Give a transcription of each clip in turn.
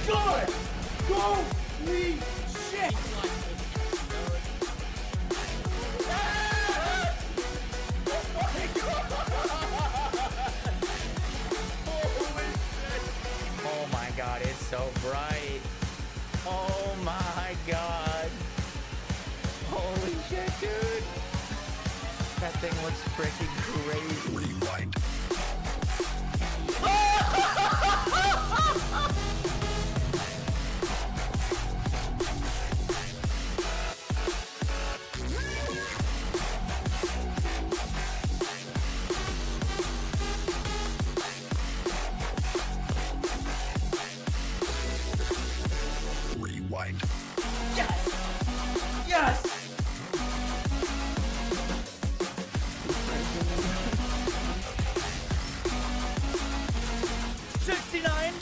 god! Holy shit! Oh my god, it's so bright. Oh my god. Holy shit, dude. That thing looks freaking crazy. Rewind. Rewind. Yes! Yes! $69!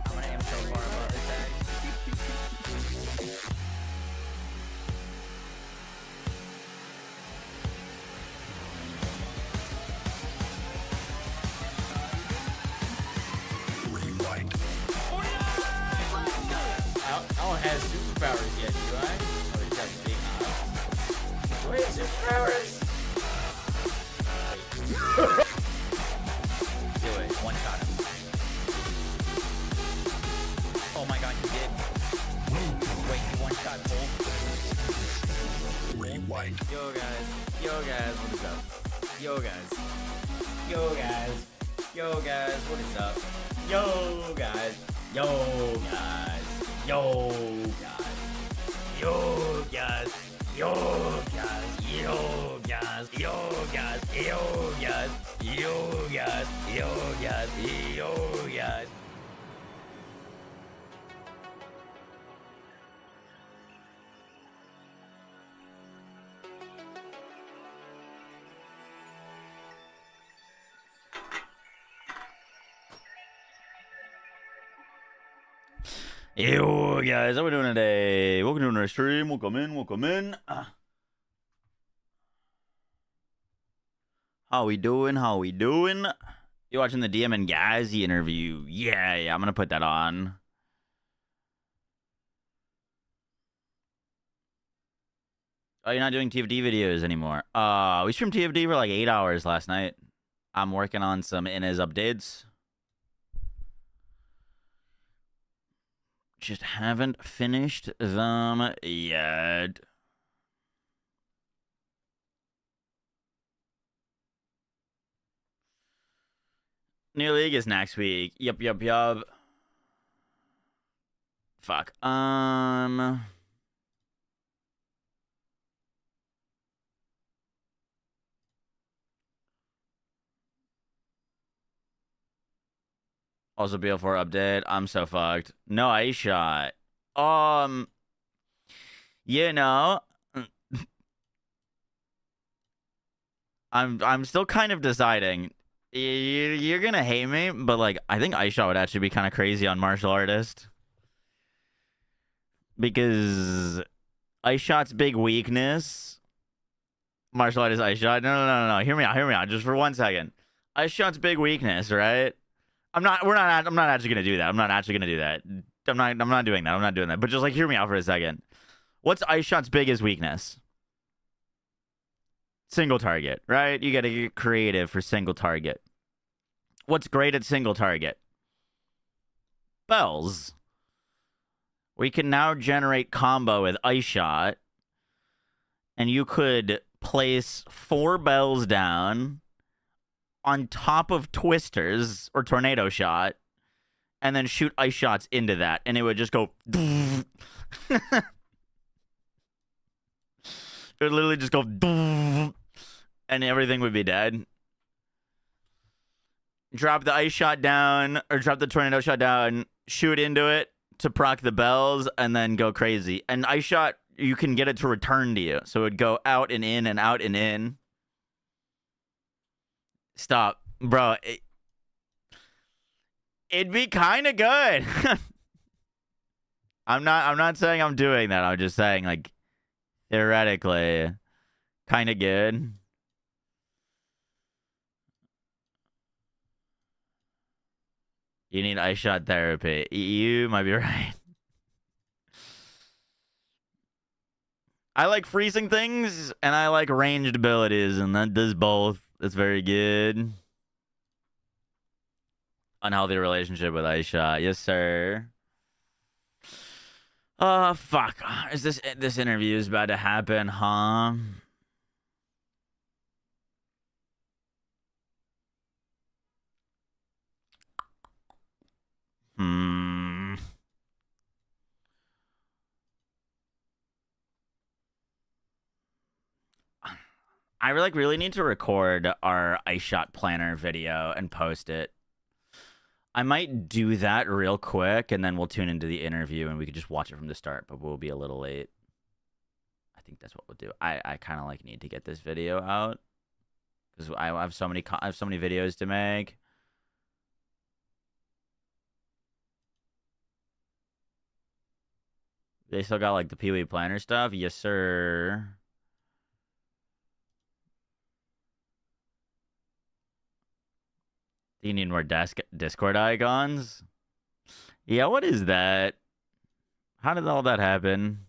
I'm gonna aim so far above this egg. Rewind. I don't have superpowers yet, do I? Oh, he's got big eyes. Wait, superpowers? Wait. Do it. One shot him. Oh my god, he did. Wait, he one shot Cole. Rewind. Yo guys, what is up? Yo guys, what is up? Yo guys, yo guys, Yo guys, how we doing today? Welcome to our stream. Welcome in. How we doing? You watching the DM and Gazzy interview? Yeah, I'm gonna put that on. Oh, you're not doing TFD videos anymore. We streamed TFD for like 8 hours last night. I'm working on some Inez updates. Just haven't finished them yet. New League is next week. Yup. Fuck. Also BL4 update. I'm so fucked. No ice shot. You know, I'm still kind of deciding. You're gonna hate me, but like I think ice shot would actually be kind of crazy on martial artist, because ice shot's big weakness. Martial artist ice shot. No. Hear me out. Just for 1 second. Ice shot's big weakness, right? I'm not actually gonna do that. I'm not doing that. But just like hear me out for a second. What's ice shot's biggest weakness? Single target, right? You gotta get creative for single target. What's great at single target? Bells. We can now generate combo with ice shot, and you could place 4 bells down on top of twisters or tornado shot, and then shoot ice shots into that, and it would just go. It would literally just go, and everything would be dead. Drop the ice shot down, or drop the tornado shot down, shoot into it, to proc the bells and then go crazy. And ice shot, you can get it to return to you. So it would go out and in and out and in. Stop. Bro, it'd be kind of good. I'm not saying I'm doing that. I'm just saying, like, theoretically, kind of good. You need ice shot therapy. You might be right. I like freezing things, and I like ranged abilities, and that does both. It's very good. Unhealthy relationship with ice shot. Yes, sir. Fuck. Is this interview is about to happen, huh? I really need to record our ice shot planner video and post it. I might do that real quick, and then we'll tune into the interview, and we could just watch it from the start, but we'll be a little late. I think that's what we'll do. I kind of like need to get this video out because I have so many videos to make. They still got like the Pee Wee Planner stuff, yes sir. Do you need more Discord icons? Yeah, what is that? How did all that happen?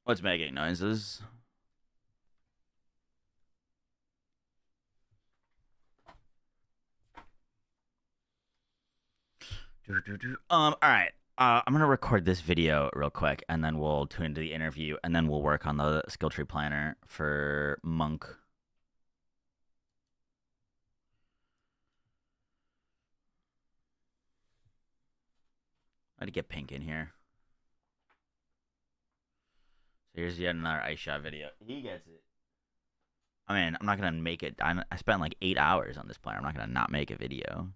What's making noises? All right. I'm gonna record this video real quick, and then we'll tune into the interview, and then we'll work on the skill tree planner for Monk. I had to get Pink in here. So here's yet another ice shot video. He gets it. I mean, I'm not gonna make it. I spent like 8 hours on this planner. I'm not gonna not make a video.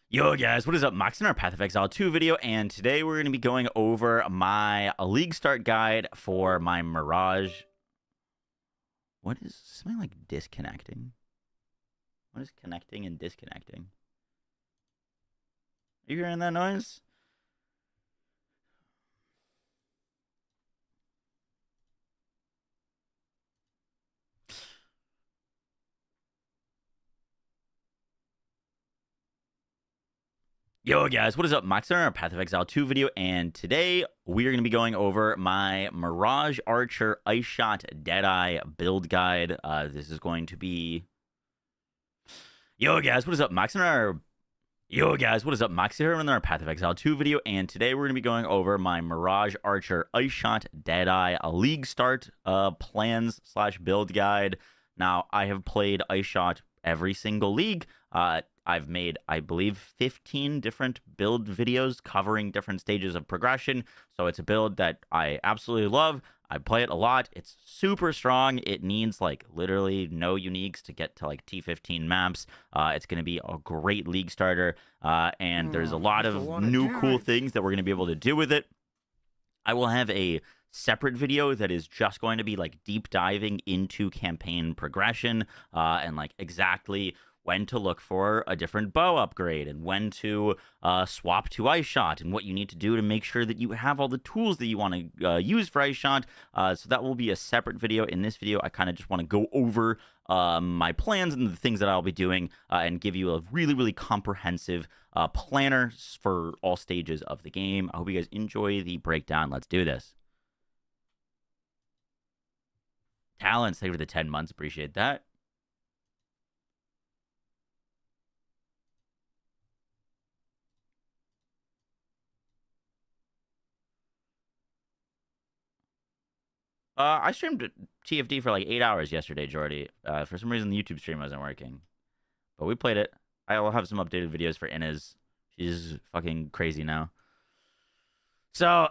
Yo guys, what is up? Mox in our Path of Exile 2 video, and today we're going to be going over my league start guide for my Mirage. What is something like disconnecting? What is connecting and disconnecting? Are you hearing that noise? Yo guys, what is up? Mox in our Path of Exile 2 video, and today we are going to be going over my Mirage Archer Ice Shot Deadeye build guide. This is going to be... Yo guys, what is up? Mox in our... Yo guys, what is up? Mox here in our Path of Exile 2 video, and today we're going to be going over my Mirage Archer Ice Shot Deadeye league start plans / build guide. Now, I have played Ice Shot every single league. I've made, I believe, 15 different build videos covering different stages of progression. So it's a build that I absolutely love. I play it a lot. It's super strong. It needs like literally no uniques to get to like T15 maps. It's going to be a great league starter. And there's a lot of new cool things that we're going to be able to do with it. I will have a separate video that is just going to be like deep diving into campaign progression and like exactly when to look for a different bow upgrade and when to swap to Ice Shot and what you need to do to make sure that you have all the tools that you want to use for Ice Shot. So that will be a separate video. In this video, I kind of just want to go over my plans and the things that I'll be doing and give you a really, really comprehensive planner for all stages of the game. I hope you guys enjoy the breakdown. Let's do this. Talents, thank you for the 10 months. Appreciate that. I streamed TFD for like 8 hours yesterday, Jordy. For some reason, the YouTube stream wasn't working. But we played it. I will have some updated videos for Inez. She's fucking crazy now. So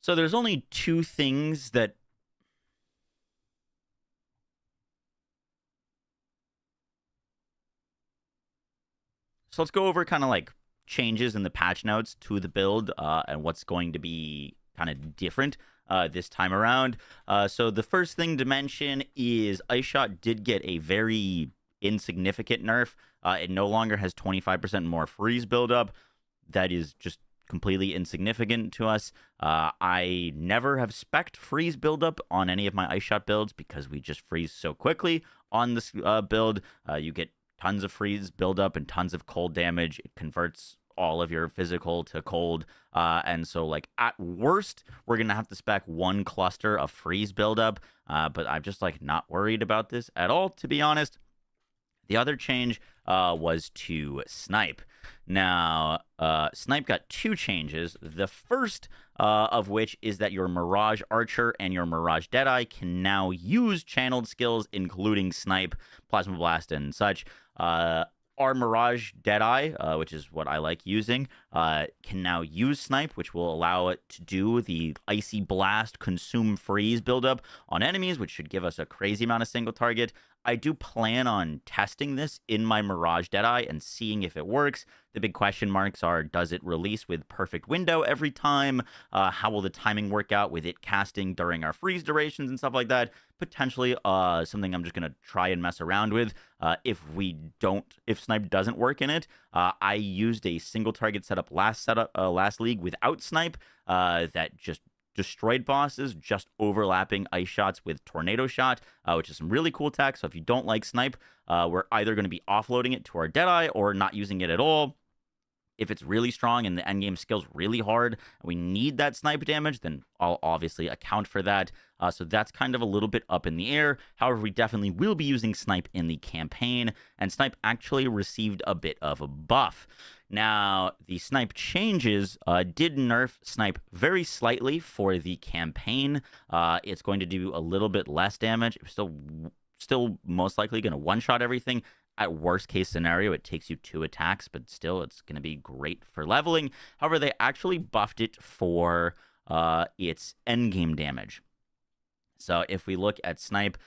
so there's only two things that So let's go over kind of like changes in the patch notes to the build and what's going to be kind of different this time around. So the first thing to mention is Ice Shot did get a very insignificant nerf. It no longer has 25% more freeze buildup. That is just completely insignificant to us. I never have spec'd freeze buildup on any of my Ice Shot builds because we just freeze so quickly on this build. You get tons of freeze buildup and tons of cold damage. It converts all of your physical to cold. And so, like, at worst, we're going to have to spec one cluster of freeze buildup. But I'm just, like, not worried about this at all, to be honest. The other change was to Snipe. Now, Snipe got two changes. The first of which is that your Mirage Archer and your Mirage Deadeye can now use channeled skills, including Snipe, Plasma Blast, and such. Our Mirage Deadeye, which is what I like using, can now use Snipe, which will allow it to do the Icy Blast Consume Freeze buildup on enemies, which should give us a crazy amount of single target. I do plan on testing this in my Mirage Deadeye and seeing if it works. The big question marks are, does it release with perfect window every time? How will the timing work out with it casting during our freeze durations and stuff like that? Potentially something I'm just going to try and mess around with. If Snipe doesn't work in it, I used a single target setup last league without Snipe that just destroyed bosses, just overlapping ice shots with tornado shot, which is some really cool tech. So if you don't like Snipe, we're either going to be offloading it to our Deadeye or not using it at all. If it's really strong and the endgame skill's really hard and we need that snipe damage, then I'll obviously account for that. So that's kind of a little bit up in the air. However, we definitely will be using Snipe in the campaign, and Snipe actually received a bit of a buff. Now, the Snipe changes did nerf Snipe very slightly for the campaign. It's going to do a little bit less damage. It's still most likely going to one-shot everything. At worst case scenario, it takes you 2 attacks, but still, it's going to be great for leveling. However, they actually buffed it for its endgame damage. So if we look at Snipe,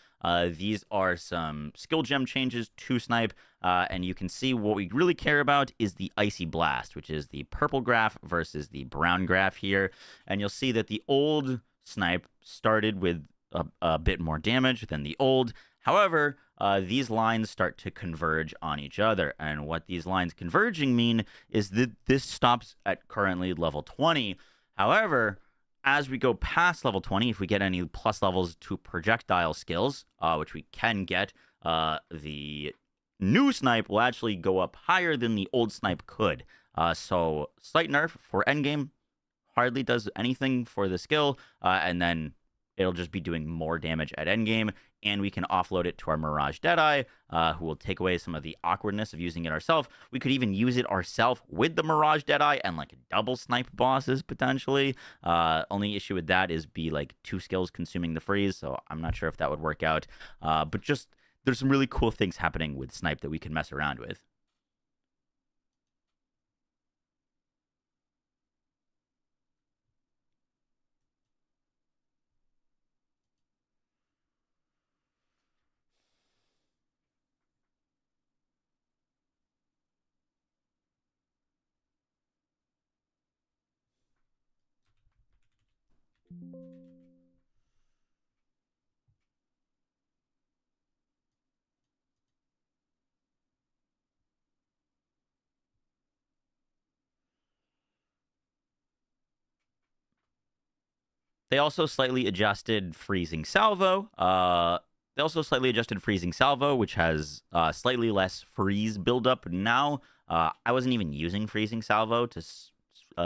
these are some skill gem changes to Snipe, and you can see what we really care about is the Icy Blast, which is the purple graph versus the brown graph here. And you'll see that the old Snipe started with a bit more damage than the old. However, these lines start to converge on each other. And what these lines converging mean is that this stops at currently level 20. However, as we go past level 20, if we get any plus levels to projectile skills, which we can get, the new Snipe will actually go up higher than the old Snipe could. So slight nerf for endgame, hardly does anything for the skill, and then it'll just be doing more damage at endgame, and we can offload it to our Mirage Deadeye, who will take away some of the awkwardness of using it ourselves. We could even use it ourselves with the Mirage Deadeye and like double snipe bosses potentially. Only issue with that is be like 2 skills consuming the freeze, so I'm not sure if that would work out. But just there's some really cool things happening with Snipe that we can mess around with. They also slightly adjusted freezing salvo. Which has slightly less freeze buildup now. I wasn't even using freezing salvo to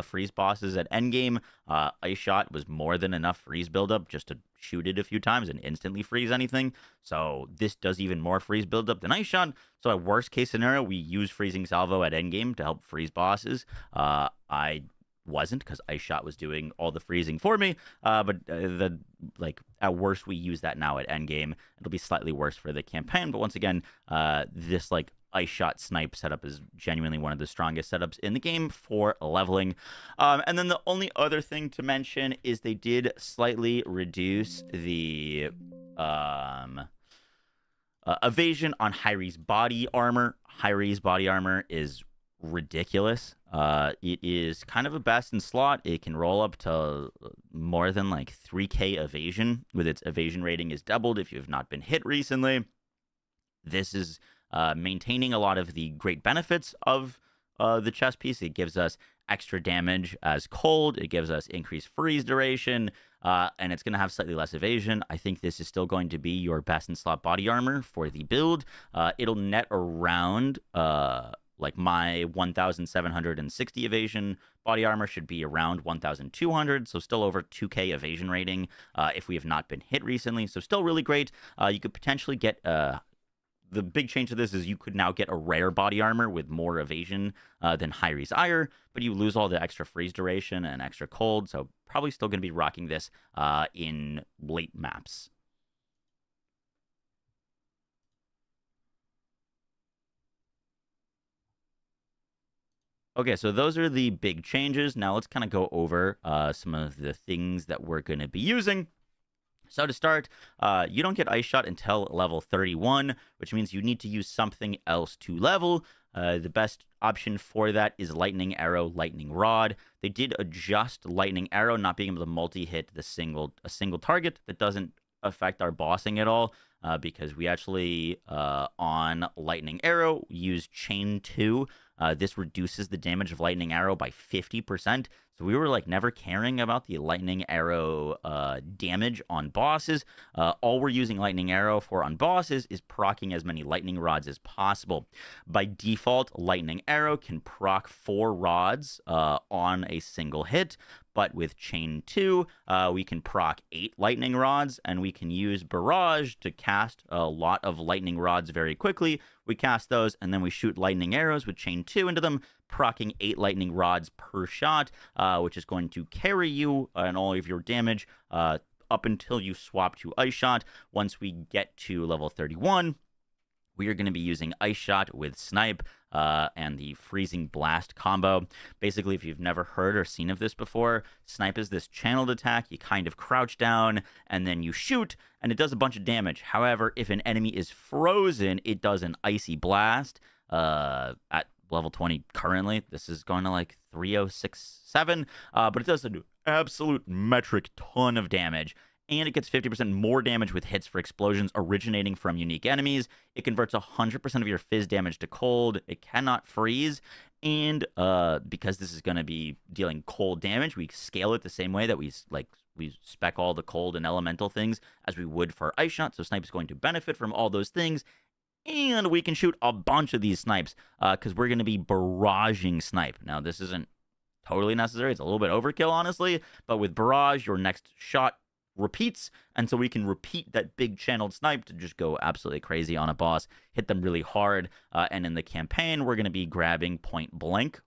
freeze bosses at endgame. Ice shot was more than enough freeze buildup just to shoot it a few times and instantly freeze anything. So this does even more freeze buildup than ice shot. So at worst case scenario, we use freezing salvo at endgame to help freeze bosses. I wasn't, because ice shot was doing all the freezing for me. But at worst, we use that now at endgame. It'll be slightly worse for the campaign. But once again, this ice shot snipe setup is genuinely one of the strongest setups in the game for leveling. And then the only other thing to mention is they did slightly reduce the evasion on Hyri's body armor. Hyri's body armor is ridiculous. It is kind of a best in slot. It can roll up to more than 3k evasion, with its evasion rating is doubled if you have not been hit recently. This is maintaining a lot of the great benefits of the chest piece. It gives us extra damage as cold. It gives us increased freeze duration, and it's going to have slightly less evasion. I think this is still going to be your best in slot body armor for the build. It'll net around my 1,760 evasion body armor should be around 1,200, so still over 2k evasion rating if we have not been hit recently. So still really great. You could potentially get the big change to this is you could now get a rare body armor with more evasion than Hyri's Ire, but you lose all the extra freeze duration and extra cold, so probably still going to be rocking this in late maps. Okay, so those are the big changes. Now let's kind of go over some of the things that we're going to be using. So to start, you don't get Ice Shot until level 31, which means you need to use something else to level. The best option for that is Lightning Arrow, Lightning Rod. They did adjust Lightning Arrow not being able to multi-hit a single target. That doesn't affect our bossing at all, because we actually, on Lightning Arrow, use Chain 2. This reduces the damage of Lightning Arrow by 50%. So we were never caring about the Lightning Arrow damage on bosses. All we're using Lightning Arrow for on bosses is proccing as many Lightning Rods as possible. By default, Lightning Arrow can proc 4 rods on a single hit. But with Chain 2, we can proc 8 Lightning Rods, and we can use Barrage to cast a lot of Lightning Rods very quickly. We cast those, and then we shoot Lightning Arrows with Chain 2 into them, proccing 8 Lightning Rods per shot, which is going to carry you and all of your damage up until you swap to Ice Shot. Once we get to level 31, we are going to be using Ice Shot with Snipe and the Freezing Blast combo. Basically, if you've never heard or seen of this before, Snipe is this channeled attack. You kind of crouch down and then you shoot, and it does a bunch of damage. However, if an enemy is frozen, it does an Icy Blast at level 20 currently. This is going to 3067, but it does an absolute metric ton of damage. And it gets 50% more damage with hits for explosions originating from unique enemies. It converts 100% of your fizz damage to cold. It cannot freeze. And because this is going to be dealing cold damage, we scale it the same way that we spec all the cold and elemental things as we would for Ice Shot. So Snipe is going to benefit from all those things. And we can shoot a bunch of these snipes because we're going to be barraging Snipe. Now, this isn't totally necessary. It's a little bit overkill, honestly. But with Barrage, your next shot repeats, and so we can repeat that big channeled snipe to just go absolutely crazy on a boss, hit them really hard. And in the campaign, we're going to be grabbing Point Blank.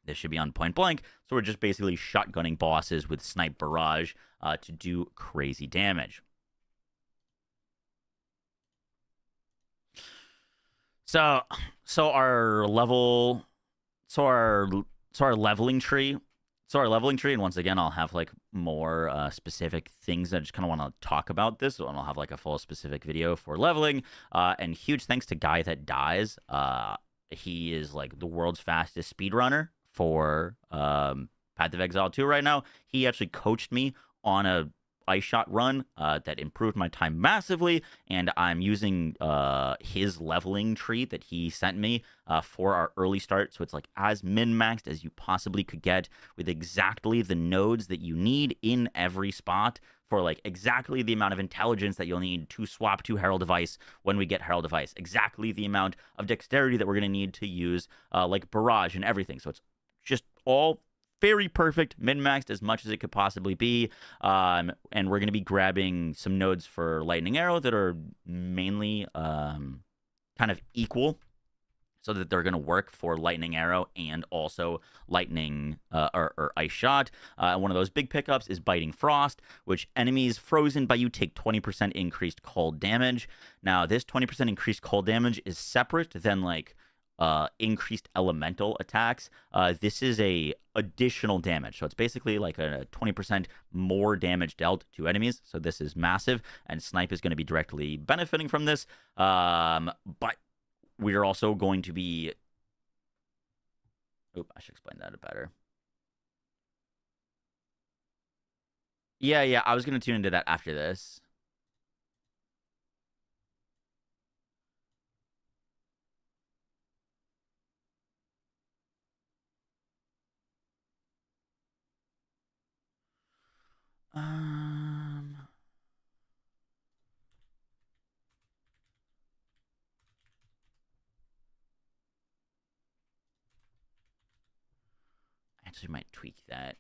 This should be on Point Blank, so we're just basically shotgunning bosses with Snipe Barrage to do crazy damage. So our leveling tree. So our leveling tree, and once again, I'll have more specific things that I just kind of want to talk about this, and I'll have a full specific video for leveling. And huge thanks to Guy That Dies. He is the world's fastest speedrunner for Path of Exile 2 right now. He actually coached me on ice shot run that improved my time massively, and I'm using his leveling tree that he sent me for our early start. So it's like as min-maxed as you possibly could get, with exactly the nodes that you need in every spot, for like exactly the amount of intelligence that you'll need to swap to Herald Device when we get Herald Device, exactly the amount of dexterity that we're going to need to use like Barrage and everything. So it's just all very perfect, min-maxed as much as it could possibly be. And we're going to be grabbing some nodes for Lightning Arrow that are mainly kind of equal, so that they're going to work for Lightning Arrow and also Lightning or Ice Shot. One of those big pickups is Biting Frost, which enemies frozen by you take 20% increased cold damage. Now, this 20% increased cold damage is separate than like increased elemental attacks. This is a additional damage, so it's basically like a 20% more damage dealt to enemies. So this is massive, and Snipe is going to be directly benefiting from this. But we're also going to be... Oop, I should explain that better. Yeah, I was going to tune into that after this. Actually might tweak that.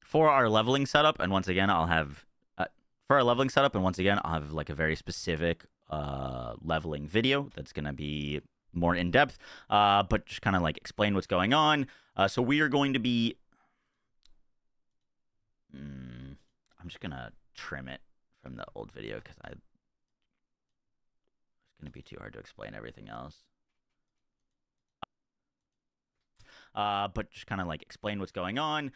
For our leveling setup, and once again, I'll have like a very specific leveling video that's gonna be more in depth, but just kind of like explain what's going on. So we are going to be. I'm just gonna trim it from the old video because it's gonna be too hard to explain everything else. But just kind of like explain what's going on.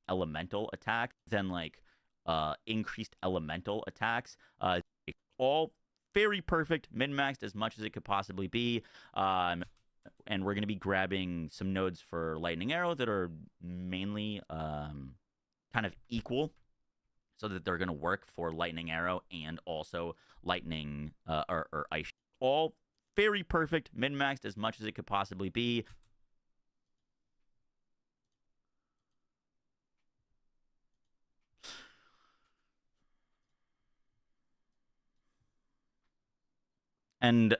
Elemental attack, then like increased elemental attacks. All very perfect, min-maxed as much as it could possibly be. And we're going to be grabbing some nodes for Lightning Arrow that are mainly kind of equal, so that they're going to work for Lightning Arrow and also Lightning or Ice. All very perfect, min-maxed as much as it could possibly be. And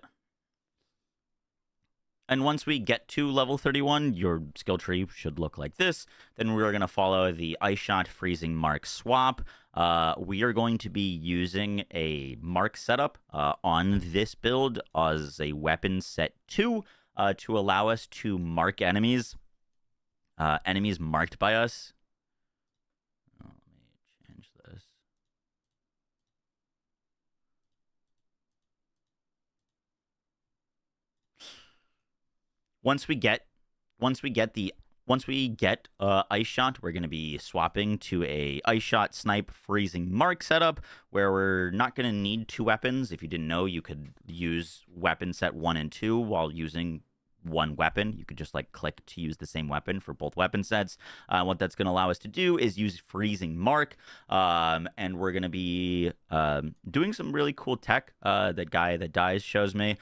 once we get to level 31, your skill tree should look like this. Then we're going to follow the Ice Shot Freezing Mark swap. We are going to be using a mark setup on this build as a weapon set 2 to allow us to mark enemies. Enemies marked by us. Let me change this. Once we get Ice Shot, we're going to be swapping to a Ice Shot Snipe Freezing Mark setup, where we're not going to need 2 weapons. If you didn't know, you could use weapon set 1 and 2 while using one weapon. You could just like click to use the same weapon for both weapon sets. What that's going to allow us to do is use Freezing Mark, and we're going to be doing some really cool tech that Guy That Dies shows me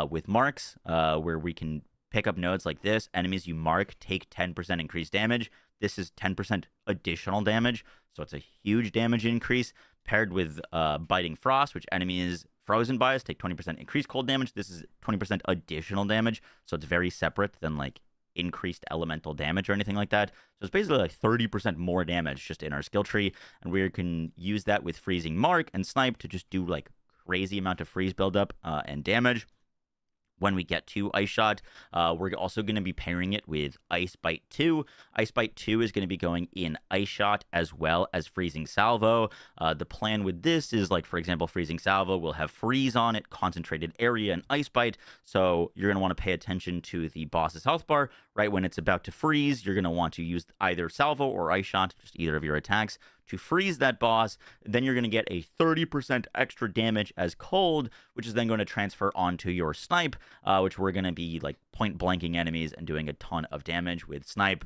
with marks, where we can pick up nodes like this. Enemies you mark take 10% increased damage. This is 10% additional damage, so it's a huge damage increase, paired with Biting Frost, which enemies frozen by us take 20% increased cold damage. This is 20% additional damage, so it's very separate than like increased elemental damage or anything like that. So it's basically like 30% more damage just in our skill tree, and we can use that with Freezing Mark and Snipe to just do like crazy amount of freeze buildup and damage. when we get to Ice Shot. We're also going to be pairing it with Ice Bite 2. Ice Bite 2 is going to be going in Ice Shot as well as Freezing Salvo. The plan with this is, like, for example, Freezing Salvo will have Freeze on it, Concentrated Area, and Ice Bite. So you're going to want to pay attention to the boss's health bar. Right when it's about to freeze, you're going to want to use either Salvo or Ice Shot, just either of your attacks, to freeze that boss. Then you're going to get a 30% extra damage as cold, which is then going to transfer onto your snipe, which we're going to be like point blanking enemies and doing a ton of damage with snipe.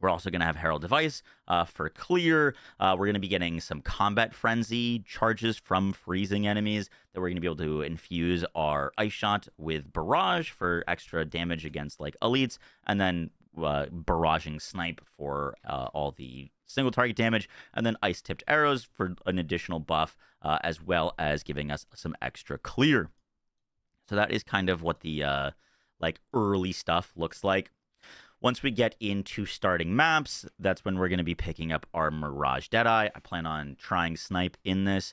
We're also going to have Herald Device for clear. We're going to be getting some Combat Frenzy charges from freezing enemies that we're going to be able to infuse our Ice Shot with Barrage for extra damage against like elites, and then barraging Snipe for all the single target damage, and then Ice Tipped Arrows for an additional buff, as well as giving us some extra clear. So that is kind of what the like early stuff looks like. Once we get into starting maps, that's when we're going to be picking up our Mirage Deadeye. I plan on trying Snipe in this.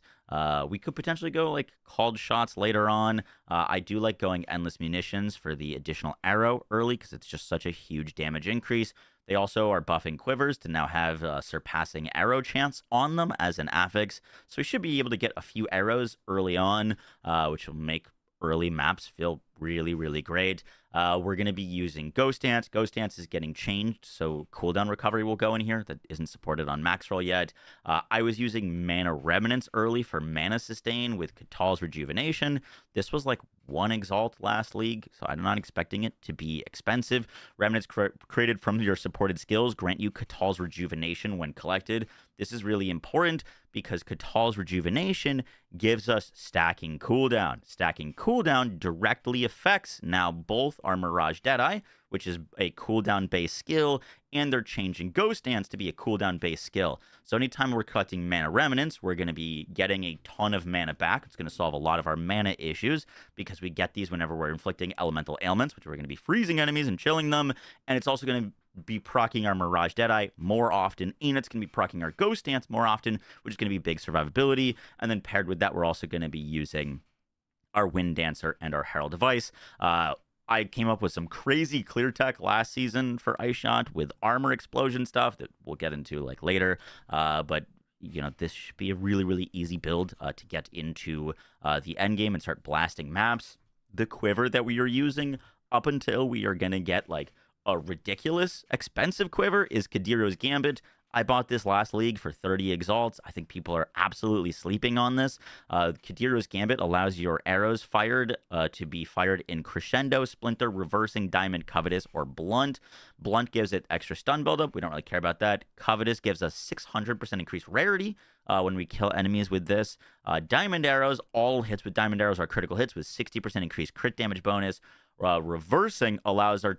We could potentially go like Called Shots later on. I do like going Endless Munitions for the additional arrow early because it's just such a huge damage increase. They also are buffing Quivers to now have surpassing arrow chance on them as an affix. So we should be able to get a few arrows early on, which will make early maps feel really, really great. We're going to be using Ghost Dance. Ghost Dance is getting changed, so cooldown recovery will go in here. That isn't supported on max roll yet. I was using Mana Remnants early for mana sustain with Katal's Rejuvenation. This was like 1 Exalt last league, so I'm not expecting it to be expensive. Remnants created from your supported skills grant you Katal's Rejuvenation when collected. This is really important because Katal's Rejuvenation gives us stacking cooldown. Stacking cooldown directly affects now both our Mirage Deadeye, which is a cooldown-based skill, and they're changing Ghost Dance to be a cooldown-based skill. So anytime we're collecting Mana Remnants, we're going to be getting a ton of mana back. It's going to solve a lot of our mana issues because we get these whenever we're inflicting elemental ailments, which we're going to be freezing enemies and chilling them, and it's also going to be proccing our Mirage Deadeye more often, and it's going to be proccing our Ghost Dance more often, which is going to be big survivability. And then paired with that, we're also going to be using our Wind Dancer and our Herald Device. I came up with some crazy clear tech last season for Ice Shot with armor explosion stuff that we'll get into like later. But you know, this should be a really, really easy build to get into the end game and start blasting maps. The quiver that we are using up until we are going to get like a ridiculous expensive quiver is Kadiro's Gambit. I bought this last league for 30 exalts. I think people are absolutely sleeping on this. Kadiro's Gambit allows your arrows fired to be fired in Crescendo, Splinter, Reversing, Diamond, Covetous, or Blunt. Blunt gives it extra stun buildup. We don't really care about that. Covetous gives us 600% increased rarity when we kill enemies with this. Diamond arrows, all hits with diamond arrows are critical hits with 60% increased crit damage bonus. Reversing allows our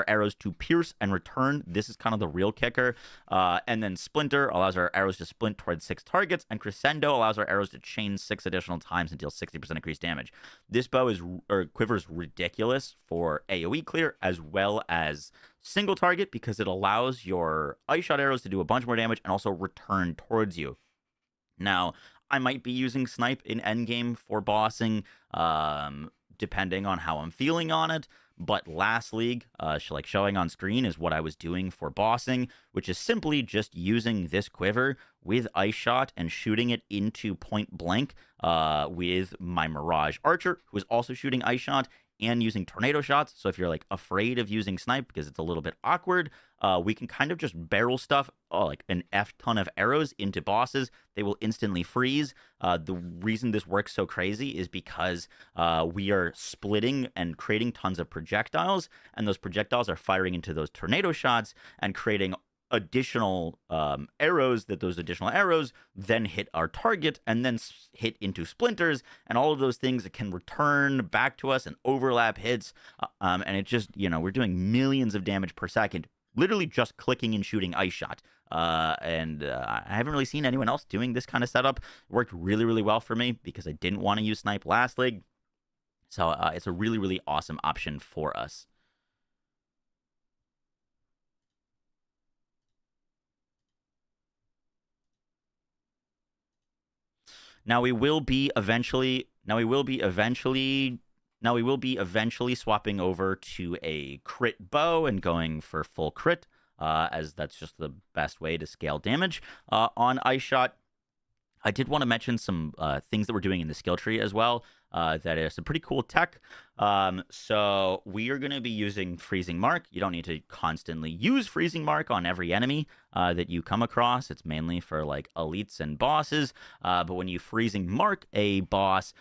arrows to pierce and return. This is kind of the real kicker. And then Splinter allows our arrows to splint towards 6 targets, and Crescendo allows our arrows to chain 6 additional times and deal 60% increased damage. This quiver is ridiculous for AoE clear as well as single target because it allows your Ice Shot arrows to do a bunch more damage and also return towards you. Now, I might be using Snipe in endgame for bossing, depending on how I'm feeling on it. But last league, like showing on screen, is what I was doing for bossing, which is simply just using this quiver with Ice Shot and shooting it into point blank with my Mirage Archer, who is also shooting Ice Shot, and using tornado shots. So if you're like afraid of using snipe because it's a little bit awkward, we can kind of just barrel stuff like an F ton of arrows into bosses. They will instantly freeze. The reason this works so crazy is because we are splitting and creating tons of projectiles, and those projectiles are firing into those tornado shots and creating additional arrows, that those additional arrows then hit our target and then hit into splinters, and all of those things that can return back to us and overlap hits, and it just, we're doing millions of damage per second literally just clicking and shooting Ice Shot. And I haven't really seen anyone else doing this kind of setup. It worked really, really well for me because I didn't want to use snipe last league, so it's a really, really awesome option for us. Now we will be eventually Now, we will be eventually swapping over to a crit bow and going for full crit, as that's just the best way to scale damage on Ice Shot. I did want to mention some things that we're doing in the skill tree as well. That is some pretty cool tech. So we are going to be using Freezing Mark. You don't need to constantly use Freezing Mark on every enemy that you come across. It's mainly for like elites and bosses. But when you Freezing Mark a boss,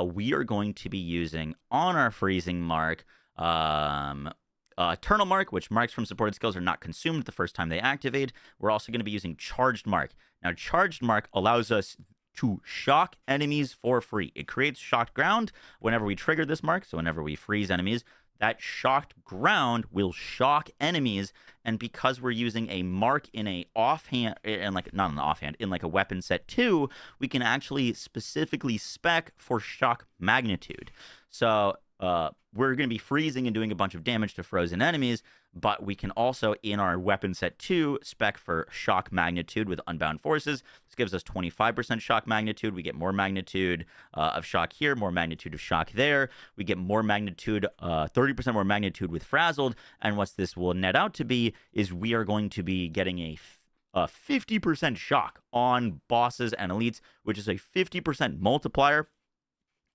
we are going to be using on our Freezing Mark Eternal Mark, which marks from supported skills are not consumed the first time they activate. We're also going to be using Charged Mark. Now, Charged Mark allows us to shock enemies for free. It creates shocked ground whenever we trigger this mark. So whenever we freeze enemies, that shocked ground will shock enemies. And because we're using a mark in a offhand, and like not an offhand, in like a weapon set 2, we can actually specifically spec for shock magnitude. So we're going to be freezing and doing a bunch of damage to frozen enemies, but we can also, in our weapon set 2, spec for shock magnitude with Unbound Forces. This gives us 25% shock magnitude. We get more magnitude of shock here, more magnitude of shock there. We get more magnitude, 30% more magnitude with Frazzled. And what this will net out to be is we are going to be getting a 50% shock on bosses and elites, which is a 50% multiplier.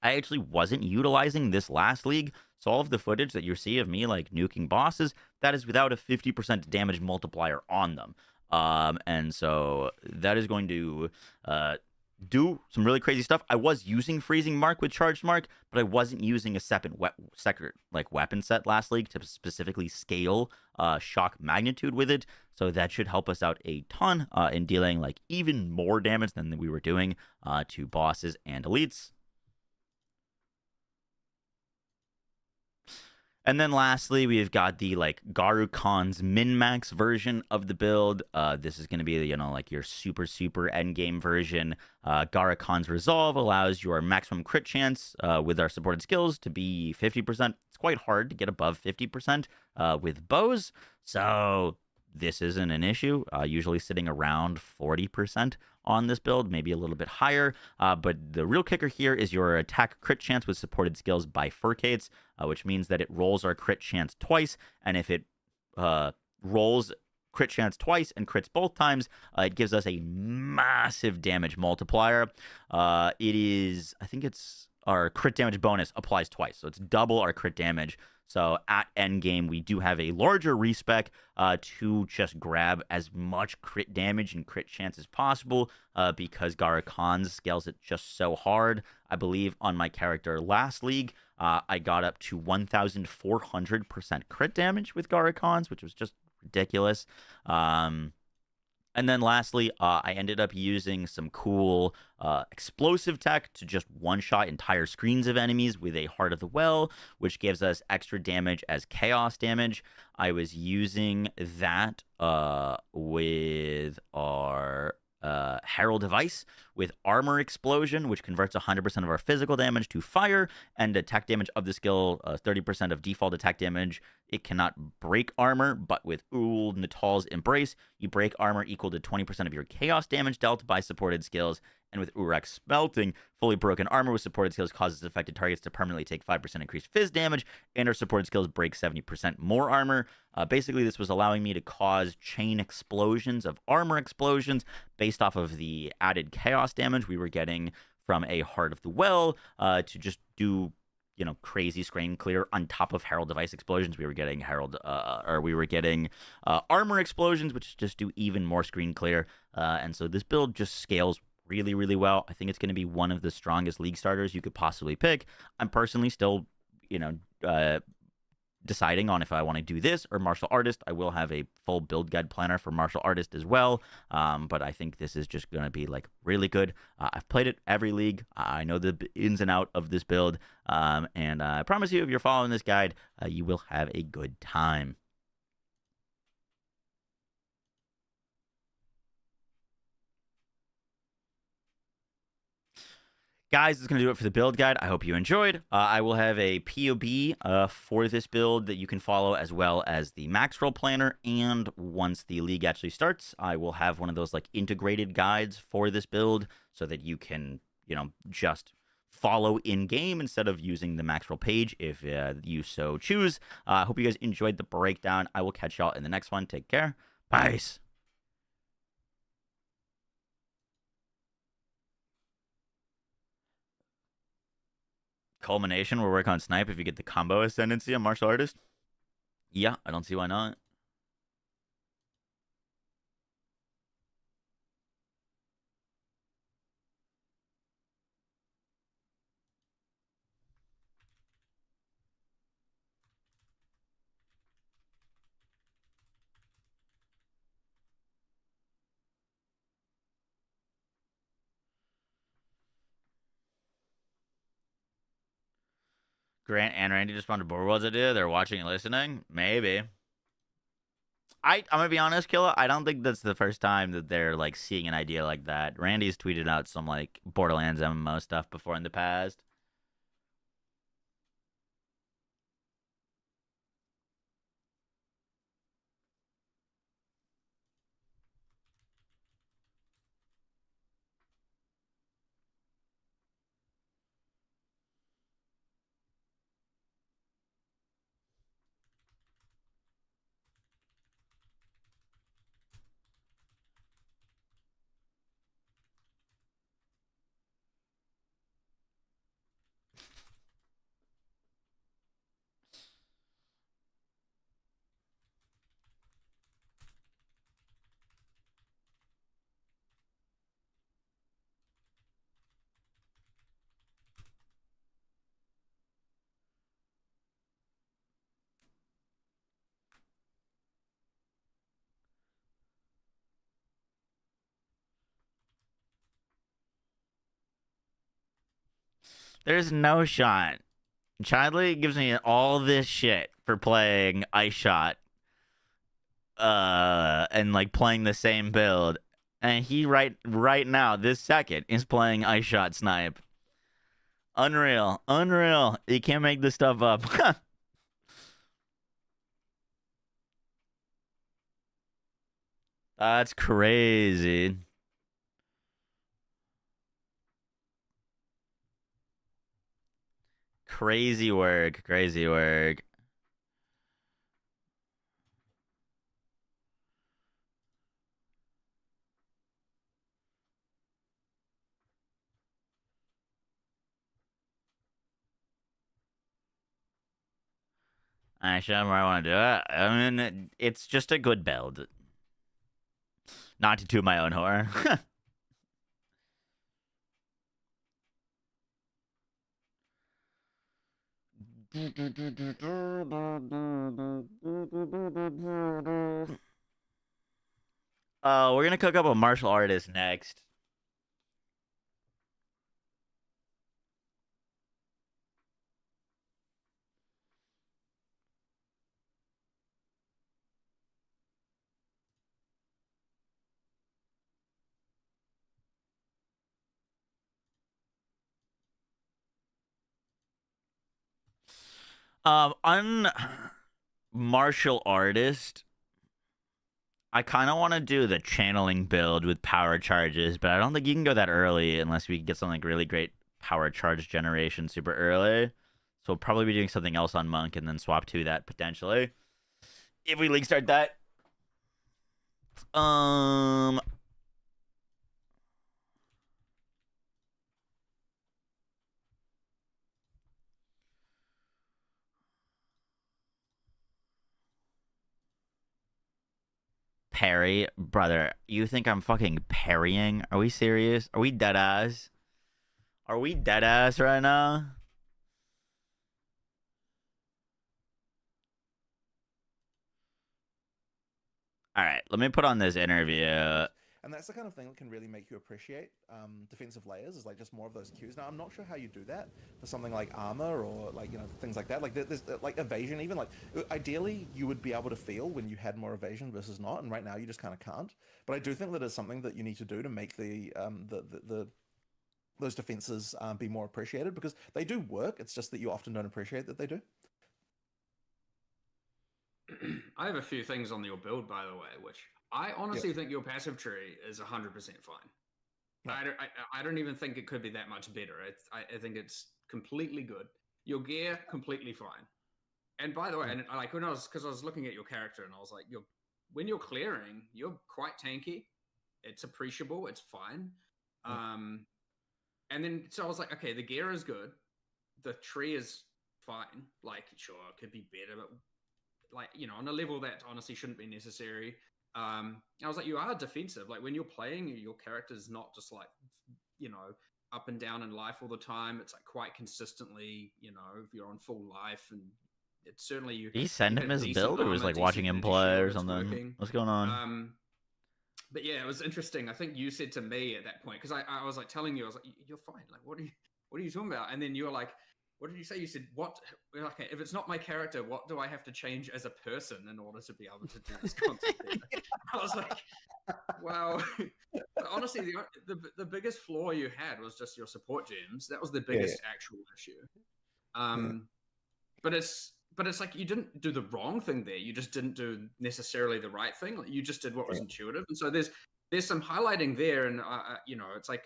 I actually wasn't utilizing this last league, so all of the footage that you see of me like nuking bosses, that is without a 50% damage multiplier on them. And so that is going to do some really crazy stuff. I was using Freezing Mark with Charged Mark, but I wasn't using a second weapon set last league to specifically scale shock magnitude with it. So that should help us out a ton in dealing like even more damage than we were doing to bosses and elites. And then lastly, we've got the like Garu Khan's min-max version of the build. This is going to be, you know, like your super endgame version. Garu Khan's Resolve allows your maximum crit chance with our supported skills to be 50%. It's quite hard to get above 50% with bows. So this isn't an issue, usually sitting around 40% on this build, maybe a little bit higher. But the real kicker here is your attack crit chance with supported skills bifurcates, which means that it rolls our crit chance twice. And if it rolls crit chance twice and crits both times, it gives us a massive damage multiplier. It is, I think it's our crit damage bonus applies twice. So it's double our crit damage. So at endgame, we do have a larger respec to just grab as much crit damage and crit chance as possible because Garu Khan's scales it just so hard. I believe on my character last league, I got up to 1,400% crit damage with Garu Khan's, which was just ridiculous. And then lastly, I ended up using some cool explosive tech to just one-shot entire screens of enemies with a Heart of the Well, which gives us extra damage as chaos damage. I was using that with our Herald device with Armor Explosion, which converts 100% of our physical damage to fire, and attack damage of the skill, 30% of default attack damage. It cannot break armor, but with Ul Natal's Embrace, you break armor equal to 20% of your chaos damage dealt by supported skills. And with Urek's Smelting, fully broken armor with supported skills causes affected targets to permanently take 5% increased phys damage, and our supported skills break 70% more armor. Basically, this was allowing me to cause chain explosions of armor explosions based off of the added chaos damage we were getting from a Heart of the Well to just do, you know, crazy screen clear on top of Herald device explosions. We were getting armor explosions, which just do even more screen clear. And so this build just scales really well. I think it's going to be one of the strongest league starters you could possibly pick. I'm personally still, you know, deciding on if I want to do this or martial artist. I will have a full build guide planner for martial artist as well. But I think this is just going to be like really good. I've played it every league. I know the ins and out of this build. And I promise you, if you're following this guide, you will have a good time. Guys, that's going to do it for the build guide. I hope you enjoyed. I will have a POB for this build that you can follow, as well as the max roll planner. And once the league actually starts, I will have one of those like integrated guides for this build so that you can, you know, just follow in game instead of using the max roll page if you so choose. I hope you guys enjoyed the breakdown. I will catch y'all in the next one. Take care. Peace. Culmination, we'll work on snipe if you get the combo ascendancy on martial artist. Yeah, I don't see why not. Grant and Randy just spawned a board worlds idea. They're watching and listening. Maybe. I'm gonna be honest, Killa. I don't think that's the first time that they're like seeing an idea like that. Randy's tweeted out some like Borderlands MMO stuff before in the past. There's no shot. Chidley gives me all this shit for playing Ice Shot, and like playing the same build, and he right now this second is playing Ice Shot Snipe. Unreal, unreal. You can't make this stuff up. That's crazy. Crazy work. Crazy work. Actually, I want to do it. I mean, it's just a good build. Not to toot my own horn. We're gonna cook up a martial artist next. On martial artist, I kind of want to do the channeling build with power charges, but I don't think you can go that early unless we get something like really great power charge generation super early. So we'll probably be doing something else on monk and then swap to that potentially. If we league start that. Parry, brother. You think I'm fucking parrying? Are we serious? Are we dead ass? Are we dead ass right now? All right, let me put on this interview. And that's the kind of thing that can really make you appreciate defensive layers, is like just more of those cues. Now, I'm not sure how you do that for something like armor or like, you know, things like that. Like there's like evasion even. Like ideally you would be able to feel when you had more evasion versus not, and right now you just kind of can't. But I do think that is something that you need to do to make the those defenses be more appreciated, because they do work. It's just that you often don't appreciate that they do. I have a few things on your build, by the way, which I honestly think your passive tree is 100% fine. I don't even think it could be that much better. I think it's completely good. Your gear completely fine. And by the way, and like because I was looking at your character and I was like, when you're clearing, you're quite tanky. It's appreciable. It's fine. And then so I was like, okay, the gear is good. The tree is fine. Like, sure, it could be better, but like, on a level that honestly shouldn't be necessary. I was like, you are defensive. Like when you're playing, your character's not just like, up and down in life all the time. It's like quite consistently, if you're on full life, and it's certainly Did he send him his build, or was armor, like watching him decent play shield, or it's something? working. What's going on? But yeah, it was interesting. I think you said to me at that point, because I was like telling you, I was like, you're fine. Like, what are you talking about? And then you were like, what did you say? You said, what? Okay, if it's not my character, what do I have to change as a person in order to be able to do this content? I was like, wow. Honestly, the biggest flaw you had was just your support gems. That was the biggest actual issue. But it's like you didn't do the wrong thing there. You just didn't do necessarily the right thing. Like, you just did what was intuitive. And so there's some highlighting there, and it's like,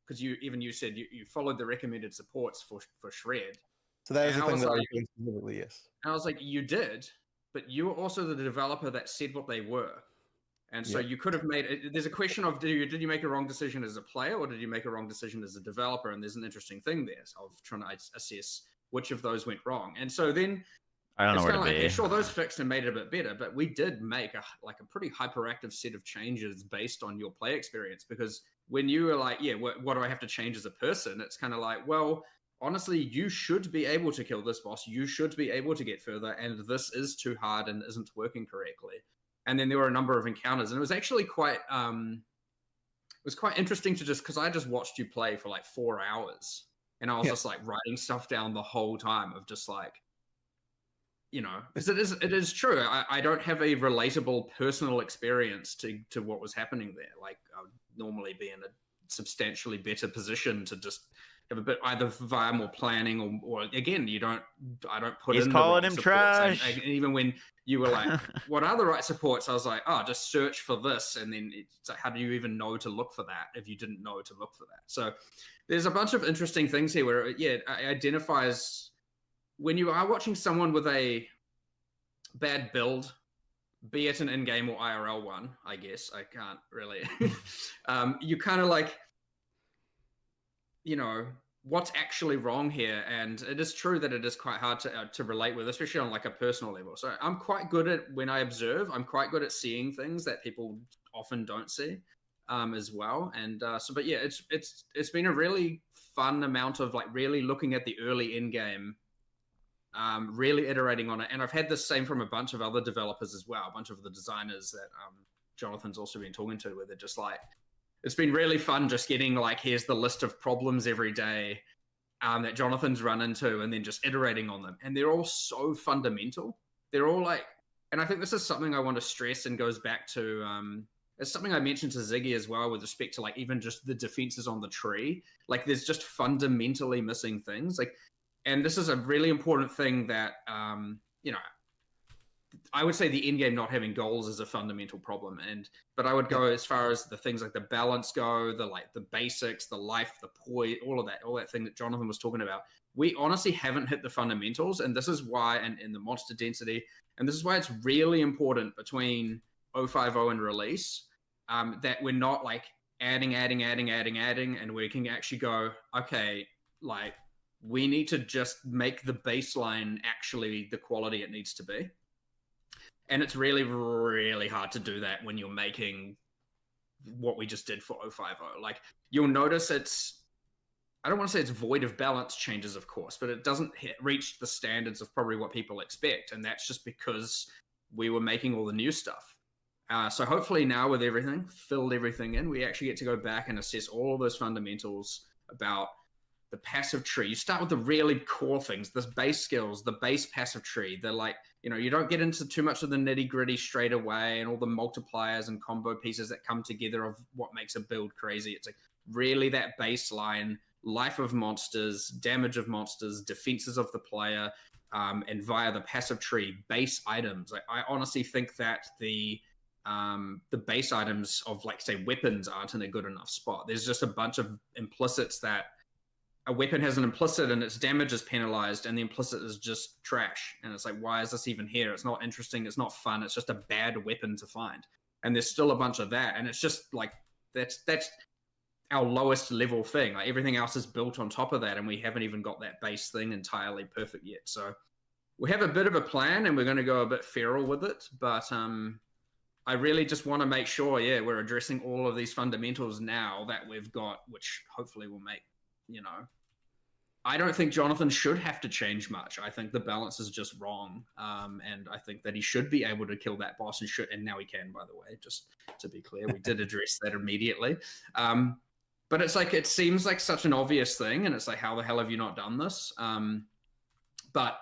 because you said you followed the recommended supports for Shred. So that is And the I thing was that I like- was doing specifically, yes. And I was like, you did, but you were also the developer that said what they were. And so you could have made it. There's a question of did you make a wrong decision as a player, or did you make a wrong decision as a developer? And there's an interesting thing there of trying to assess which of those went wrong. And so then I don't know where to be. Okay, sure, those fixed and made it a bit better, but we did make a pretty hyperactive set of changes based on your play experience. Because when you were like, what do I have to change as a person? It's kind of like, well, honestly, you should be able to kill this boss. You should be able to get further, and this is too hard and isn't working correctly. And then there were a number of encounters, and it was actually quite interesting to because I just watched you play for like 4 hours, and I was just like writing stuff down the whole time of just like, because it is true. I don't have a relatable personal experience to what was happening there. Like I would normally be in a substantially better position to just have a bit either via more planning or again, I don't put He's in calling the him supports. trash. And even when you were like, what are the right supports? I was like, just search for this. And then it's like, how do you even know to look for that if you didn't know to look for that? So there's a bunch of interesting things here where it identifies when you are watching someone with a bad build, be it an in-game or IRL one, I guess. I can't really. You kind of like, what's actually wrong here? And it is true that it is quite hard to relate with, especially on like a personal level. So I'm quite good at when I observe. I'm quite good at seeing things that people often don't see as well. And but yeah, it's been a really fun amount of like really looking at the early in-game. Really iterating on it, and I've had the same from a bunch of other developers as well, a bunch of the designers that Jonathan's also been talking to, where they're just like, it's been really fun just getting like, here's the list of problems every day that Jonathan's run into, and then just iterating on them, and they're all so fundamental. They're all like, and I think this is something I want to stress, and goes back to it's something I mentioned to Ziggy as well with respect to like even just the defenses on the tree. Like there's just fundamentally missing things. Like, and this is a really important thing that, I would say the end game not having goals is a fundamental problem. But I would go as far as the things like the balance go, the basics, the life, the poise, all that thing that Jonathan was talking about. We honestly haven't hit the fundamentals, and this is why, and in the monster density, and this is why it's really important between 050 and release, that we're not like adding, and we can actually go, okay, like, we need to just make the baseline actually the quality it needs to be. And it's really, really hard to do that when you're making what we just did for 050. Like, you'll notice I don't want to say it's void of balance changes, of course, but it doesn't reach the standards of probably what people expect. And that's just because we were making all the new stuff. So hopefully now with filled everything in, we actually get to go back and assess all of those fundamentals about the passive tree. You start with the really core things, the base skills, the base passive tree. They're like, you don't get into too much of the nitty gritty straight away and all the multipliers and combo pieces that come together of what makes a build crazy. It's like really that baseline life of monsters, damage of monsters, defenses of the player, and via the passive tree, base items. Like, I honestly think that the the base items of, like, say, weapons aren't in a good enough spot. There's just a bunch of implicits that a weapon has an implicit and its damage is penalized, and the implicit is just trash. And it's like, why is this even here? It's not interesting. It's not fun. It's just a bad weapon to find. And there's still a bunch of that. And it's just like, that's our lowest level thing. Like, everything else is built on top of that, and we haven't even got that base thing entirely perfect yet. So we have a bit of a plan, and we're going to go a bit feral with it. But I really just want to make sure, we're addressing all of these fundamentals now that we've got, which hopefully will make, I don't think Jonathan should have to change much. I think the balance is just wrong. And I think that he should be able to kill that boss, and now he can, by the way, just to be clear. We did address that immediately. But it's like, it seems like such an obvious thing, and it's like, how the hell have you not done this? But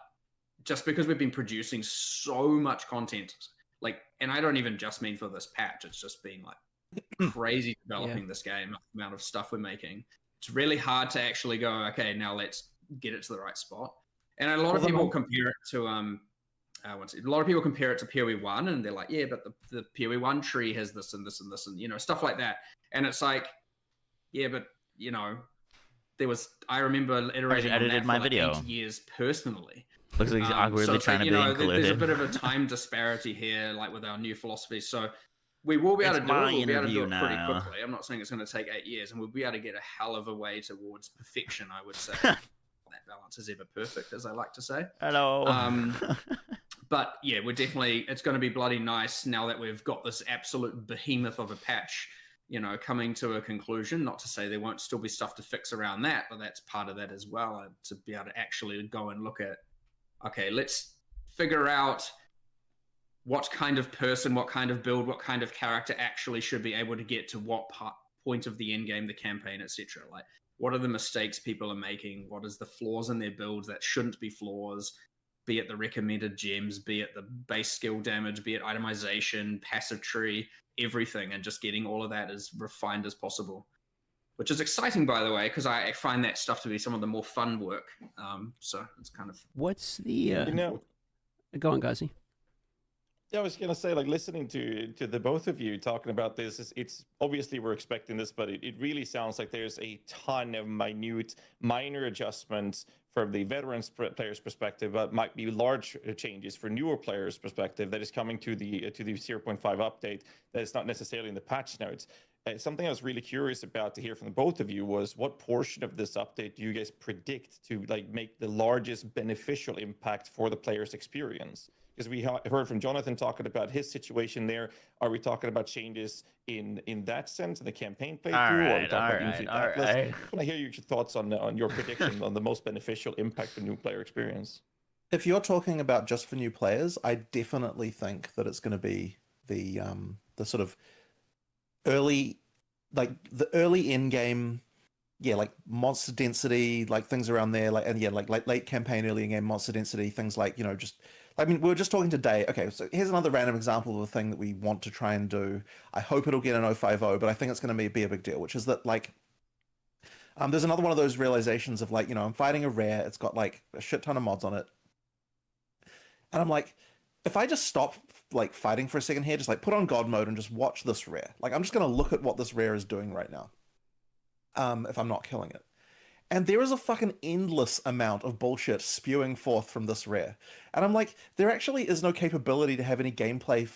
just because we've been producing so much content, like, and I don't even just mean for this patch, it's just been like crazy developing this game, the amount of stuff we're making. It's really hard to actually go, okay, now let's get it to the right spot. And a lot of people compare it to a lot of people compare it to PoE1, and they're like, yeah, but the PoE1 tree has this and this and this, and stuff like that. And it's like, yeah, but I remember iterating on that for like 8 years personally. Looks like he's awkwardly trying to be included. There's a bit of a time disparity here, like with our new philosophies. So we will be able to do it. We'll be able to do it pretty quickly. I'm not saying it's going to take 8 years, and we'll be able to get a hell of a way towards perfection, I would say. That balance is ever perfect, as I like to say. Hello. But yeah, it's going to be bloody nice now that we've got this absolute behemoth of a patch, coming to a conclusion. Not to say there won't still be stuff to fix around that, but that's part of that as well, to be able to actually go and look at, okay, let's figure out what kind of person, what kind of build, what kind of character actually should be able to get to what point of the end game, the campaign, etc. Like, what are the mistakes people are making? What is the flaws in their builds that shouldn't be flaws? Be it the recommended gems, be it the base skill damage, be it itemization, passive tree, everything, and just getting all of that as refined as possible. Which is exciting, by the way, because I find that stuff to be some of the more fun work. So it's kind of... What's the... Go on, Gazi. Yeah, I was gonna say, like, listening to the both of you talking about this, it's obviously we're expecting this, but it really sounds like there's a ton of minor adjustments from the veterans players' perspective, but might be large changes for newer players' perspective that is coming to the 0.5 update that is not necessarily in the patch notes. Something I was really curious about to hear from the both of you was, what portion of this update do you guys predict to make the largest beneficial impact for the player's experience? Because we heard from Jonathan talking about his situation there. Are we talking about changes in that sense, in the campaign playthrough? Or are we talking about I want to hear your thoughts on your prediction on the most beneficial impact for new player experience. If you're talking about just for new players, I definitely think that it's going to be the sort of early in-game, like monster density, like things around there, like late campaign, early in-game monster density, things like, we were just talking today. Okay, so here's another random example of a thing that we want to try and do. I hope it'll get an 050, but I think it's going to be a big deal, which is that, there's another one of those realizations of, I'm fighting a rare, it's got, a shit ton of mods on it. And I'm like, if I just stop, fighting for a second here, just, put on God mode and just watch this rare. I'm just going to look at what this rare is doing right now, if I'm not killing it. And there is a fucking endless amount of bullshit spewing forth from this rare. And I'm like, there actually is no capability to have any gameplay,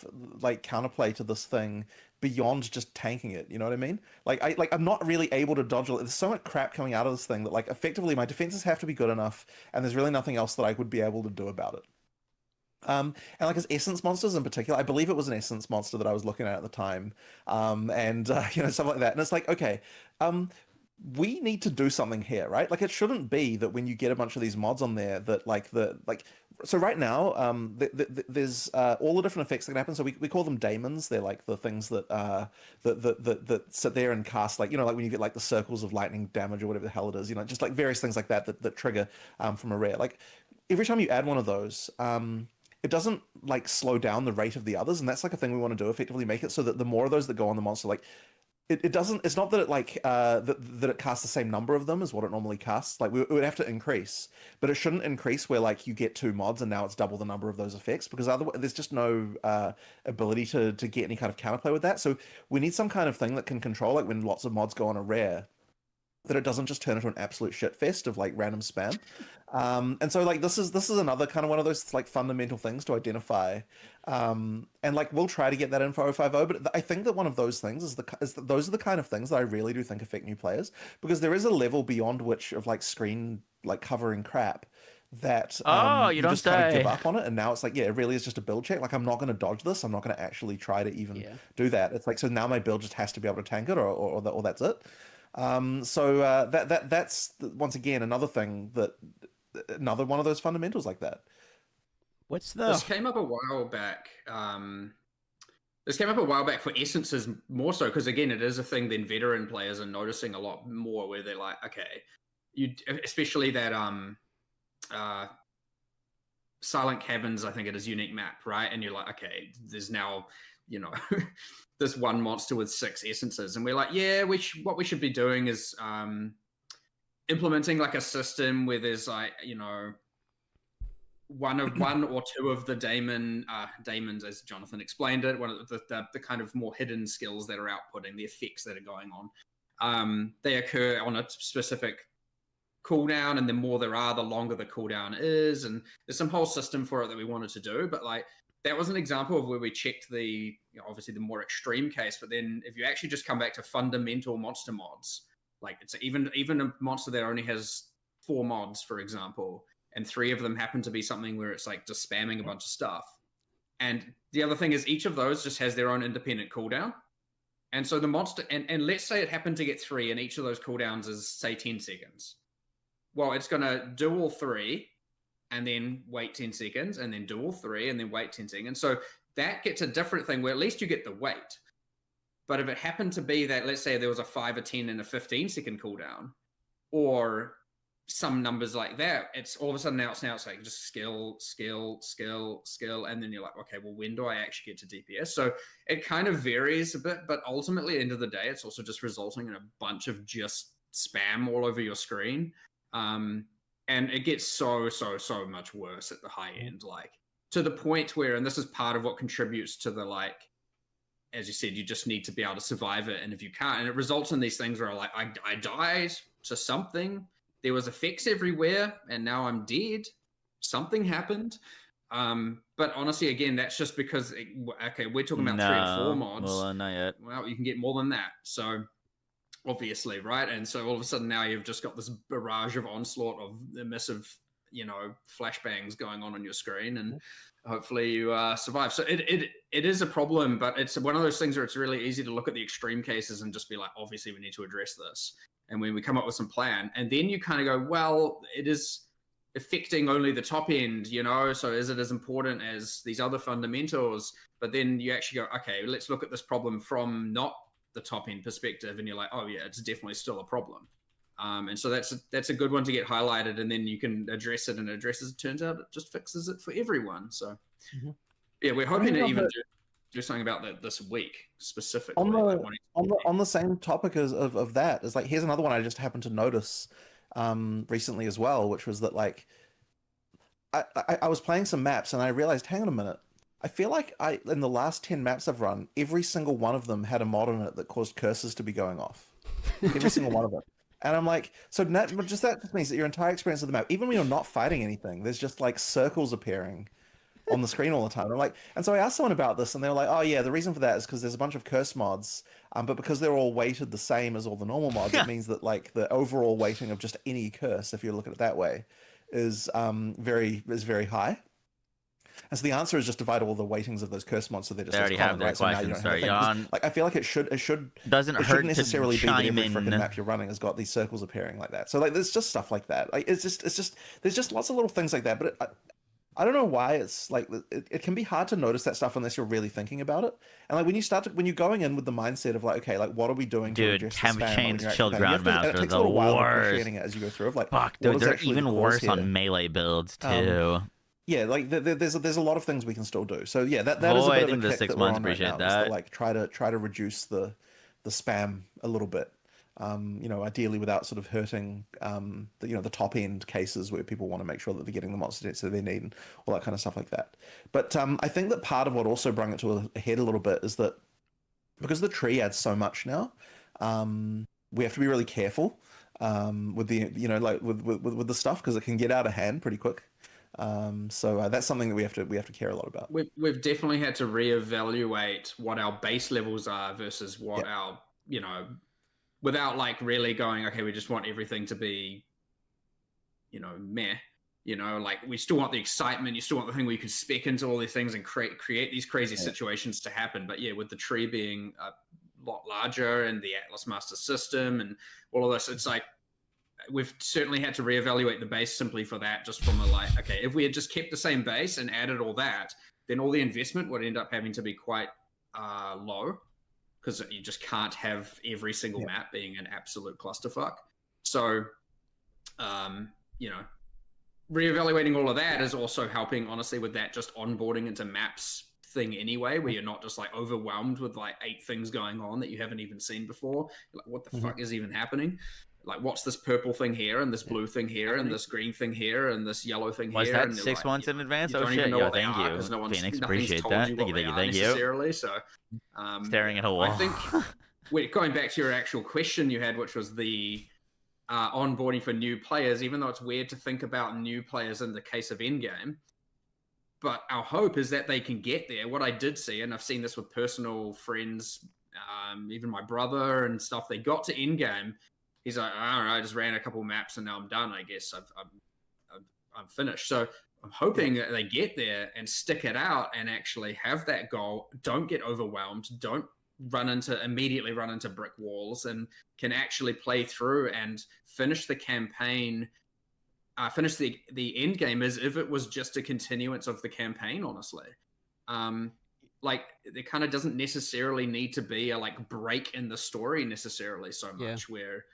counterplay to this thing beyond just tanking it. You know what I mean? I'm not really able to dodge it. There's so much crap coming out of this thing that, effectively my defenses have to be good enough, and there's really nothing else that I would be able to do about it. And as essence monsters in particular, I believe it was an essence monster that I was looking at the time. Something like that. And it's like, okay, we need to do something here, right? It shouldn't be that when you get a bunch of these mods on there that so right now, there's all the different effects that can happen. So we call them daemons. They're the things that sit there and cast, when you get the circles of lightning damage or whatever the hell it is, just various things like that trigger from a rare. Every time you add one of those, it doesn't slow down the rate of the others, and that's a thing we want to do, effectively make it so that the more of those that go on the monster, it doesn't. It's not that it like that it casts the same number of them as what it normally casts. Like it would have to increase, but it shouldn't increase where like you get 2 mods and now it's double the number of those effects, because otherwise there's just no ability to get any kind of counterplay with that. So we need some kind of thing that can control, like when lots of mods go on a rare, that it doesn't just turn into an absolute shit fest of like random spam. And so like this is another kind of one of those like fundamental things to identify. And like we'll try to get that in for 050, but I think that one of those things is those are the kind of things that I really do think affect new players, because there is a level beyond which of like screen like covering crap that you don't just kind of say. give up on it, and now it's like, yeah, it really is just a build check. Like I'm not going to dodge this. I'm not going to actually try to even do that. It's like, so now my build just has to be able to tank it, or that's it. So that's once again another thing another one of those fundamentals like that. What's the? This came up a while back. This came up a while back for essences more so, because again, it is a thing then veteran players are noticing a lot more, where they're like, okay, especially that Silent Caverns, I think it is unique map, right? And you're like, okay, there's now, this one monster with 6 essences, and we're like, yeah, what we should be doing is implementing like a system where there's like, one or two of the daemons, as Jonathan explained it, one of the kind of more hidden skills that are outputting, the effects that are going on, they occur on a specific cooldown, and the more there are, the longer the cooldown is, and there's some whole system for it that we wanted to do. But like that was an example of where we checked the obviously the more extreme case, but then if you actually just come back to fundamental monster mods, like it's even a monster that only has 4 mods, for example, and 3 of them happen to be something where it's like just spamming a bunch of stuff. And the other thing is each of those just has their own independent cooldown. And so the monster, and let's say it happened to get 3, and each of those cooldowns is say 10 seconds. Well, it's going to do all 3 and then wait 10 seconds, and then do all 3 and then wait 10 seconds. So that gets a different thing where at least you get the wait. But if it happened to be that, let's say there was a 5, a 10, and a 15-second cooldown, or some numbers like that, it's all of a sudden now it's like just skill, and then you're like, okay, well, when do I actually get to DPS? So it kind of varies a bit, but ultimately, at the end of the day, it's also just resulting in a bunch of just spam all over your screen. And it gets so much worse at the high end, like to the point where, and this is part of what contributes to the, like, as you said, you just need to be able to survive it. And if you can't, and it results in these things where like, I died to something, there was effects everywhere, and now I'm dead. Something happened. But honestly, again, that's just because, okay, we're talking about 3 or 4 mods. Well, not yet. Well, you can get more than that. So obviously, right? And so all of a sudden now you've just got this barrage of onslaught of emissive, flashbangs going on your screen, and hopefully you survive. So it is a problem, but it's one of those things where it's really easy to look at the extreme cases and just be like, obviously we need to address this. And when we come up with some plan, and then you kind of go, well, it is affecting only the top end, so is it as important as these other fundamentals? But then you actually go, okay, let's look at this problem from not the top end perspective, and you're like, oh yeah, it's definitely still a problem. And so that's a good one to get highlighted, and then you can address it, and it turns out it just fixes it for everyone. So yeah, we're hoping to even do something about that this week specifically. On the same topic of that is like, here's another one I just happened to notice recently as well, which was that like I was playing some maps and I realized, hang on a minute, I feel like in the last 10 maps I've run, every single one of them had a mod in it that caused curses to be going off. Every single one of them. And I'm like, so that just means that your entire experience of the map, even when you're not fighting anything, there's just like circles appearing on the screen all the time. I'm like, and so I asked someone about this, and they were like, oh yeah, the reason for that is because there's a bunch of curse mods, but because they're all weighted the same as all the normal mods, it means that like the overall weighting of just any curse, if you look at it that way, is very high. And so the answer is just divide all the weightings of those curse mods, so they're just They already have their questions. Sorry, Jan. Like I feel like it should doesn't it hurt shouldn't necessarily to be that chime every in. freaking map you're running has got these circles appearing like that. So like there's just stuff like that. Like it's just there's just lots of little things like that. But I don't know why it's like it can be hard to notice that stuff unless you're really thinking about it. And like when you're going in with the mindset of like, okay, like what are we doing to address the spam? Chains chill ground maps it are takes a the little while worst. appreciating it as you go through. Of like, Fuck, what dude, is they're actually even the cause worse here? on melee builds too. Yeah, like there's a lot of things we can still do. So yeah, that is a bit of a the kick 6 that we're months. on right Appreciate now, is that. like try to reduce the the spam a little bit. Ideally without sort of hurting the top end cases where people want to make sure that they're getting the monster density that they need and all that kind of stuff like that. But I think that part of what also brought it to a head a little bit is that because the tree adds so much now, we have to be really careful with the with the stuff because it can get out of hand pretty quick. So that's something that we have to care a lot about. We've definitely had to reevaluate what our base levels are versus what our without like really going, okay, we just want everything to be meh. Like we still want the excitement, you still want the thing where you can spec into all these things and create these crazy situations to happen. But yeah, with the tree being a lot larger and the Atlas Master system and all of this, it's like we've certainly had to reevaluate the base simply for that, just from okay, if we had just kept the same base and added all that, then all the investment would end up having to be quite low, because you just can't have every single map being an absolute clusterfuck. So, reevaluating all of that is also helping, honestly, with that just onboarding into maps thing anyway, where you're not just like overwhelmed with like 8 things going on that you haven't even seen before. Like, what the fuck is even happening? Like, what's this purple thing here, and this blue thing here, and this green thing here, and this yellow thing here? Was that and 6 months in advance? You Oh don't shit! even know Yo, what they thank are, you, 'cause Phoenix. nothing's Appreciate told that. you Thank what you, they thank you, are thank you. necessarily. So, Staring at a wall. I think going back to your actual question you had, which was the onboarding for new players, even though it's weird to think about new players in the case of Endgame, but our hope is that they can get there. What I did see, and I've seen this with personal friends, even my brother and stuff, they got to Endgame. He's like, I don't know, I just ran a couple maps and now I'm done. I guess I'm finished. So I'm hoping that they get there and stick it out and actually have that goal. Don't get overwhelmed. Don't immediately run into brick walls, and can actually play through and finish the campaign, finish the end game as if it was just a continuance of the campaign, honestly. Like, there kind of doesn't necessarily need to be a break in the story necessarily so much, where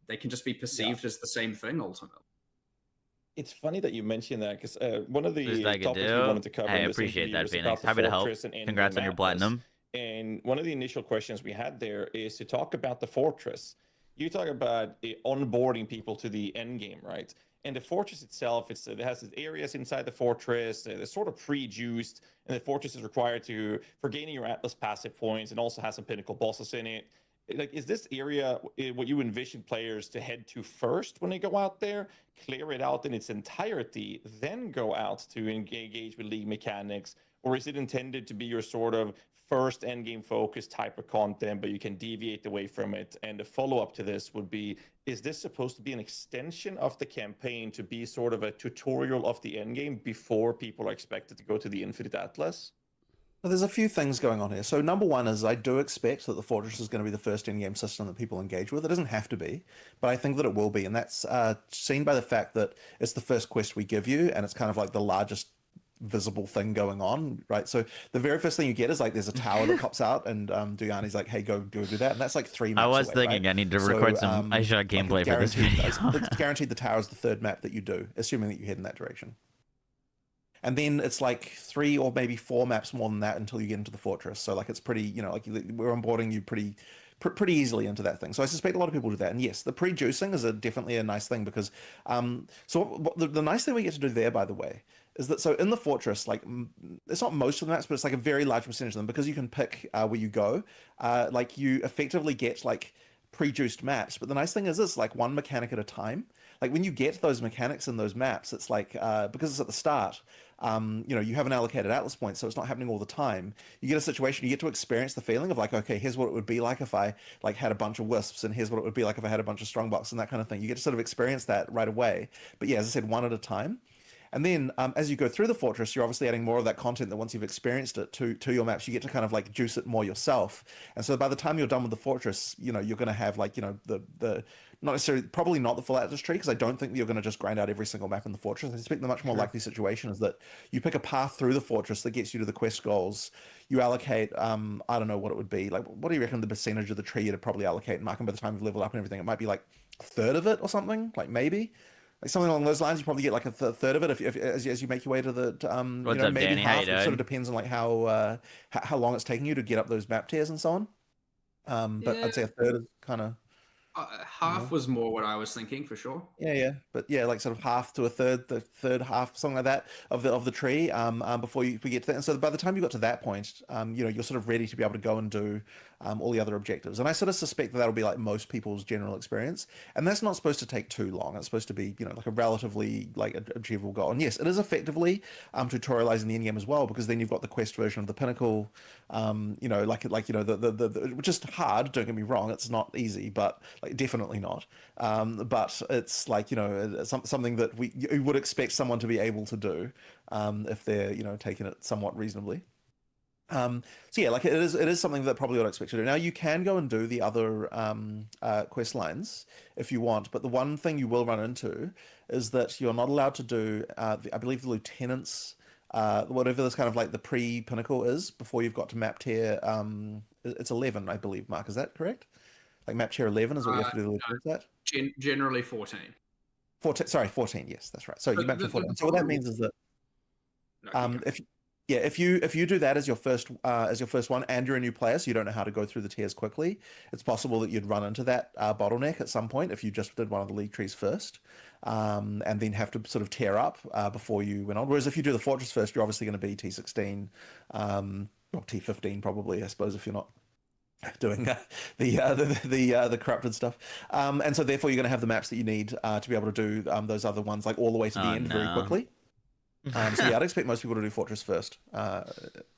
they can just be perceived as the same thing ultimately. It's funny that you mentioned that, because one of the Like topics we wanted to cover I in this appreciate interview that, was Phoenix. about the Happy to help. fortress and Congrats on your platinum. And one of the initial questions we had there is to talk about the fortress. You talk about onboarding people to the end game, right? And the fortress itself, it has its areas inside the fortress. They're sort of pre-juiced, and the fortress is required for gaining your Atlas passive points, and also has some pinnacle bosses in it. Like, is this area what you envision players to head to first when they go out there, clear it out in its entirety, then go out to engage with league mechanics? Or is it intended to be your sort of first endgame focus type of content, but you can deviate away from it? And the follow-up to this would be, is this supposed to be an extension of the campaign to be sort of a tutorial of the endgame before people are expected to go to the Infinite Atlas? Well, there's a few things going on here. So number one is I do expect that the Fortress is going to be the first in-game system that people engage with. It doesn't have to be, but I think that it will be. And that's seen by the fact that it's the first quest we give you, and it's kind of like the largest visible thing going on, right? So the very first thing you get is there's a tower that pops out, and Duyani's like, hey, go do that. And that's 3 maps I was away, thinking right? I need to record some iShot gameplay for this video. It's guaranteed the tower is the 3rd map that you do, assuming that you head in that direction. And then it's 3 or maybe 4 maps more than that until you get into the fortress. So it's pretty, we're onboarding you pretty easily into that thing. So I suspect a lot of people do that. And yes, the pre-juicing is definitely a nice thing, because the nice thing we get to do there, by the way, is that so in the fortress, it's not most of the maps, but it's a very large percentage of them, because you can pick where you go. You effectively get pre-juiced maps. But the nice thing is it's 1 mechanic at a time. When you get those mechanics in those maps, it's because it's at the start, you have an allocated Atlas point, so it's not happening all the time. You get a situation, you get to experience the feeling of okay, here's what it would be like if I had a bunch of wisps, and here's what it would be like if I had a bunch of strongbox and that kind of thing. You get to sort of experience that right away. But yeah, as I said, 1 at a time. And then as you go through the fortress, you're obviously adding more of that content that once you've experienced it to your maps, you get to kind of juice it more yourself. And so by the time you're done with the fortress, you're going to have the not necessarily, probably not the full Atlas tree, because I don't think that you're going to just grind out every single map in the fortress. I suspect the much more likely situation is that you pick a path through the fortress that gets you to the quest goals. You allocate, I don't know what it would be. What do you reckon the percentage of the tree you'd probably allocate, Mark? And by the time you've leveled up and everything, it might be a third of it or something, maybe. Something along those lines. You probably get a third of it if as you make your way to the What's up, maybe Danny? half. How you It sort doing? of depends on how long it's taking you to get up those map tiers and so on. But I'd say Yeah. a third is kind of Half was more what I was thinking for sure. yeah, but yeah, like sort of half to a third, the third half, something like that of the tree. Before we get to that, and so by the time you got to that point, you're sort of ready to be able to go and do all the other objectives. And I sort of suspect that that'll be like most people's general experience, and that's not supposed to take too long. It's supposed to be like a relatively like achievable goal. And yes, it is effectively tutorializing the end game as well, because then you've got the quest version of the pinnacle, the which is hard. Don't get me wrong, it's not easy, but like definitely not. But it's like something that you would expect someone to be able to do if they're taking it somewhat reasonably. So yeah, like it is something that probably would expect you to do. Now you can go and do the other quest lines if you want, but the one thing you will run into is that you're not allowed to do I believe the lieutenants, whatever this kind of like the pre-pinnacle is before you've got to map tier. It's 11, I believe. Mark, is that correct? Like map tier 11 is what you have to do the lieutenants at? Generally 14. 14, sorry, 14. Yes, that's right. So you But mapped to the 14. So what that means is that No, keep going. if you do that as your first one, and you're a new player, so you don't know how to go through the tiers quickly, it's possible that you'd run into that bottleneck at some point if you just did one of the league trees first, and then have to sort of tear up before you went on. Whereas if you do the fortress first, you're obviously going to be T16, or T15 probably, I suppose, if you're not doing the corrupted stuff, and so therefore you're going to have the maps that you need to be able to do those other ones like all the way to the end very quickly. So yeah, I'd expect most people to do fortress first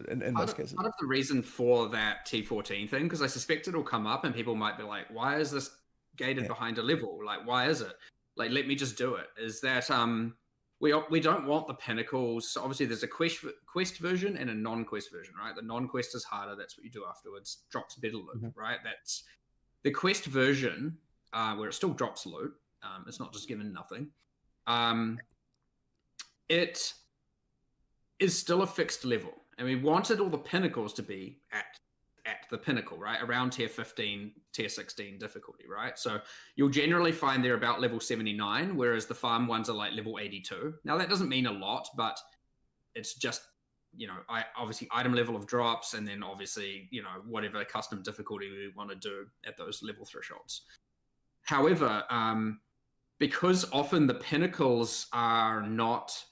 in most cases. Part of the reason for that T14 thing, because I suspect it'll come up and people might be like, why is this gated behind a level? Like, why is it? Like, let me just do it. Is that we don't want the pinnacles. So obviously there's a quest version and a non-quest version, right? The non-quest is harder. That's what you do afterwards. Drops better loot, right? That's the quest version, where it still drops loot. It's not just given nothing. It is still a fixed level, and we wanted all the pinnacles to be at the pinnacle, right? Around tier 15, tier 16 difficulty, right? So you'll generally find they're about level 79, whereas the farm ones are like level 82. Now that doesn't mean a lot, but it's just, obviously item level of drops, and then obviously, whatever custom difficulty we want to do at those level thresholds. However, because often the pinnacles are not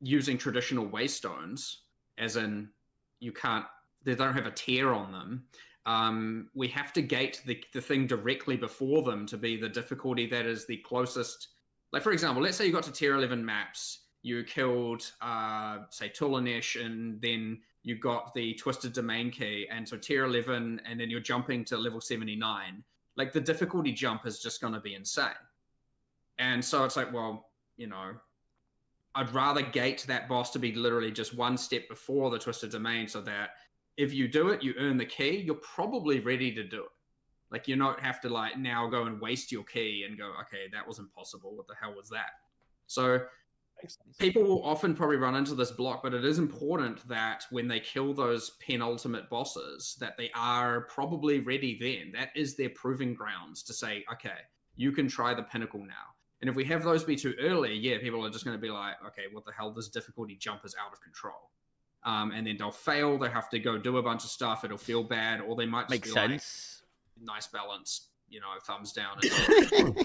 using traditional Waystones, as in they don't have a tier on them. We have to gate the thing directly before them to be the difficulty that is the closest. Like, for example, let's say you got to tier 11 maps, you killed, say, Tulanesh, and then you got the Twisted Domain key, and so tier 11, and then you're jumping to level 79. Like, the difficulty jump is just going to be insane. And so it's like, well, I'd rather gate that boss to be literally just one step before the Twisted Domain, so that if you do it, you earn the key, you're probably ready to do it. Like, you don't have to like now go and waste your key and go, okay, that was impossible. What the hell was that? So people will often probably run into this block, but it is important that when they kill those penultimate bosses, that they are probably ready then. That is their proving grounds to say, okay, you can try the pinnacle now. And if we have those be too early, yeah, people are just going to be like, okay, what the hell? This difficulty jump is out of control. And then they'll fail. They have to go do a bunch of stuff. It'll feel bad. Or they might just Makes be sense. like, nice balance, thumbs down.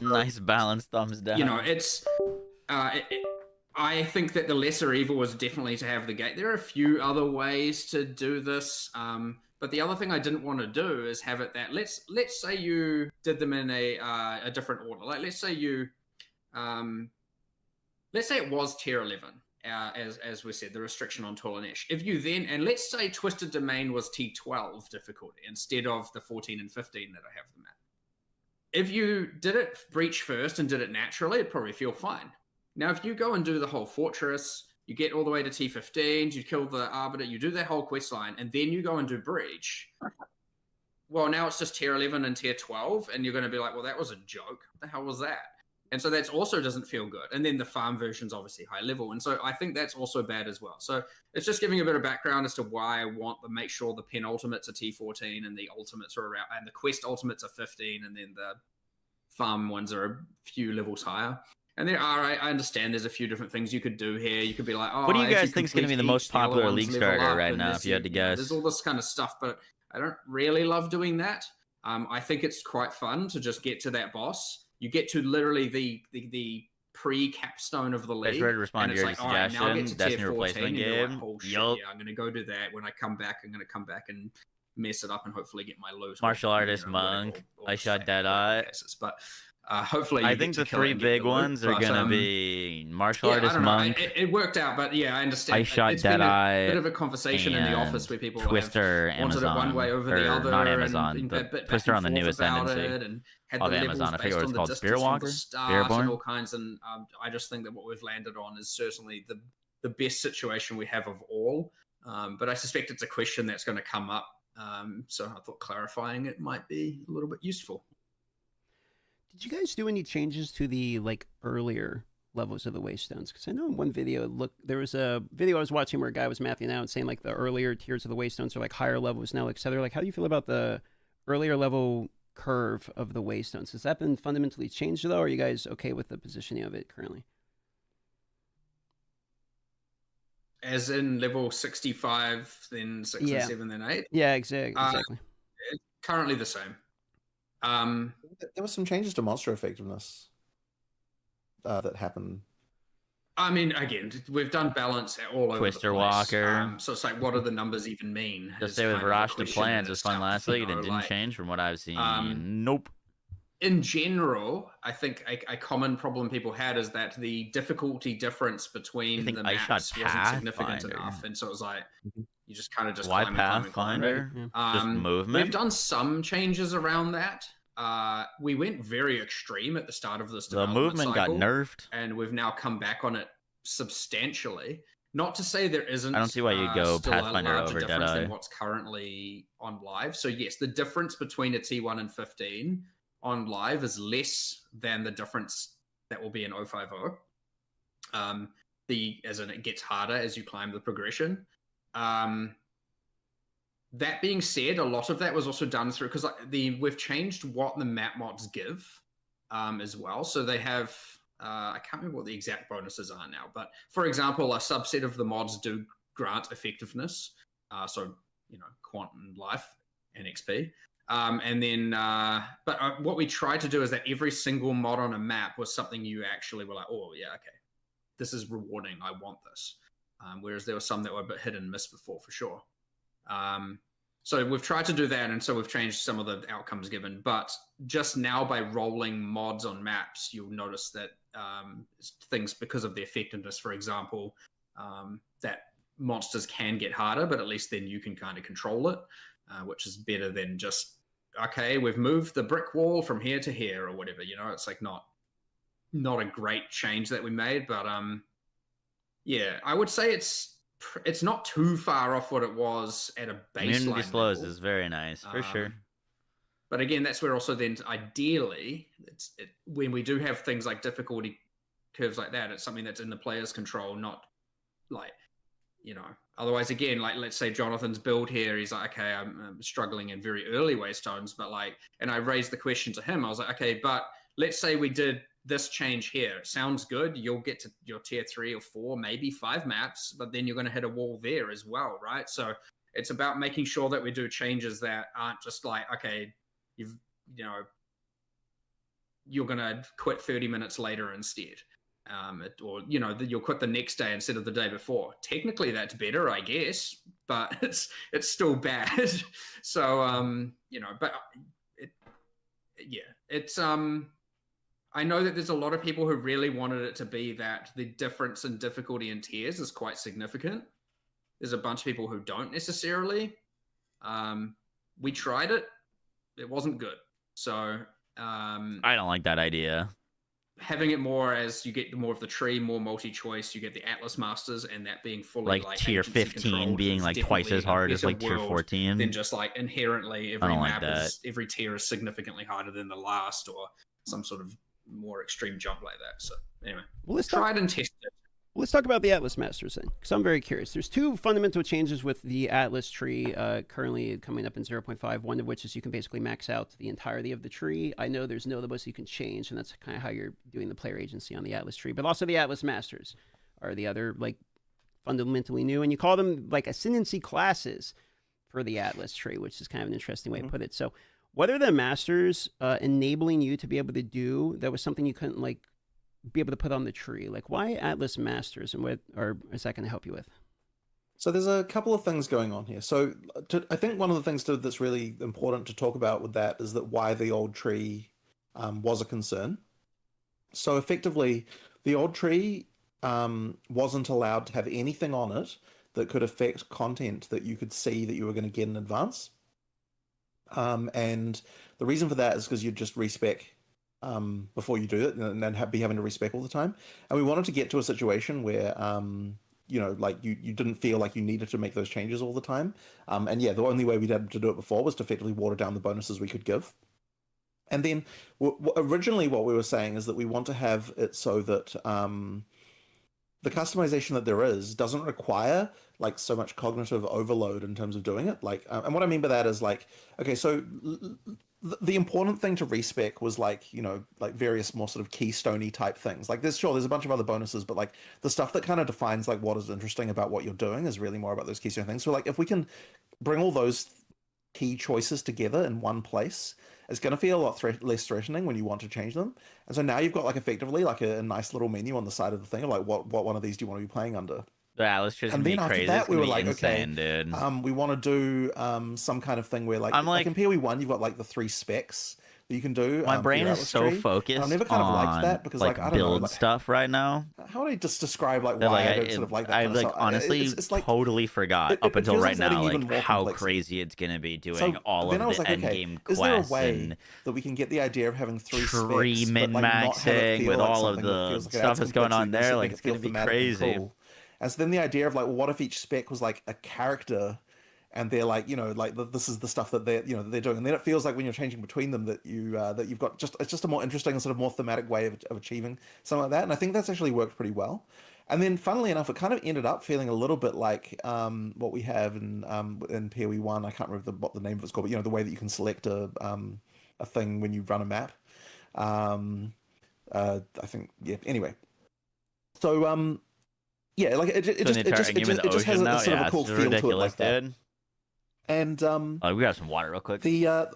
Nice balance, thumbs down. It's... I think that the lesser evil was definitely to have the gate. There are a few other ways to do this. But the other thing I didn't want to do is have it that... Let's say you did them in a different order. Like, let's say you... let's say it was tier 11, as we said, the restriction on Tulanesh. If you then, and let's say Twisted Domain was T12 difficulty instead of the 14 and 15 that I have them at. If you did it breach first and did it naturally, it'd probably feel fine. Now, if you go and do the whole fortress, you get all the way to T15, you kill the Arbiter, you do that whole quest line, and then you go and do breach. Well, now it's just tier 11 and tier 12, and you're going to be like, well, that was a joke. What the hell was that? And so that also doesn't feel good. And then the farm version's obviously high level. And so I think that's also bad as well. So it's just giving a bit of background as to why I want to make sure the penultimates are T14 and the ultimates are around, and the quest ultimates are 15, and then the farm ones are a few levels higher. And there are, I understand there's a few different things you could do here. You could be like, oh, what do you guys think is going to be the most popular league starter right now, if you had to guess? There's all this kind of stuff, but I don't really love doing that. I think it's quite fun to just get to that boss. You get to literally the pre-capstone of the league. Ready to respond and to it's your like, all right, now I get to Destiny tier 14, replacement and you're like, game. oh shit, Yup. yeah, I'm going to go do that. When I come back, I'm going to come back and mess it up and hopefully get my loot. Martial or, artist, monk, I shot Deadeye. But hopefully I you think get to the kill it three and get big the loot. ones are But, gonna be martial yeah, I artist, don't know. monk, It worked out, but yeah, I understand. I shot It's been Deadeye, a bit of a conversation in the office where people Twister, have wanted Amazon, it one way over or the other, not and Amazon, been but a bit Twister back on the and new forth about Ascendancy it, and had of the Amazon. levels I forget based what on it's the called, distance from the Spearwalker, start and all Spearborn. kinds. And I just think that what we've landed on is certainly the best situation we have of all. But I suspect it's a question that's going to come up. So I thought clarifying it might be a little bit useful. Did you guys do any changes to the earlier levels of the Waystones? Because I know in one video, there was a video I was watching where a guy was mapping out and saying the earlier tiers of the Waystones are higher levels now, etc. How do you feel about the earlier level curve of the Waystones? Has that been fundamentally changed though? Or are you guys okay with the positioning of it currently? As in level 65, then 6 and 7, then 8? Yeah, exactly. Currently the same. There were some changes to monster effectiveness that happened. I mean, again, we've done balance all over Twister the place. Walker. So it's what do the numbers even mean? Just say with Rush to plans was fun last league. It didn't change from what I've seen. Nope. In general, I think a common problem people had is that the difficulty difference between the maps wasn't significant enough, and so it was you just kind of why climb Pathfinder? Just movement. We've done some changes around that. We went very extreme at the start of this development movement cycle, got nerfed, and we've now come back on it substantially. Not to say there isn't. I don't see why you'd go still Pathfinder a larger over difference Deadeye than what's currently on live. So yes, the difference between a T1 and 15 on live is less than the difference that will be in 050. As in it gets harder as you climb the progression. That being said, a lot of that was also done through because we've changed what the map mods give as well. So they have I can't remember what the exact bonuses are now, but for example, a subset of the mods do grant effectiveness. So quant and life and XP. And then, but what we tried to do is that every single mod on a map was something you actually were like, oh yeah, okay, this is rewarding. I want this. Whereas there were some that were a bit hit and miss before, for sure. So we've tried to do that, and so we've changed some of the outcomes given. But just now, by rolling mods on maps, you'll notice that things, because of the effectiveness, for example, that monsters can get harder, but at least then you can kind of control it, which is better than just, okay, we've moved the brick wall from here to here or whatever. It's not a great change that we made, but yeah, I would say it's not too far off what it was at a baseline. Immunity slows level. is very nice, for sure. But again, that's where also then ideally, when we do have things like difficulty curves like that, it's something that's in the player's control, not otherwise, again, let's say Jonathan's build here, he's like, okay, I'm struggling in very early Waystones, but and I raised the question to him, I was like, okay, but let's say we did this change here. It sounds good. You'll get to your tier 3 or 4, maybe 5 maps, but then you're going to hit a wall there as well, right? So it's about making sure that we do changes that aren't just okay, you're going to quit 30 minutes later instead. You'll quit the next day instead of the day before. Technically, that's better, I guess, but it's still bad. So, but it's I know that there's a lot of people who really wanted it to be that the difference in difficulty in tiers is quite significant. There's a bunch of people who don't necessarily. We tried it. It wasn't good. So I don't like that idea. Having it more as you get more of the tree, more multi-choice, you get the Atlas Masters, and that being fully tier 15 being twice as hard as tier 14. Then just inherently every tier is significantly harder than the last, or some sort of more extreme jump like that. So anyway, let's try it and test it. Well, let's talk about the Atlas Masters then, because I'm very curious. There's 2 fundamental changes with the Atlas tree currently coming up in 0.5, one of which is you can basically max out the entirety of the tree. I know there's notables you can change, and that's kind of how you're doing the player agency on the Atlas tree. But also the Atlas Masters are the other fundamentally new, and you call them ascendancy classes for the Atlas tree, which is kind of an interesting way to put it. So what are the masters enabling you to be able to do that was something you couldn't like be able to put on the tree? Like why Atlas masters, and what is that going to help you with? So there's a couple of things going on here. So I think one of the things that's really important to talk about with that is that why the old tree was a concern. So effectively, the old tree wasn't allowed to have anything on it that could affect content that you could see that you were going to get in advance. And the reason for that is because you'd just respec before you do it, and then be having to respec all the time. And we wanted to get to a situation where you know, like you didn't feel like you needed to make those changes all the time. And yeah, the only way we'd had to do it before was to effectively water down the bonuses we could give. And then originally what we were saying is that we want to have it so that the customization that there is doesn't require like so much cognitive overload in terms of doing it. Like, and what I mean by that is like, okay, so the important thing to respec was like, you know, like various more sort of keystone-y type things. Like there's a bunch of other bonuses, but like the stuff that kind of defines like what is interesting about what you're doing is really more about those keystone things. So like if we can bring all those key choices together in one place, it's going to feel a lot less threatening when you want to change them. And so now you've got like effectively like a nice little menu on the side of the thing of like what one of these do you want to be playing under. The Atlas tree's And gonna be then after crazy. that, It's we gonna were be like, okay, insane, dude. we want to do some kind of thing where like, I'm like like- in PoE1, you've got like the 3 specs that you can do. My for brain your is Atlas so tree. focused I've never kind of liked on that because like I don't know, build like, stuff right now. how would I just describe like That, why like, I don't sort of like that I kind like of stuff? honestly It's like, totally forgot it up until feels like right it's adding now even like more how complexity. crazy it's gonna be doing So all then of I was the like, okay, endgame is there a quests way and that we can get the idea of having 3 tree specs, but, like, not have it min-maxing feel with like all of something that the feels like it stuff adds that's going on complexity, but there? still Like make it's it feel gonna be thematic and crazy. cool. And so then the idea of like, well, what if each spec was like a character, and they're like, you know, like this is the stuff that they're, you know, that they're doing, and then it feels like when you're changing between them that you've got it's just a more interesting and sort of more thematic way of achieving something like that. And I think that's actually worked pretty well. And then, funnily enough, it kind of ended up feeling a little bit like what we have in PoE1. I can't remember what the name of it's called, but you know, the way that you can select a thing when you run a map. I think, yeah. Anyway, so yeah, like it just has a sort of a cool feel to it like that. Dude. And We got some water real quick. the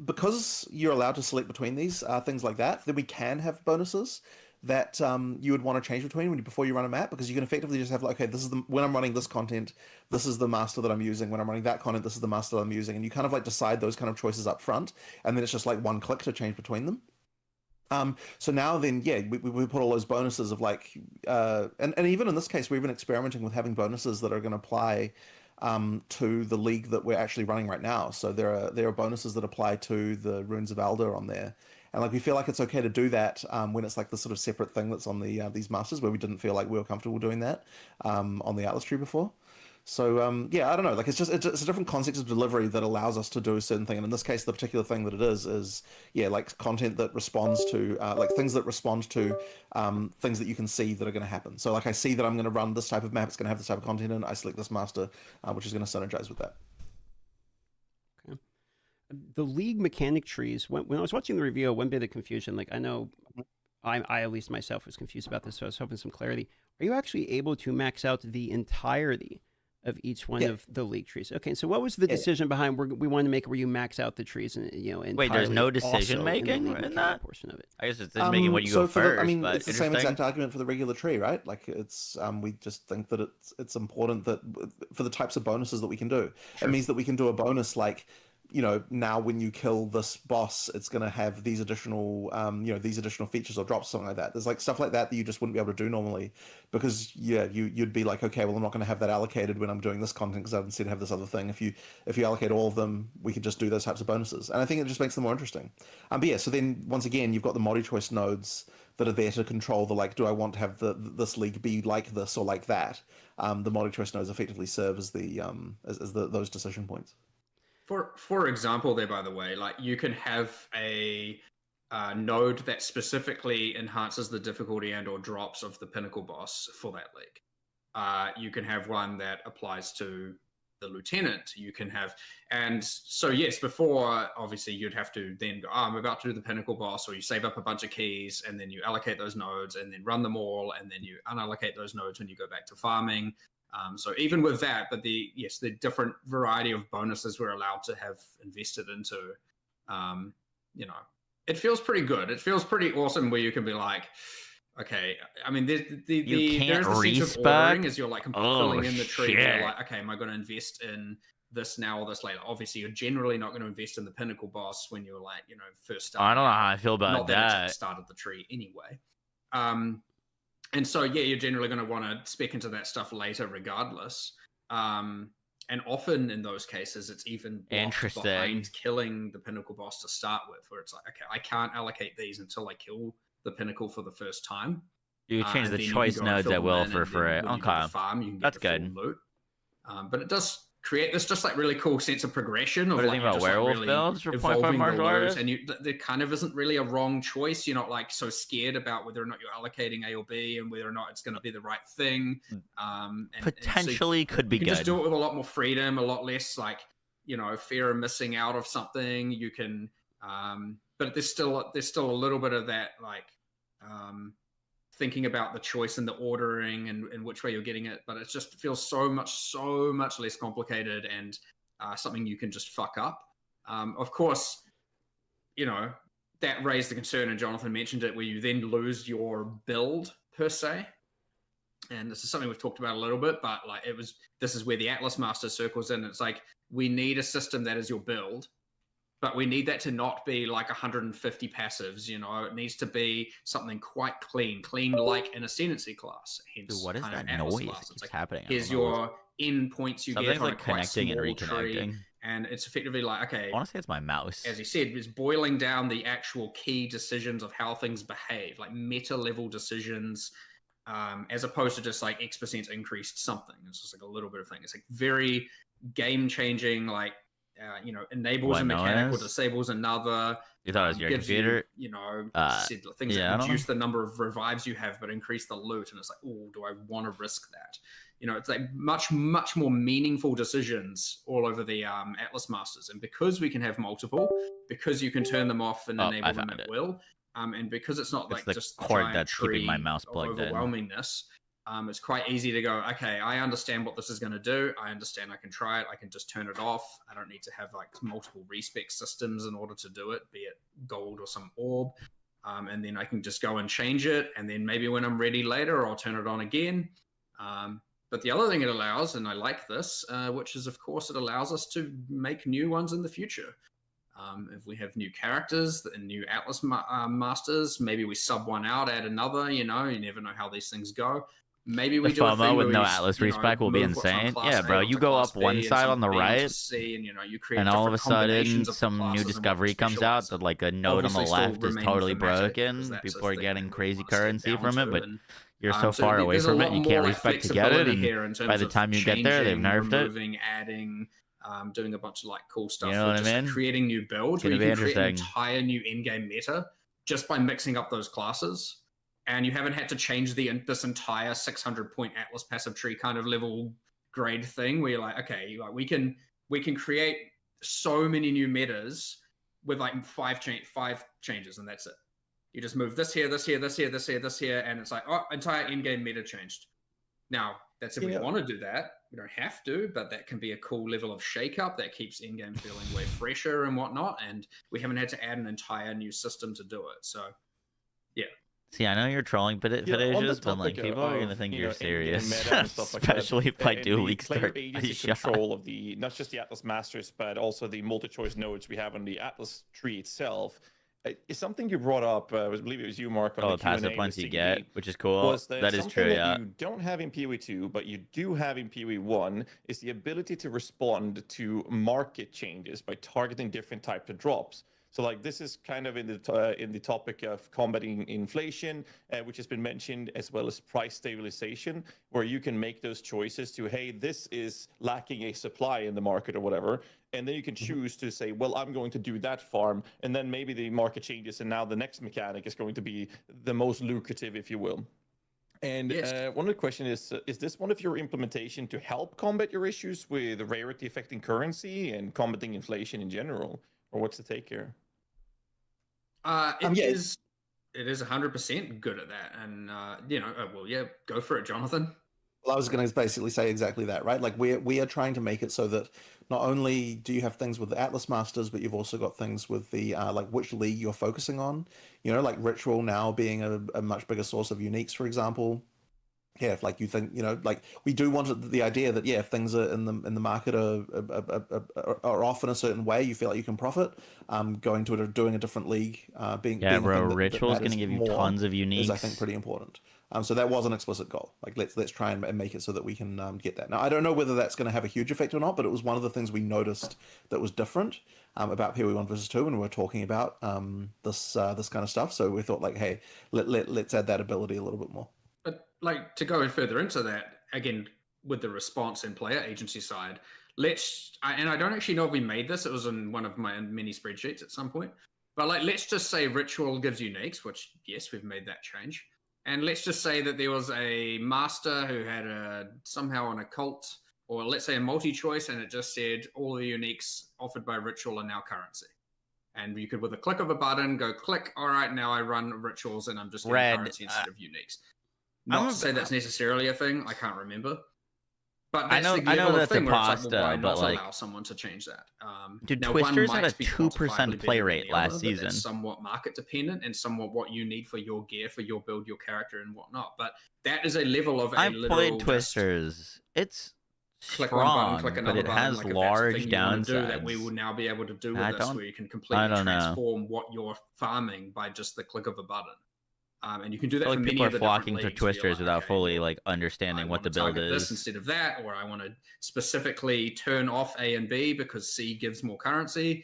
because you're allowed to select between these things like that, then we can have bonuses that you would want to change between before you run a map, because you can effectively just have like, okay, this is when I'm running this content, this is the master that I'm using. When I'm running that content, this is the master that I'm using, and you kind of like decide those kind of choices up front, and then it's just like one click to change between them. So now then, yeah, we put all those bonuses of like, and even in this case, we're even experimenting with having bonuses that are going to apply to the league that we're actually running right now. So there are bonuses that apply to the Runes of Alder on there, and like we feel like it's okay to do that when it's like the sort of separate thing that's on the these masters, where we didn't feel like we were comfortable doing that on the Atlas tree before. So yeah, I don't know, like it's a different context of delivery that allows us to do a certain thing, and in this case, the particular thing that it is yeah, like content that responds to like things that respond to things that you can see that are going to happen. So like I see that I'm going to run this type of map, it's going to have this type of content in it, I select this master, which is going to synergize with that. Okay. The league mechanic trees. When I was watching the review, one bit of confusion. Like I know, I at least myself was confused about this, so I was hoping some clarity. Are you actually able to max out the entirety of each one of the league trees? Okay, so what was the decision behind we wanted to make where you max out the trees and Wait, there's no decision also making in that portion of it? I guess it's just making what you go first. I mean, but it's the same exact argument for the regular tree, right? Like it's we just think that it's important that for the types of bonuses that we can do, it means that we can do a bonus like, you know, now when you kill this boss, it's going to have these additional, you know, these additional features or drops, something like that. There's like stuff like that you just wouldn't be able to do normally, because yeah, you'd be like, okay, well, I'm not going to have that allocated when I'm doing this content because I instead have this other thing. If you allocate all of them, we could just do those types of bonuses, and I think it just makes them more interesting. But yeah, so then once again, you've got the multi-choice nodes that are there to control the like, do I want to have this league be like this or like that? The multi-choice nodes effectively serve as the those decision points. For example, there, by the way, like you can have a node that specifically enhances the difficulty and or drops of the pinnacle boss for that league. You can have one that applies to the lieutenant. You can have, and so yes, before obviously you'd have to then go, I'm about to do the pinnacle boss, or you save up a bunch of keys and then you allocate those nodes and then run them all, and then you unallocate those nodes when you go back to farming. So even with that, but the different variety of bonuses we're allowed to have invested into, you know, it feels pretty good. It feels pretty awesome where you can be like, okay, I mean, there's can't the sense of respec? ordering as you're like filling Oh, in the tree. Where shit. you're like, okay, am I going to invest in this now or this later? Obviously, you're generally not going to invest in the pinnacle boss when you're like, you know, first starting. I don't know out. how I feel about Not that it's at that. the start of the tree anyway. And so, yeah, you're generally going to want to spec into that stuff later regardless. And often in those cases, it's even blocked behind killing the pinnacle boss to start with, where it's like, okay, I can't allocate these until I kill the pinnacle for the first time. You change the choice nodes at will for it. Okay, farm, you can get that's the good. full loot. But it does create this just like really cool sense of progression of What do you like, think about just, like, werewolf really builds for 0.5 evolving the martial loot, artists? and there kind of isn't really a wrong choice. You're not like so scared about whether or not you're allocating A or B and whether or not it's going to be the right thing. Potentially and so could be you can good. just do it with a lot more freedom, a lot less like, you know, fear of missing out of something. You can, but there's still a little bit of that like thinking about the choice and the ordering and which way you're getting it. But it just feels so much less complicated and something you can just fuck up. Of course, you know, that raised the concern, and Jonathan mentioned it, where you then lose your build per se. And this is something we've talked about a little bit, but like this is where the Atlas Master circles in. It's like, we need a system that is your build, but we need that to not be like 150 passives, you know. It needs to be something quite clean like an ascendancy class. Hence, Dude, what is kind of that Atlas noise class. that It's keeps like, happening? here's your in points you Something's get on like a quite connecting and small tree, reconnecting. and it's effectively like, okay, I want to say it's my mouse. as you said, it's boiling down the actual key decisions of how things behave, like meta level decisions, as opposed to just like X% increased something. It's just like a little bit of thing. It's like very game changing, like, you know, enables What a mechanic or noise? disables another. You thought it was your gives computer? You know, said yeah, things I that don't reduce the number of revives you have, but increase the loot. And it's like, oh, do I want to risk that? You know, it's like much more meaningful decisions all over the Atlas Masters. And because we can have multiple, because you can turn them off and enable them at will, and because it's not like the just cord giant that's keeping my tree mouse plugged in. overwhelmingness, it's quite easy to go, okay, I understand what this is going to do. I understand I can try it. I can just turn it off. I don't need to have like multiple respec systems in order to do it, be it gold or some orb. And then I can just go and change it. And then maybe when I'm ready later, I'll turn it on again. But the other thing it allows, and I like this, which is, of course, it allows us to make new ones in the future. If we have new characters and new Atlas Masters, maybe we sub one out, add another, you know, you never know how these things go. Maybe we The do a thing FOMO with where no we, Atlas you know, respec will be move what's on insane. class Yeah, A bro, onto you go class up B one and side some on the B onto right, C, and, you know, you create and all of a different sudden combinations of the some new classes and what discovery they comes out specialize that in. like a node on the Obviously still left is remain totally thematic, because broken. that's People a are thing getting that we crazy want to step currency down from it, to, but and you're so so far away there's a from it, lot you more can't like respect to get it, flexibility and here in by terms the of time you get there, they've changing, nerfed it. removing, adding, doing a bunch of like cool stuff. You know what I just like mean? creating new builds where It's you gonna can be create an interesting. entire new in-game meta just by mixing up those classes, and you haven't had to change this entire 600 point Atlas passive tree kind of level grade thing where you're like, okay, like we can create so many new metas with like five changes, and that's it. You just move this here, this here, this here, this here, this here, and it's like, oh, entire in-game meta changed. Now, that's if we want to do that. We don't have to, but that can be a cool level of shake-up that keeps in-game feeling way fresher and whatnot, and we haven't had to add an entire new system to do it. So, yeah. See, I know you're trolling Pidicious, but like people are gonna think you're serious, especially if I do leak start. Control of the not just the Atlas Masters, but also the multi-choice nodes we have on the Atlas tree itself. It's something you brought up. I believe it was you, Mark. On Oh, the the passive Q&A points with you CB, get, which is cool. That is true, that yeah. you don't have in PoE 2, but you do have in PoE 1, is the ability to respond to market changes by targeting different types of drops. So like this is kind of in the topic of combating inflation, which has been mentioned, as well as price stabilization, where you can make those choices to, hey, this is lacking a supply in the market or whatever. And then you can choose to say, well, I'm going to do that farm. And then maybe the market changes. And now the next mechanic is going to be the most lucrative, if you will. And one of the questions is this one of your implementation to help combat your issues with rarity affecting currency and combating inflation in general? Or what's the take here? It is 100% good at that, and you know, well, yeah, go for it, Jonathan. Well, I was going to basically say exactly that, right? Like we are trying to make it so that not only do you have things with the Atlas Masters, but you've also got things with the like which league you're focusing on. You know, like Ritual now being a much bigger source of uniques, for example. Yeah, if like you think, you know, like we do want the idea that yeah, if things are in the market are off in a certain way, you feel like you can profit. Going to doing a different league, being Yeah, being a bro, thing that Ritual's gonna matters give you more tons of is I think uniques. pretty important. So that was an explicit goal. Like let's try and make it so that we can get that. Now I don't know whether that's going to have a huge effect or not, but it was one of the things we noticed that was different about PoE 1 versus 2 when we were talking about this kind of stuff. So we thought like, hey, let's add that ability a little bit more. But like to go further into that again with the response and player agency side, and I don't actually know if we made this. It was in one of my mini spreadsheets at some point. But like, let's just say Ritual gives uniques, which yes, we've made that change. And let's just say that there was a master who had somehow an occult, or let's say a multi-choice, and it just said all the uniques offered by Ritual are now currency. And you could, with a click of a button, go click. All right, now I run rituals, and I'm just getting currency instead of uniques. Not to say that's necessarily a thing. I can't remember. But that's the level of thing where it's like, well, why not allow someone to change that? Dude, now, Twisters one had a might be 2% play quantifiably rate better than the last other, but season. it's somewhat market dependent and somewhat what you need for your gear, for your build, your character, and whatnot. But that is a level of I've played Twisters. It's click strong, one button, click another but it button. has Like large if that's the thing you want to do, that we downsides. will now be able to do with I this, don't- where you can completely know. transform what you're farming by just the click of a button. And you can do that I feel for like many people are of the flocking different to leagues where you're Twisters like, without okay, fully well, like understanding I what the want to build target this is. instead of that, or I want to specifically turn off A and B because C gives more currency,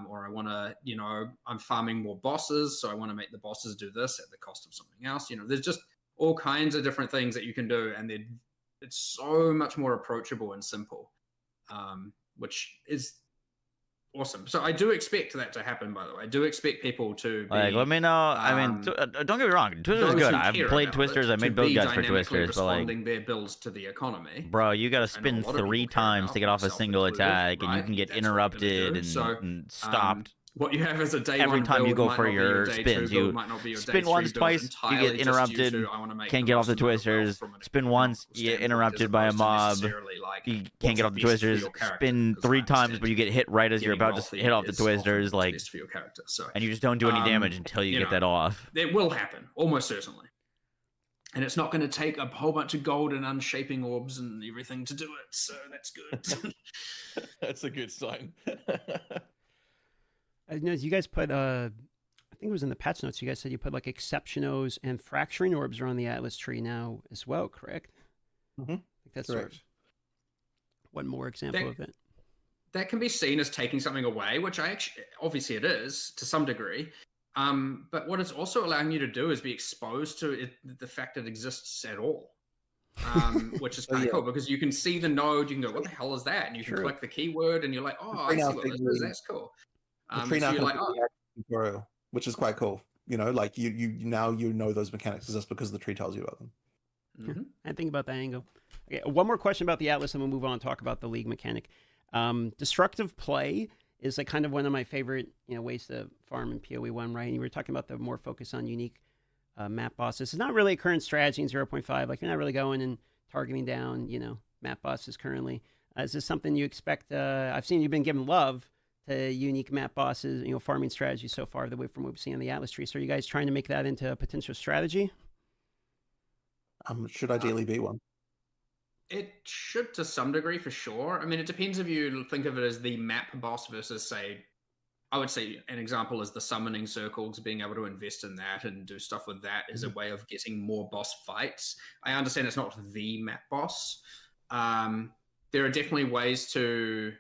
or I want to, you know, I'm farming more bosses, so I want to make the bosses do this at the cost of something else. You know, there's just all kinds of different things that you can do, and it's so much more approachable and simple, which is awesome. So I do expect that to happen, by the way. I do expect people to be, Like, let me know. I mean, don't get me wrong. Twisters is good. I've played Twisters. I made build guides for Twisters, but like, responding their builds to the economy. bro, you got to which I know a spin lot of 3 people care times about, to get off a myself single included, attack, and you right? can get That's what we're gonna interrupted do. and, So, and stopped. What you have as a day Every one time you build go might for not be your day spins, 2 you build, might not be your spin day once, 3 build, twice, you entirely get just due interrupted, to, I want to make can't the get off most the amount of wealth Twisters. from an Spin once, economical you get standpoint, as interrupted by a opposed to mob. necessarily, like, You can't what's get off the best for Twisters. your character, Spin because 3 I times, understand but you get hit right as you're getting about to wealthy hit off the is often Twisters, what's like, best for your character. So, and you just don't do any damage until you get that off. It will happen, almost certainly. And it's not going to take a whole bunch of gold and unshaping orbs and everything to do it. So that's good. That's a good sign. I know you guys put, I think it was in the patch notes, you guys said you put like Exceptionos and Fracturing Orbs are on the Atlas tree now as well, correct? Mm-hmm. I think that's Correct. sort of one more example of it. That can be seen as taking something away, which obviously it is to some degree. But what it's also allowing you to do is be exposed to it, the fact it exists at all, which is kind of cool because you can see the node. You can go, "What the hell is that?" And you can click the keyword, and you're like, "Oh, I see what this is. That's cool." So you're like, tutorial, which is quite cool. You know, like you now know those mechanics exist because the tree tells you about them. Mm-hmm. I think about that angle. Okay, one more question about the Atlas, and we'll move on and talk about the league mechanic. Destructive play is like kind of one of my favorite, ways to farm in PoE 1, right? And you were talking about the more focus on unique map bosses. It's not really a current strategy in 0.5. Like you're not really going and targeting down, map bosses currently. Is this something you expect? I've seen you've been giving love to unique map bosses, farming strategy so far, the way from what we've seen on the Atlas tree. So are you guys trying to make that into a potential strategy? Should ideally be one. It should to some degree, for sure. I mean, it depends if you think of it as the map boss versus, say, I would say an example is the summoning circles, being able to invest in that and do stuff with that is a way of getting more boss fights. I understand it's not the map boss. There are definitely ways to...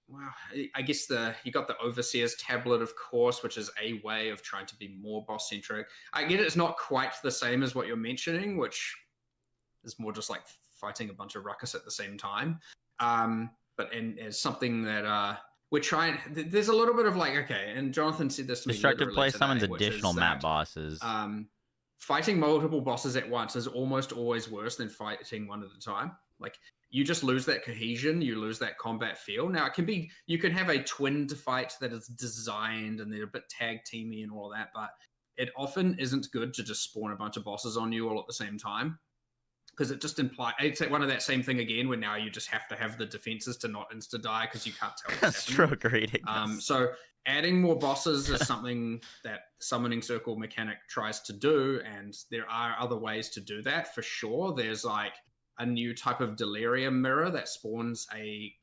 Well, I guess you got the Overseer's tablet, of course, which is a way of trying to be more boss-centric. I get it's not quite the same as what you're mentioning, which is more just like fighting a bunch of ruckus at the same time. But it's something that we're trying... There's a little bit of like, okay, and Jonathan said this to me Destructive play today, summons additional map bosses. Fighting multiple bosses at once is almost always worse than fighting one at a time. Like, you just lose that cohesion, you lose that combat feel. Now, you can have a twinned fight that is designed and they're a bit tag teamy and all that, but it often isn't good to just spawn a bunch of bosses on you all at the same time. because it just implies it's one of that same thing again where now you just have to have the defenses to not insta die because you can't tell what's happening. Stroke reading. So adding more bosses is something that summoning circle mechanic tries to do, and there are other ways to do that for sure. There's like a new type of delirium mirror that spawns a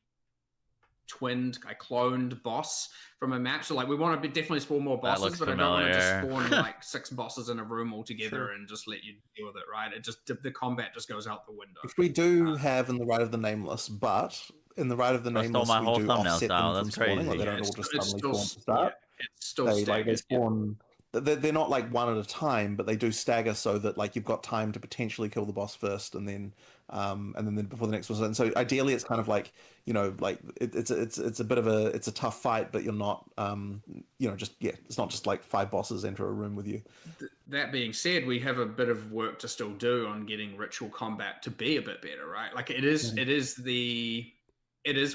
cloned boss from a map. So like we want to definitely spawn more bosses, but familiar. I don't want to just spawn like 6 bosses in a room altogether and just let you deal with it, right? It just the combat just goes out the window. Which we do have in the Rite of the Nameless, but in the Rite of the I stole Nameless my we whole do thumbnail offset style. them from That's spawning. Like crazy. they don't Yeah, all just it's suddenly still- spawn to start. yeah, it's still They staggered. spawn. They're not like one at a time, but they do stagger so that like you've got time to potentially kill the boss first, and then before the next one. And so ideally, it's kind of like like it's a bit of it's a tough fight, but you're not it's not just like 5 bosses enter a room with you. That being said, we have a bit of work to still do on getting ritual combat to be a bit better, right? Like it is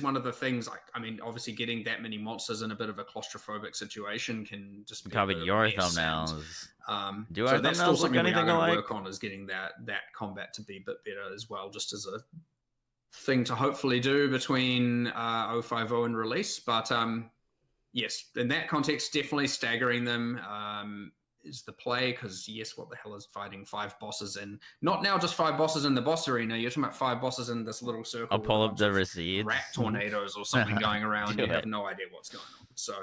one of the things. Like I mean, obviously, getting that many monsters in a bit of a claustrophobic situation can just be Copied a your mess, thumbnails. And, Do so our that's still thumbnails look something we are anything going to alike? work on, is getting that combat to be a bit better as well, just as a thing to hopefully do between 050 and release. But yes, in that context, definitely staggering them is the play, because yes, what the hell is fighting 5 bosses in, not now just 5 bosses in the boss arena, you're talking about 5 bosses in this little circle. I'll pull with a up the bunch of receipts. rat tornadoes or something going around. Do You have it. no idea what's going on. So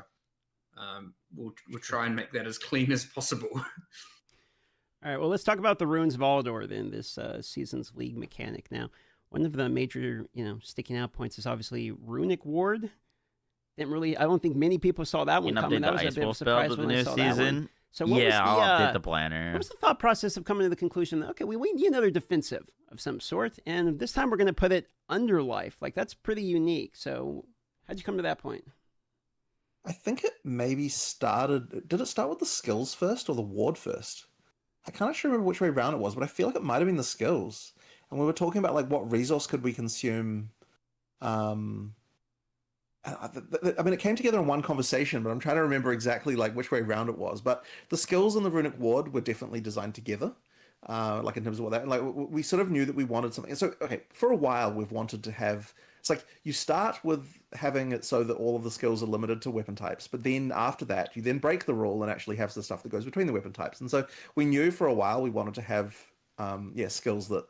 we'll try and make that as clean as possible. All right, well, let's talk about the Runes of Aldor then, this season's league mechanic. Now, one of the major, sticking out points is obviously Runic Ward. I don't think many people saw that You one can coming. update That the was a Ice bit of a Wolf surprise spell with the when I new saw that one. season. So what was the, I'll update the planner. What was the thought process of coming to the conclusion that, okay, we need another defensive of some sort, and this time we're going to put it under life? Like, that's pretty unique. So how'd you come to that point? I think it maybe started. Did it start with the skills first or the ward first? I can't actually remember which way around it was, but I feel like it might have been the skills. And we were talking about like what resource could we consume. I mean, it came together in one conversation, but I'm trying to remember exactly like which way around it was. But the skills and the runic ward were definitely designed together. Like in terms of what that, like we sort of knew that we wanted something. So okay, for a while we've wanted to have. It's like you start with having it so that all of the skills are limited to weapon types, but then after that you then break the rule and actually have the stuff that goes between the weapon types. And so we knew for a while we wanted to have skills that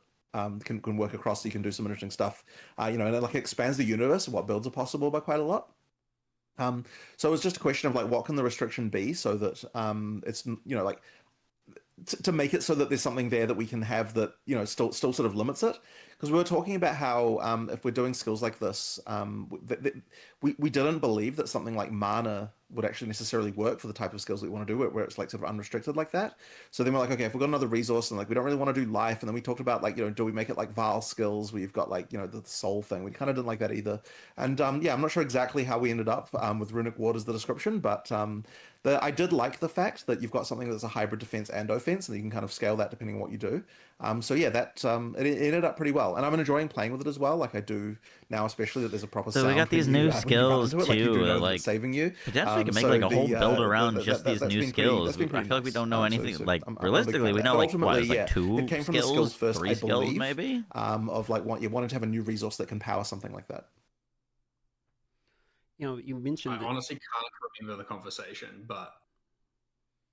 can work across, so you can do some interesting stuff, and it like expands the universe of what builds are possible by quite a lot. So it was just a question of like, what can the restriction be so that it's like to make it so that there's something there that we can have that still sort of limits it. Because we were talking about how if we're doing skills like this, we didn't believe that something like mana would actually necessarily work for the type of skills that we want to do, where it's like sort of unrestricted like that. So then we're like, okay, if we've got another resource and like we don't really want to do life, and then we talked about like do we make it like Vile skills where you've got like the soul thing. We kind of didn't like that either. And I'm not sure exactly how we ended up with Runic Ward as the description, but I did like the fact that you've got something that's a hybrid defense and offense, and you can kind of scale that depending on what you do. That it ended up pretty well, and I'm enjoying playing with it as well. Like I do now, especially that there's a proper. So we got these new skills too, like, you do know that it's saving you. Potentially, you can make like a whole build around just these new skills. I feel like we don't know anything. Like realistically, we know like what is like 2 it came from the skills first, 3 I skills believe, maybe. Of like you wanted to have a new resource that can power something like that. You mentioned. I honestly can't remember the conversation, but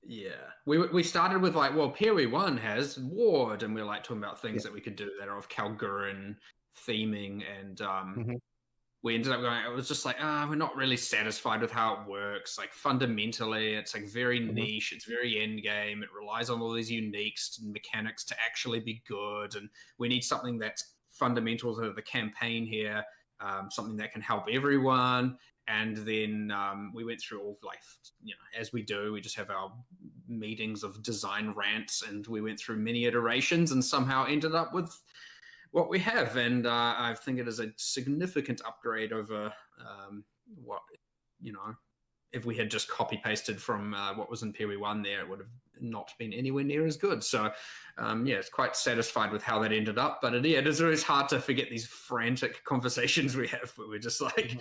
yeah, we started with like, well, Peri 1 has Ward, and we're like talking about things that we could do that are of Kalgurin theming, and we ended up going. It was just like, we're not really satisfied with how it works. Like fundamentally, it's like very niche. It's very endgame. It relies on all these unique mechanics to actually be good, and we need something that's fundamental to the campaign here. Something that can help everyone. And then we went through all life, as we do. We just have our meetings of design rants, and we went through many iterations, and somehow ended up with what we have. And I think it is a significant upgrade over what if we had just copy pasted from what was in Peri 1 there, it would have not been anywhere near as good. So it's quite satisfied with how that ended up. But it is always hard to forget these frantic conversations we have where we're just like,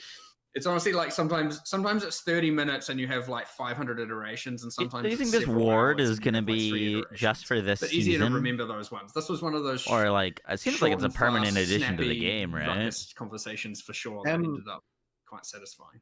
It's honestly like sometimes it's 30 minutes and you have like 500 iterations, and sometimes Do you it's think this several ward hours is and you going to have, like, 3 be iterations. just for this But easier to season? remember those ones. This was one of those Or like, it seems like short it's a and permanent fast, addition to the snappy game, right? ruckus conversations for sure that ended up quite satisfying.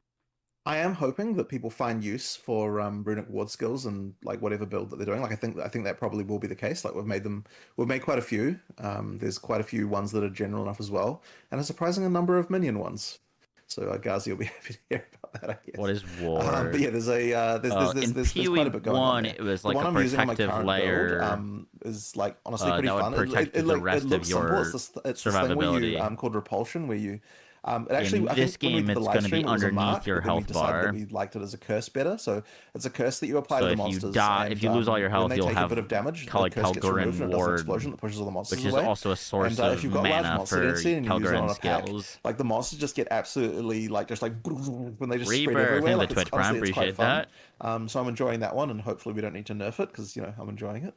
I am hoping that people find use for runic ward skills and like whatever build that they're doing. Like I think that probably will be the case. Like we've made quite a few. There's quite a few ones that are general enough as well, and a surprising number of minion ones. So Ghazi will be happy to hear about that, I guess. What is ward? But yeah, there's quite a bit going on there. It was The like one a I'm using on my protective current layer. build, is like honestly pretty that would fun. protect the rest of looks simple. your It's this thing where you survivability. called repulsion, where you it actually, In I this think when we game, did the it's live gonna be stream, it was a underneath mark, your but then we health decided bar. that we liked it as a curse better. So it's a curse that you apply So to the if monsters. you die, and, if you lose all your when health, they you'll take have a bit of damage. The like curse gets removed Kalgurin and it does an ward, explosion that pushes all the monsters which is away. also a source And of if you've got large mana monster for density and you use it on Kalgurin a pack, skills. like the monsters just get absolutely like when they just spread Reaper, everywhere. thank Like the Twitch it's, Prime, honestly, it's quite appreciate fun. that. So I'm enjoying that one, and hopefully we don't need to nerf it because I'm enjoying it.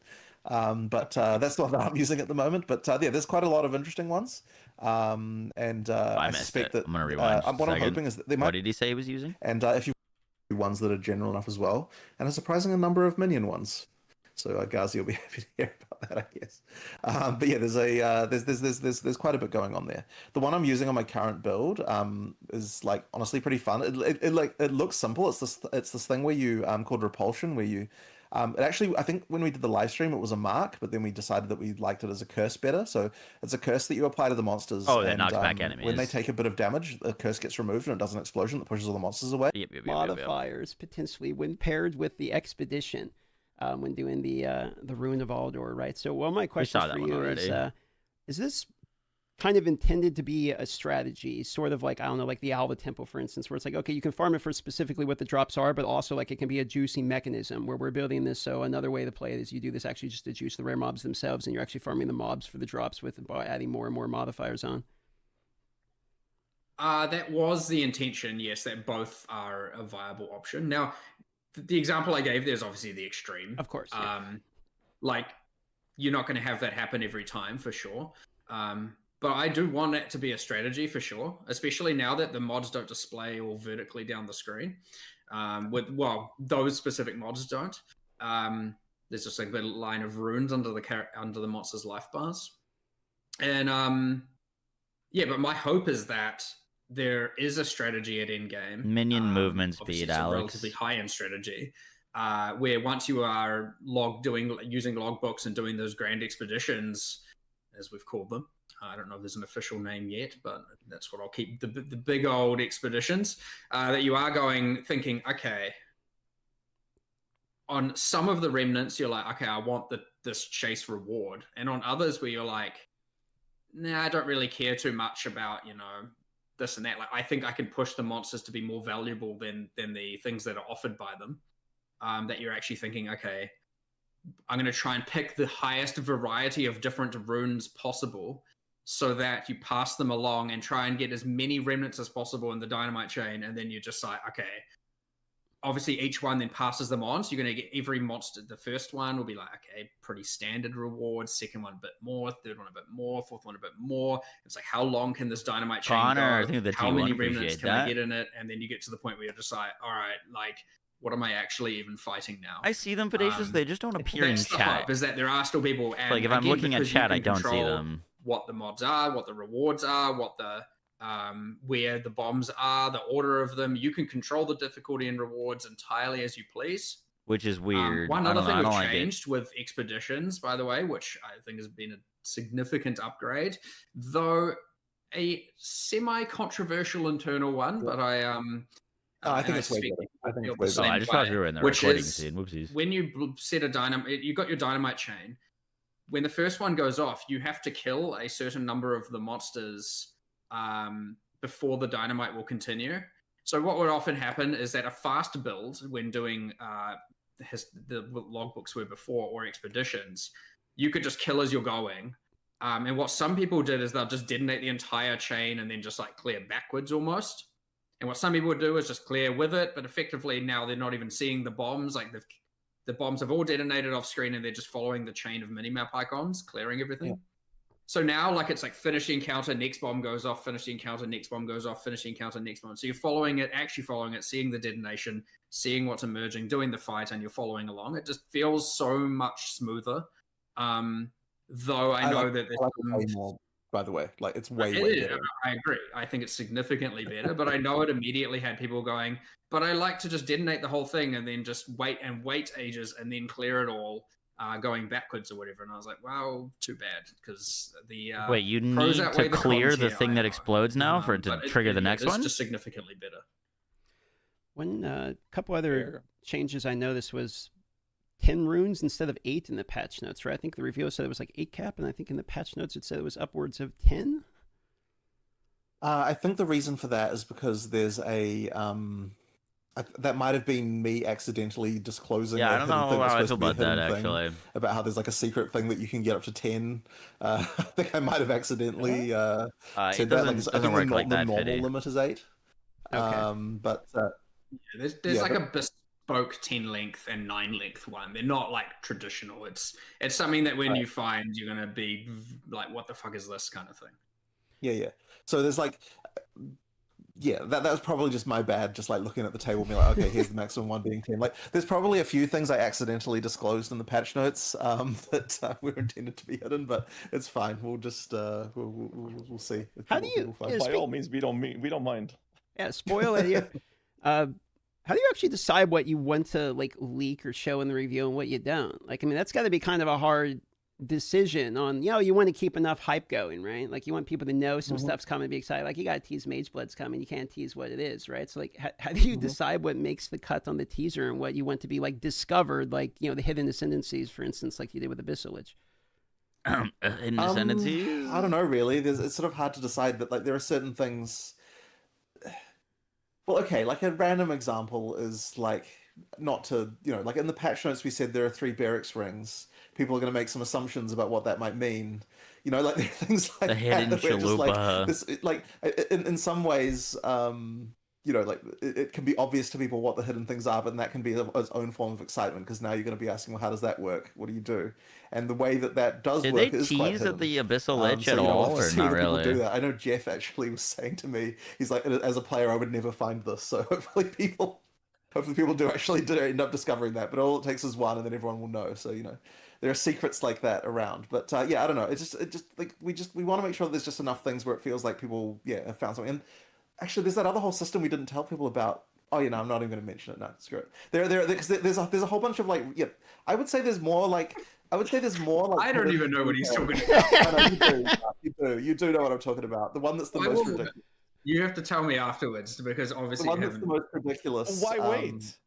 But that's the one that I'm using at the moment. But yeah, there's quite a lot of interesting ones. And I missed suspect it. that I'm gonna rewind. what I'm Second. hoping is that they might. What did he say he was using? And if you ones that are general enough as well, and a surprising number of minion ones. So Ghazi will be happy to hear about that, I guess. But yeah, there's quite a bit going on there. The one I'm using on my current build is like honestly pretty fun. It looks simple. It's this thing where you called repulsion, where you it actually, I think when we did the live stream, it was a mark, but then we decided that we liked it as a curse better. So it's a curse that you apply to the monsters. Oh, that and, knocks back enemies. When they take a bit of damage, the curse gets removed and it does an explosion that pushes all the monsters away. Yep. Modifiers potentially when paired with the expedition, when doing the Ruin of Aldor, right? So one of my questions for you is this kind of intended to be a strategy, sort of like, I don't know, like the Alva Temple, for instance, where it's like, okay, you can farm it for specifically what the drops are, but also like it can be a juicing mechanism where we're building this. So another way to play it is you do this actually just to juice the rare mobs themselves, and you're actually farming the mobs for the drops by adding more and more modifiers on. That was the intention, yes, that both are a viable option. Now, the example I gave there is obviously the extreme. Of course. Yeah. Like, you're not going to have that happen every time, for sure. But I do want it to be a strategy for sure, especially now that the mods don't display all vertically down the screen. Those specific mods don't. There's just like a little line of runes under the monster's life bars. And yeah, but my hope is that there is a strategy at endgame. Minion movement speed, it's a Alex. relatively high-end strategy. Where once you are using logbooks and doing those grand expeditions, as we've called them. I don't know if there's an official name yet, but that's what I'll keep, the big old expeditions, that you are thinking, okay, on some of the remnants, you're like, okay, I want this chase reward. And on others where you're like, nah, I don't really care too much about, this and that. Like, I think I can push the monsters to be more valuable than the things that are offered by them. That you're actually thinking, okay, I'm going to try and pick the highest variety of different runes possible so that you pass them along and try and get as many remnants as possible in the dynamite chain. And then you're just like, okay, obviously each one then passes them on. So you're going to get every monster. The first one will be like, okay, pretty standard rewards. Second one, a bit more. Third one, a bit more. Fourth one, a bit more. It's like, how long can this dynamite chain Connor, go? I think the How T1 many remnants appreciate can I that. get in it? And then you get to the point where you're just like, all right, like, what am I actually even fighting now? I see them, Vidacious. They just don't appear in That's the chat. hope, is that there are still people. And Like if I'm again, looking at because you chat, I can don't see control them. What the mods are, what the rewards are, what the where the bombs are, the order of them. You can control the difficulty and rewards entirely as you please. Which is weird. One I other don't thing know, I we've don't like it. changed with expeditions, by the way, which I think has been a significant upgrade, though a semi-controversial internal one, but I think it's way better. I think it's way So better. I just thought we were in the which recording is scene. Whoopsies. when you set a dynamite, you got your dynamite chain. When the first one goes off, you have to kill a certain number of the monsters before the dynamite will continue. So what would often happen is that a fast build, when doing the logbooks were before or expeditions, you could just kill as you're going. And what some people did is they'll just detonate the entire chain and then just like clear backwards almost. And what some people would do is just clear with it, but effectively now they're not even seeing the bombs. Like the bombs have all detonated off screen and they're just following the chain of minimap icons, clearing everything. So now, like, it's like finish the encounter, next bomb goes off, finish the encounter, next bomb goes off, finish the encounter, next bomb. So you're following it, actually following it, seeing the detonation, seeing what's emerging, doing the fight, and you're following along. It just feels so much smoother. Though I know that there's like it way more, by the way. Like, it's way better. I agree. I think it's significantly better, but I know it immediately had people going, but I like to just detonate the whole thing and then just wait ages and then clear it all. Going backwards or whatever, and I was like, "Wow, too bad." Because the wait, you pros need outweigh to the clear cons the here, thing I that know. explodes now for it to But trigger the next one. It's just significantly better. One couple other changes I noticed was 10 runes instead of 8 in the patch notes, right? I think the review said it was like 8 cap, and I think in the patch notes it said it was upwards of 10. I think the reason for that is because there's a that might have been me accidentally disclosing. Yeah, I don't know how I feel about that thing, actually. about how there's like a secret thing that you can get up to 10. I think I might have accidentally said it that. doesn't work like the that, normal Fiddy. limit is 8. Okay. But There's yeah, like a bespoke 10 length and 9 length one. They're not like traditional. It's something that when you find, you're gonna be like, "What the fuck is this?" kind of thing. yeah. So there's like. Yeah, that was probably just my bad, just like looking at the table, being like, okay, here's the maximum one being 10. Like, there's probably a few things I accidentally disclosed in the patch notes that were intended to be hidden, but it's fine. We'll just we'll see. How do you? Find Yeah, By all means, we don't mind. Yeah, spoil it here. How do you actually decide what you want to like leak or show in the review and what you don't? Like, I mean, that's got to be kind of a hard decision on, you want to keep enough hype going, right? Like, you want people to know some stuff's coming, be excited. Like, you got to tease Mage Blood's coming. You can't tease what it is, right? So, like, how do you decide what makes the cut on the teaser and what you want to be, like, discovered, like, the hidden ascendancies, for instance, like you did with Abyssal Hidden ascendancies? I don't know, really. It's sort of hard to decide, but, like, there are certain things... Well, okay, like, a random example is, like, not to, like, in the patch notes we said there are 3 barracks rings. People are going to make some assumptions about what that might mean. Like, there are things like the hidden that where just, chalupa. like, in some ways, like, it can be obvious to people what the hidden things are, but that can be its own form of excitement, because now you're going to be asking, well, how does that work? What do you do? And the way that does Did work they is quite tease hidden. at the Abyssal Lich So, at we'll all, have to or see not whether people do really? that. I know Jeff actually was saying to me, he's like, as a player, I would never find this. So hopefully people do actually end up discovering that. But all it takes is one, and then everyone will know. So there are secrets like that around. But yeah, I don't know. It just like we want to make sure that there's just enough things where it feels like people have found something. And actually, there's that other whole system we didn't tell people about. Oh, I'm not even going to mention it. No, screw it. There's a whole bunch of like I would say there's more like. I don't even know what he's talking about. No, you do know what I'm talking about. The one that's the most ridiculous. You have to tell me afterwards, because obviously The one that's the most ridiculous. Why wait?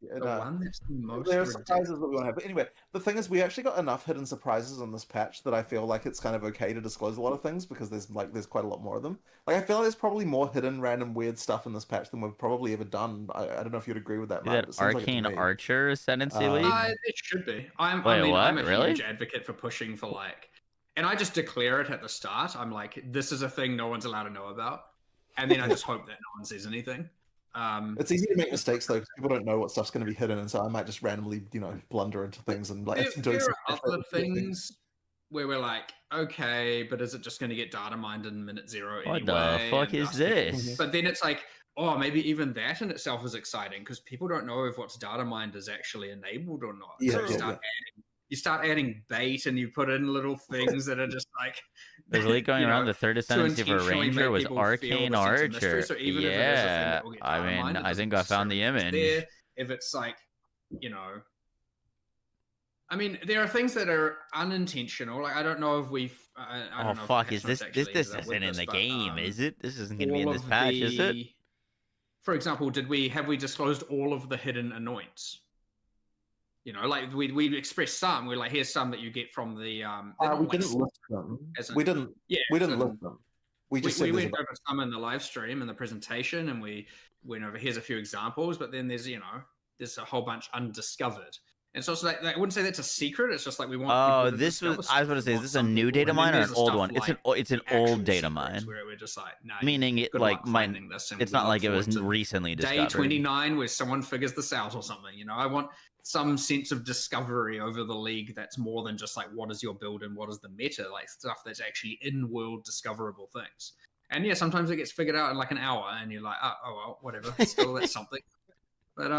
The one that's the most there are ridiculous. surprises that we want to have. But anyway, the thing is, we actually got enough hidden surprises in this patch that I feel like it's kind of okay to disclose a lot of things, because there's quite a lot more of them. Like, I feel like there's probably more hidden, random, weird stuff in this patch than we've probably ever done. I don't know if you'd agree with that, Mark. That Arcane Archer ascendancy league? It should be. I'm Wait, a what? Really? huge advocate for pushing for and I just declare it at the start. I'm like, this is a thing no one's allowed to know about, and then I just hope that no one says anything. It's easy to make mistakes though, because people don't know what stuff's going to be hidden, and so I might just randomly, blunder into things and like. There are other things where we're like, okay, but is it just going to get data mined in minute 0 anyway? What the fuck is this? But then it's like, oh, maybe even that in itself is exciting, because people don't know if what's data mined is actually enabled or not. Yeah, So you start adding bait, and you put in little things that are just like. There's a leak going around the third ascendancy for Ranger with Arcane Archer. So even if it is a thing that will get I data mean, mined, it I think doesn't I found the necessarily image. there. If it's like, I mean, there are things that are unintentional. Like, I don't know if we've. I don't know fuck! if Is this isn't in the game? Is it? This isn't gonna be in this patch, is it? For example, have we disclosed all of the hidden anoints? Like we expressed some. We're like, here's some that you get from the. We didn't list them. We didn't. Yeah, we didn't list them. We just we went over some in the live stream and the presentation, and we went over here's a few examples. But then there's a whole bunch undiscovered. And so it's like I wouldn't say that's a secret. It's just like we want. Oh, people to this was. discover I was going to stuff. say, We is want this a some new people. data And then mine or an there's the old stuff one? like It's an actual old data secrets mine. where we're just like, nah, Meaning it good like luck mine. finding this. And It's we not look like it was forward to recently day discovered. 29 where someone figures this out or something. You know, I want some sense of discovery over the league that's more than just like what is your build and what is the meta, like stuff that's actually in-world discoverable things. And yeah, sometimes it gets figured out in like an hour, and you're like, oh well, whatever. Still, that's something. But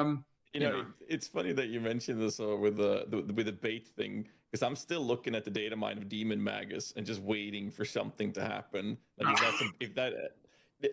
You know, it's funny that you mentioned this with the bait thing, because I'm still looking at the data mine of Demon Magus and just waiting for something to happen. Like if that.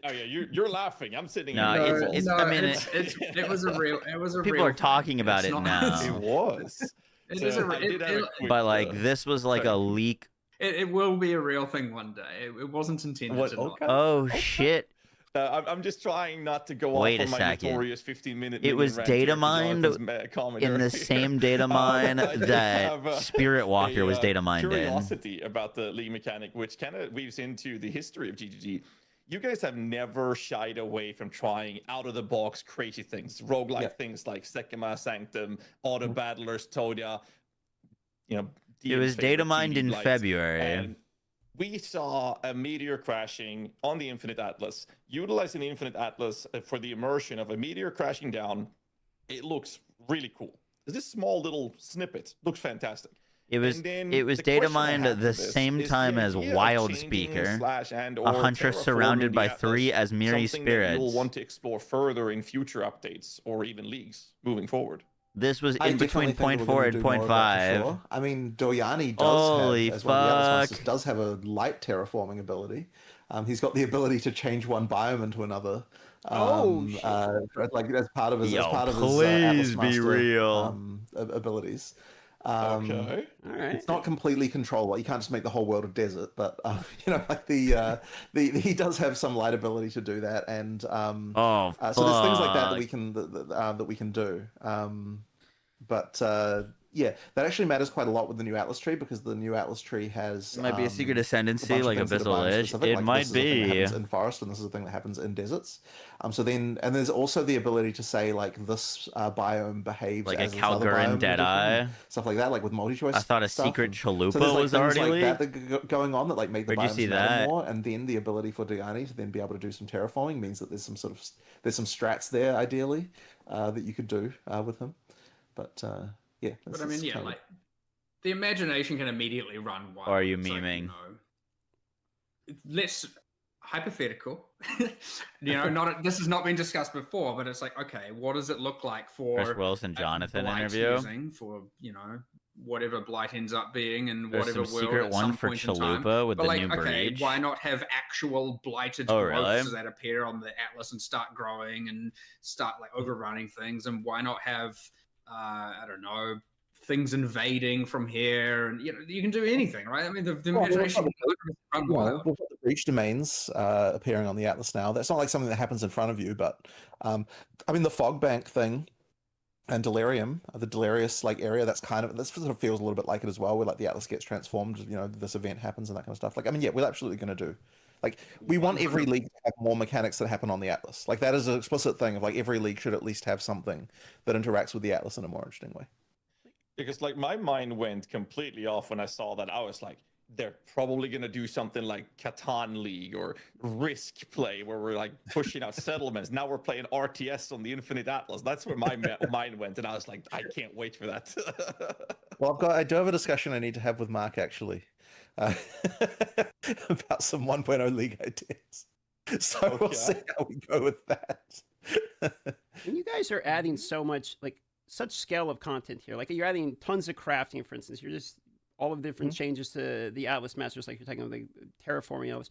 Oh yeah, you're laughing. I'm sitting No, here. it was a real. It was a People real are talking thing. about It's it not- now. It was. It So is a. I did have a quick, But like this was like sorry. a leak. It will be a real thing one day. It wasn't intended What? to not. Okay. Oh shit! I'm just trying not to go Wait off a on my second. notorious 15-minute. It was data mined in the same data mine I did that have a- Spirit Walker was data mined in. Curiosity about the league mechanic, which kind of weaves into the history of GGG. You guys have never shied away from trying out of the box crazy things, roguelike things like Sekima Sanctum, Auto Battlers, Todia. You know, It was Dean's data favorite mined 2D in blight. February. And we saw a meteor crashing on the Infinite Atlas. Utilizing the Infinite Atlas for the immersion of a meteor crashing down, it looks really cool. This small little snippet looks fantastic. It was And then it was the data question I mined have at for the this same is the time as idea of Wild changing Speaker, / a huntress surrounded terraforming by the Atlas, 3 Asmiri something that you'll spirits. want to explore further in future updates or even leagues moving forward. This was I in between definitely think that 0.4 we're and gonna do more of that for 0.5. sure. I mean, Doyani Holy does have, as one of the Atlas monsters, fuck. does have a light terraforming ability. He's got the ability to change one biome into another. Like as part of his Atlas please be Master, real. Abilities. Okay. All right. It's not completely controllable. You can't just make the whole world a desert, but you know, like the he does have some light ability to do that, and Oh, so there's things like that fuck. that we can do. Yeah, that actually matters quite a lot with the new Atlas tree, because the new Atlas tree has It might be a secret a ascendancy, bunch of like things that are Abyssal biome Lich. specific, It like might this is a thing that be. happens in forest, and this is a thing that happens in deserts. So then, and there's also the ability to say like this biome behaves Like as a this other biome Calgaren in addition, Deadeye. stuff like that, like with multi-choice. I thought a stuff. secret And Chalupa so there's like was things already like leaked. that going on that like make the Where'd you biomes see matter that? more, and then the ability for Diani to then be able to do some terraforming means that there's some strats there ideally that you could do with him. But yeah, But I mean, yeah, like the imagination can immediately run wild. Or are you It's like, memeing? Less hypothetical. This has not been discussed before, but it's like, okay, what does it look like for Chris Wilson, a Jonathan Blight interview. using for whatever Blight ends up being and There's whatever some world secret at one some for point in time. Chalupa with But the like, new okay, breach. why not have actual blighted Oh, growths really? that appear on the Atlas and start growing and start like overrunning things? And why not have I don't know, things invading from here, and you can do anything, right? I mean, the imagination can run wild. We've got the breach domains appearing on the Atlas now. That's not like something that happens in front of you, but I mean the fog bank thing and Delirium, the Delirious like area, this sort of feels a little bit like it as well, where like the Atlas gets transformed, this event happens and that kind of stuff. Like, I mean, yeah, we're absolutely going to do. Like, we want every league to have more mechanics that happen on the Atlas. Like, that is an explicit thing of like every league should at least have something that interacts with the Atlas in a more interesting way. Because like my mind went completely off when I saw that. I was like, they're probably gonna do something like Catan League or Risk Play, where we're like pushing out settlements. Now we're playing RTS on the Infinite Atlas. That's where my mind went, and I was like, I can't wait for that. Well, I do have a discussion I need to have with Mark actually about some 1.0 league ideas. So we'll see how we go with that. And you guys are adding so much, like such scale of content here. Like you're adding tons of crafting, for instance. You're just all of the different changes to the Atlas Masters, like you're talking about the terraforming Atlas.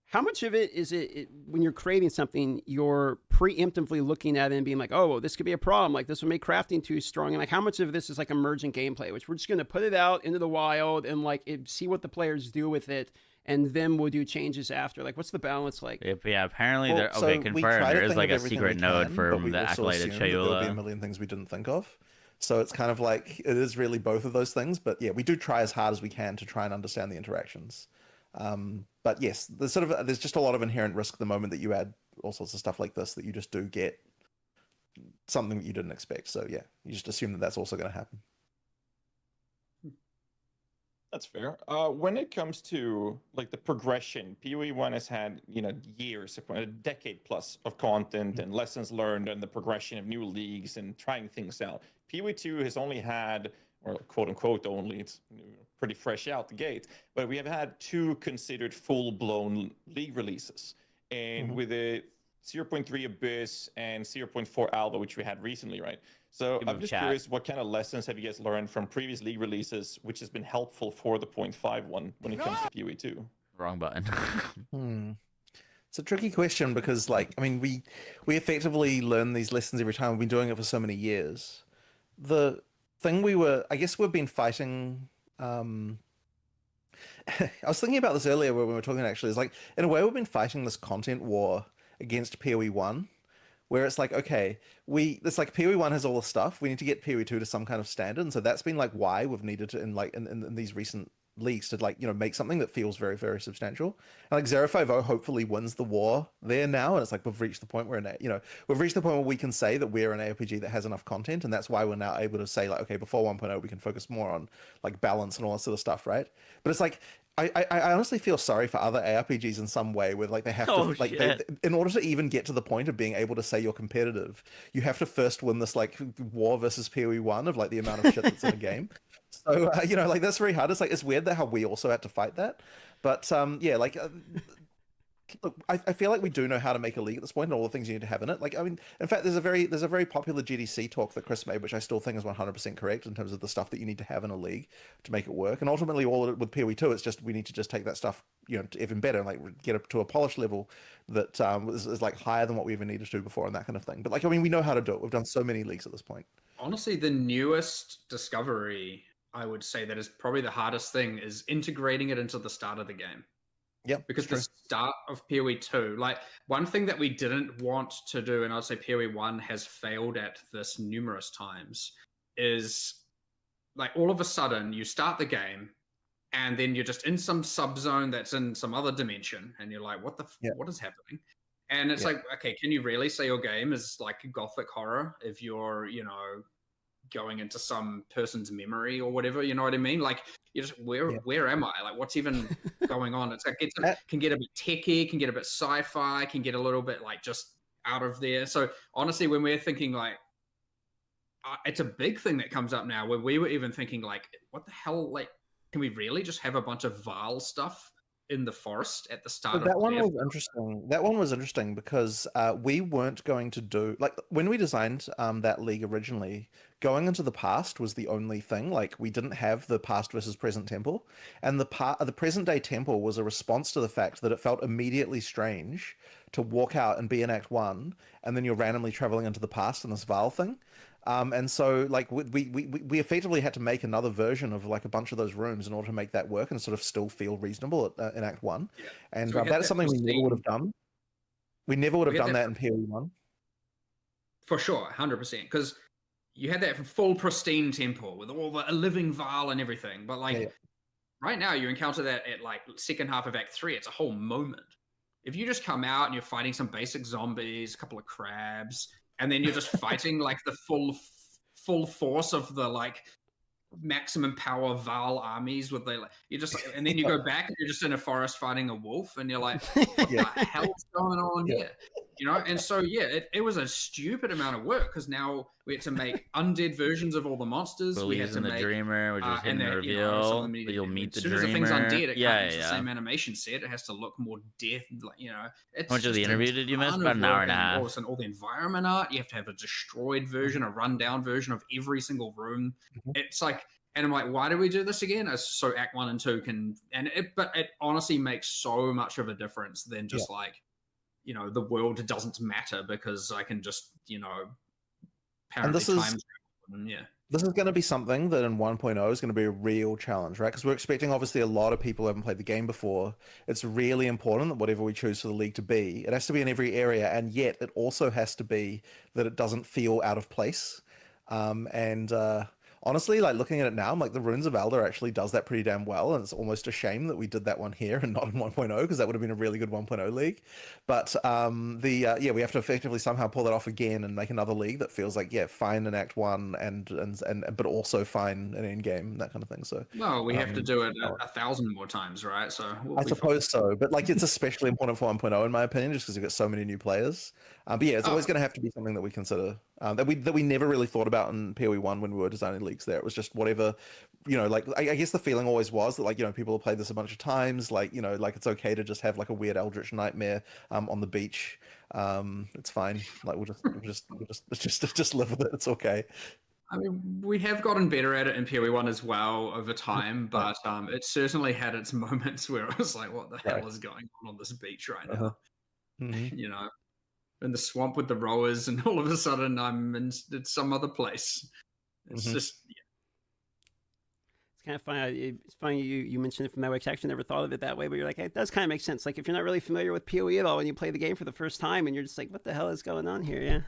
How much of it is it when you're creating something, you're preemptively looking at it and being like, oh, well, this could be a problem. Like this will make crafting too strong. And like how much of this is like emergent gameplay, which we're just going to put it out into the wild and like see what the players do with it. And then we'll do changes after. Like, what's the balance like? Yeah, apparently there. So Okay, we try confirmed. to There is think like of a everything secret we node can, for but we the also acolyted assume that there'll be a Chayula. million things we didn't think of. So it's kind of like it is really both of those things. But yeah, we do try as hard as we can to try and understand the interactions. But yes, there's just a lot of inherent risk the moment that you add all sorts of stuff like this, that you just do get something that you didn't expect. So yeah, you just assume that that's also going to happen. That's fair. When it comes to like the progression, PoE1 has had, years, a decade plus of content and lessons learned and the progression of new leagues and trying things out. PoE2 has only had, or quote unquote only, it's pretty fresh out the gate, but we have had 2 considered full-blown league releases. And with the 0.3 Abyss and 0.4 Alpha, which we had recently, right? So I'm just curious, what kind of lessons have you guys learned from previous league releases, which has been helpful for the 0.5 one when it comes to PoE2? Wrong button. It's a tricky question because, like, I mean, we effectively learn these lessons every time. We've been doing it for so many years. The thing I guess we've been fighting. I was thinking about this earlier when we were talking. Actually, is like in a way we've been fighting this content war against PoE1. Where it's like, okay, it's like PoE1 has all the stuff. We need to get PoE2 to some kind of standard. And so that's been like why we've needed to, in these recent leagues, to like, make something that feels very, very substantial. And like 050 hopefully wins the war there now. And it's like, we've reached the point where, we've reached the point where we can say that we're an ARPG that has enough content. And that's why we're now able to say like, okay, before 1.0, we can focus more on like balance and all that sort of stuff, right? But it's like, I honestly feel sorry for other ARPGs in some way where like they have to like in order to even get to the point of being able to say you're competitive, you have to first win this like war versus PoE1 of like the amount of shit that's in a game. So like that's very hard. It's like it's weird that how we also had to fight that, but yeah, like look, I feel like we do know how to make a league at this point and all the things you need to have in it. Like, I mean, in fact, there's a very popular GDC talk that Chris made, which I still think is 100% correct in terms of the stuff that you need to have in a league to make it work. And ultimately, all of it with PoE2, it's just we need to just take that stuff, to even better and like get it to a polished level that is like higher than what we even needed to do before and that kind of thing. But like, I mean, we know how to do it. We've done so many leagues at this point. Honestly, the newest discovery, I would say, that is probably the hardest thing is integrating it into the start of the game. Yeah, because the start of PoE2, like one thing that we didn't want to do, and I'd say PoE1 has failed at this numerous times, is like all of a sudden you start the game and then you're just in some subzone that's in some other dimension and you're like, what is happening? And it's like, okay, can you really say your game is like gothic horror if you're, going into some person's memory or whatever, you know what I mean? Like, you just where am I? Like, what's even going on? It's like it can get a bit techie, can get a bit sci-fi, can get a little bit like just out of there. So honestly, when we're thinking like, it's a big thing that comes up now. Where we were even thinking like, what the hell? Like, can we really just have a bunch of Val stuff in the forest at the start of that one was interesting. That one was interesting because we weren't going to do like when we designed that league originally, going into the past was the only thing. Like we didn't have the past versus present temple, and the present day temple was a response to the fact that it felt immediately strange to walk out and be in Act 1 and then you're randomly traveling into the past in this Val thing. And so like we effectively had to make another version of like a bunch of those rooms in order to make that work and sort of still feel reasonable in Act 1. Yeah. And so that is something we never would have done. We never would have done that in PoE1. For sure, 100%. Because you had that full pristine temple with all the living Val and everything. But like right now you encounter that at like second half of Act 3. It's a whole moment. If you just come out and you're fighting some basic zombies, a couple of crabs, and then you're just fighting like the full force of the like maximum power Val armies with and then you go back and you're just in a forest fighting a wolf and you're like, what the hell's going on here? And so it was a stupid amount of work because now we had to make undead versions of all the monsters. We had to make the dreamer, which is hidden reveal. But you'll meet the dreamer. As soon as the thing's undead, it comes the same animation set. It has to look more death. It's how much of the interview did you miss? About an hour and a half. All of a sudden, all the environment art. You have to have a destroyed version, a rundown version of every single room. It's like. And I'm like, why do we do this again? So Act 1 and 2 can, but it honestly makes so much of a difference than just like, the world doesn't matter because I can just, and this is going to be something that in 1.0 is going to be a real challenge, right? Because we're expecting obviously a lot of people who haven't played the game before. It's really important that whatever we choose for the league to be, it has to be in every area, and yet it also has to be that it doesn't feel out of place. honestly, like looking at it now, I'm like the Runes of Elder actually does that pretty damn well, and it's almost a shame that we did that one here and not in 1.0 because that would have been a really good 1.0 league. But yeah, we have to effectively somehow pull that off again and make another league that feels like fine in Act 1 and but also fine in Endgame, that kind of thing. So Well, we have to do it 1,000 more times, right? So I suppose so, but like it's especially important for 1.0 in my opinion, just because you've got so many new players. But yeah, it's always going to have to be something that we consider that we never really thought about in PoE1 when we were designing leagues. There, it was just whatever, like I guess the feeling always was that like people have played this a bunch of times, like like it's okay to just have like a weird Eldritch Nightmare on the beach. It's fine. Like we'll just live with it. It's okay. I mean, we have gotten better at it in PoE1 as well over time, but it certainly had its moments where it was like, what the hell is going on this beach right now? Mm-hmm. In the swamp with the rowers, and all of a sudden I'm in some other place. It's just, It's kind of funny. It's funny you mentioned it from that way. I actually never thought of it that way, but you're like, it does kind of make sense. Like if you're not really familiar with PoE at all, when you play the game for the first time, and you're just like, what the hell is going on here? Yeah.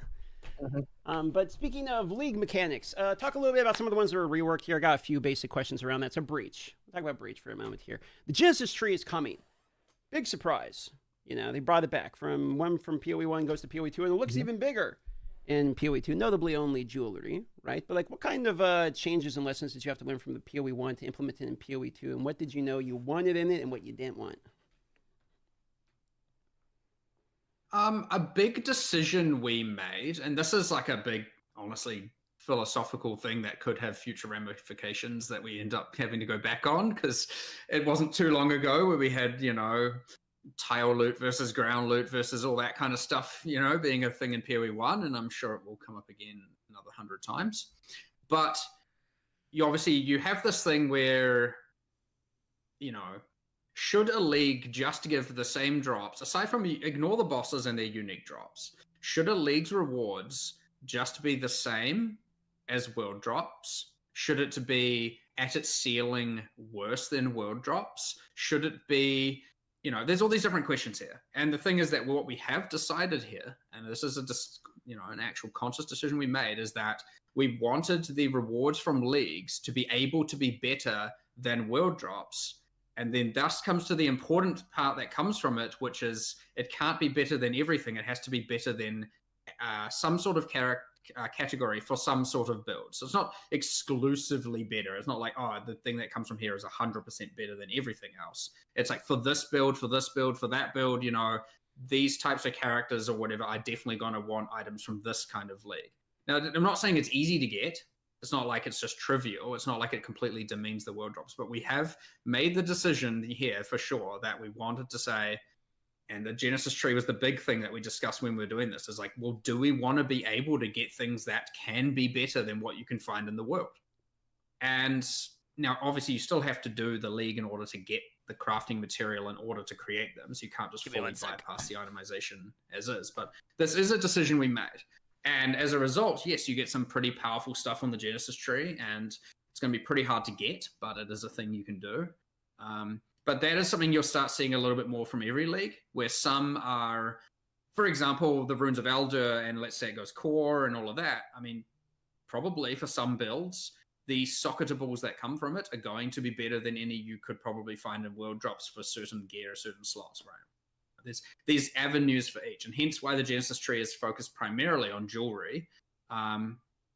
But speaking of league mechanics, talk a little bit about some of the ones that are reworked here. I got a few basic questions around that. So Breach. We'll talk about Breach for a moment here. The Genesis tree is coming. Big surprise. They brought it back from PoE1 goes to PoE2, and it looks even bigger in PoE2, notably only jewelry, right? But like, what kind of changes and lessons did you have to learn from the PoE1 to implement it in PoE2, and what did you know you wanted in it and what you didn't want? A big decision we made, and this is like a big, honestly, philosophical thing that could have future ramifications that we end up having to go back on, because it wasn't too long ago where we had, tile loot versus ground loot versus all that kind of stuff, being a thing in PoE1, and I'm sure it will come up again another 100 times. But you have this thing where, should a league just give the same drops, aside from ignore the bosses and their unique drops, should a league's rewards just be the same as world drops? Should it be at its ceiling worse than world drops? Should it be, there's all these different questions here. And the thing is that what we have decided here, and this is an actual conscious decision we made, is that we wanted the rewards from leagues to be able to be better than world drops. And then thus comes to the important part that comes from it, which is it can't be better than everything. It has to be better than some sort of category for some sort of build. So it's not exclusively better. It's not like, the thing that comes from here is 100% better than everything else. It's like for this build, for that build, these types of characters or whatever are definitely going to want items from this kind of league. Now, I'm not saying it's easy to get. It's not like it's just trivial. It's not like it completely demeans the world drops. But we have made the decision here for sure that we wanted to say, and the Genesis tree was the big thing that we discussed when we were doing this, is like, well, do we want to be able to get things that can be better than what you can find in the world? And now, obviously, you still have to do the league in order to get the crafting material in order to create them. So you can't just fully bypass the itemization as is. But this is a decision we made. And as a result, yes, you get some pretty powerful stuff on the Genesis tree, and it's going to be pretty hard to get, but it is a thing you can do. But that is something you'll start seeing a little bit more from every league, where some are, for example, the Runes of Elder, and let's say it goes core and all of that. I mean, probably for some builds, the socketables that come from it are going to be better than any you could probably find in world drops for certain gear, certain slots, right? There's these avenues for each, and hence why the Genesis tree is focused primarily on jewelry.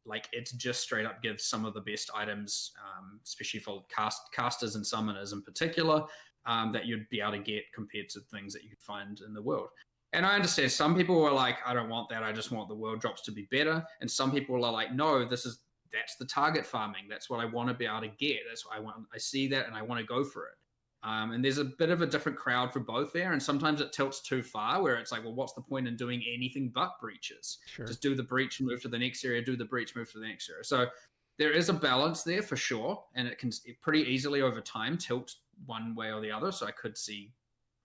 Like it just straight up gives some of the best items, especially for casters and summoners in particular, that you'd be able to get compared to things that you could find in the world. And I understand some people are like, I don't want that. I just want the world drops to be better. And some people are like, no, that's the target farming. That's what I want to be able to get. That's what I want. I see that and I want to go for it. And there's a bit of a different crowd for both there. And sometimes it tilts too far where it's like, well, what's the point in doing anything but breaches? Sure. Just do the breach and move to the next area, do the breach, move to the next area. So there is a balance there for sure. And it can pretty easily over time tilt one way or the other. So we'll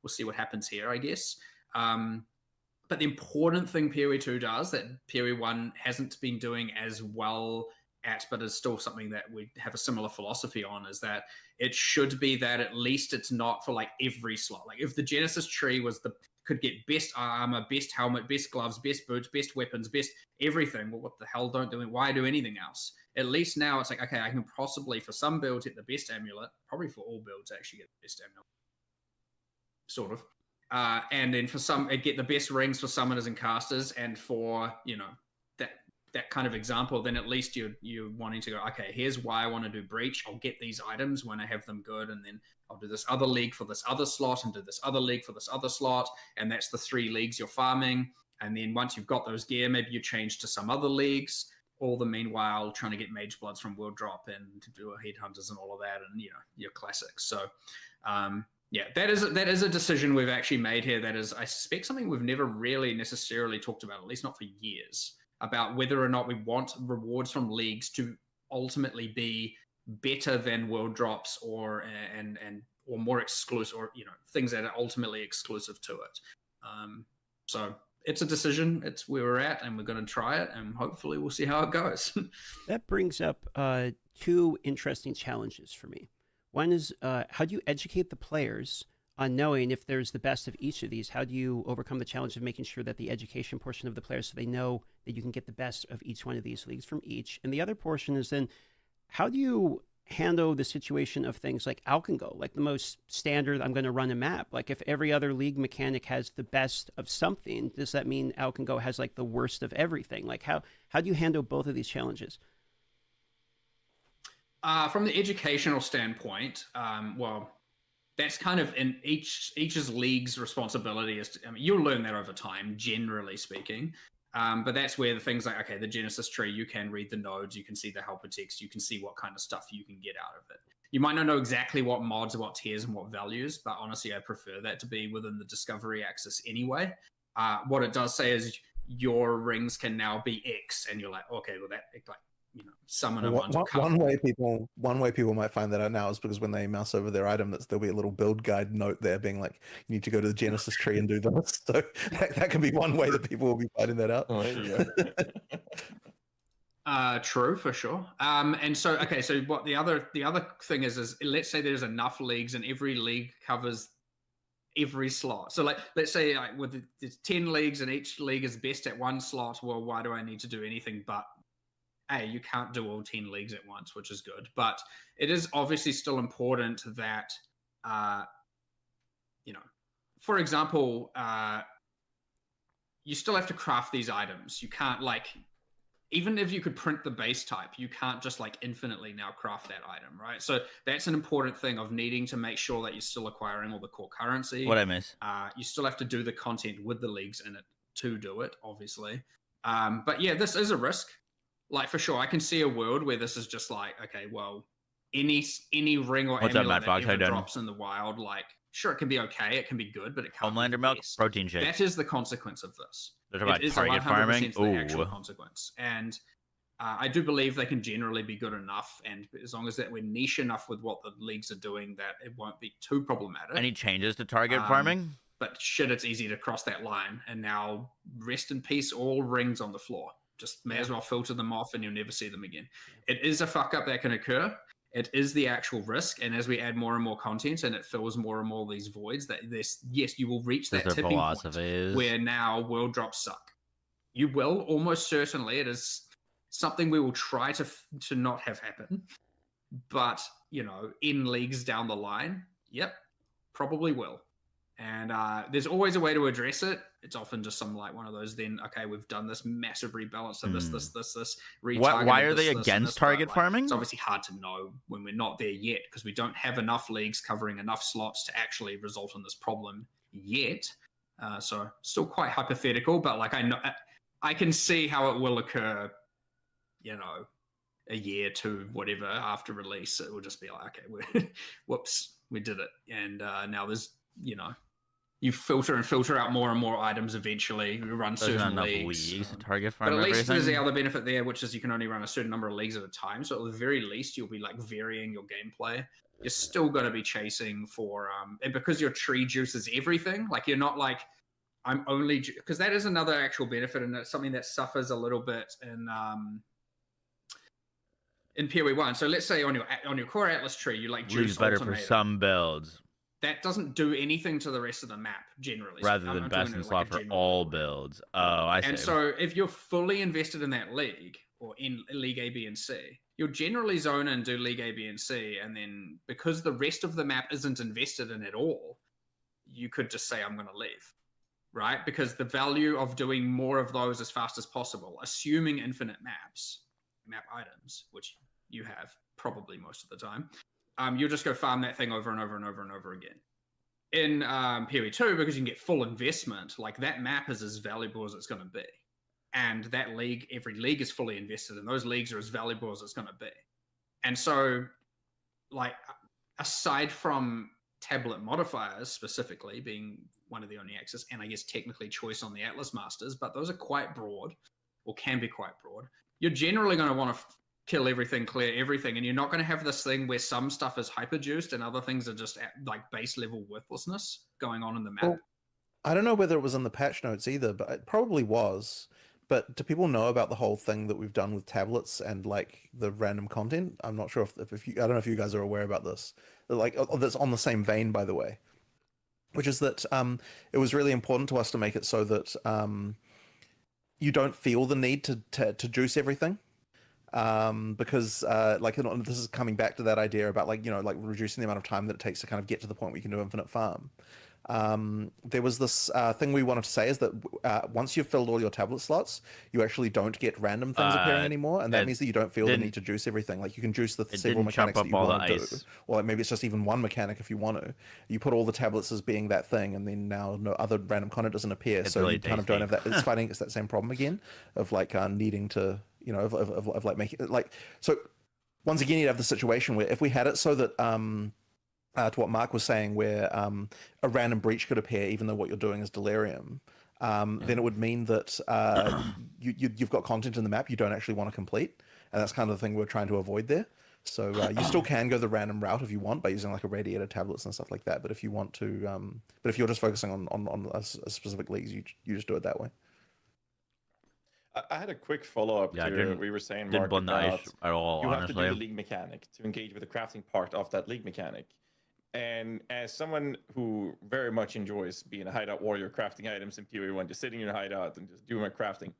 see what happens here, I guess. But the important thing PoE2 does that PoE1 hasn't been doing as well at, but is still something that we have a similar philosophy on, is that it should be that at least it's not for like every slot. Like if the Genesis tree was could get best armor, best helmet, best gloves, best boots, best weapons, best everything. Well, what the hell why do anything else? At least now it's like, okay, I can possibly, for some builds, get the best amulet. Probably for all builds, actually get the best amulet. Sort of. And then for some, get the best rings for summoners and casters, and for, you know, that kind of example, then at least you're wanting to go, okay, here's why I want to do breach. I'll get these items when I have them good, and then I'll do this other league for this other slot, and do this other league for this other slot, and that's the 3 leagues you're farming. And then once you've got those gear, maybe you change to some other leagues, all the meanwhile trying to get Mage Bloods from World Drop and to do Headhunters and all of that, and, you know, your classics. So yeah, that is a decision we've actually made here. That is, I suspect, something we've never really necessarily talked about, at least not for years, about whether or not we want rewards from leagues to ultimately be better than world drops or more exclusive, or, you know, things that are ultimately exclusive to it. So it's a decision. It's where we're at, and we're going to try it, and hopefully we'll see how it goes. That brings up 2 interesting challenges for me. One is, how do you educate the players on knowing if there's the best of each of these? How do you overcome the challenge of making sure that the education portion of the players, so they know that you can get the best of each one of these leagues from each? And the other portion is then, how do you handle the situation of things like Alkengo, like the most standard, I'm going to run a map? Like, if every other league mechanic has the best of something, does that mean Alkengo has like the worst of everything? Like, how do you handle both of these challenges? From the educational standpoint, well, that's kind of in each's league's responsibility. You'll learn that over time, generally speaking. But that's where the things like, okay, the Genesis tree, you can read the nodes, you can see the helper text, you can see what kind of stuff you can get out of it. You might not know exactly what mods, what tiers, and what values, but honestly, I prefer that to be within the discovery axis anyway. What it does say is your rings can now be X, and you're like, okay, well, that, like, you know, summoner ones. One way people might find that out now is because when they mouse over their item, there'll be a little build guide note there being like, you need to go to the Genesis tree and do this. So that can be one way that people will be finding that out. Oh, there you go. True, for sure. And so, okay, so what the other thing is let's say there's enough leagues and every league covers every slot. So, like, let's say with there's 10 leagues and each league is best at one slot. Well, why do I need to do anything but you can't do all 10 leagues at once, which is good. But it is obviously still important that, you know, for example, you still have to craft these items. You can't, like, even if you could print the base type, you can't just, like, infinitely now craft that item, right? So that's an important thing of needing to make sure that you're still acquiring all the core currency. What I miss? You still have to do the content with the leagues in it to do it, obviously. But yeah, this is a risk. Like, for sure, I can see a world where this is just like, okay, well, any ring or What's up, amulet Matt that Fox? How ever you doing? drops in the wild, like, sure, it can be okay, it can be good, but it can't Homelander be the milk, best. protein shake. That is the consequence of this. They're about It is target 100% farming. the actual Ooh. consequence. And I do believe they can generally be good enough, and as long as that we're niche enough with what the leagues are doing, that it won't be too problematic. Any changes to target farming? But shit, it's easy to cross that line, and now rest in peace, all rings on the floor. Just may as well filter them off and you'll never see them again. It is a fuck up that can occur. It is the actual risk. And as we add more and more content and it fills more and more of these voids, that yes, you will reach that tipping point where now world drops suck. You will, almost certainly. It is something we will try to not have happen. But, you know, in leagues down the line, yep, probably will. And there's always a way to address it. It's often just some, like, one of those, then, okay, we've done this massive rebalance of this, retargeting. Why are they against target farming? It's obviously hard to know when we're not there yet, because we don't have enough leagues covering enough slots to actually result in this problem yet. So still quite hypothetical, but, like, I can see how it will occur, you know, a year, 2, whatever, after release. It will just be like, okay, whoops, we did it. And now there's, you know, you filter out more and more items eventually. You run certain leagues. To target farm but at least everything. there's the other benefit there, which is you can only run a certain number of leagues at a time. So at the very least, you'll be, like, varying your gameplay. You're still going to be chasing for, and because your tree juice is everything, like, you're not like, I'm only, because that is another actual benefit, and it's something that suffers a little bit in PoE 1. So let's say on your core Atlas tree, you, like, juice Blue's better for Ultimatum. some builds. that doesn't do anything to the rest of the map generally. Rather I'm than talking best at, in like, slot a for general all level. builds. Oh, I see. And so if you're fully invested in that league or in League A, B, and C, you'll generally zone in, do League A, B, and C, and then because the rest of the map isn't invested in at all, you could just say, I'm going to leave, right? Because the value of doing more of those as fast as possible, assuming infinite map items, which you have probably most of the time, you'll just go farm that thing over and over and over and over again. In PoE2, because you can get full investment, like that map is as valuable as it's going to be. And that league, every league is fully invested, and those leagues are as valuable as it's going to be. And so, like, aside from tablet modifiers specifically being one of the only access, and I guess technically choice on the Atlas Masters, but those are quite broad, or can be quite broad, you're generally going to want to kill everything, clear everything, and you're not going to have this thing where some stuff is hyper juiced and other things are just at like base level worthlessness going on in the map. Well, I don't know whether it was in the patch notes either, but it probably was. But do people know about the whole thing that we've done with tablets and like the random content? I'm not sure if you, I don't know if you guys are aware about this. Like, that's on the same vein, by the way, which is that it was really important to us to make it so that you don't feel the need to juice everything. Because like, you know, this is coming back to that idea about, like, you know, like reducing the amount of time that it takes to kind of get to the point where you can do infinite farm. There was this thing we wanted to say is that once you've filled all your tablet slots, you actually don't get random things appearing anymore, and that means that you don't feel the need to juice everything. Like, you can juice the several mechanics that you want to do, or like maybe it's just even one mechanic if you want to. You put all the tablets as being that thing, and then now no other random content doesn't appear, so really you kind of don't have that. It's fighting against that same problem again of like needing to, you know, of like making it like, so once again you'd have the situation where if we had it so that to what Mark was saying, where a random breach could appear even though what you're doing is delirium, then it would mean that you've got content in the map you don't actually want to complete, and that's kind of the thing we're trying to avoid there. So you still can go the random route if you want by using like a radiator tablets and stuff like that, but if you want to but if you're just focusing on a specific leagues, you just do it that way. I had a quick follow-up to what we were saying, Mark, didn't blend the about ice at all, you have to honestly. do the league mechanic to engage with the crafting part of that league mechanic. And as someone who very much enjoys being a hideout warrior, crafting items in PoE1, just sitting in your hideout and just doing my crafting,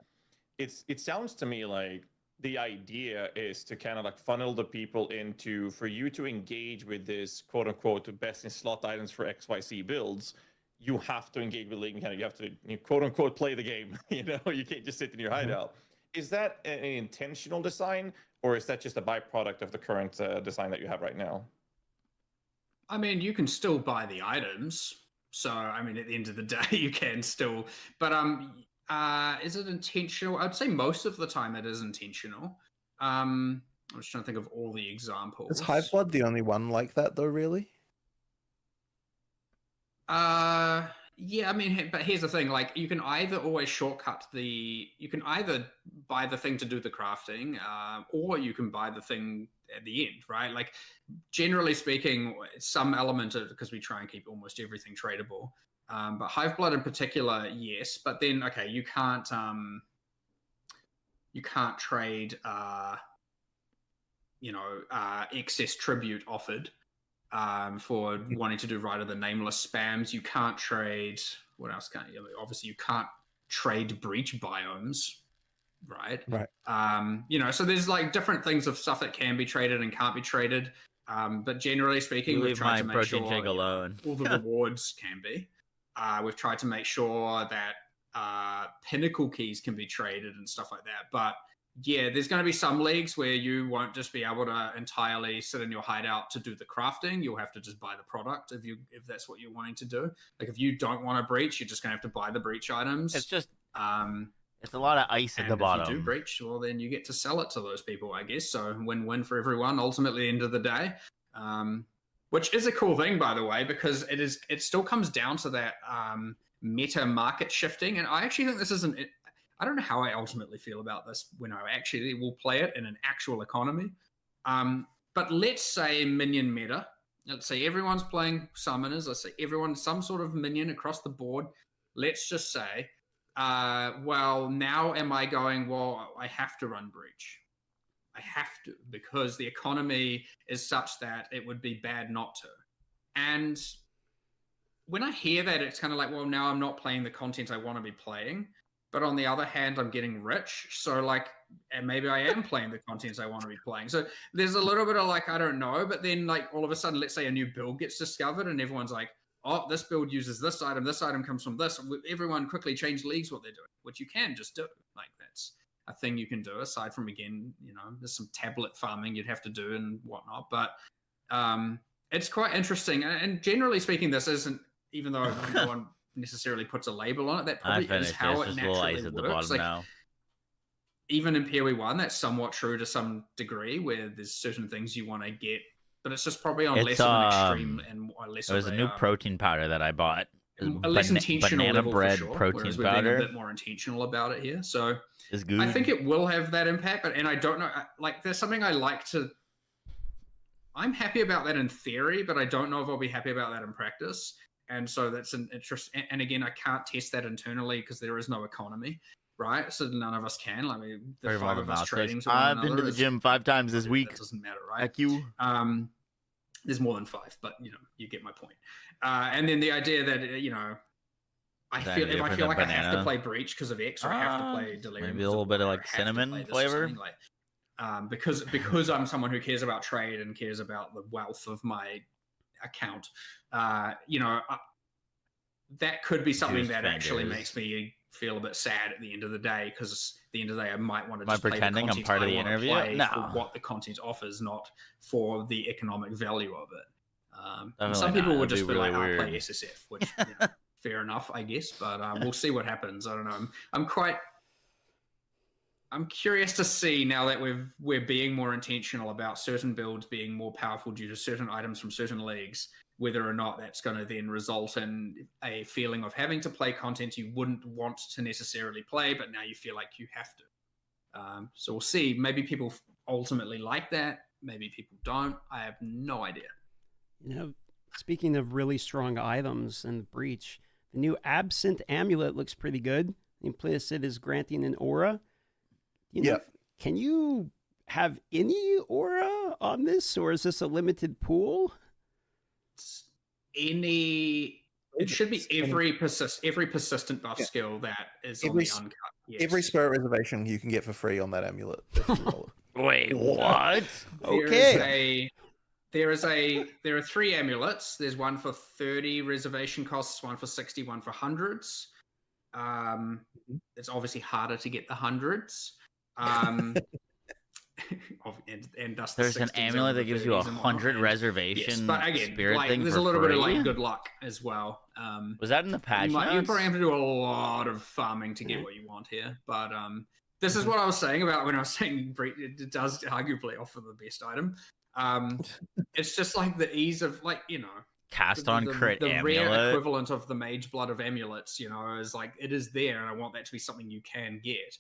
it sounds to me like the idea is to kind of like funnel the people into, for you to engage with this quote-unquote best in slot items for XYZ builds, you have to engage with league mechanic. You have to quote-unquote play the game. You know, you can't just sit in your hideout. Is that an intentional design, or is that just a byproduct of the current design that you have right now? I mean, you can still buy the items. So, I mean, at the end of the day, you can still. But is it intentional? I'd say most of the time it is intentional. I'm just trying to think of all the examples. Is Hiveblood the only one like that, though, really? Yeah, I mean, but here's the thing, like, you can either always shortcut you can either buy the thing to do the crafting, or you can buy the thing at the end, right? Like, generally speaking, some element of, because we try and keep almost everything tradable, but Hiveblood in particular, yes, but then, okay, you can't trade, excess tribute offered, for wanting to do Rite of the Nameless spams. You can't trade, what else can't you? Obviously, you can't trade breach biomes, right? Right. So there's like different things of stuff that can be traded and can't be traded. But generally speaking, we've tried to make sure alone. all the rewards can be. We've tried to make sure that pinnacle keys can be traded and stuff like that. But yeah, there's going to be some leagues where you won't just be able to entirely sit in your hideout to do the crafting. You'll have to just buy the product if that's what you're wanting to do. Like, if you don't want to breach, you're just going to have to buy the breach items. It's just it's a lot of ice at the bottom. If you do breach, well, then you get to sell it to those people, I guess. So win-win for everyone. Ultimately, at the end of the day, which is a cool thing, by the way, because it still comes down to that meta market shifting. And I actually think this isn't. I don't know how I ultimately feel about this when I actually will play it in an actual economy. But let's say minion meta. Let's say everyone's playing summoners. Let's say everyone's some sort of minion across the board. Let's just say, well, now am I going, well, I have to run breach. I have to, because the economy is such that it would be bad not to. And when I hear that, it's kind of like, well, now I'm not playing the content I want to be playing. But on the other hand, I'm getting rich. So like, and maybe I am playing the content I want to be playing. So there's a little bit of like, I don't know. But then like all of a sudden, let's say a new build gets discovered and everyone's like, oh, this build uses this item comes from this. Everyone quickly change leagues what they're doing, which you can just do. Like that's a thing you can do aside from, again, you know, there's some tablet farming you'd have to do and whatnot. But it's quite interesting. And generally speaking, this isn't, even though no one necessarily puts a label on it, that probably is how it naturally works. Like, now. Even in PoE 1, that's somewhat true to some degree, where there's certain things you want to get, but it's just probably on less of an extreme and less There was a new protein powder that I bought. A less intentional banana level bread for sure, protein whereas we're powder. being a bit more intentional about it here. So It's good. I think it will have that impact, and I don't know. Like, there's something I like to. I'm happy about that in theory, but I don't know if I'll be happy about that in practice. And so that's an interest. And again, I can't test that internally because there is no economy, right? So none of us can. Like, the Very five well of us announced. trading. I've been to the gym 5 times this week. That doesn't matter, right? Heck you. There's more than 5, but you know, you get my point. And then the idea that, you know, I feel like I have to play Breach because of X, or I have to play Delirium. Maybe a little bit of like cinnamon flavor. Like, because I'm someone who cares about trade and cares about the wealth of my account. You know, that could be something that actually makes me feel a bit sad at the end of the day, because at the end of the day, I might want to just play the content I'm part of the interview. No. For what the content offers, not for the economic value of it. Definitely Some people not. would That'd just be be like, really "I'll play weird." SSF," which, you know, fair enough, I guess. But we'll see what happens. I don't know. I'm curious to see, now that we're being more intentional about certain builds being more powerful due to certain items from certain leagues, whether or not that's going to then result in a feeling of having to play content you wouldn't want to necessarily play, but now you feel like you have to. So we'll see. Maybe people ultimately like that. Maybe people don't. I have no idea. You know, speaking of really strong items in the Breach, the new Absent Amulet looks pretty good. Implicit is granting an aura. You know, can you have any aura on this, or is this a limited pool? It should be every persistent buff skill that is on the uncut. Yes. Every spirit reservation you can get for free on that amulet. if you roll it. Wait, what? There are 3 amulets. There's one for 30 reservation costs, one for 60, one for hundreds. It's obviously harder to get the hundreds. And thus There's an amulet that gives you 100 reservation. Yes, but again, spirit like, thing there's for a little bit of free? like good luck as well. Was that in the patch you notes? probably have to do a lot of farming to get what you want here. But this is what I was saying about when I was saying it does arguably offer the best item. It's just like the ease of, like, you know, Cast on crit the amulet. rare equivalent of the mage blood of amulets, you know, is like, it is there, and I want that to be something you can get.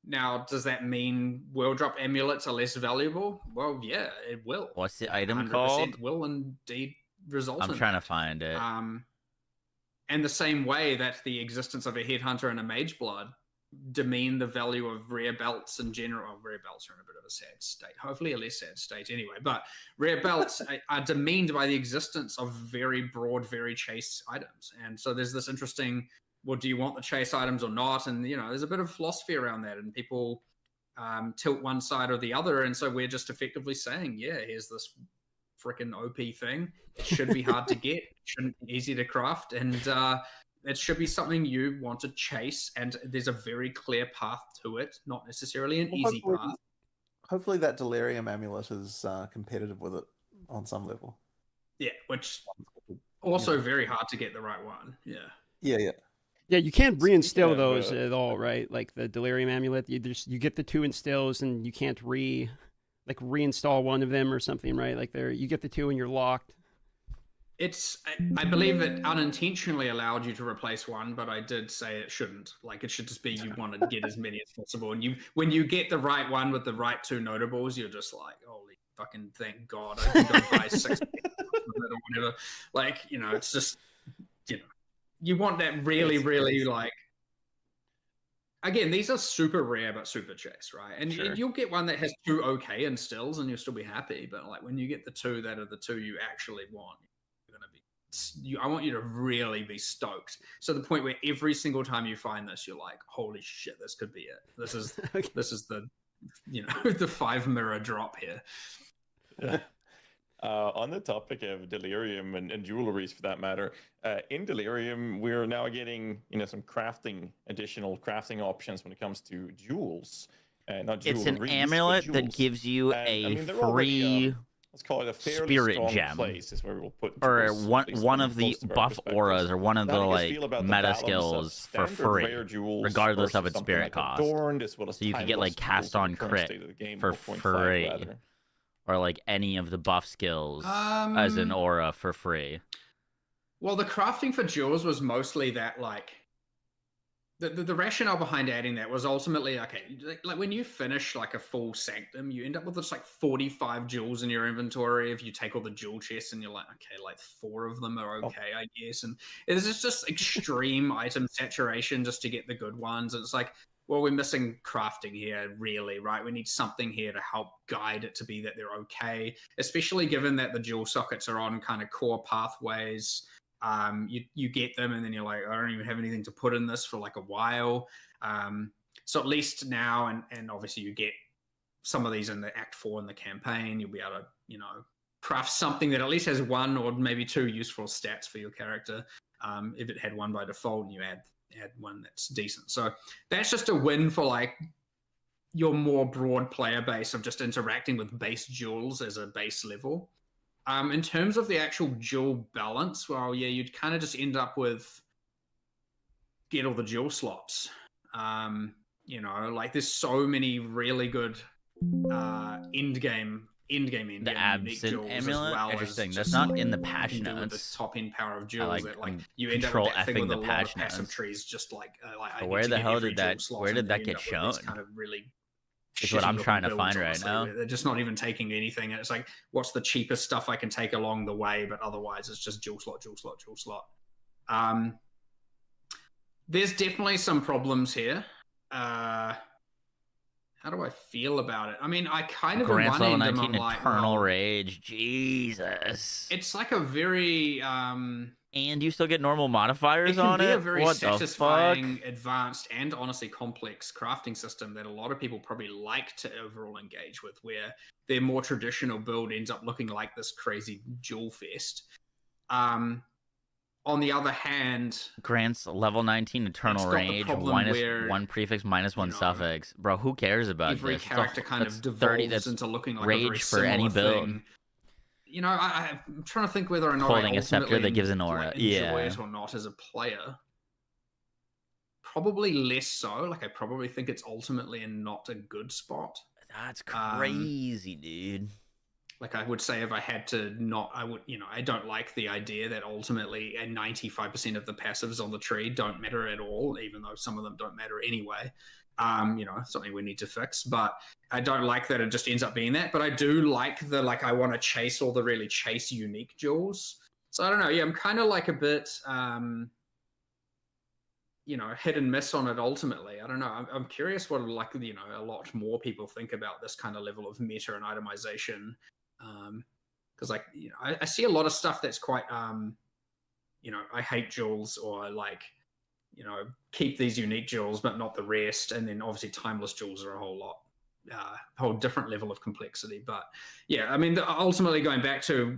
Now, does that mean world drop amulets are less valuable? Well, yeah, it will. What's the item 100% called? will indeed result in I'm trying that. to find it. And the same way that the existence of a headhunter and a mage blood demean the value of rare belts in general. Well, rare belts are in a bit of a sad state. Hopefully a less sad state anyway. But rare belts are demeaned by the existence of very broad, very chase items. And so there's this interesting, well, do you want the chase items or not? And, you know, there's a bit of philosophy around that, and people tilt one side or the other. And so we're just effectively saying, yeah, here's this freaking OP thing. It should be hard to get. It shouldn't be easy to craft. And it should be something you want to chase. And there's a very clear path to it, not necessarily an easy path. Hopefully that Delirium amulet is competitive with it on some level. Yeah, which also very hard to get the right one. Yeah. Yeah, you can't reinstill those at all, right? Like the Delirium Amulet, you get the 2 instills and you can't reinstall one of them or something, right? Like you get the 2 and you're locked. I believe it unintentionally allowed you to replace one, but I did say it shouldn't. Like, it should just be you want to get as many as possible, and when you get the right one with the right 2 notables, you're just like, holy fucking thank God, I can go buy 6 or whatever. Like, you know, it's just, you know, you want that really, really, like, again, these are super rare but super chase, right? And you'll get one that has 2 okay instills and you'll still be happy, but like when you get the 2 that are the 2 you actually want, you're going to be I want you to really be stoked. So the point where every single time you find this, you're like, holy shit, this could be it. This is Okay. this is the the 5 mirror drop here. On the topic of delirium and jewelries for that matter, in delirium we're now getting some additional crafting options when it comes to jewels. Not jewelry. It's an amulet that gives you they're already, free let's call it a fairly spirit strong gem. place is where we'll put or jewels, one at least one from of the most of our buff perspectives. auras or one of the How do you guys like feel about the meta balance of skills for standard free, rare jewels regardless of versus its something spirit like cost. adorned, as well as So you could get like timeless cast jewels in on the current crit state of the game, for 4.5 free, rather? or like any of the buff skills as an aura for free. Well, the crafting for jewels was mostly that, like, the rationale behind adding that was ultimately, okay, like when you finish like a full sanctum, you end up with just like 45 jewels in your inventory if you take all the jewel chests, and you're like, okay, like 4 of them are okay, I guess. And it's just extreme item saturation just to get the good ones. And it's like, well, we're missing crafting here, really, right? We need something here to help guide it to be that they're okay, especially given that the jewel sockets are on kind of core pathways. You get them and then you're like, I don't even have anything to put in this for like a while. So at least now, and obviously you get some of these in the Act 4 in the campaign, you'll be able to, craft something that at least has 1 or maybe 2 useful stats for your character. If it had 1 by default and you add 1 that's decent. So that's just a win for like your more broad player base of just interacting with base jewels as a base level. In terms of the actual jewel balance, well, yeah, you'd kind of just end up with get all the jewel slots. Like there's so many really good endgame The unique absent jewels amulet, as well. interesting. As That's just, not like, in the you patch can do with notes. the top end power of jewels that like I'm you end up control with that thing effing with the a lot patch of passive notes. trees, just like I So need where to the get hell every did jewel that? slot, Where and did you that end get up with these shown? kind of really Is what I'm shitty trying to looking find builds, right honestly. now. They're just not even taking anything. And it's like, what's the cheapest stuff I can take along the way? But otherwise, it's just jewel slot, jewel slot, jewel slot. There's definitely some problems here. How do I feel about it? I mean, I kind of Grant's in one level end, 19 I'm like, Eternal well, Rage. Jesus. it's like a very And you still get normal modifiers it can on be it? a very What the fuck? satisfying, advanced, and honestly complex crafting system that a lot of people probably like to overall engage with, where their more traditional build ends up looking like this crazy jewel fest. On the other hand, Grant's level 19 Eternal got the Rage, problem minus where, 1 prefix, minus 1 you know, suffix. Bro, who cares about every this? It's character kind of that's devolves that's into looking like a very rage for any similar build. thing. I'm trying to think whether or not Holding I a scepter ultimately that gives an aura. enjoy Yeah. it or not as a player. Probably less so. Like, I probably think it's ultimately not a good spot. That's crazy, dude. Like, I would say if I had to not, I would, I don't like the idea that ultimately 95% of the passives on the tree don't matter at all, even though some of them don't matter anyway. Something we need to fix, but I don't like that it just ends up being that. But I do like I want to chase all the really chase unique jewels. So I don't know. Yeah, I'm kind of like a bit, hit and miss on it ultimately. I don't know. I'm curious what, like, a lot more people think about this kind of level of meta and itemization. Because I see a lot of stuff that's quite, I hate jewels, or like, keep these unique jewels but not the rest, and then obviously timeless jewels are a whole different level of complexity. But yeah, I mean, ultimately going back to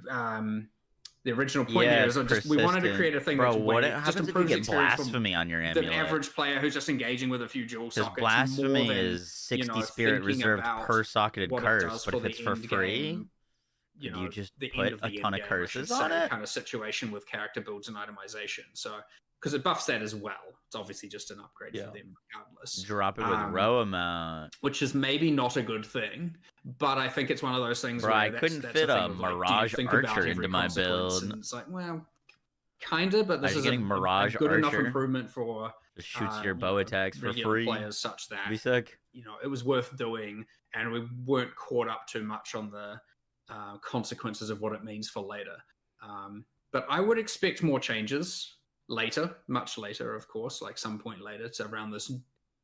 the original point here is we wanted to create a thing Bro, that's what just happens if you improves get experience for blasphemy on your the amulet? average player who's just engaging with a few jewel Because sockets. blasphemy more than, is 60 spirit thinking reserved about per socketed what it curse, does but if the it's for end free, game, could you just the put end of a the ton end of game, I should curses on say, it? kind of situation with character builds and itemization. So because it buffs that as well. It's obviously just an upgrade for them regardless. Drop it with row amount. Which is maybe not a good thing, but I think it's one of those things Bro, where I that's couldn't the fit thing a of, like, Mirage do you think about Archer every into my consequence? build. And it's like, well, kind of, but this you is getting Mirage a good enough Archer? improvement for Just shoots your bow attacks for regular free. players, such that Be sick. it was worth doing, and we weren't caught up too much on the consequences of what it means for later. But I would expect more changes later, much later, of course, like some point later, to around this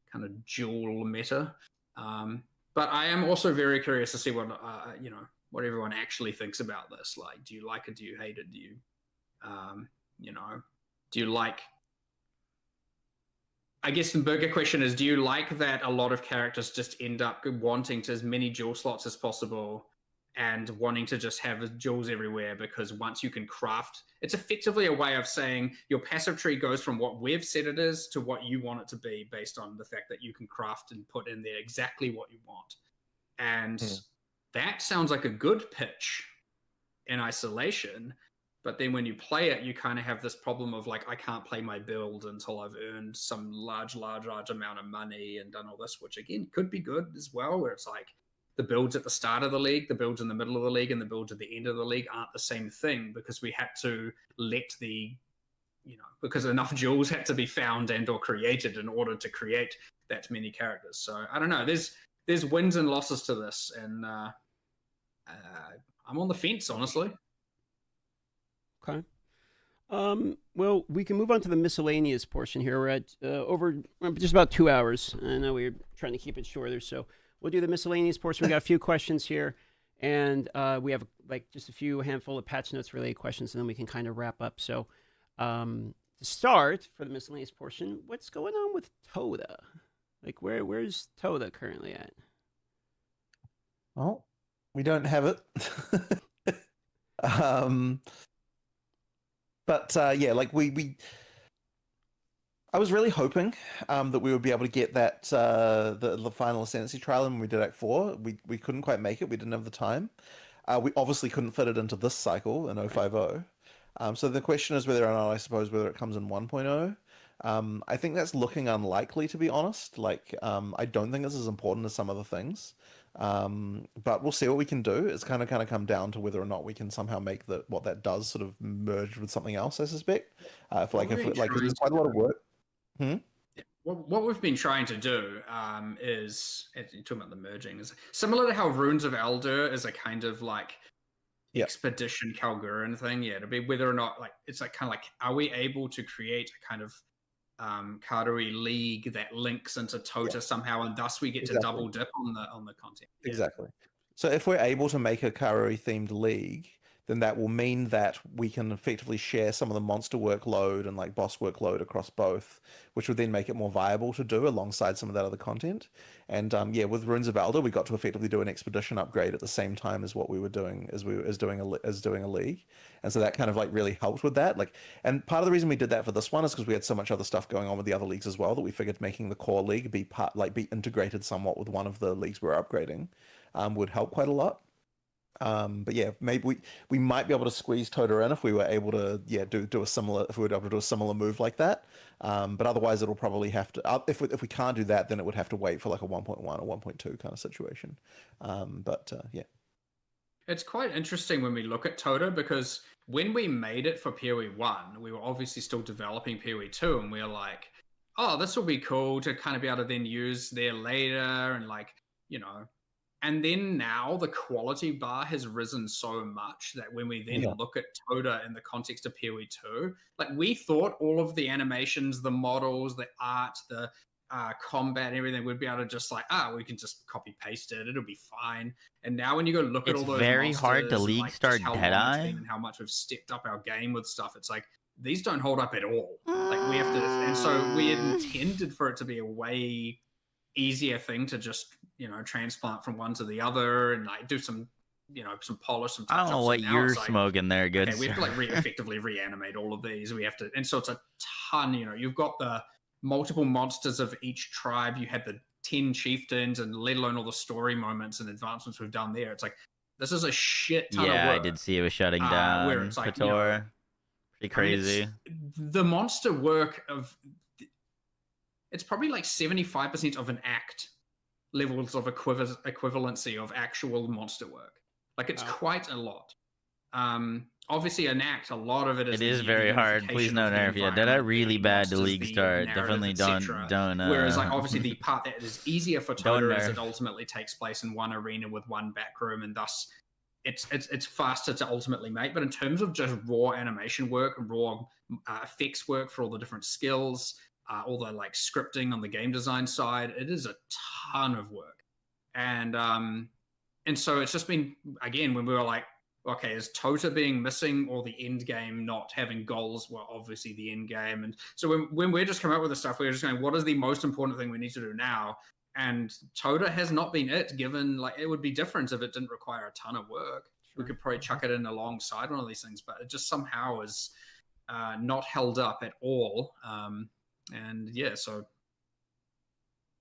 kind of dual meta. But I am also very curious to see what what everyone actually thinks about this. Like, do you like it? Do you hate it? Do you You know, do you like? I guess the bigger question is, do you like that a lot of characters just end up wanting to as many jewel slots as possible and wanting to just have jewels everywhere? Because once you can craft, it's effectively a way of saying your passive tree goes from what we've said it is to what you want it to be based on the fact that you can craft and put in there exactly what you want. And that sounds like a good pitch in isolation. But then when you play it, you kind of have this problem of like, I can't play my build until I've earned some large amount of money and done all this, which again could be good as well, where it's like the builds at the start of the league, the builds in the middle of the league, and the builds at the end of the league aren't the same thing because we had to let the, you know, because enough jewels had to be found and or created in order to create that many characters. So I don't know. There's wins and losses to this, and I'm on the fence, honestly. Okay. Well, we can move on to the miscellaneous portion here. We're at over just about 2 hours. I know we're trying to keep it shorter, so we'll do the miscellaneous portion. We got a few questions here, and we have like just a handful of patch notes related questions, and then we can kind of wrap up. So, to start for the miscellaneous portion, what's going on with Toda? Like, where's Toda currently at? Well, we don't have it. But yeah, like I was really hoping that we would be able to get that the final ascendancy trial when we did Act 4. We couldn't quite make it. We didn't have the time. We obviously couldn't fit it into this cycle in 050. So the question is whether or not, I suppose, whether it comes in 1.0. I think that's looking unlikely, to be honest. Like, I don't think it's as important as some other things. But we'll see what we can do. It's kind of come down to whether or not we can somehow make what that does sort of merge with something else, I suspect. If there's quite a lot of work. What we've been trying to do is, you're talking about the merging, is similar to how Runes of Elder is a kind of like expedition Kalguran thing. Yeah, to be whether or not, like, it's like kind of like, are we able to create a kind of Karui league that links into Tota somehow, and thus we get to double dip on the content. Exactly. So if we're able to make a Karui themed league, then that will mean that we can effectively share some of the monster workload and like boss workload across both, which would then make it more viable to do alongside some of that other content. And yeah, with Runes of Elder, we got to effectively do an expedition upgrade at the same time as what we were doing as doing a league, and so that kind of like really helped with that. Like, and part of the reason we did that for this one is because we had so much other stuff going on with the other leagues as well that we figured making the core league be integrated somewhat with one of the leagues we're upgrading would help quite a lot. But yeah, maybe we might be able to squeeze Tota in if we were able to do a similar, if we were able to do a similar move like that. But otherwise it'll probably have to, if we can't do that, then it would have to wait for like a 1.1 or 1.2 kind of situation. Yeah. It's quite interesting when we look at Tota, because when we made it for PoE 1, we were obviously still developing PoE 2, and we were like, oh, this will be cool to kind of be able to then use there later, and like, you know. And then now the quality bar has risen so much that when we then look at Tota in the context of PoE 2, like, we thought all of the animations, the models, the art, the combat and everything would be able to just like, we can just copy paste it, it'll be fine. And now when you go look at all those, it's very hard to league start Deadeye, and how much we've stepped up our game with stuff, it's like these don't hold up at all. Like, we have to, and so we had intended for it to be a way easier thing to just, you know, transplant from one to the other and like do some, you know, some polish, some touch-ups. I don't know what you're like, smoking there, good. Okay, we have to like effectively reanimate all of these. We have to, and so it's a ton. You know, you've got the multiple monsters of each tribe. You had the 10 chieftains, and let alone all the story moments and advancements we've done there. It's like, this is a shit ton of work. Yeah, I did see it was shutting down. Where it's like, Pator. you know, pretty crazy. I mean, the monster work of, it's probably like 75% of an act levels of equivalency of actual monster work. Like, it's quite a lot. Obviously an act, a lot of it is. It is very hard. Please no nerf. Yeah, did I really bad to league start? Definitely don't. Whereas like obviously the part that is easier for Tota is it ultimately takes place in one arena with one back room, and thus it's faster to ultimately make. But in terms of just raw animation work and raw effects work for all the different skills, all the like scripting on the game design side, it is a ton of work. And so it's just been, again, when we were like, okay, is Tota being missing or the end game not having goals? Well, obviously the end game. And so when we're just coming up with this stuff, we're just going, what is the most important thing we need to do now? And Tota has not been it, given like it would be different if it didn't require a ton of work. We could probably chuck it in alongside one of these things, but it just somehow is not held up at all. And yeah, so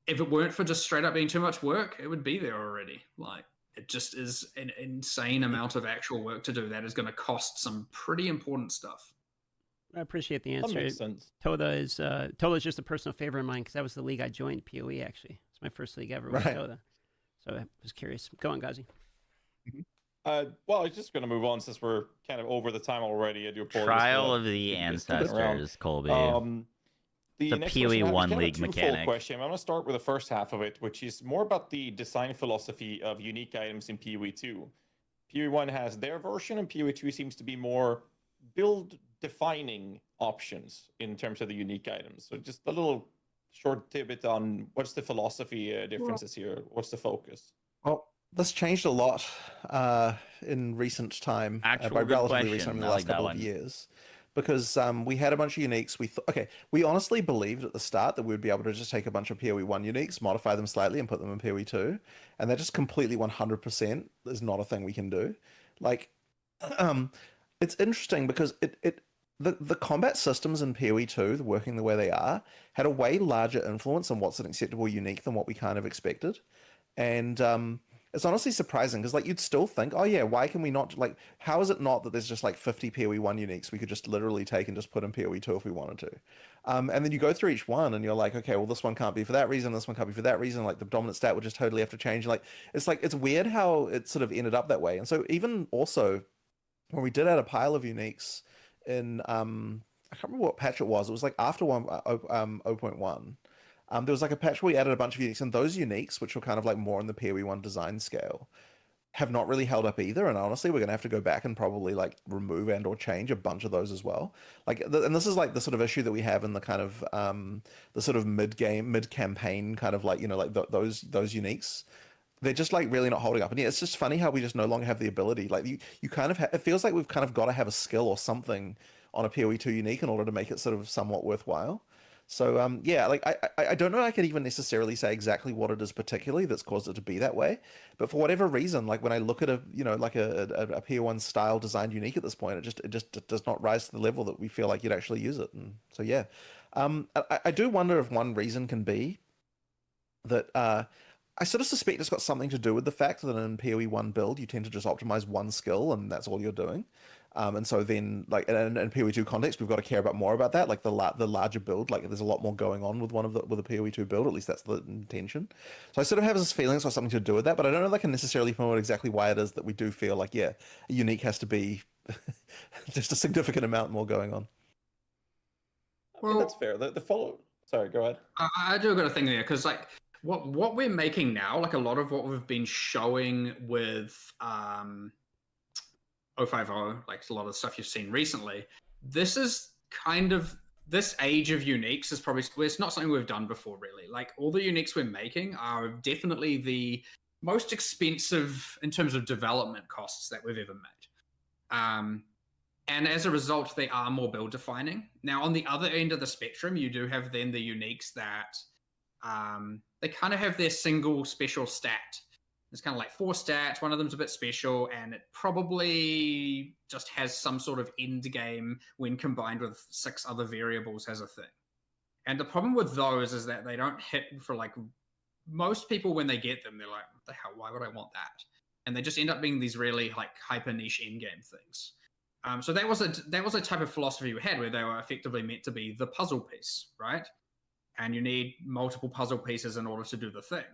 if it weren't for just straight up being too much work, it would be there already. Like, it just is an insane amount of actual work to do that is going to cost some pretty important stuff. I appreciate the That answer. makes sense. Toda is just a personal favorite of mine because that was the league I joined, PoE, actually. It's my first league ever with Right. Toda. So I was curious. Go on, Gazi. Well, I was just going to move on since we're kind of over the time already. I do apologize. Trial of the Just sticking around. Ancestors, Colby. The The next PoE question, I have 1 kind of a league twofold mechanic. question. I'm going to start with the first half of it, which is more about the design philosophy of unique items in PoE 2. PoE 1 has their version, and PoE 2 seems to be more build-defining options in terms of the unique items. So just a little short tidbit on what's the philosophy differences here? What's the focus? Well, this changed a lot in recent time, Actual by good relatively question. recent, in the I last like that couple of one. years, because we had a bunch of uniques. We honestly believed at the start that we'd be able to just take a bunch of PoE 1 uniques, modify them slightly, and put them in PoE 2, and that just completely 100% is not a thing we can do. Like, it's interesting because the combat systems in PoE 2, working the way they are, had a way larger influence on what's an acceptable unique than what we kind of expected. And it's honestly surprising because like you'd still think, oh yeah, why can we not, like, how is it not that there's just like 50 PoE 1 uniques we could just literally take and just put in PoE 2 if we wanted to? And then you go through each one and you're like, okay, well this one can't be for that reason, this one can't be for that reason, like the dominant stat would just totally have to change. Like it's weird how it sort of ended up that way. And so even also when we did add a pile of uniques in I can't remember what patch it was like after 0.1. There was like a patch where we added a bunch of uniques, and those uniques, which were kind of like more on the PoE 1 design scale, have not really held up either. And honestly, we're gonna have to go back and probably like remove and or change a bunch of those as well. Like, and this is like the sort of issue that we have in the kind of the sort of mid campaign kind of like, you know, like those uniques. They're just like really not holding up. And yeah, it's just funny how we just no longer have the ability. Like you kind of it feels like we've kind of got to have a skill or something on a PoE 2 unique in order to make it sort of somewhat worthwhile. So yeah, like I don't know I could even necessarily say exactly what it is particularly that's caused it to be that way, but for whatever reason, like when I look at a, you know, like a PO1 style designed unique at this point, it just does not rise to the level that we feel like you'd actually use it. And so yeah, I do wonder if one reason can be that I sort of suspect it's got something to do with the fact that in PoE 1 build you tend to just optimize one skill and that's all you're doing. And so then, like in PoE 2 context, we've got to care about more about that, like the larger build. Like there's a lot more going on with with a PoE 2 build. At least that's the intention. So I sort of have this feeling it's got something to do with that, but I don't know if I can necessarily promote exactly why it is that we do feel like, yeah, a unique has to be just a significant amount more going on. Well, that's fair. The follow. Sorry, go ahead. I do got a thing there because like what we're making now, like a lot of what we've been showing with 050, like a lot of the stuff you've seen recently, this is kind of this age of uniques is probably, it's not something we've done before really. Like all the uniques we're making are definitely the most expensive in terms of development costs that we've ever made. And as a result, they are more build defining. Now on the other end of the spectrum, you do have then the uniques that they kind of have their single special stat. It's kind of like 4 stats, one of them's a bit special, and it probably just has some sort of end game when combined with 6 other variables as a thing. And the problem with those is that they don't hit for like, most people when they get them, they're like, what the hell, why would I want that? And they just end up being these really like hyper niche end game things. So that was a type of philosophy we had where they were effectively meant to be the puzzle piece, right? And you need multiple puzzle pieces in order to do the thing.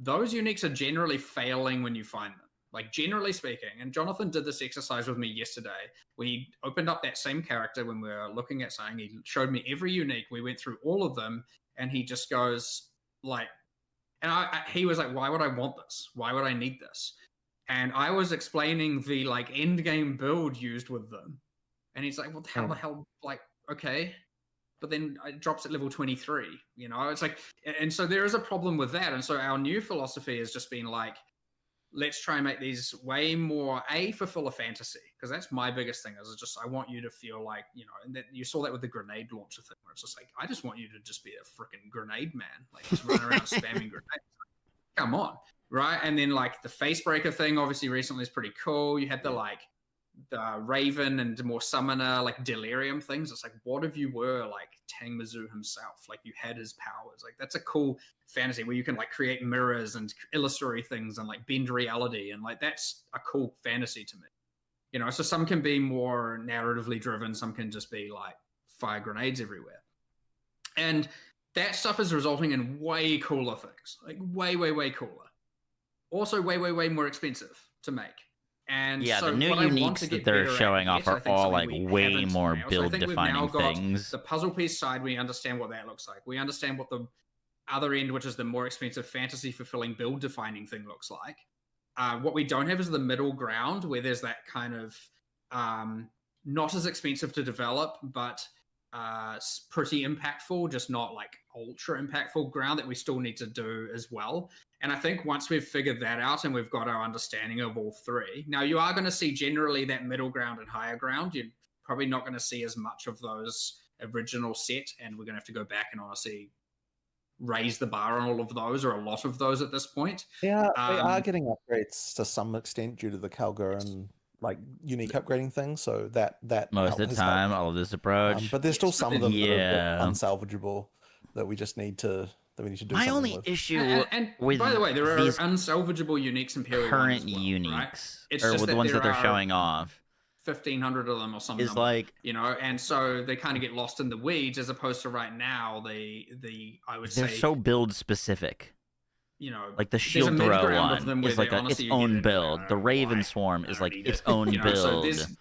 Those uniques are generally failing when you find them, like generally speaking. And Jonathan did this exercise with me yesterday. We opened up that same character when we were looking at something. He showed me every unique. We went through all of them, and he just goes like, and he was like, why would I want this? Why would I need this? And I was explaining the like end game build used with them. And he's like, well, how the hell, like, okay. But then it drops at level 23, you know, it's like, and so there is a problem with that. And so our new philosophy has just been like, let's try and make these way more fulfill a fantasy, because that's my biggest thing. Is just I want you to feel like, you know, and that you saw that with the grenade launcher thing, where it's just like, I just want you to just be a freaking grenade man, like just run around spamming grenades. Come on, right? And then like the face breaker thing, obviously recently is pretty cool. You had the like the Raven and more summoner like delirium things. It's like, what if you were like Tang Mizzou himself? Like you had his powers. Like that's a cool fantasy where you can like create mirrors and illusory things and like bend reality, and like that's a cool fantasy to me. You know, so some can be more narratively driven, some can just be like fire grenades everywhere. And that stuff is resulting in way cooler things. Like way, way, way cooler. Also way, way, way more expensive to make. And yeah, so the new what I want uniques to that get they're better showing at off yet, I are think all something like we way haven't more nailed. So I build think we've now defining got things. the puzzle piece side, we understand what that looks like. We understand what the other end, which is the more expensive fantasy fulfilling build defining thing, looks like. What we don't have is the middle ground where there's that kind of not as expensive to develop, but pretty impactful, just not like ultra impactful ground that we still need to do as well. And I think once we've figured that out and we've got our understanding of all three, now you are going to see generally that middle ground and higher ground. You're probably not going to see as much of those original set, and we're going to have to go back and honestly raise the bar on all of those, or a lot of those at this point. Yeah, they are getting upgrades to some extent due to the Kalgurin like unique upgrading thing. So that Most of the has time, helped. I love this approach. But there's still some of them that Yeah. are unsalvageable that we just need to do My something only with. issue And with by the way, there are these unsalvageable uniques in Period 1 current as well, uniques, right? It's or just with the that ones that there they're are showing off, 1,500 of them or some is number, like, you know, and so they kind of get lost in the weeds, as opposed to right now I would they're say, so build specific. you know, Like the there's a shield throw mid-ground of one them where is like they its honestly you get own into it, build. I The don't know Raven why. Swarm I is don't like need its it. own You know, so build. there's,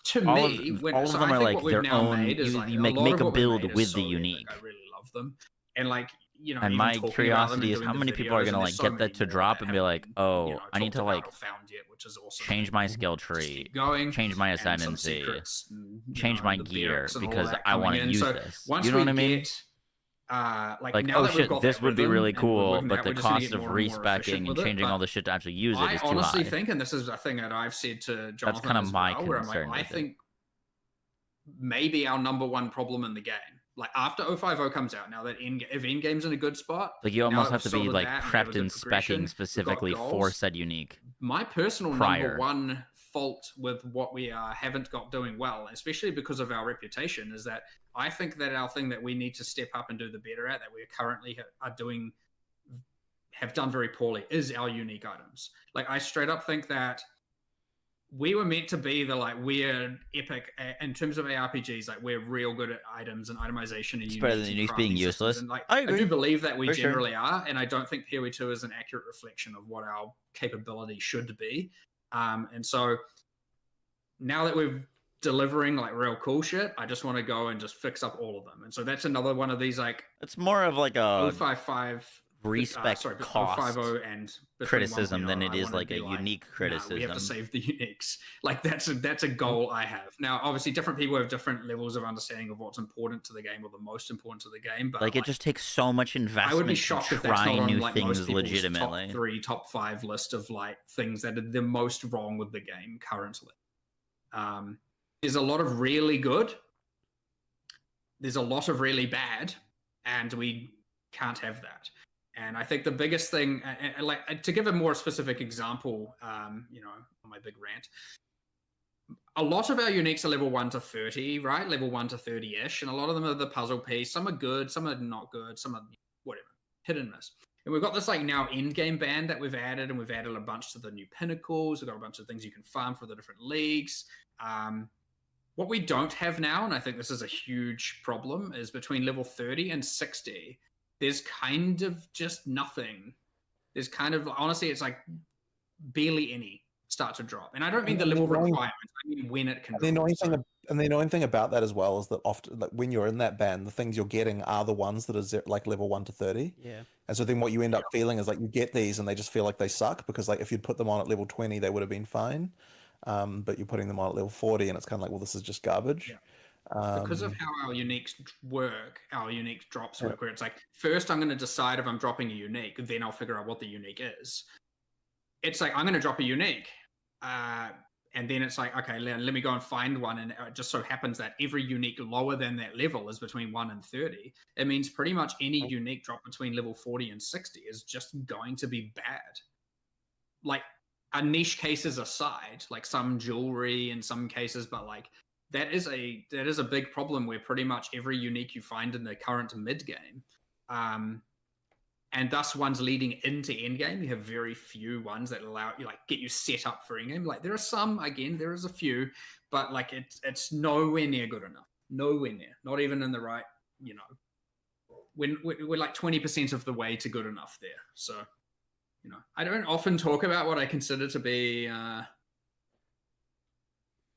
to all me, of when, all of so them I are think like what we've their now own. made is You, like you a make lot make of a what we've build made is with so the epic. unique. I really love them, and like, you know, And even my talking about them curiosity and is doing how the many people are videos, gonna and like there's so get that many to more drop that and be haven't like, been, oh, you know, I need talked to about like or found yet, which is awesome. change my skill Just tree, keep going, change my and some ascendancy, secrets, you change know, my the gear barracks and all because that I coming want to in. use So this. once You know we what I mean? get like Like, now oh that we've shit, got this that would be rhythm really and we're cool, working but out, the we're just gonna cost get of more and more efficient respecing and with it. changing all But the shit to actually use it I is too honestly high. think, and this is a thing that I've said to Jonathan kind of as my well, where I'm like, concern I with it. think maybe our number one problem in the game, like after 050 comes out, now that if Endgame's in a good spot, Like, you now almost that have to we've be sorted like that and we have a prepped good and progression, specking we've got specifically for goals. said unique. My personal prior. number one fault with what we haven't got doing well, especially because of our reputation, is that I think that our thing that we need to step up and do the better at, that we currently have done very poorly, is our unique items. Like, I straight up think that we were meant to be the like weird epic in terms of ARPGs. Like, we're real good at items and itemization and It's better than uniques being useless. And like, I I agree. do believe that we For sure. generally are, and I don't think PoE 2 is an accurate reflection of what our capability should be. And so now that we're delivering like real cool shit, I just want to go and just fix up all of them. And so that's another one of these like It's more of like a 055 respect sorry, cost 050 and between criticism 1.0, than it I is wanna like be a unique nah, criticism. we have to save the uniques. Like, that's a goal I have. Now, obviously, different people have different levels of understanding of what's important to the game or the most important to the game. But Like, it just takes so much investment I would be shocked to if that's try not on new like most things people's legitimately. top 3, top 5 list of like things that are the most wrong with the game currently. There's a lot of really good. There's a lot of really bad, and we can't have that. And I think the biggest thing, like, to give a more specific example, you know, on my big rant, a lot of our uniques are level 1 to 30, right? Level 1 to 30-ish, and a lot of them are the puzzle piece. Some are good, some are not good, some are whatever, hit and miss. And we've got this like now endgame band that we've added, and we've added a bunch to the new pinnacles. We've got a bunch of things you can farm for the different leagues. What we don't have now, and I think this is a huge problem, is between level 30 and 60, there's kind of just nothing. There's kind of, honestly, it's like barely any start to drop. And I don't mean the level requirements, I mean when it can drop. And the annoying thing about that as well is that often, like, when you're in that band, the things you're getting are the ones that are like level 1 to 30. Yeah. And so then what you end up feeling is like you get these and they just feel like they suck, because like if you'd put them on at level 20, they would have been fine. But you're putting them on at level 40 and it's kind of like, well, this is just garbage. Yeah. Because of how our uniques work, our unique drops work, where it's like, first I'm going to decide if I'm dropping a unique, then I'll figure out what the unique is. it's like I'm going to drop a unique, and then it's like, okay, let me go and find one, and it just so happens that every unique lower than that level is between 1 and 30. It means pretty much any unique drop between level 40 and 60 is just going to be bad. Like, a niche cases aside, like some jewelry in some cases, but like that is a big problem where pretty much every unique you find in the current mid game, and thus ones leading into endgame, you have very few ones that allow you, like, get you set up for endgame. Like, there are some, again, there is a few, but like it's nowhere near good enough. Nowhere near. Not even in the right, you know. We're like 20% of the way to good enough there. So, you know, I don't often talk about what I consider to be,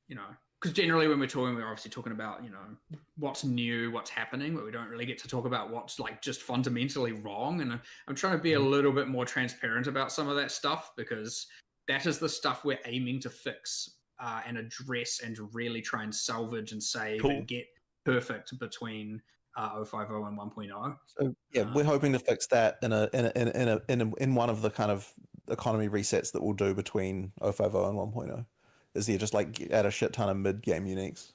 you know, because generally when we're obviously talking about, you know, what's new, what's happening, but we don't really get to talk about what's like just fundamentally wrong. And I'm trying to be a little bit more transparent about some of that stuff, because that is the stuff we're aiming to fix and address and really try and salvage and save and get perfect between 050 and 1.0. So yeah, we're hoping to fix that in one of the kind of economy resets that we'll do between 050 and 1.0. Is there just like add a shit ton of mid-game uniques?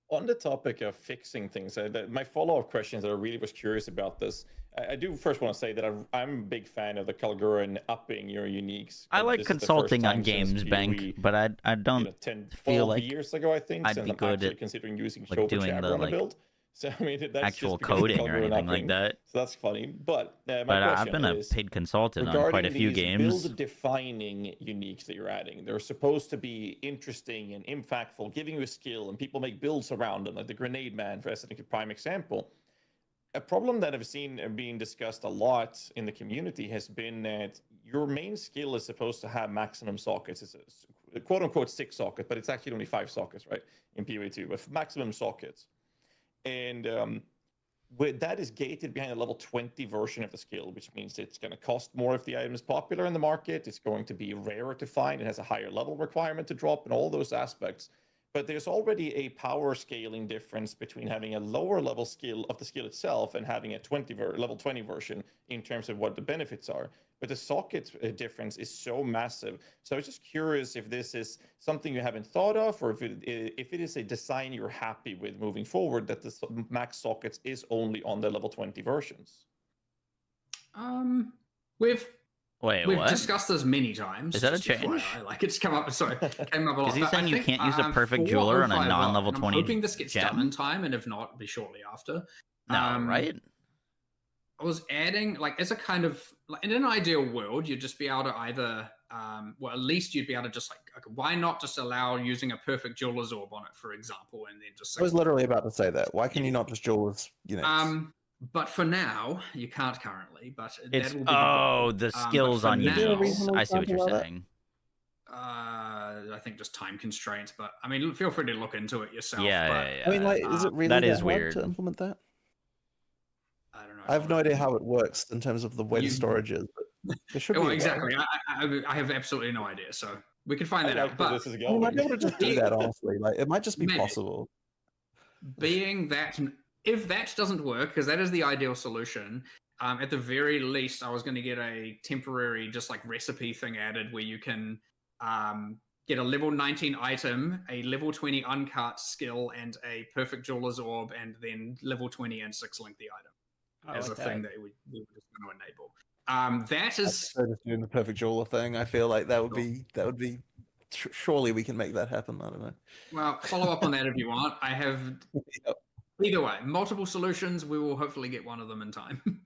On the topic of fixing things, my follow-up questions that I really was curious about this. I do first want to say that I'm a big fan of the Kalguran upping your uniques. I like This is the first consulting on time since games, Bank, we, but I don't 10, 12 feel like years ago, I think, I'd since be I'm good actually at, considering using like, Shoba doing Jabber the, on a like, build. So I mean, that's actual just because of coding or Kalguran anything like upping. that. So that's funny. But my But question I've been a is, paid consultant on quite a regarding few these games. build-defining uniques that you're adding, they're supposed to be interesting and impactful, giving you a skill, and people make builds around them, like the Grenade Man, for a prime example. A problem that I've seen being discussed a lot in the community has been that your main skill is supposed to have maximum sockets. It's a quote-unquote 6 socket, but it's actually only 5 sockets, right, in PoE2, with maximum sockets. And that is gated behind a level 20 version of the skill, which means it's going to cost more if the item is popular in the market. It's going to be rarer to find. It has a higher level requirement to drop, and all those aspects. But there's already a power scaling difference between having a lower level skill of the skill itself and having a level 20 version in terms of what the benefits are. But the socket difference is so massive. So I was just curious if this is something you haven't thought of, or if it is a design you're happy with moving forward, that the max sockets is only on the level 20 versions. Wait, We've what? discussed this many times. Is that a just change? FYI. Like, it's come up. Sorry, came up a lot. Is he But saying I you think, can't use a perfect for jeweler on a 050, non-level and 20 I'm hoping this gets gem? done in time, and if not, be shortly after. No, right? I was adding, like, as a kind of, like, in an ideal world, you'd just be able to either, well, at least you'd be able to just, like, okay, why not just allow using a perfect jeweler's orb on it, for example, and then just. I was literally about to say that. Why can you not just jewelers uniques? But for now, you can't currently. But It's that will be the goal. the skills for on now, uniques. I see what you're saying. I think just time constraints, but I mean, feel free to look into it yourself. Yeah, but, yeah. I mean, like, is it really that that is hard weird to implement that? I don't know. I have no idea how it works in terms of the way the storage is, but there should be. Well, exactly. I have absolutely no idea, so we can find that out. But this is We might be able to just do that, honestly. Like, it might just be Maybe. possible. being that, if that doesn't work, because that is the ideal solution, at the very least, I was going to get a temporary, just like recipe thing added where you can get a level 19 item, a level 20 uncut skill, and a perfect jeweler's orb, and then level 20 and 6 link the item as a thing that we were just going to enable. That is Just doing the perfect jeweler thing. I feel like that would be. Surely we can make that happen. I don't know. Well, follow up on that if you want. I have either way, multiple solutions. We will hopefully get one of them in time.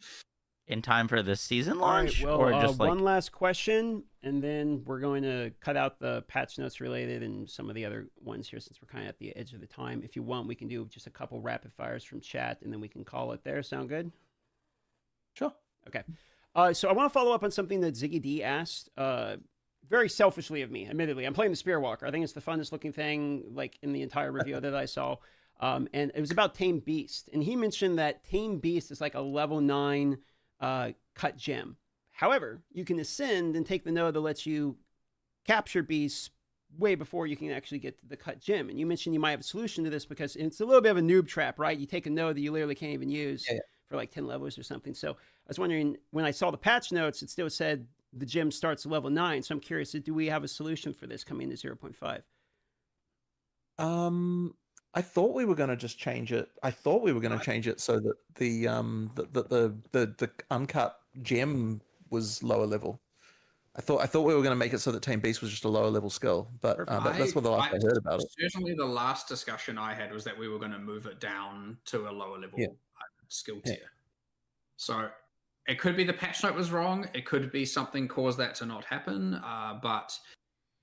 In time for the season All right, launch, well, or just like one last question, and then we're going to cut out the patch notes related and some of the other ones here, since we're kind of at the edge of the time. If you want, we can do just a couple rapid fires from chat, and then we can call it there. Sound good? Sure. Okay. So I want to follow up on something that Ziggy D asked. Very selfishly of me, admittedly. I'm playing the Spear Walker. I think it's the funnest looking thing, like, in the entire review that I saw. And it was about Tame Beast, and he mentioned that Tame Beast is like a level 9 cut gem. However, you can ascend and take the node that lets you capture beasts way before you can actually get to the cut gem. And you mentioned you might have a solution to this, because it's a little bit of a noob trap, right? You take a node that you literally can't even use for like 10 levels or something. So I was wondering, when I saw the patch notes, it still said the gym starts at level 9. So I'm curious, do we have a solution for this coming to 0.5? I thought we were going to just change it. I thought we were going to change it so that the uncut gem was lower level. I thought we were going to make it so that Team Beast was just a lower level skill, but that's what the last I heard about it. Certainly, the last discussion I had was that we were going to move it down to a lower level skill tier. So it could be the patch note was wrong. It could be something caused that to not happen. But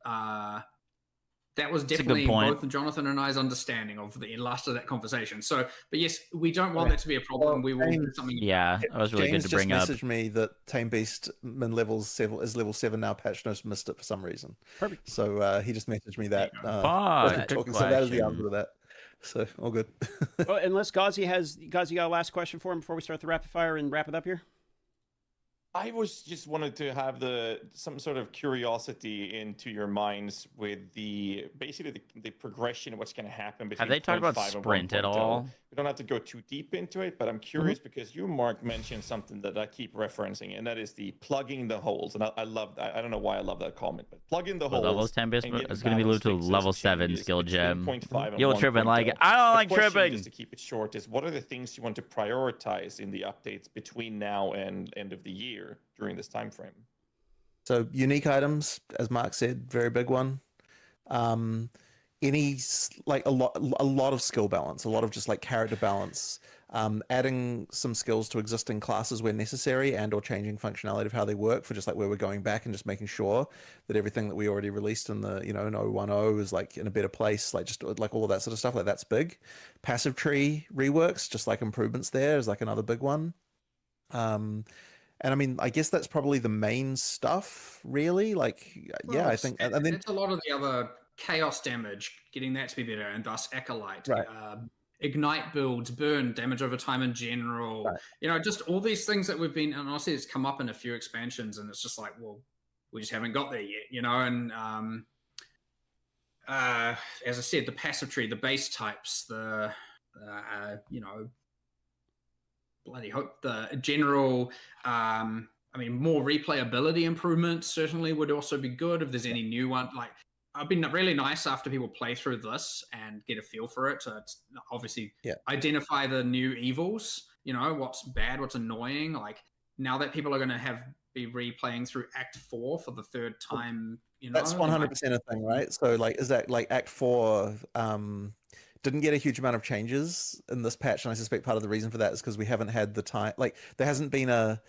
that was definitely both Jonathan and I's understanding of the last of that conversation. So, but yes, we don't want that to be a problem. We will do something. Yeah, that was really James good to bring up. James just messaged me that Team Beast min is level 7 now. Patch notes missed it for some reason. Perfect. So he just messaged me that. Good so that is the answer to that. So all good. Well, unless Ghazi got a last question for him before we start the rapid fire and wrap it up here. I was just wanted to have some sort of curiosity into your minds with basically the progression of what's going to happen between. Have they talked about 0.5 and sprint at 1.0. all? We don't have to go too deep into it, but I'm curious because you, Mark, mentioned something that I keep referencing, and that is the plugging the holes. And I love that. I don't know why I love that comment, but plugging the holes. Level 10 base, it's going to be moved to level 7 skill gem. 0.5 and You'll tripping 1.0. like I don't like tripping. Just to keep it short, is what are the things you want to prioritize in the updates between now and end of the year during this time frame? So unique items, as Mark said, very big one. Any like a lot of skill balance, a lot of just like character balance. Adding some skills to existing classes where necessary, and or changing functionality of how they work for just like where we're going back and just making sure that everything that we already released in the in 010 is like in a better place, like just like all of that sort of stuff. Like that's big. Passive tree reworks, just like improvements there is like another big one. And I mean, I guess that's probably the main stuff, really. Like, I think, and then it's a lot of the other chaos damage, getting that to be better, and thus acolyte, ignite builds, burn damage over time in general. Just all these things that we've been, and honestly, it's come up in a few expansions, and it's just like, well, we just haven't got there yet, And as I said, the passive tree, the base types, the bloody hope the general more replayability improvements certainly would also be good if there's any new one. Like, I've been really nice after people play through this and get a feel for it to obviously identify the new evils, what's bad, what's annoying. Like, now that people are going to be replaying through Act 4 for the third time, that's 100% a thing, right? So like, is that like Act 4 didn't get a huge amount of changes in this patch, and I suspect part of the reason for that is because we haven't had the time. Like, there hasn't been a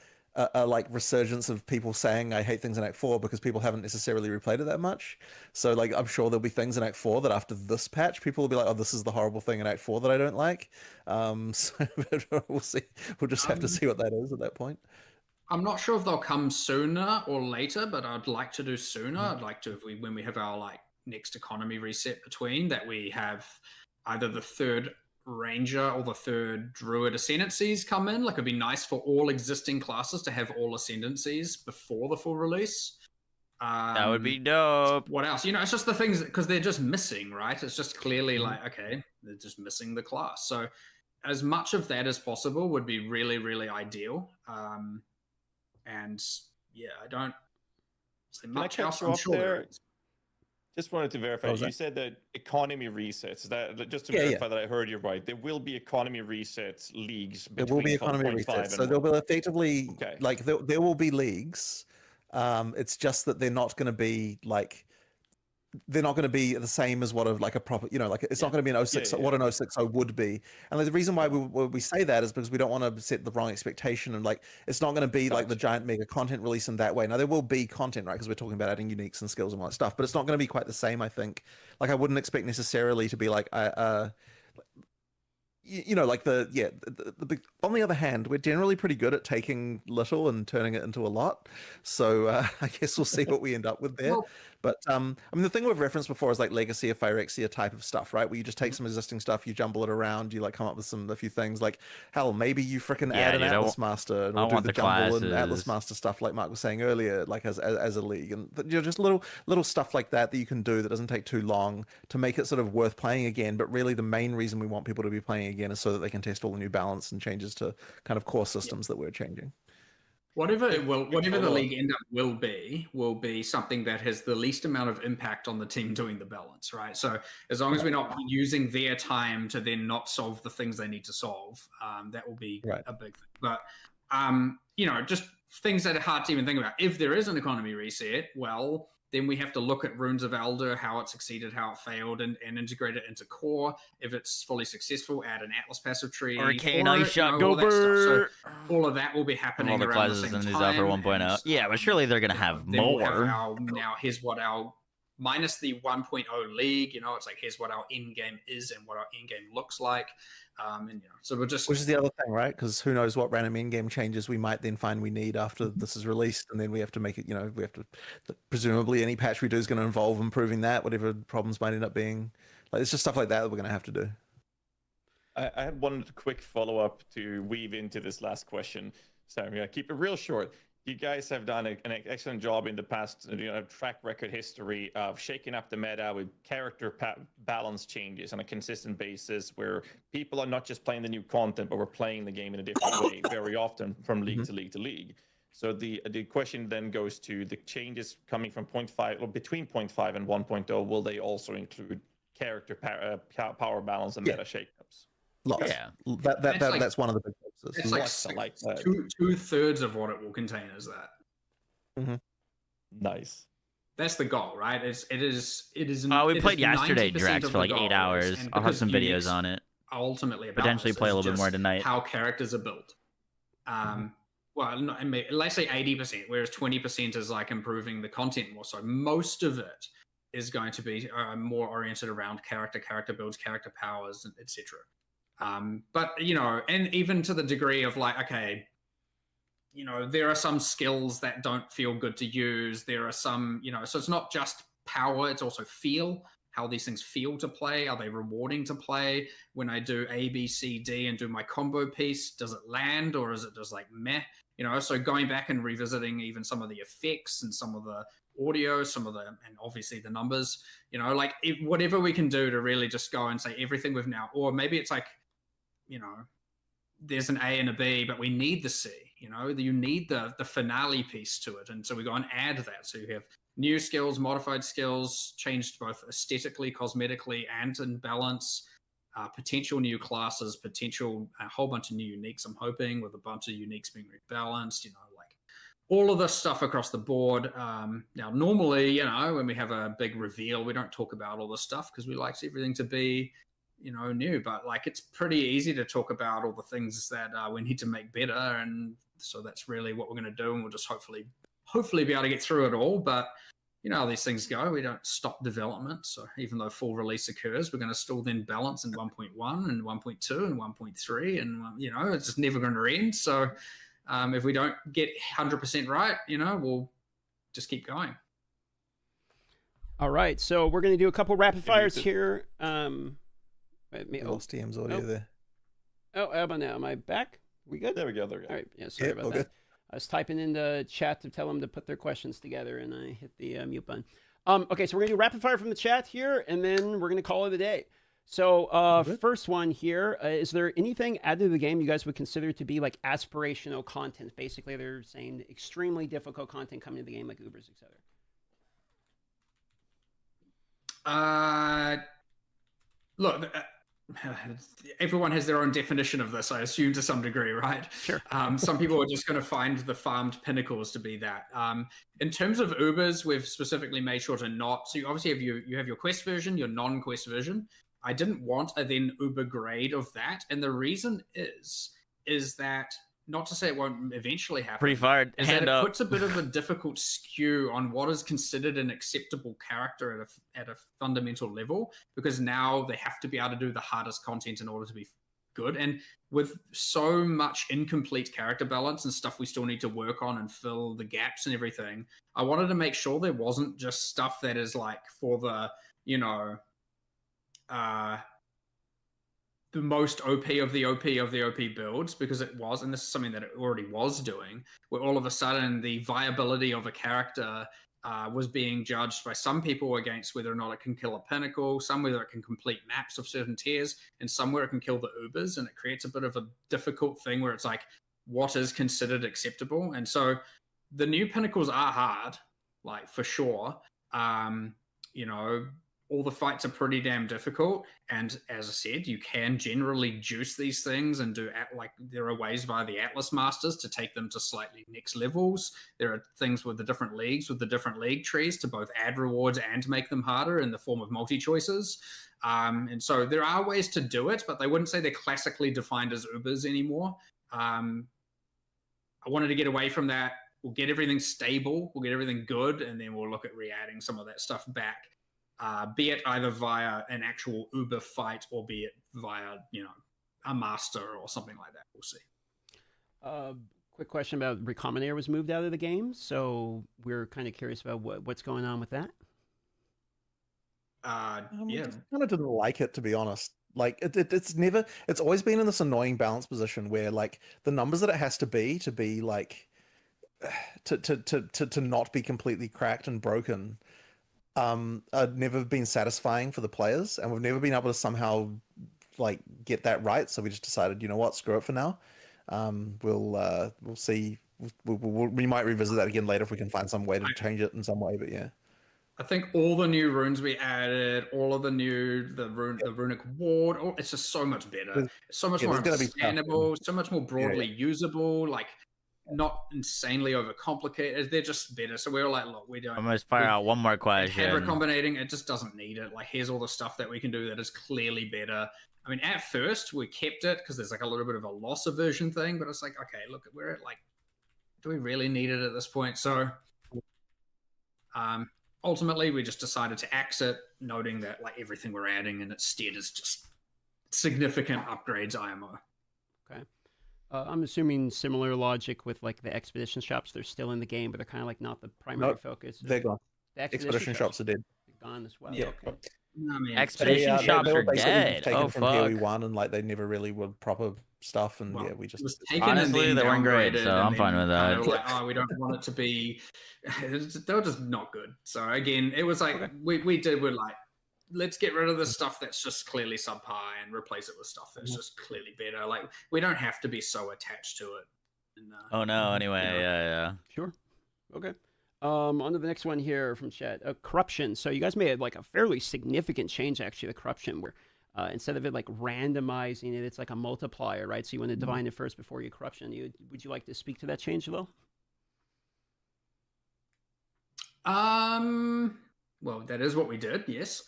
like resurgence of people saying I hate things in Act 4 because people haven't necessarily replayed it that much. So like, I'm sure there'll be things in Act 4 that after this patch people will be like, oh, this is the horrible thing in Act 4 that I don't like. So we'll see. We'll just have to see what that is at that point. I'm not sure if they'll come sooner or later, but I'd like to do sooner. I'd like to, when we have our like next economy reset between, that we have either the third ranger or the third druid ascendancies come in. Like, it'd be nice for all existing classes to have all ascendancies before the full release. That would be dope. What else? It's just the things, because they're just missing, right? It's just clearly like, okay, they're just missing the class. So as much of that as possible would be really, really ideal. And yeah, I don't see much else. I'm sure there is. Just wanted to verify. You said that economy resets. That just to verify that I heard you right. There will be economy resets leagues. There will be economy resets. So there will effectively like there will be leagues. It's just that they're not going to be like they're not going to be the same as what a like a proper, you know, like it's not going to be an 06, what an 060 would be. And like, the reason why we say that is because we don't want to set the wrong expectation, and like it's not going to be like the giant mega content release in that way. Now there will be content, right? Because we're talking about adding uniques and skills and all that stuff, but it's not going to be quite the same, I think. Like I wouldn't expect necessarily to be like you know, like the on the other hand, we're generally pretty good at taking little and turning it into a lot. So I guess we'll see what we end up with there. But I mean, the thing we've referenced before is like Legacy or Phyrexia type of stuff, right? Where you just take some existing stuff, you jumble it around, you like come up with a few things. Like hell, maybe you freaking add an Atlas Master and we'll do the jumble and Atlas Master stuff, like Mark was saying earlier, like as a league, and you know, just little stuff like that you can do that doesn't take too long to make it sort of worth playing again. But really, the main reason we want people to be playing again is so that they can test all the new balance and changes to kind of core systems that we're changing. Whatever it will, whatever the follow up. league end up will be something that has the least amount of impact on the team doing the balance, right? So as long as we're not using their time to then not solve the things they need to solve, that will be Right. a big thing. But just things that are hard to even think about. If there is an economy reset, well, then we have to look at Runes of Elder, how it succeeded, how it failed, and integrate it into core. If it's fully successful, add an Atlas passive tree. Arcane for it, Ice Shot, all go that stuff. Bert! So all of that will be From happening all the around the classes same in these time. Alpha 1.0. and, Yeah, but surely they're going to have then we'll have more. now, here's what our minus the 1.0 league, it's like here's what our in game is and what our in game looks like. So we're just Which is the other thing, right? Because who knows what random in-game changes we might then find we need after this is released, and then we have to make it. We have to. Presumably, any patch we do is going to involve improving that, whatever problems might end up being. Like it's just stuff like that we're going to have to do. I had one quick follow-up to weave into this last question. So I'm going to keep it real short. You guys have done an excellent job in the past track record history of shaking up the meta with character balance changes on a consistent basis where people are not just playing the new content, but we're playing the game in a different way very often from league to league to league. So the question then goes to the changes coming from 0.5 or between 0.5 and 1.0. Will they also include character power balance and meta shakeups? Lots. Yeah. That's one of the big focuses. it's like, Lots of like that. 2/3 of what it will contain is that. Nice. That's the goal, right? It is. We played yesterday, 90% Drex, of for the like 8 goal, hours. and I'll have because some Unix videos on it. Ultimately, about Potentially this play a is little bit just more tonight. How characters are built. Well, let's say 80%, whereas 20% is like improving the content more. So most of it is going to be more oriented around character builds, character powers, etc. But and even to the degree of like, okay, there are some skills that don't feel good to use. There are some, so it's not just power; it's also feel. How these things feel to play. Are they rewarding to play? When I do A, B, C, D and do my combo piece, does it land or is it just like meh? So going back and revisiting even some of the effects and some of the audio, and obviously the numbers, whatever we can do to really just go and say everything we've now, or maybe it's like, there's an A and a B, but we need the C, you need the finale piece to it. And so we go and add that. So you have new skills, modified skills, changed both aesthetically, cosmetically, and in balance, potential new classes, a whole bunch of new uniques, I'm hoping, with a bunch of uniques being rebalanced, like all of this stuff across the board. Now, normally, when we have a big reveal, we don't talk about all this stuff because we like everything to be, new, but like it's pretty easy to talk about all the things that we need to make better. And so that's really what we're going to do. And we'll just hopefully be able to get through it all. But how these things go. We don't stop development. So even though full release occurs, we're going to still then balance in 1.1 and 1.2 and 1.3. And, it's just never going to end. So if we don't get 100% right, we'll just keep going. All right. So we're going to do a couple rapid fires here. Lost TM's audio there. Oh, how about now? Am I back? We good? There we go. All right. Yeah, sorry about that. Good. I was typing in the chat to tell them to put their questions together, and I hit the mute button. Okay, so we're going to do rapid fire from the chat here, and then we're going to call it a day. So first one here, is there anything added to the game you guys would consider to be like aspirational content? Basically, they're saying extremely difficult content coming to the game, like Ubers, etc. Look, everyone has their own definition of this, I assume, to some degree, right? Sure. Some people are just going to find the farmed pinnacles to be that. In terms of Ubers, we've specifically made sure to not. So you obviously you have your quest version, your non-quest version. I didn't want a then Uber grade of that, and the reason is that, not to say it won't eventually happen, Pretty fired. is Hand that up. it puts a bit of a difficult skew on what is considered an acceptable character at a fundamental level, because now they have to be able to do the hardest content in order to be good. And with so much incomplete character balance and stuff we still need to work on and fill the gaps and everything, I wanted to make sure there wasn't just stuff that is like for the, the most OP of the OP of the OP builds, because it was, and this is something that it already was doing, where all of a sudden the viability of a character was being judged by some people against whether or not it can kill a pinnacle, some whether it can complete maps of certain tiers, and some where it can kill the Ubers, and it creates a bit of a difficult thing where it's like, what is considered acceptable. And so the new pinnacles are hard, like for sure. You know, all the fights are pretty damn difficult. And as I said, you can generally juice these things and do like there are ways via the Atlas Masters to take them to slightly next levels. There are things with the different leagues, with the different league trees to both add rewards and make them harder in the form of multi-choices. And so there are ways to do it, but they wouldn't say they're classically defined as Ubers anymore. I wanted to get away from that. We'll get everything stable, we'll get everything good, and then we'll look at re-adding some of that stuff back. Be it either via an actual Uber fight or be it via, you know, a master or something like that. We'll see. Quick question about Recombinator was moved out of the game, so we're kind of curious about what's going on with that. Yeah, Kind of didn't like it, to be honest. Like it's always been in this annoying balance position where like the numbers that it has to be like to not be completely cracked and broken never been satisfying for the players, and we've never been able to somehow like get that right. So we just decided, you know what, screw it for now. We'll see. We might revisit that again later if we can find some way to change it in some way. But yeah, I think all the new runes we added, all of the runic ward, it's just so much better. It's so much more understandable, so much more broadly usable. Like, not insanely overcomplicated. They're just better. So we were like, look, we don't. I'm gonna fire out one more question. Head recombinating, it just doesn't need it. Like, here's all the stuff that we can do that is clearly better. I mean, at first we kept it because there's like a little bit of a loss aversion thing, but it's like, okay, look, we're at like, do we really need it at this point? So, ultimately, we just decided to axe it, noting that like everything we're adding in its stead is just significant upgrades IMO. Okay. I'm assuming similar logic with like the expedition shops. They're still in the game, but they're kind of like not the primary focus. They're gone. The expedition shops are dead. Gone as well. Yeah. Okay. I mean, Expedition shops are basically dead. taken Oh from Here We fuck. Won, and like they never really were proper stuff, and yeah, we it just was taken and Honestly, then they weren't great, downgraded so and I'm fine then with kind that. of like, oh, we don't want it to be. They were just not good. So again, it was like we're like, let's get rid of the stuff that's just clearly subpar and replace it with stuff that's just clearly better. Like, we don't have to be so attached to it. And, Oh no. Anyway, you know. yeah. Sure. Okay. On to the next one here from chat. Corruption. So you guys made like a fairly significant change, actually, the corruption, where instead of it like randomizing it, it's like a multiplier, right? So you want to divine it first before your corruption. Would you like to speak to that change, though? Well, that is what we did. Yes.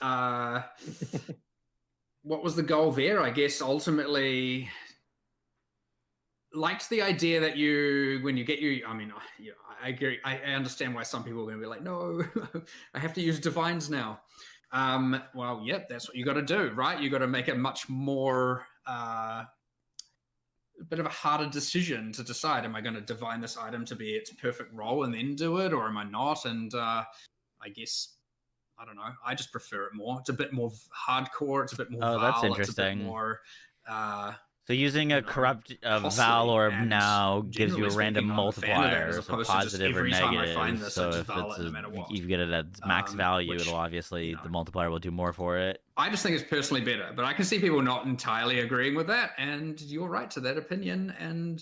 What was the goal there? I guess ultimately, liked the idea that when you get I mean, you know, I agree. I understand why some people are going to be like, no, I have to use divines now. Well, yep, that's what you got to do, right? You got to make it much more, a bit of a harder decision to decide, am I going to divine this item to be its perfect role and then do it, or am I not? And I guess, I don't know, I just prefer it more. It's a bit more hardcore. It's a bit more That's Val, it's a bit interesting. more, So using a corrupt Val orb now gives you a random multiplier, so positive or negative. So if you get it at max value, it'll obviously the multiplier will do more for it. I just think it's personally better, but I can see people not entirely agreeing with that, and you're right to that opinion, and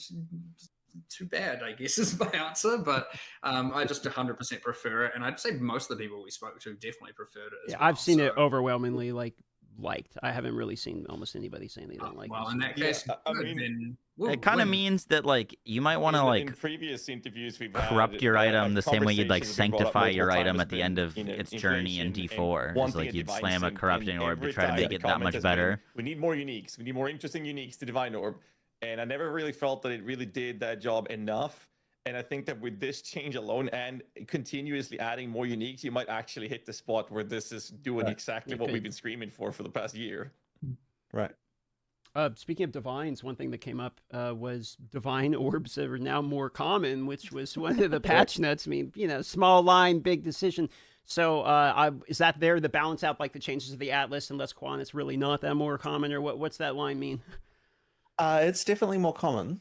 too bad, I guess, is my answer, but I just 100% prefer it, and I'd say most of the people we spoke to definitely preferred it as well. I've seen it overwhelmingly liked. I haven't really seen almost anybody saying they don't like it. Well, in that case, It kind of means that like you might want to like in previous interviews we've corrupt your item the same way you'd like conversations have been brought up sanctify your multiple item times at the been, end of you know, its journey in inflation and D4. It's wanting like a you'd divine slam a sync, corrupting and orb to every try to time make that it that comment much has been, better. we need more uniques. We need more interesting uniques to divine orb, and I never really felt that it really did that job enough. And I think that with this change alone and continuously adding more uniques, you might actually hit the spot where this is doing exactly what we've been screaming for the past year. Right. Speaking of divines, one thing that came up was divine orbs that are now more common, which was one of the patch notes. I mean, you know, small line, big decision. So is that there to balance out like the changes of the Atlas and less Quan? It's really not that more common, or what's that line mean? It's definitely more common,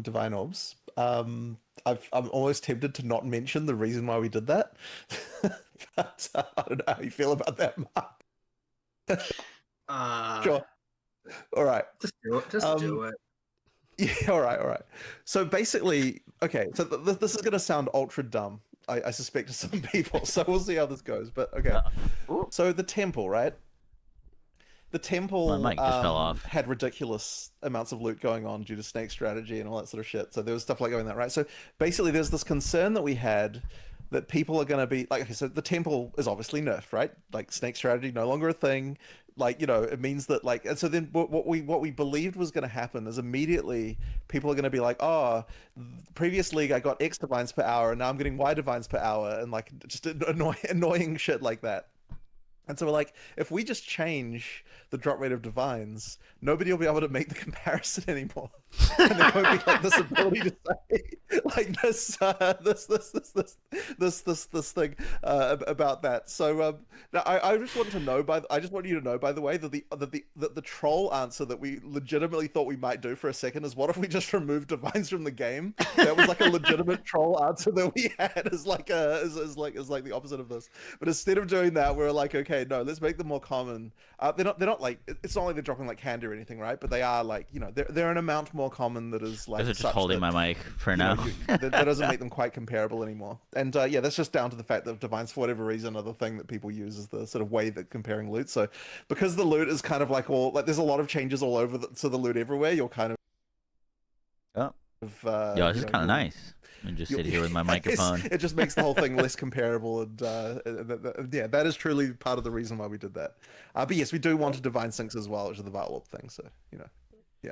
divine orbs. I'm almost tempted to not mention the reason why we did that, but I don't know how you feel about that, Mark. Sure. All right. Just do it. Just do it. Yeah, all right, all right. So basically, okay, so this is gonna sound ultra dumb, I suspect to some people. So we'll see how this goes. But okay, Ooh, so the temple, right? The my temple mic just fell off. had ridiculous amounts of loot going on due to snake strategy and all that sort of shit. So there was stuff like going that, right? So basically, there's this concern that we had that people are going to be like, okay, so the temple is obviously nerfed, right? Like snake strategy no longer a thing. Like, you know, it means that like, and so then what we believed was going to happen is immediately people are going to be like, oh, previous league I got X divines per hour and now I'm getting Y divines per hour, and like just annoying shit like that. And so we're like, if we just change the drop rate of divines, nobody will be able to make the comparison anymore. And there won't be like this ability to say like this thing about that. So now I just want to know I just want you to know, by the way, that the troll answer that we legitimately thought we might do for a second is, what if we just removed divines from the game? That was like a legitimate troll answer that we had as like the opposite of this. But instead of doing that, we're like, okay, no, let's make them more common. They're not like, it's not like they're dropping like candy or anything, right? But they are like, you know, they're an amount more common that is like. Is it just holding my mic for now? That doesn't make them quite comparable anymore. And yeah, that's just down to the fact that divines, for whatever reason, are the thing that people use as the sort of way that comparing loot. So because the loot is kind of like there's a lot of changes all over so the loot everywhere, you're kind of. Oh. Yo, this is kind of nice. And just sit here with my microphone. It just makes the whole thing less comparable, and yeah, that is truly part of the reason why we did that. But yes, we do want to divine syncs as well, which is the Vital Orb thing. So you know, yeah.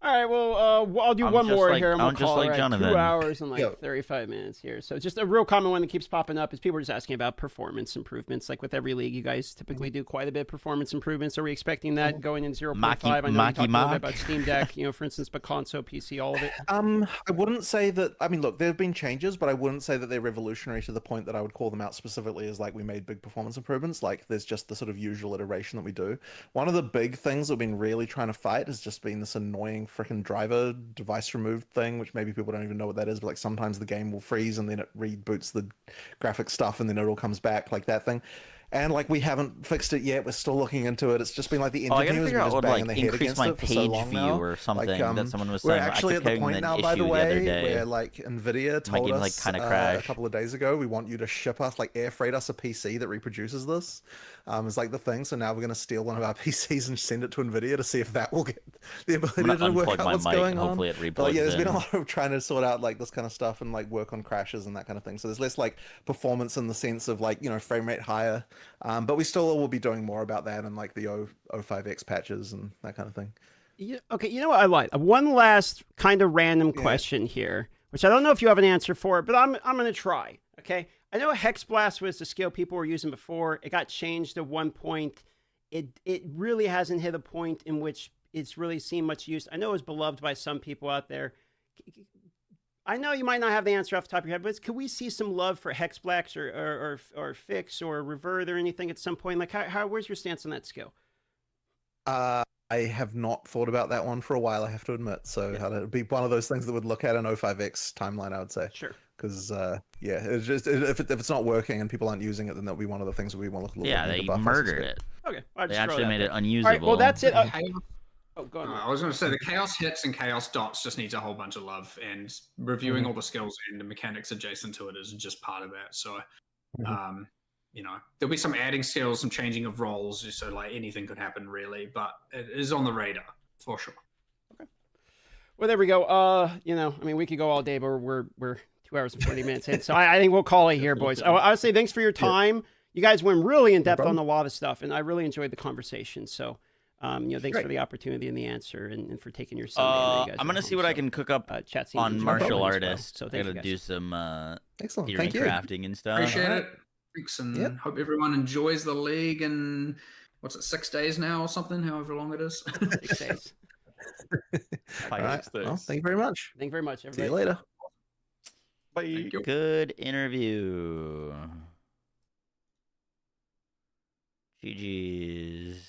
All right, well, I'll do one more here, and we'll call it 2 hours and like 35 minutes here. So just a real common one that keeps popping up is people are just asking about performance improvements. Like with every league, you guys typically do quite a bit of performance improvements. Are we expecting that going in 0.5? I know you talked a little bit about Steam Deck, you know, for instance, but console, PC, all of it. I wouldn't say that. I mean, look, there have been changes, but I wouldn't say that they're revolutionary to the point that I would call them out specifically as like we made big performance improvements. Like there's just the sort of usual iteration that we do. One of the big things that we've been really trying to fight has just been this annoying freaking driver device removed thing, which maybe people don't even know what that is, but like sometimes the game will freeze and then it reboots the graphic stuff and then it all comes back, like that thing. And like we haven't fixed it yet. We're still looking into it. It's just been like the engineers just banging their head against it for so long now. Or something that someone was we're saying. actually at the point now, by the way, where like Nvidia told us like, a couple of days ago, we want you to ship us, like air freight us a PC that reproduces this. It's like the thing. So now we're going to steal one of our PCs and send it to Nvidia to see if that will get the ability to work out what's going on. Hopefully it replugs but yeah, there's been a lot of trying to sort out like this kind of stuff and like work on crashes and that kind of thing. So there's less like performance in the sense of like, you know, frame rate higher. But we still will be doing more about that and like the 05X patches and that kind of thing. Yeah, okay, you know what I like? One last kind of random question here, which I don't know if you have an answer for, but I'm going to try. Okay, I know Hex Blast was the skill people were using before. It got changed at one point. It really hasn't hit a point in which it's really seen much use. I know it was beloved by some people out there. I know you might not have the answer off the top of your head, but could we see some love for Hex Blacks or Fix or Revert or anything at some point? Like, where's your stance on that skill? I have not thought about that one for a while, I have to admit. So it would be one of those things that would look at an 05X timeline, I would say. Sure. Because yeah, it's just if it's not working and people aren't using it, then that'll be one of the things that we want to look at. Yeah, they murdered it. Okay, they actually made it unusable. All right, well that's it. Oh, go on. I was going to say the chaos hits and chaos dots just needs a whole bunch of love, and reviewing all the skills and the mechanics adjacent to it is just part of that. So, you know, there'll be some adding skills, some changing of roles, so like anything could happen really, but it is on the radar for sure. Okay. Well, there we go. You know, I mean, we could go all day, but we're 2 hours and 40 minutes in, so I think we'll call it here, boys. I would say thanks for your time. Yeah. You guys went really in depth on a lot of stuff, and I really enjoyed the conversation. So. You know, thanks for the opportunity and the answer, and for taking your Sunday. I'm gonna see what I can cook up on martial artist. So I gotta do some excellent theory crafting and stuff. Appreciate it. Thanks, and hope everyone enjoys the league. And what's it, 6 days now or something? However long it is. 6 days. All right. Well, thank you very much. Thank you very much. Everybody. See you later. Bye. Good interview. GG's.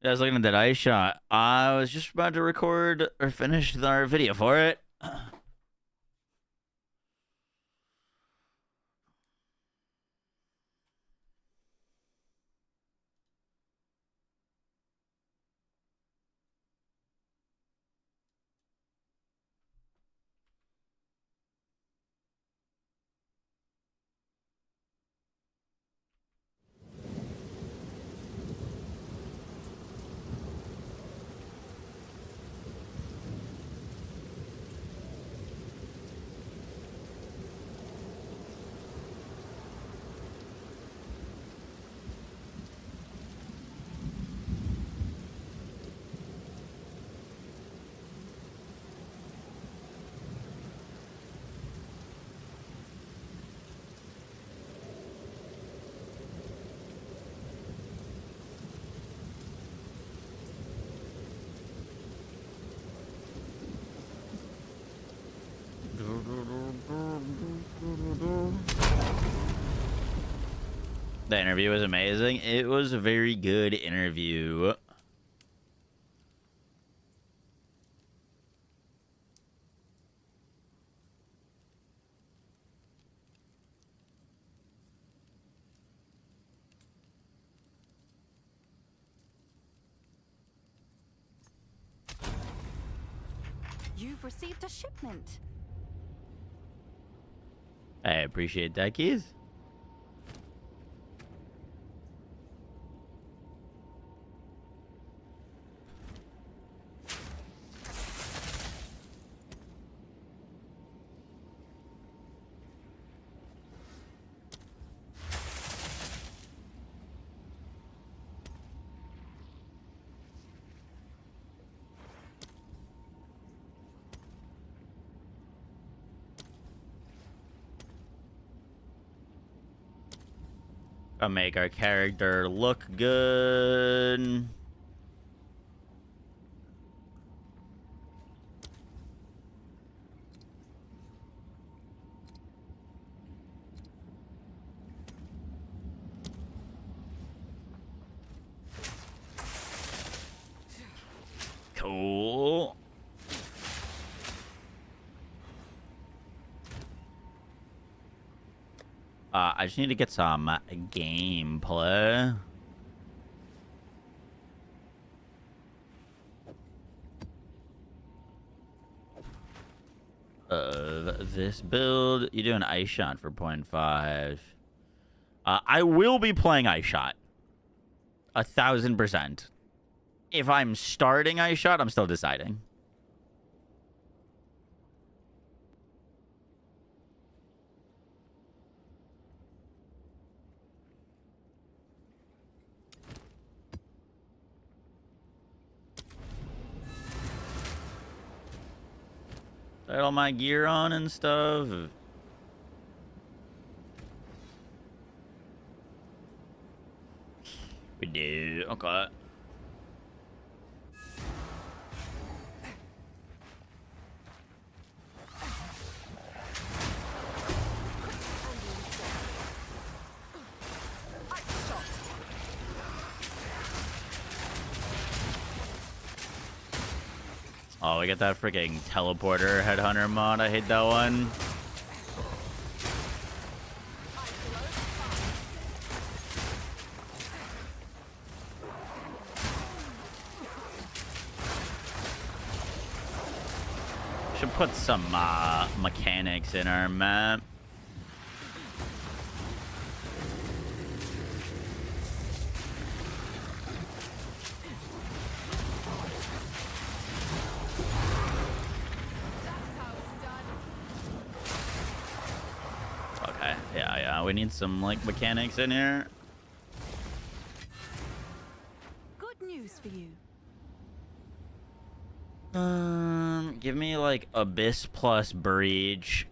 I was looking at that ice shot. I was just about to record or finish our video for it. The interview was amazing. It was a very good interview. You've received a shipment. I appreciate that, Keith. I'll make our character look good. Cool. I just need to get some gameplay. Of this build. You do an ice shot for 0.5. I will be playing ice shot. 1,000%. If I'm starting ice shot, I'm still deciding. Got all my gear on and stuff. We do. Okay. Oh, we got that freaking teleporter headhunter mod. I hate that one. Should put some mechanics in our map. Okay, yeah, we need some like mechanics in here. Good news for you. Give me like Abyss plus Breach.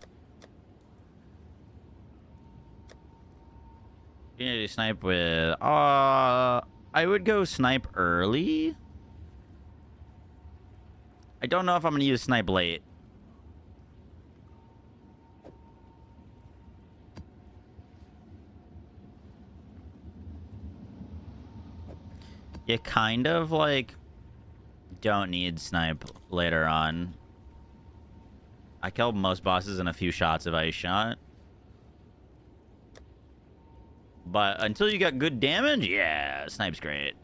You need to snipe with I would go snipe early. I don't know if I'm gonna use snipe late. You kind of like don't need snipe later on. I killed most bosses in a few shots of ice shot. But until you got good damage, yeah, snipe's great.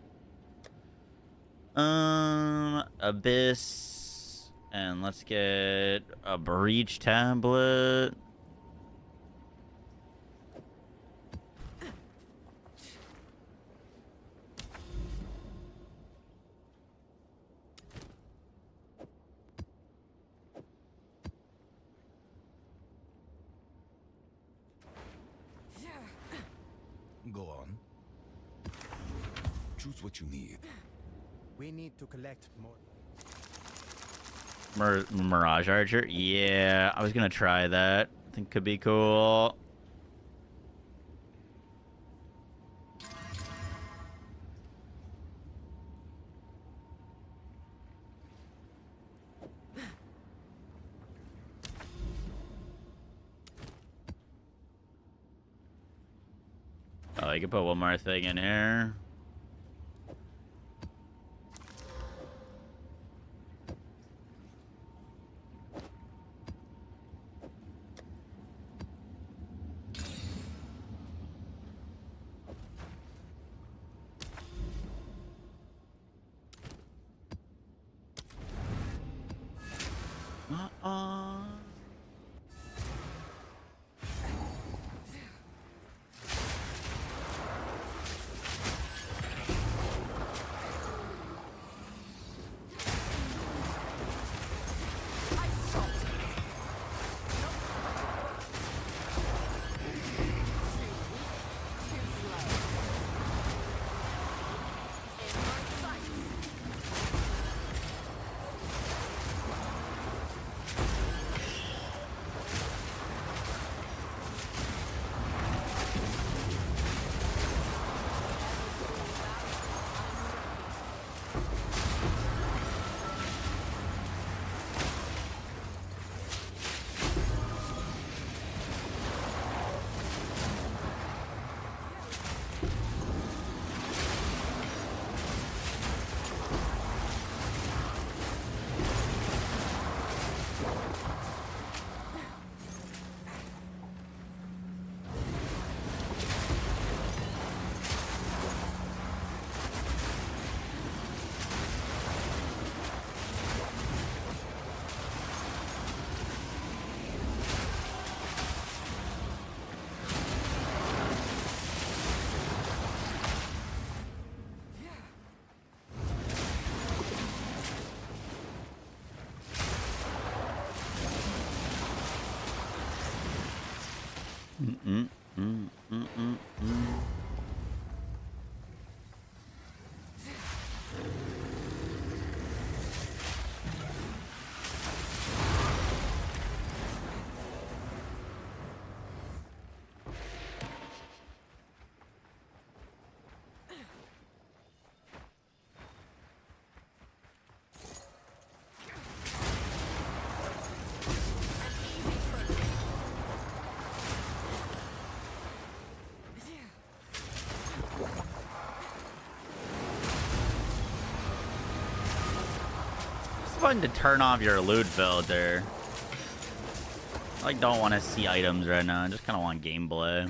Abyss, and let's get a breach tablet. Go on. Choose what you need. We need to collect more. Mirage Archer? Yeah, I was gonna try that. I think could be cool. Oh, you can put one more thing in here. Fun to turn off your loot filter. I like don't want to see items right now. I just kind of want gameplay.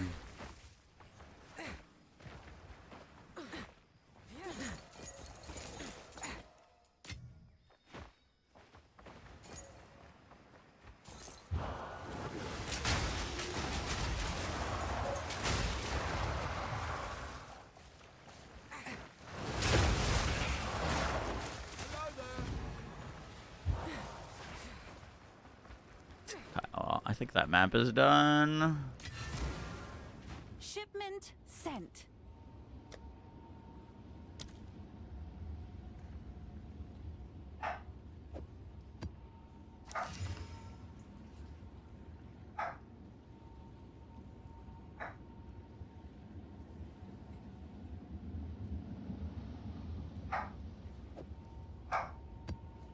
I think that map is done. Shipment sent.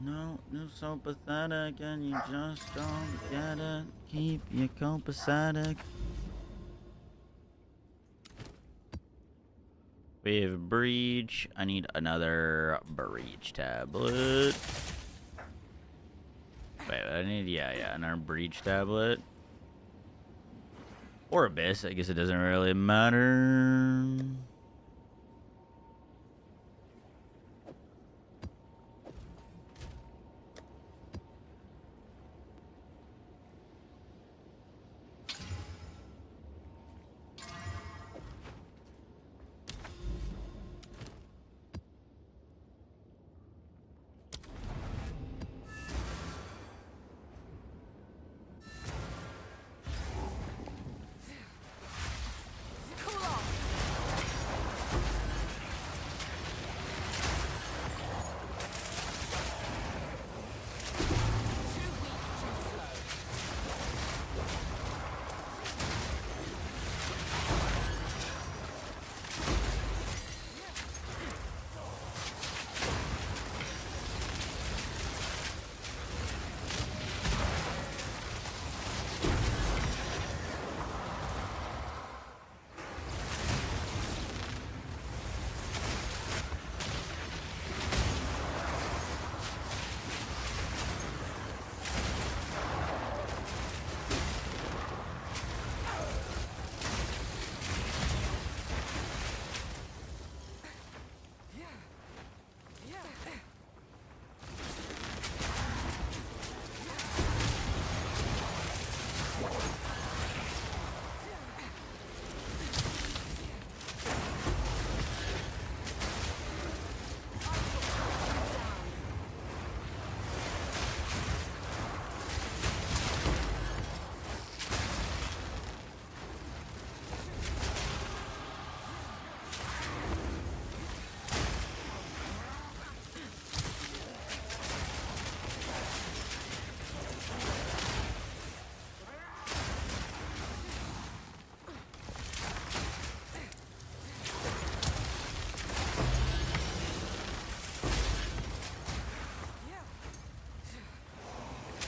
No, you're so pathetic and you just don't get it. Keep your copacetic. We have breach. I need another breach tablet. Wait, I need, yeah, another breach tablet. Or abyss, I guess it doesn't really matter.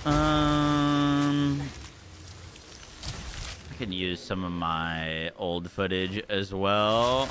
I can use some of my old footage as well.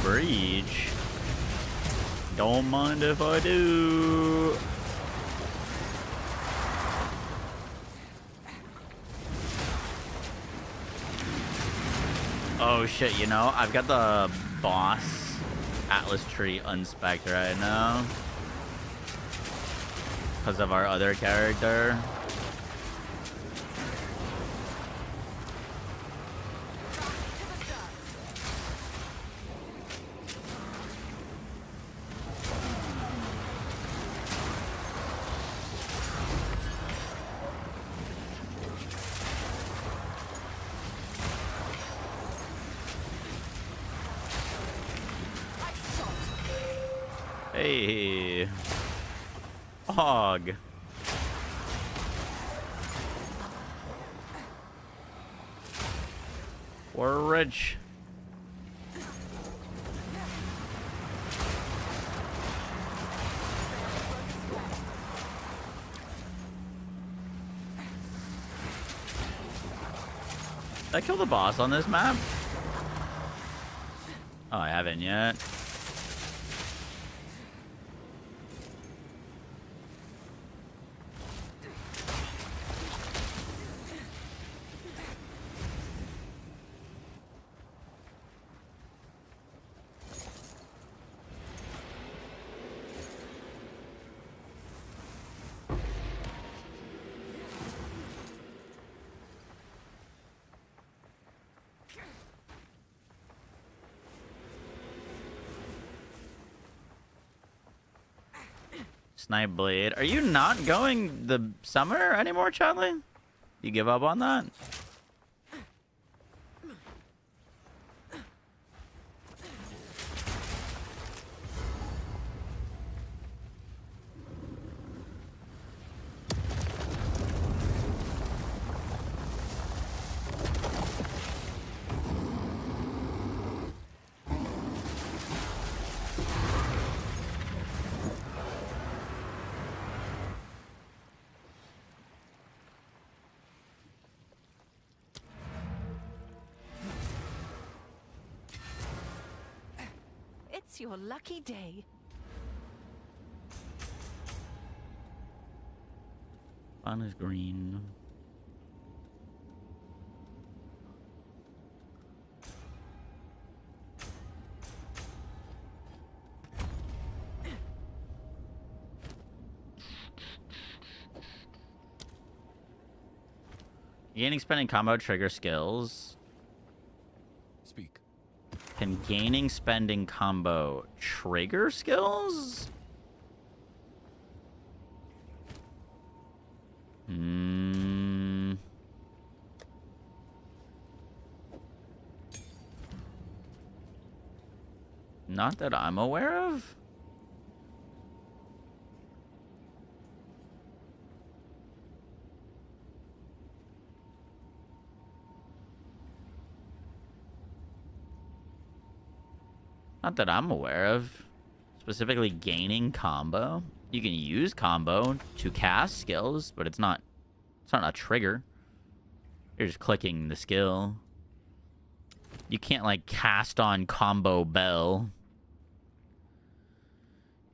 Breach. Don't mind if I do. Oh shit, you know, I've got the boss Atlas tree unspec'd right now because of our other character. Hey. Hog. We're rich. Did I kill the boss on this map? Oh, I haven't yet. Snipe Blade. Are you not going the summer anymore, Charlie? You give up on that? It's your lucky day. Fun is green. Gaining, spending combo trigger skills. Speak. Can gaining, spending combo trigger skills? Not that I'm aware of. Not that I'm aware of. Specifically gaining combo. You can use combo to cast skills, but it's not a trigger. You're just clicking the skill. You can't like cast on combo bell.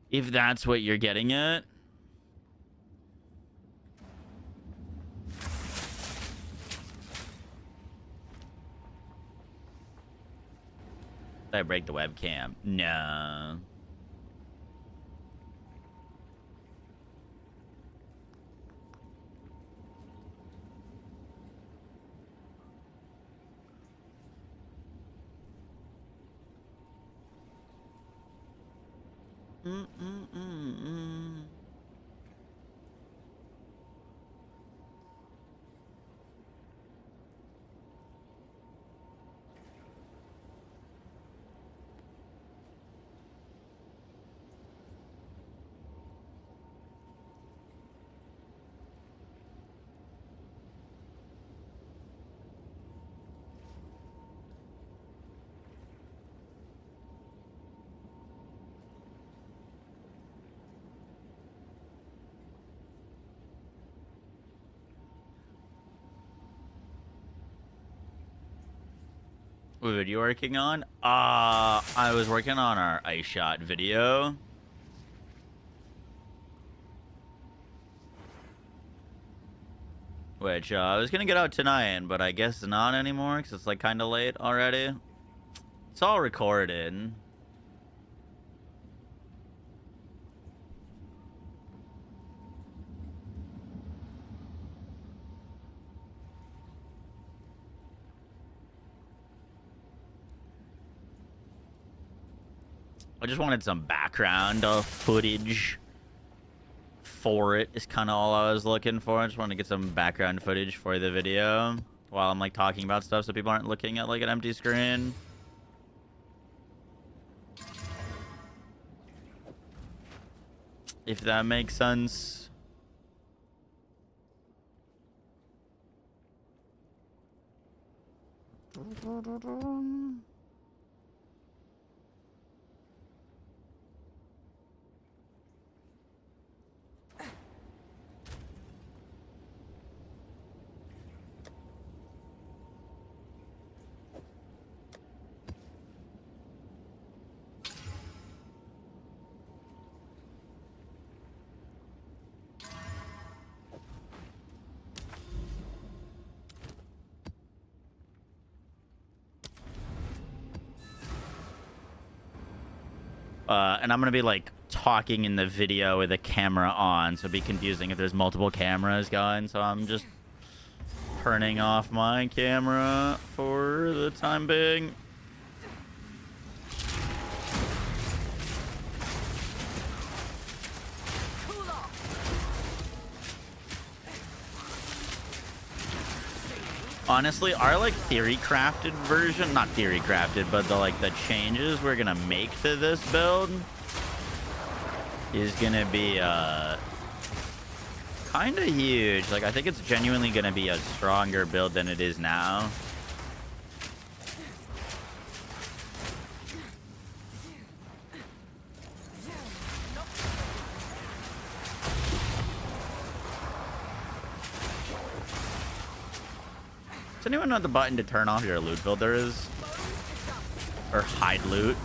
If that's what you're getting at. Did I break the webcam? No. What are you working on? I was working on our ice shot video. Which I was gonna get out tonight, but I guess not anymore because it's like kind of late already. It's all recorded. I just wanted some background footage for it. Is kind of all I was looking for. I just wanted to get some background footage for the video while I'm like talking about stuff so people aren't looking at like an empty screen. if that makes sense. And I'm gonna be like talking in the video with the camera on, so it'd be confusing if there's multiple cameras going. So I'm just turning off my camera for the time being. Honestly, our like theory crafted version, not theory crafted, but the changes we're gonna make to this build is gonna be kind of huge. Like, I think it's genuinely gonna be a stronger build than it is now. Does anyone know what the button to turn off your loot filter is? Or hide loot?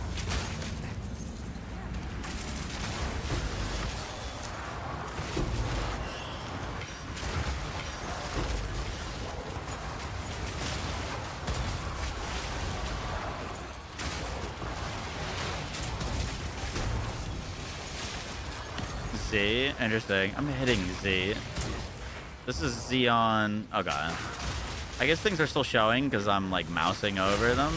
Z, interesting. I'm hitting Z. This is Z on. Oh god. I guess things are still showing because I'm like mousing over them.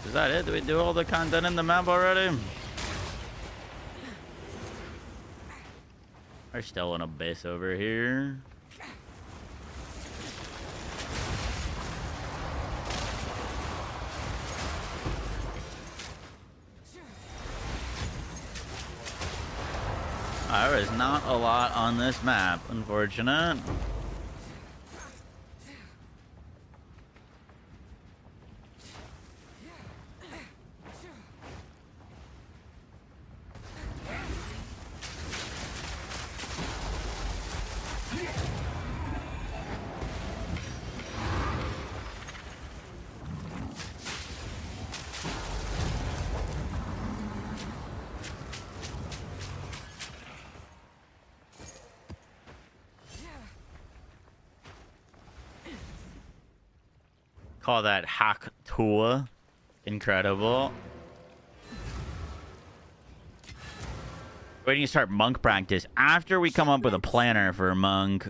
Is that it? Did we do all the content in the map already? We're still in a base over here. There is not a lot on this map, unfortunate. Call that hack tour. Incredible. Waiting to start monk practice after we come up with a planner for monk.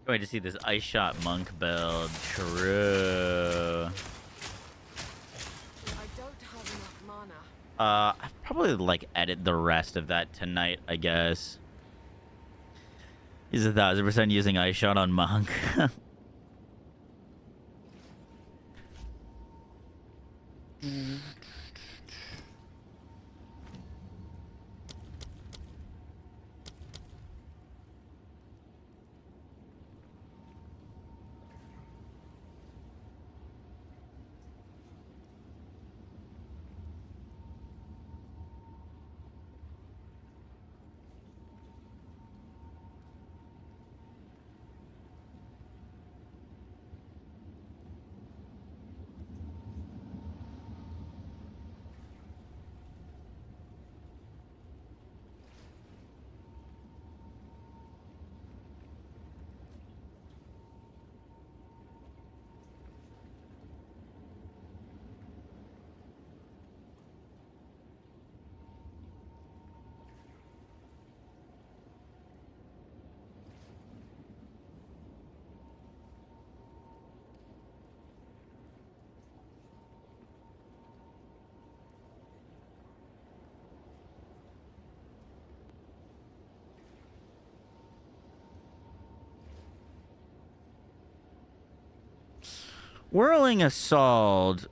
Wait to see this ice shot monk build. True. I don't have enough mana. I'll probably like edit the rest of that tonight, I guess. He's 1000% using ice shot on monk. Whirling Assault.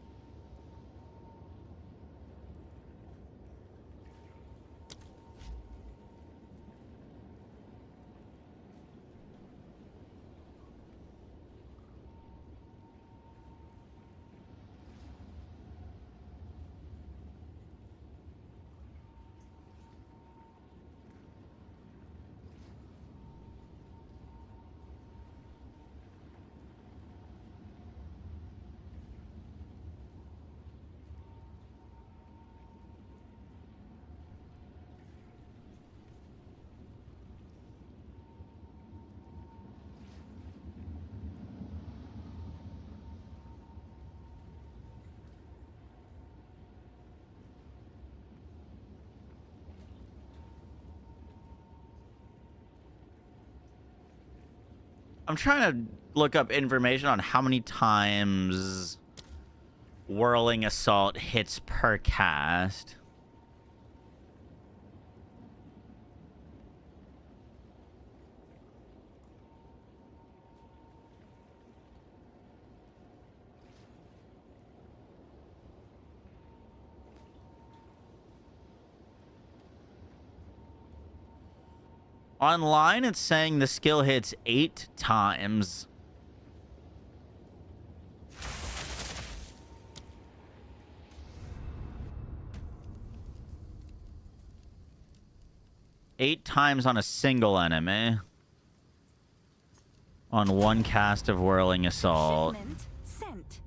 I'm trying to look up information on how many times Whirling Assault hits per cast. Online, it's saying the skill hits 8 times. Eight times on a single enemy. On one cast of Whirling Assault. Shipment sent.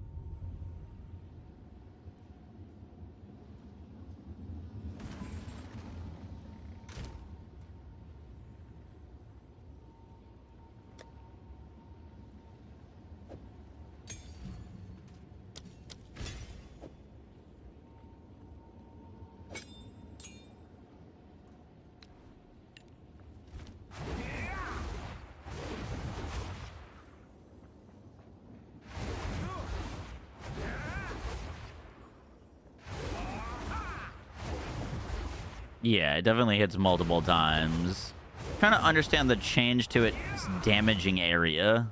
Yeah, it definitely hits multiple times. Trying to understand the change to its damaging area.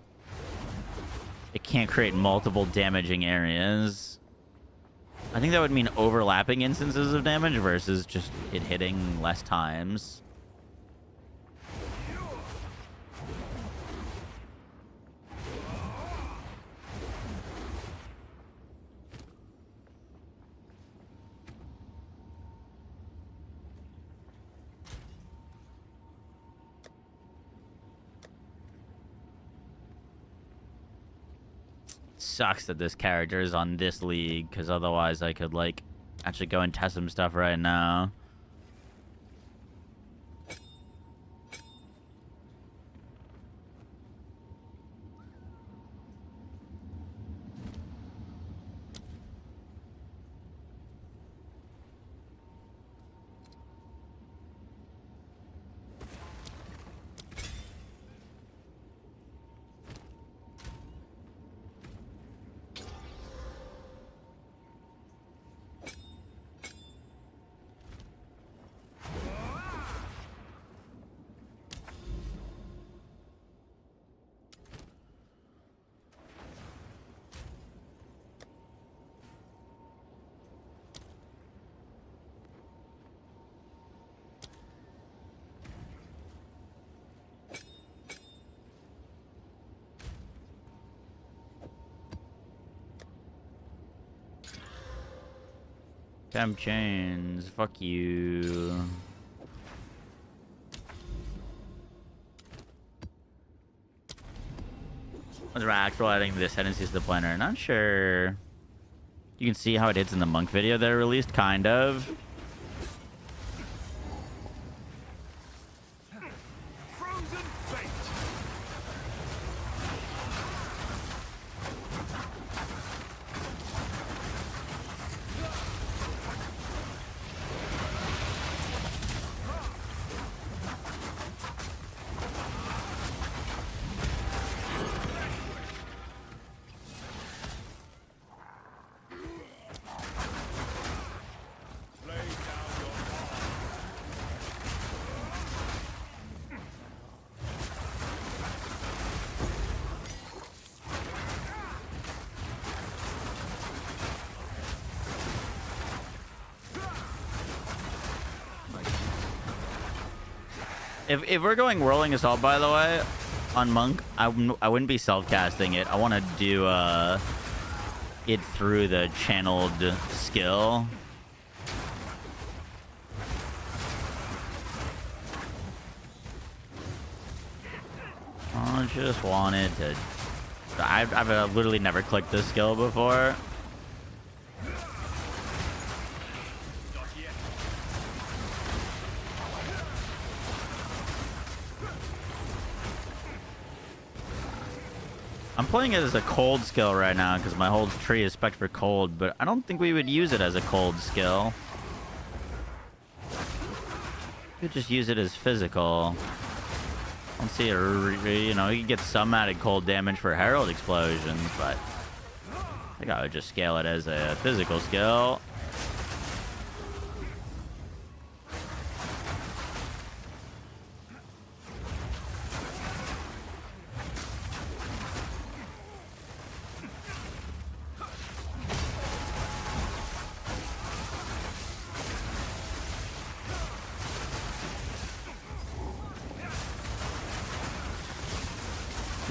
It can't create multiple damaging areas. I think that would mean overlapping instances of damage versus just it hitting less times. Sucks that this character is on this league, because otherwise I could, like, actually go and test some stuff right now. Temp chains. Fuck you. What's actual adding the ascendancies to the planner? Not sure. You can see how it hits in the monk video that I released, kind of. Frozen fate. If we're going Whirling Assault, by the way, on Monk, I wouldn't be self-casting it. I want to do it through the channeled skill. I just wanted to... I've literally never clicked this skill before. I'm playing it as a cold skill right now because my whole tree is spec'd for cold, but I don't think we would use it as a cold skill. We could just use it as physical. I don't see it, you know, you can get some added cold damage for Herald explosions, but I think I would just scale it as a physical skill.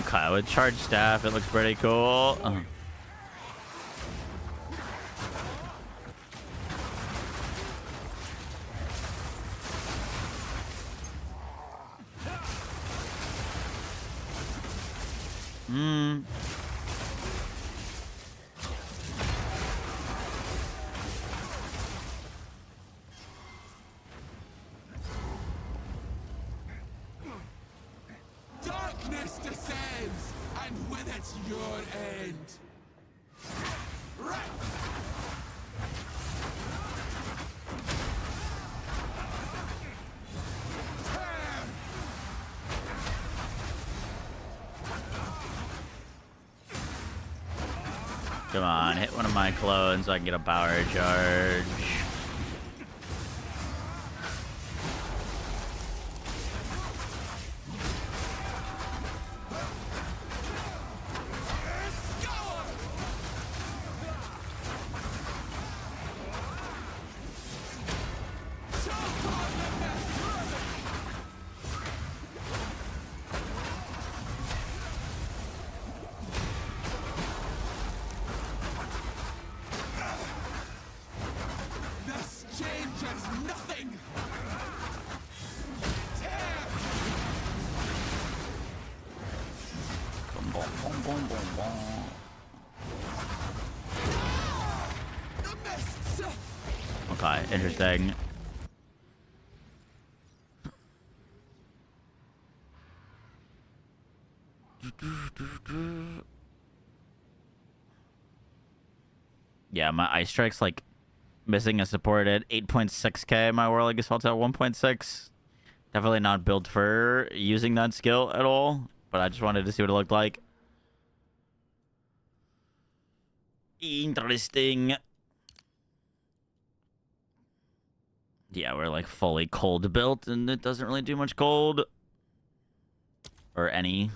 Okay, with charge staff, it looks pretty cool. Darkness descends, and with it your end. Right. Come on, hit one of my clones so I can get a power charge. This changes nothing. Boom, boom, boom, boom, boom, boom. The mists. Okay, interesting. Yeah, my ice strike's like missing a support at 8.6k. My whirling assault's at 1.6. Definitely not built for using that skill at all, but I just wanted to see what it looked like. Interesting. Yeah, we're like fully cold built, and it doesn't really do much cold. Or any.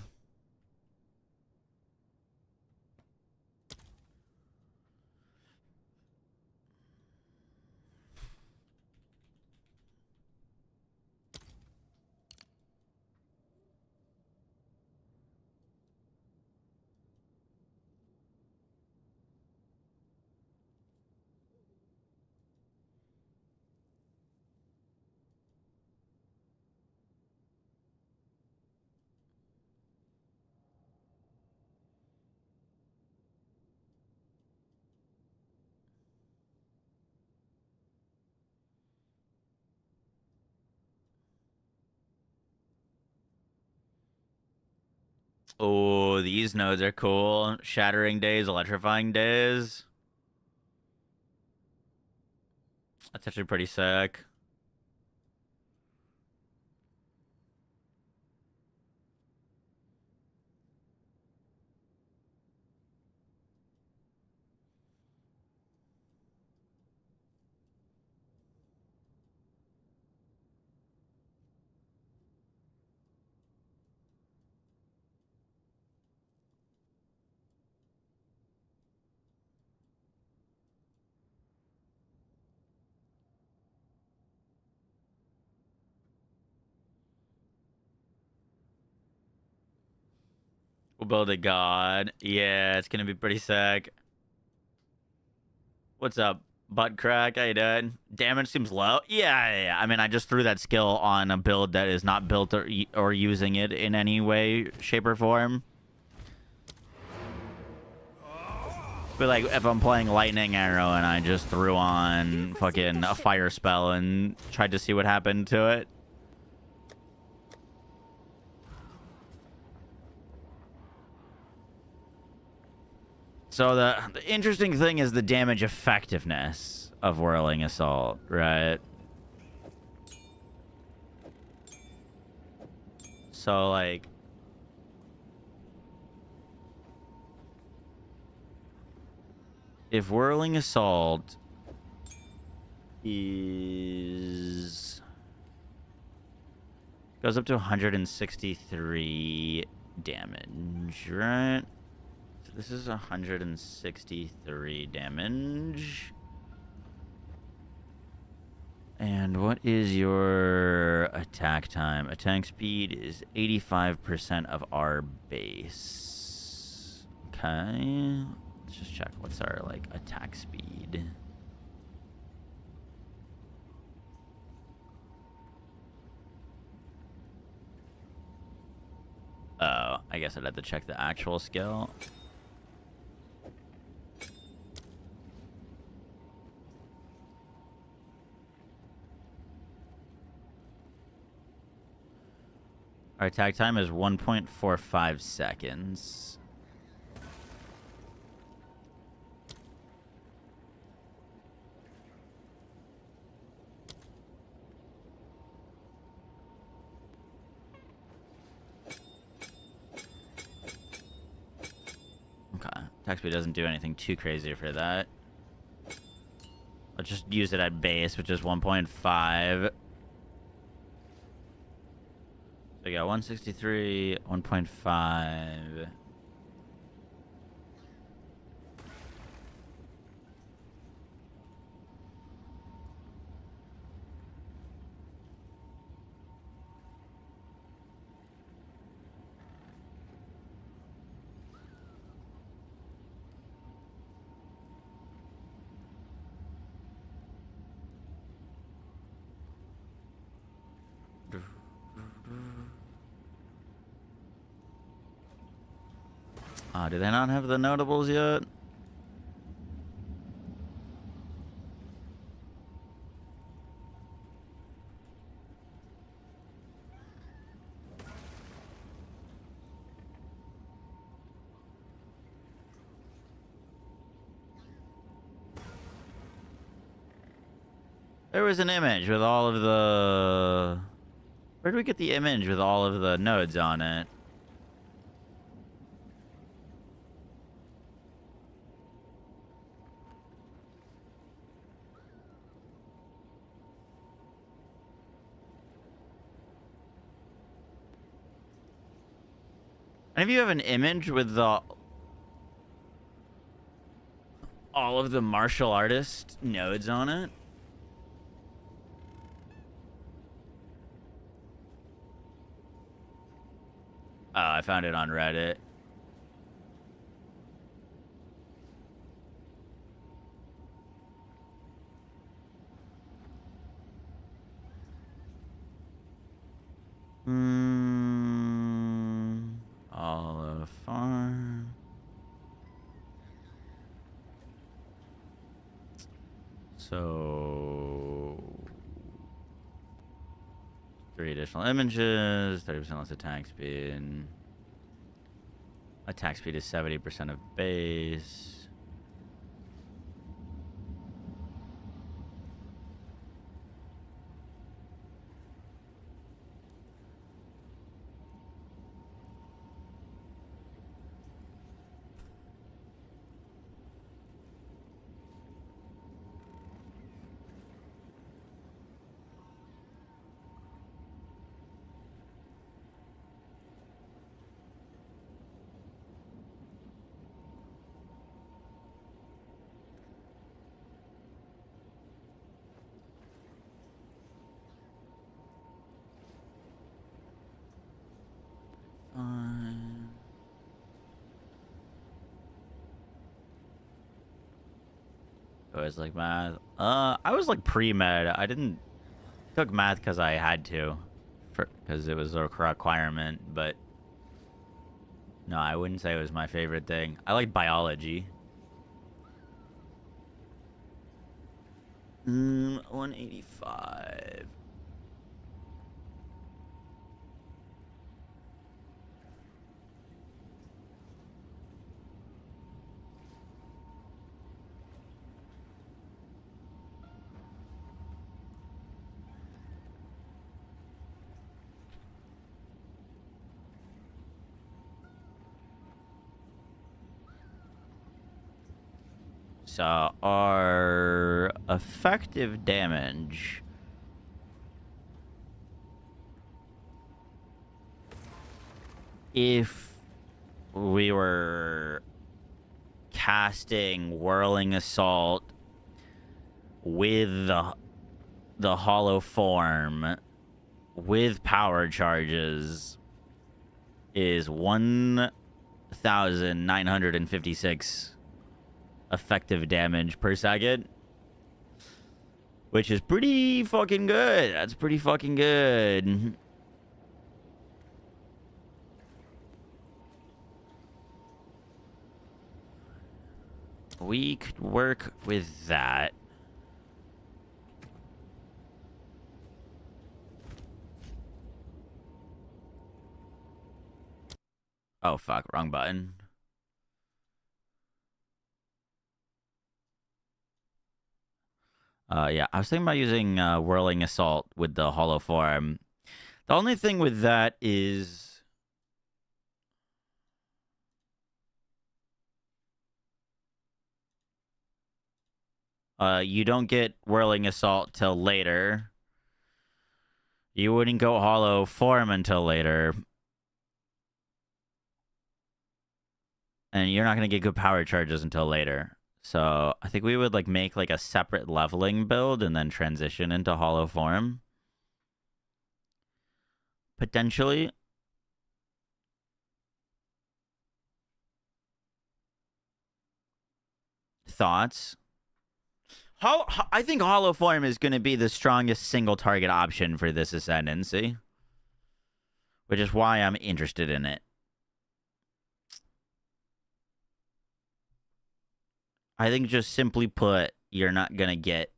Oh, these nodes are cool. Shattering days, electrifying days. That's actually pretty sick. We'll build a god. Yeah, it's gonna be pretty sick. What's up, butt crack? How you doing? Damage seems low. Yeah. I mean, I just threw that skill on a build that is not built or using it in any way, shape, or form. But like, if I'm playing lightning arrow and I just threw on fucking a fire spell and tried to see what happened to it. So the interesting thing is the damage effectiveness of Whirling Assault, right? So like, if Whirling Assault is goes up to 163 damage, right? So this is 163 damage. And what is your attack time? Attack speed is 85% of our base. Okay. Let's just check what's our like attack speed. Oh, I guess I'd have to check the actual skill. Our attack time is 1.45 seconds. Okay. Attack speed doesn't do anything too crazy for that. Let's just use it at base, which is 1.5. So we got 163, 1.5. Do they not have the notables yet? There was an image with all of the... Where do we get the image with all of the nodes on it? And if you have an image with the all of the martial artist nodes on it. Oh, I found it on Reddit. Olive Farm. So 3 additional images, 30% less attack speed. Attack speed is 70% of base. I was like math. I was like pre-med. I didn't took math because I had to, because it was a requirement. But no, I wouldn't say it was my favorite thing. I like biology. 185. So our effective damage if we were casting Whirling Assault with the hollow form with power charges is 1,956 effective damage per second, which is pretty fucking good. That's pretty fucking good. We could work with that. Oh fuck, wrong button. Yeah, I was thinking about using Whirling Assault with the hollow form. The only thing with that is you don't get Whirling Assault till later. You wouldn't go hollow form until later. And you're not going to get good power charges until later. So I think we would like make like a separate leveling build and then transition into hollow form. Potentially. Thoughts? I think hollow form is going to be the strongest single target option for this ascendancy, which is why I'm interested in it. I think just simply put, you're not going to get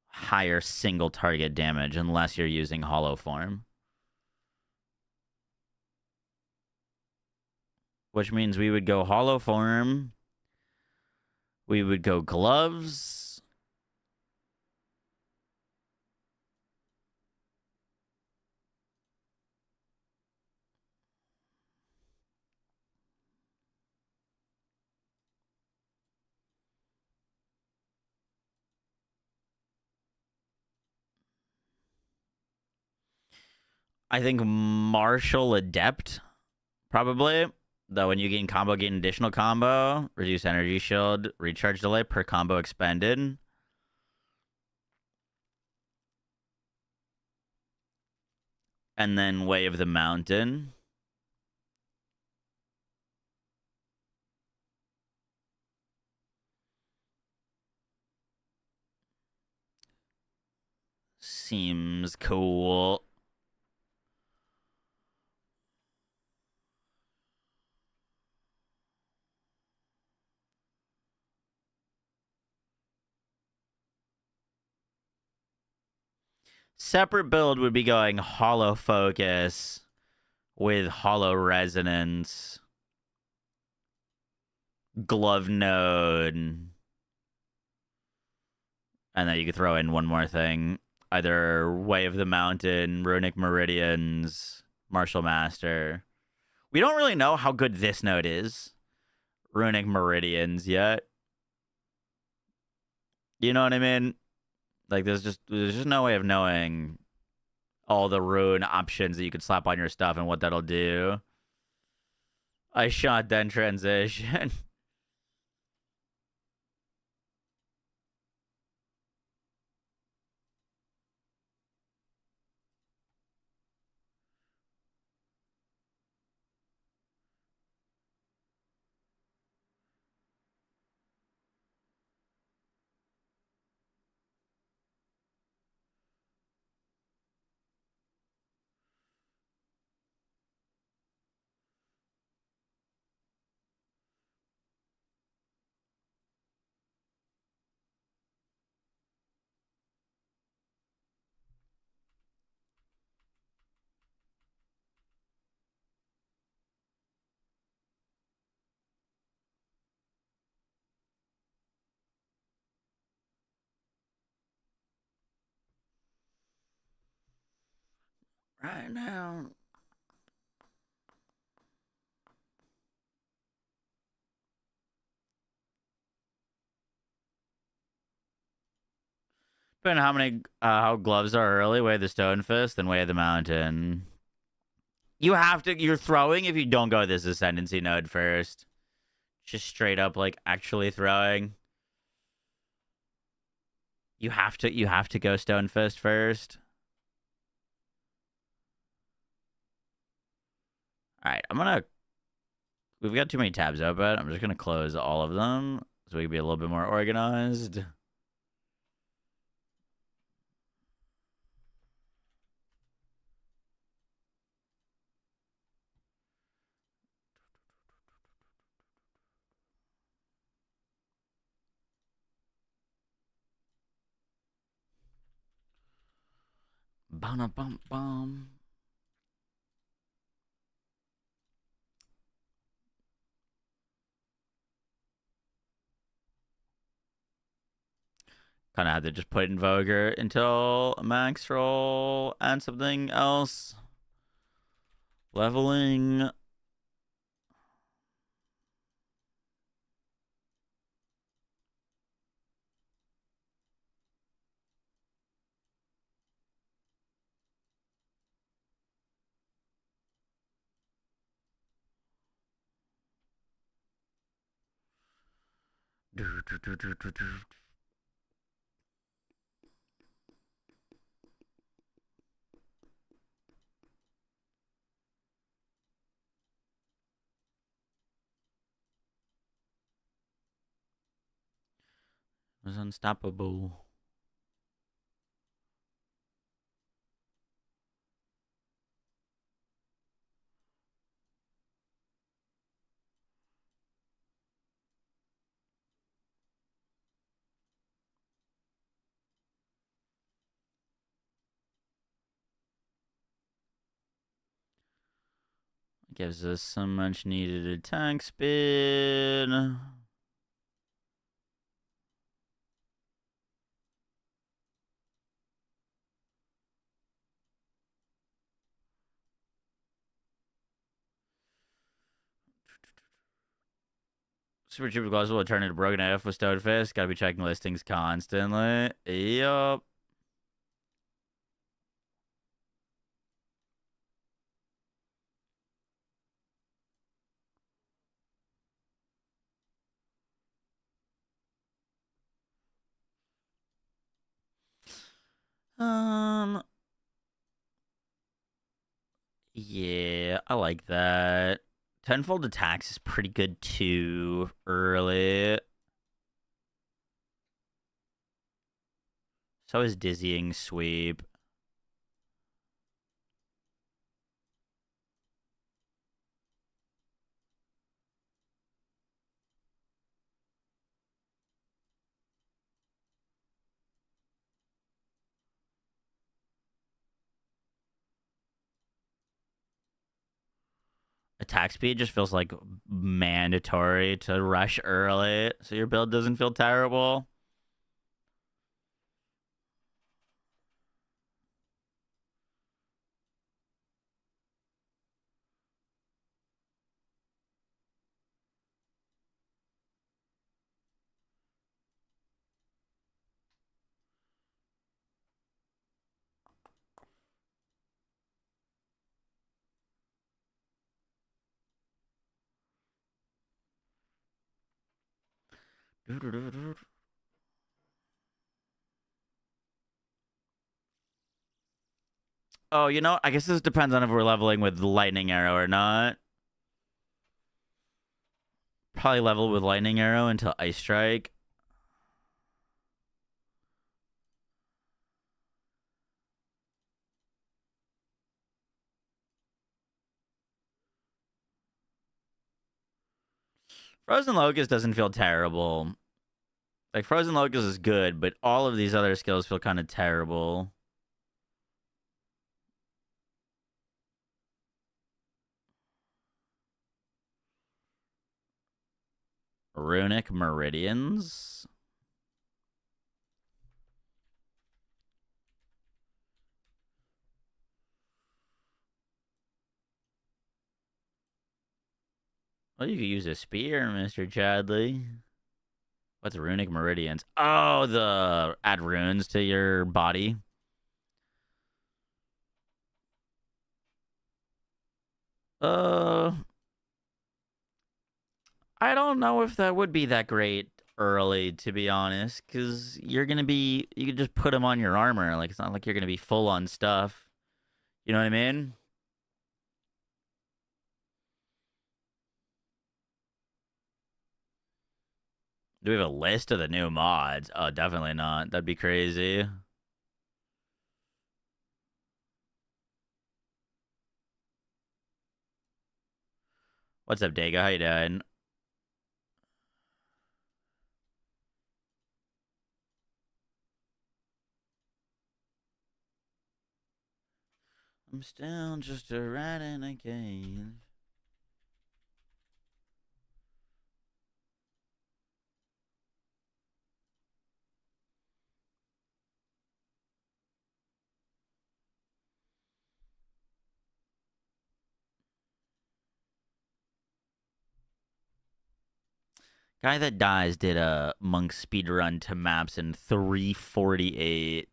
higher single target damage unless you're using hollow form. Which means we would go hollow form. We would go gloves. I think Martial Adept, probably. Though when you gain combo, gain additional combo, reduce energy shield, recharge delay per combo expended. And then Way of the Mountain. Seems cool. Separate build would be going hollow focus with hollow resonance, glove node, and then you could throw in one more thing, either Way of the Mountain, Runic Meridians, Martial Master. We don't really know how good this node is, Runic Meridians, yet. You know what I mean? Like, there's just no way of knowing all the rune options that you could slap on your stuff and what that'll do. I shot then transition. Right now. Depending on how many how gloves are early, Way of the Stone Fist, then Way of the Mountain. You have to, you're throwing if you don't go this ascendancy node first. Just straight up like actually throwing. You have to go Stone Fist first. Alright, we've got too many tabs open. I'm just gonna close all of them so we can be a little bit more organized. Bum. Kind of had to just put Invoker until max roll and something else. Leveling. Was unstoppable. Gives us some much needed attack speed. Super cheap gloves will turn into broken AF with Stone Fist. Gotta be checking listings constantly. Yup. Yeah, I like that. Tenfold attacks is pretty good too. Early. So is dizzying sweep. attack speed just feels like mandatory to rush early, so your build doesn't feel terrible. Oh, you know, I guess this depends on if we're leveling with lightning arrow or not. Probably level with lightning arrow until ice strike. Frozen Locust doesn't feel terrible. Like, Frozen Locust is good, but all of these other skills feel kind of terrible. Runic Meridians. Well, you could use a spear, Mr. Chadley. What's Runic Meridians? Oh, the add runes to your body. I don't know if that would be that great early, to be honest, because you could just put them on your armor. Like, it's not like you're gonna be full on stuff. You know what I mean? Do we have a list of the new mods? Oh, definitely not. That'd be crazy. What's up, Daga? How you doing? I'm still just a rat in a cage. Guy that dies did a monk speed run to maps in 3:48.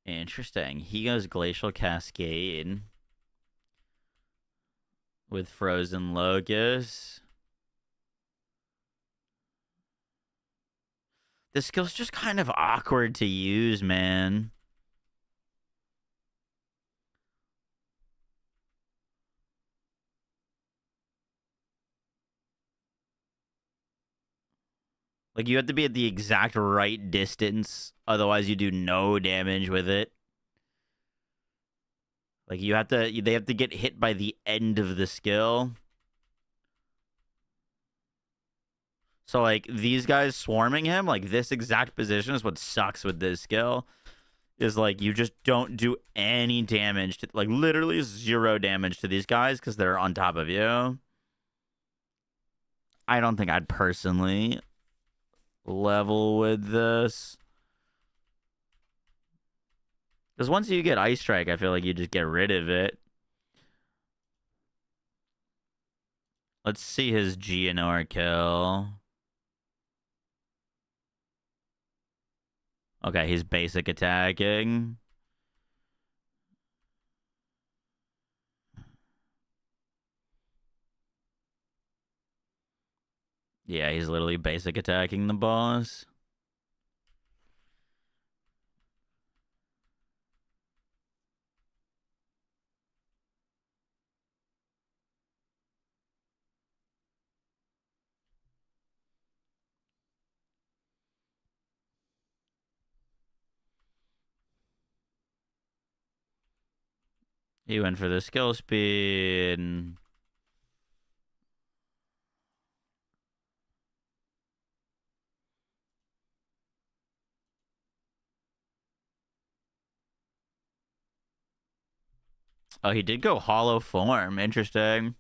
Interesting. He goes Glacial Cascade with Frozen Locust. This skill's just kind of awkward to use, man. Like, you have to be at the exact right distance, otherwise you do no damage with it. Like, they have to get hit by the end of the skill. So, like, these guys swarming him, like, this exact position is what sucks with this skill. Is, like, you just don't do any damage to, like, literally 0 damage to these guys because they're on top of you. I don't think I'd personally level with this. Because once you get Ice Strike, I feel like you just get rid of it. Let's see his GNR kill. Okay, he's basic attacking. Yeah, he's literally basic attacking the boss. He went for the skill speed. Oh, he did go hollow form. Interesting.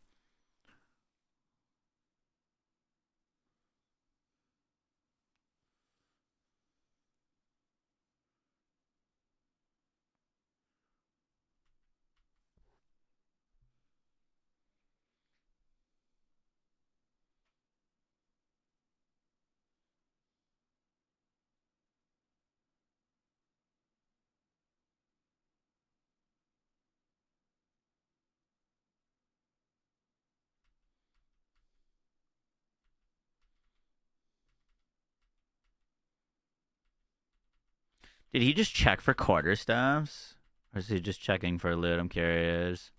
Did he just check for quarterstaffs? Or is he just checking for loot? I'm curious.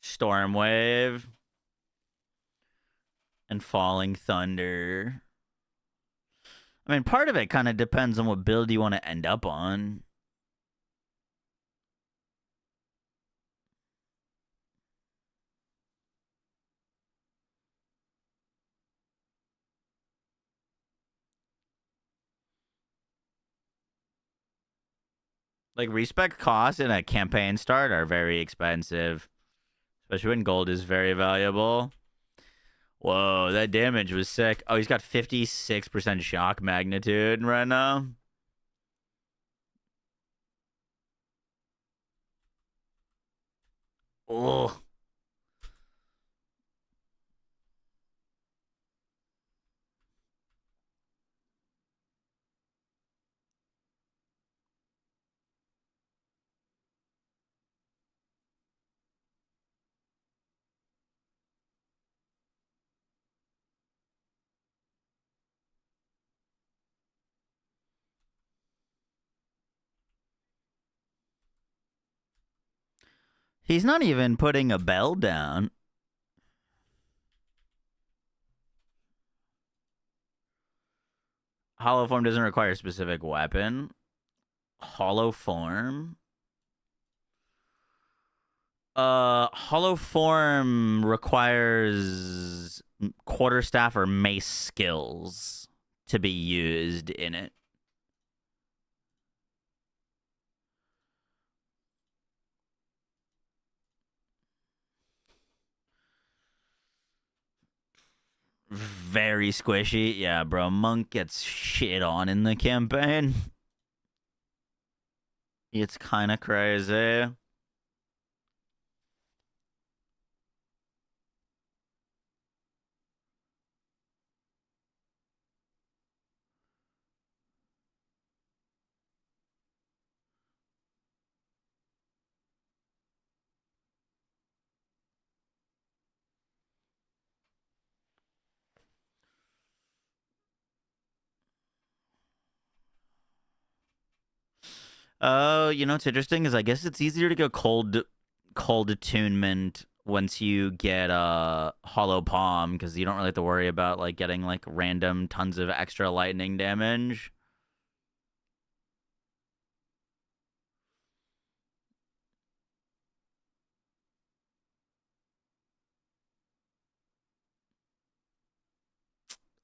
Stormwave. And Falling Thunder. I mean, part of it kind of depends on what build you want to end up on. Like, respec costs in a campaign start are very expensive. Especially when gold is very valuable. Whoa, that damage was sick. Oh, he's got 56% shock magnitude right now. Oh. He's not even putting a bell down. Hollow form doesn't require a specific weapon. Hollow form? Hollow form requires quarterstaff or mace skills to be used in it. Very squishy. Yeah, bro. Monk gets shit on in the campaign. It's kind of crazy. Oh, you know what's interesting is I guess it's easier to go cold attunement once you get hollow palm because you don't really have to worry about like getting like random tons of extra lightning damage.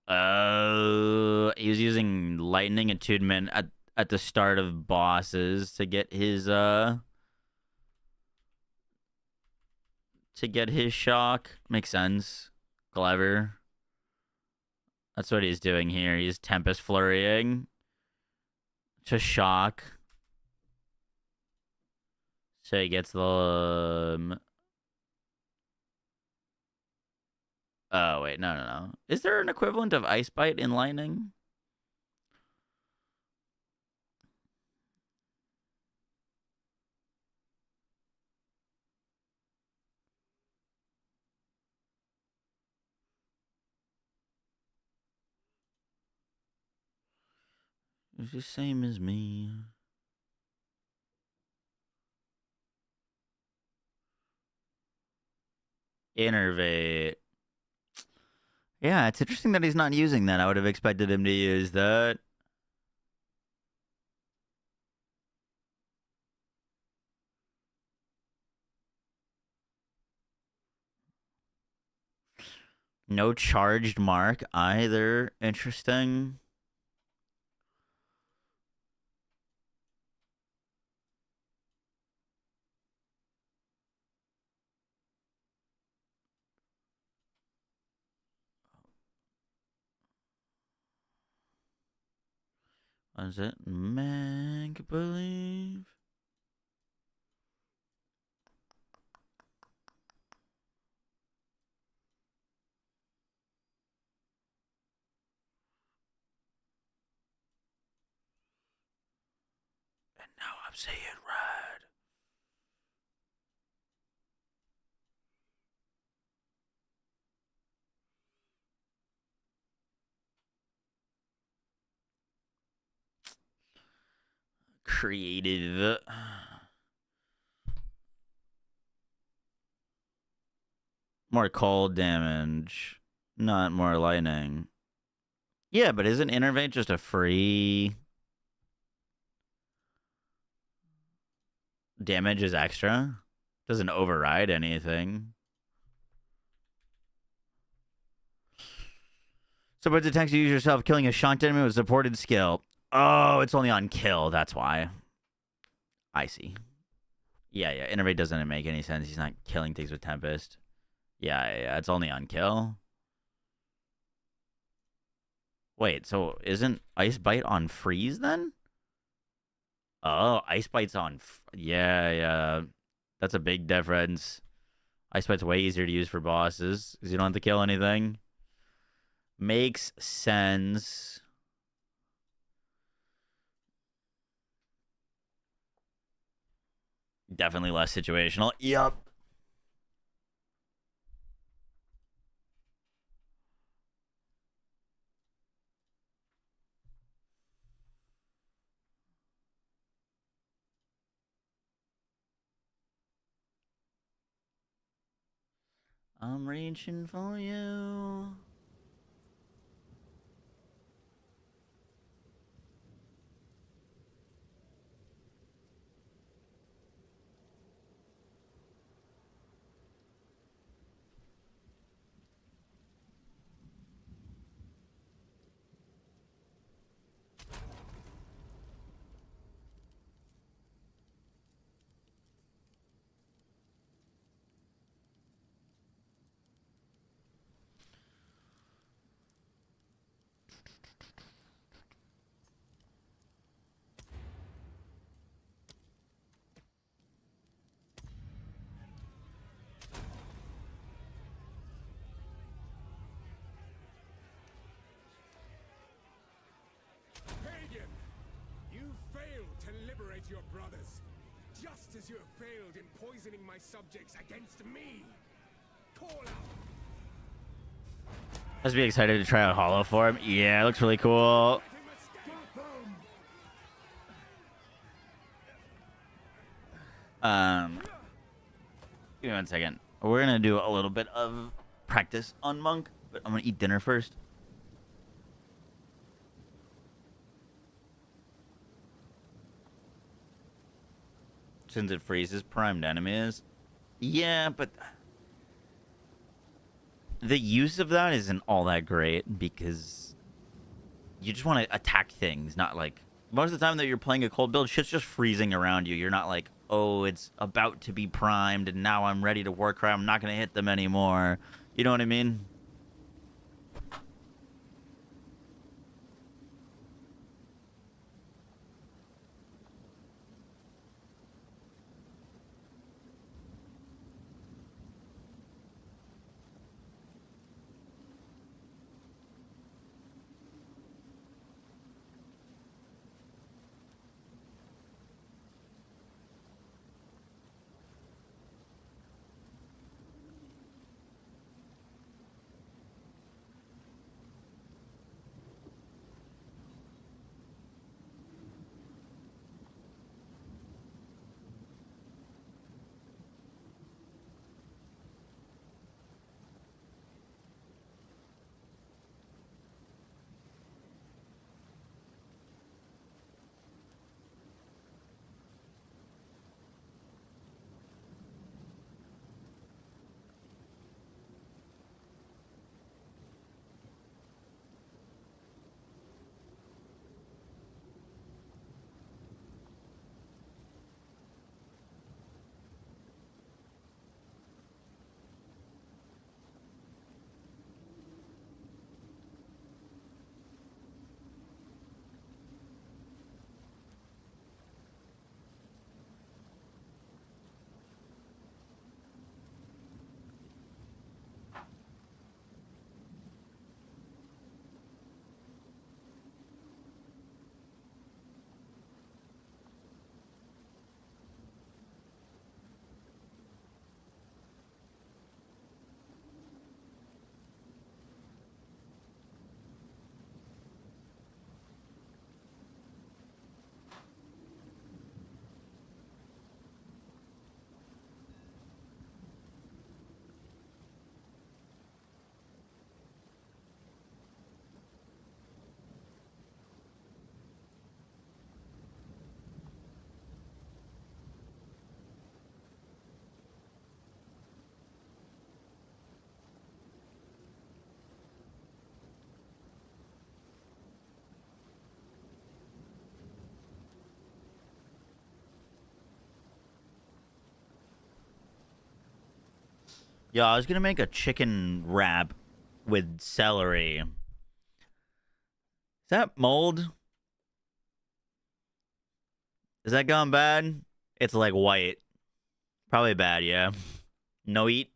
He was using lightning attunement at the start of bosses to get his shock. Makes sense. Clever. That's what he's doing here. He's Tempest Flurrying to shock. So he gets the oh wait, no. Is there an equivalent of Ice Bite in Lightning? It's the same as me. Innervate. Yeah, it's interesting that he's not using that. I would have expected him to use that. No charged mark either. Interesting. What is it? Make believe. And now I'm seeing red. Creative. More cold damage, not more lightning. Yeah, but isn't Innervate just a free damage is extra? Doesn't override anything. So, but detects you use yourself killing a shocked enemy with supported skill. Oh, it's only on kill. That's why. I see. Yeah, Innervate doesn't make any sense. He's not killing things with Tempest. Yeah, it's only on kill. Wait, so isn't Ice Bite on freeze then? Oh, Ice Bite's on. Yeah. That's a big difference. Ice Bite's way easier to use for bosses because you don't have to kill anything. Makes sense. Definitely less situational. Yep. I'm reaching for you. Pagan! You failed to liberate your brothers, just as you have failed in poisoning my subjects against me. Call out! Must be excited to try out Hollow Form. Yeah, it looks really cool. Give me 1 second. We're gonna do a little bit of practice on Monk, but I'm gonna eat dinner first. Since it freezes primed enemies. Yeah, but the use of that isn't all that great because you just want to attack things, not like most of the time that you're playing a cold build, shit's just freezing around you. You're not like, oh, it's about to be primed and now I'm ready to work around. I'm not going to hit them anymore. You know what I mean? Yo, I was gonna make a chicken wrap with celery. Is that mold? Is that gone bad? It's like white. Probably bad, yeah. No eat.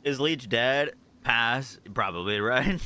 Is Leech dead? Pass. Probably, right?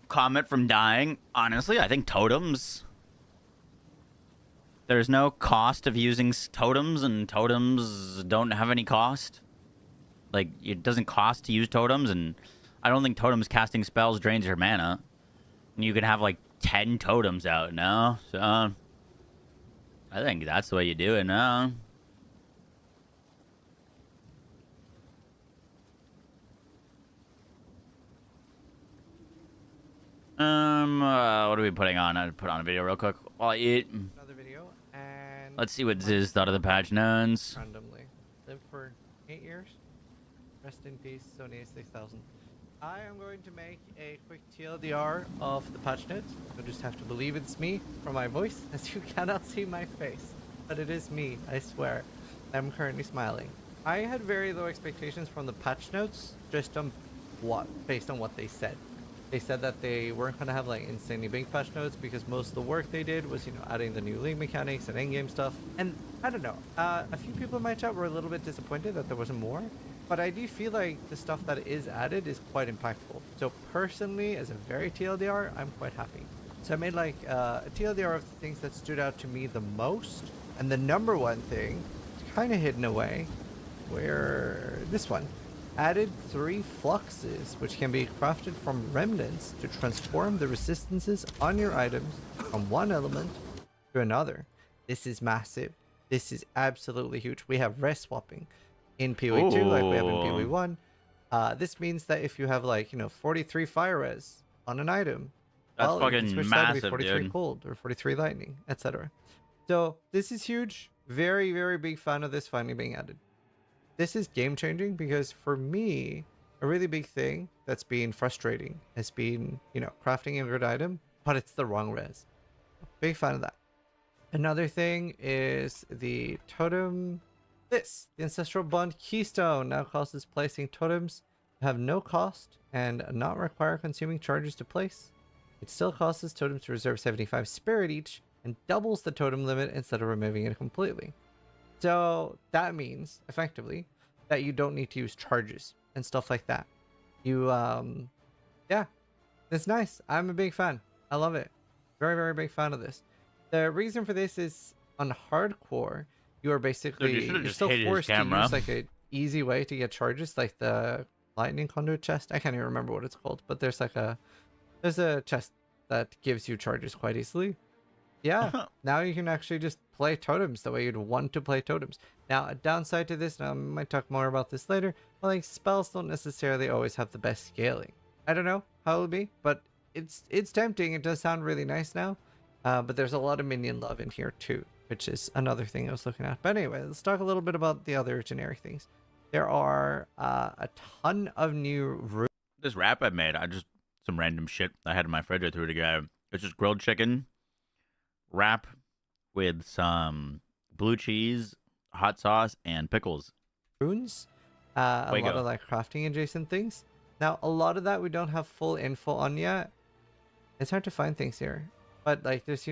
Comment from dying. Honestly, I think totems. There's no cost of using totems, and totems don't have any cost. Like, it doesn't cost to use totems, and I don't think totems casting spells drains your mana. And you can have, like, 10 totems out now, so... I think that's the way you do it now. What are we putting on? I'd put on a video real quick while I eat. Another video, and Let's see what Ziz thought of the patch notes. randomly lived for 8 years. Rest in peace, Sony A6000. I am going to make a quick TLDR of the patch notes. You'll just have to believe it's me from my voice, as you cannot see my face, but it is me. I swear. I'm currently smiling. I had very low expectations from the patch notes, just based on what they said. They said that they weren't going to have like insanely big patch notes because most of the work they did was, adding the new link mechanics and endgame stuff. And I don't know, a few people in my chat were a little bit disappointed that there wasn't more, but I do feel like the stuff that is added is quite impactful. So personally, as a very TLDR, I'm quite happy. So I made like a TLDR of the things that stood out to me the most, and the number one thing, it's kind of hidden away, where this one. Added 3 fluxes, which can be crafted from remnants to transform the resistances on your items from one element to another. This is massive. This is absolutely huge. We have res swapping in PoE 2 like we have in PoE Ooh. 1. This means that if you have like, 43 fire res on an item, That's well, you can fucking switch that to be massive, 43 dude. cold or 43 lightning, etc. So this is huge. Very, very big fan of this finally being added. This is game changing because for me, a really big thing that's been frustrating has been, crafting a good item, but it's the wrong res. Big fan of that. Another thing is the totem. The Ancestral Bond Keystone now causes placing totems to have no cost and not require consuming charges to place. It still causes totems to reserve 75 spirit each and doubles the totem limit instead of removing it completely. So that means, effectively, that you don't need to use charges and stuff like that. Yeah, it's nice. I'm a big fan. I love it. Very, very big fan of this. The reason for this is on hardcore, you are basically Dude, you you're just still hated his forced to camera. use like a easy way to get charges, like the lightning conduit chest. I can't even remember what it's called, but there's a chest that gives you charges quite easily. Yeah, now you can actually just play totems the way you'd want to play totems. Now, a downside to this, and I might talk more about this later, but like spells don't necessarily always have the best scaling. I don't know how it'll be, but it's tempting. It does sound really nice now. But there's a lot of minion love in here too, which is another thing I was looking at. But anyway, let's talk a little bit about the other generic things. There are a ton of new runes. This wrap I made, some random shit I had in my fridge. I threw it together. It's just grilled chicken wrap with some blue cheese, hot sauce, and pickles. A lot Fuego. of like crafting adjacent things. Now, a lot of that we don't have full info on yet. It's hard to find things here. But like there's,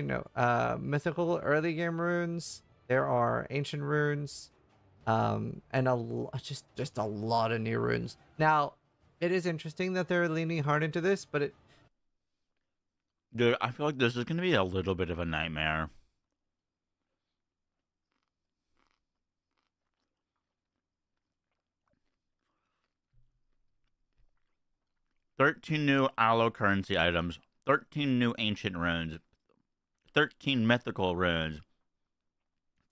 mythical early game runes. There are ancient runes, and just a lot of new runes. Now, it is interesting that they're leaning hard into this, but Dude, I feel like this is gonna be a little bit of a nightmare. $13 new allo currency items, 13 new ancient runes, 13 mythical runes,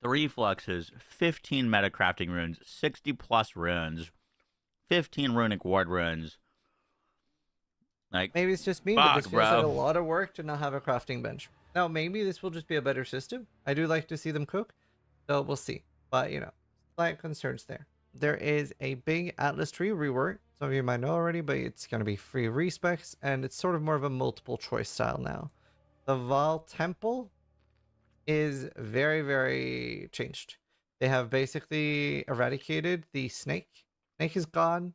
3 fluxes, 15 meta crafting runes, 60 plus runes, 15 runic ward runes. Like, maybe it's just me, but this fuck, feels like a bro. lot of work to not have a crafting bench. Now, maybe this will just be a better system. I do like to see them cook, so we'll see. But, slight concerns there. There is a big Atlas tree rework. Some of you might know already, but it's going to be free respecs, and it's sort of more of a multiple choice style now. The Val Temple is very, very changed. They have basically eradicated the snake. Snake is gone.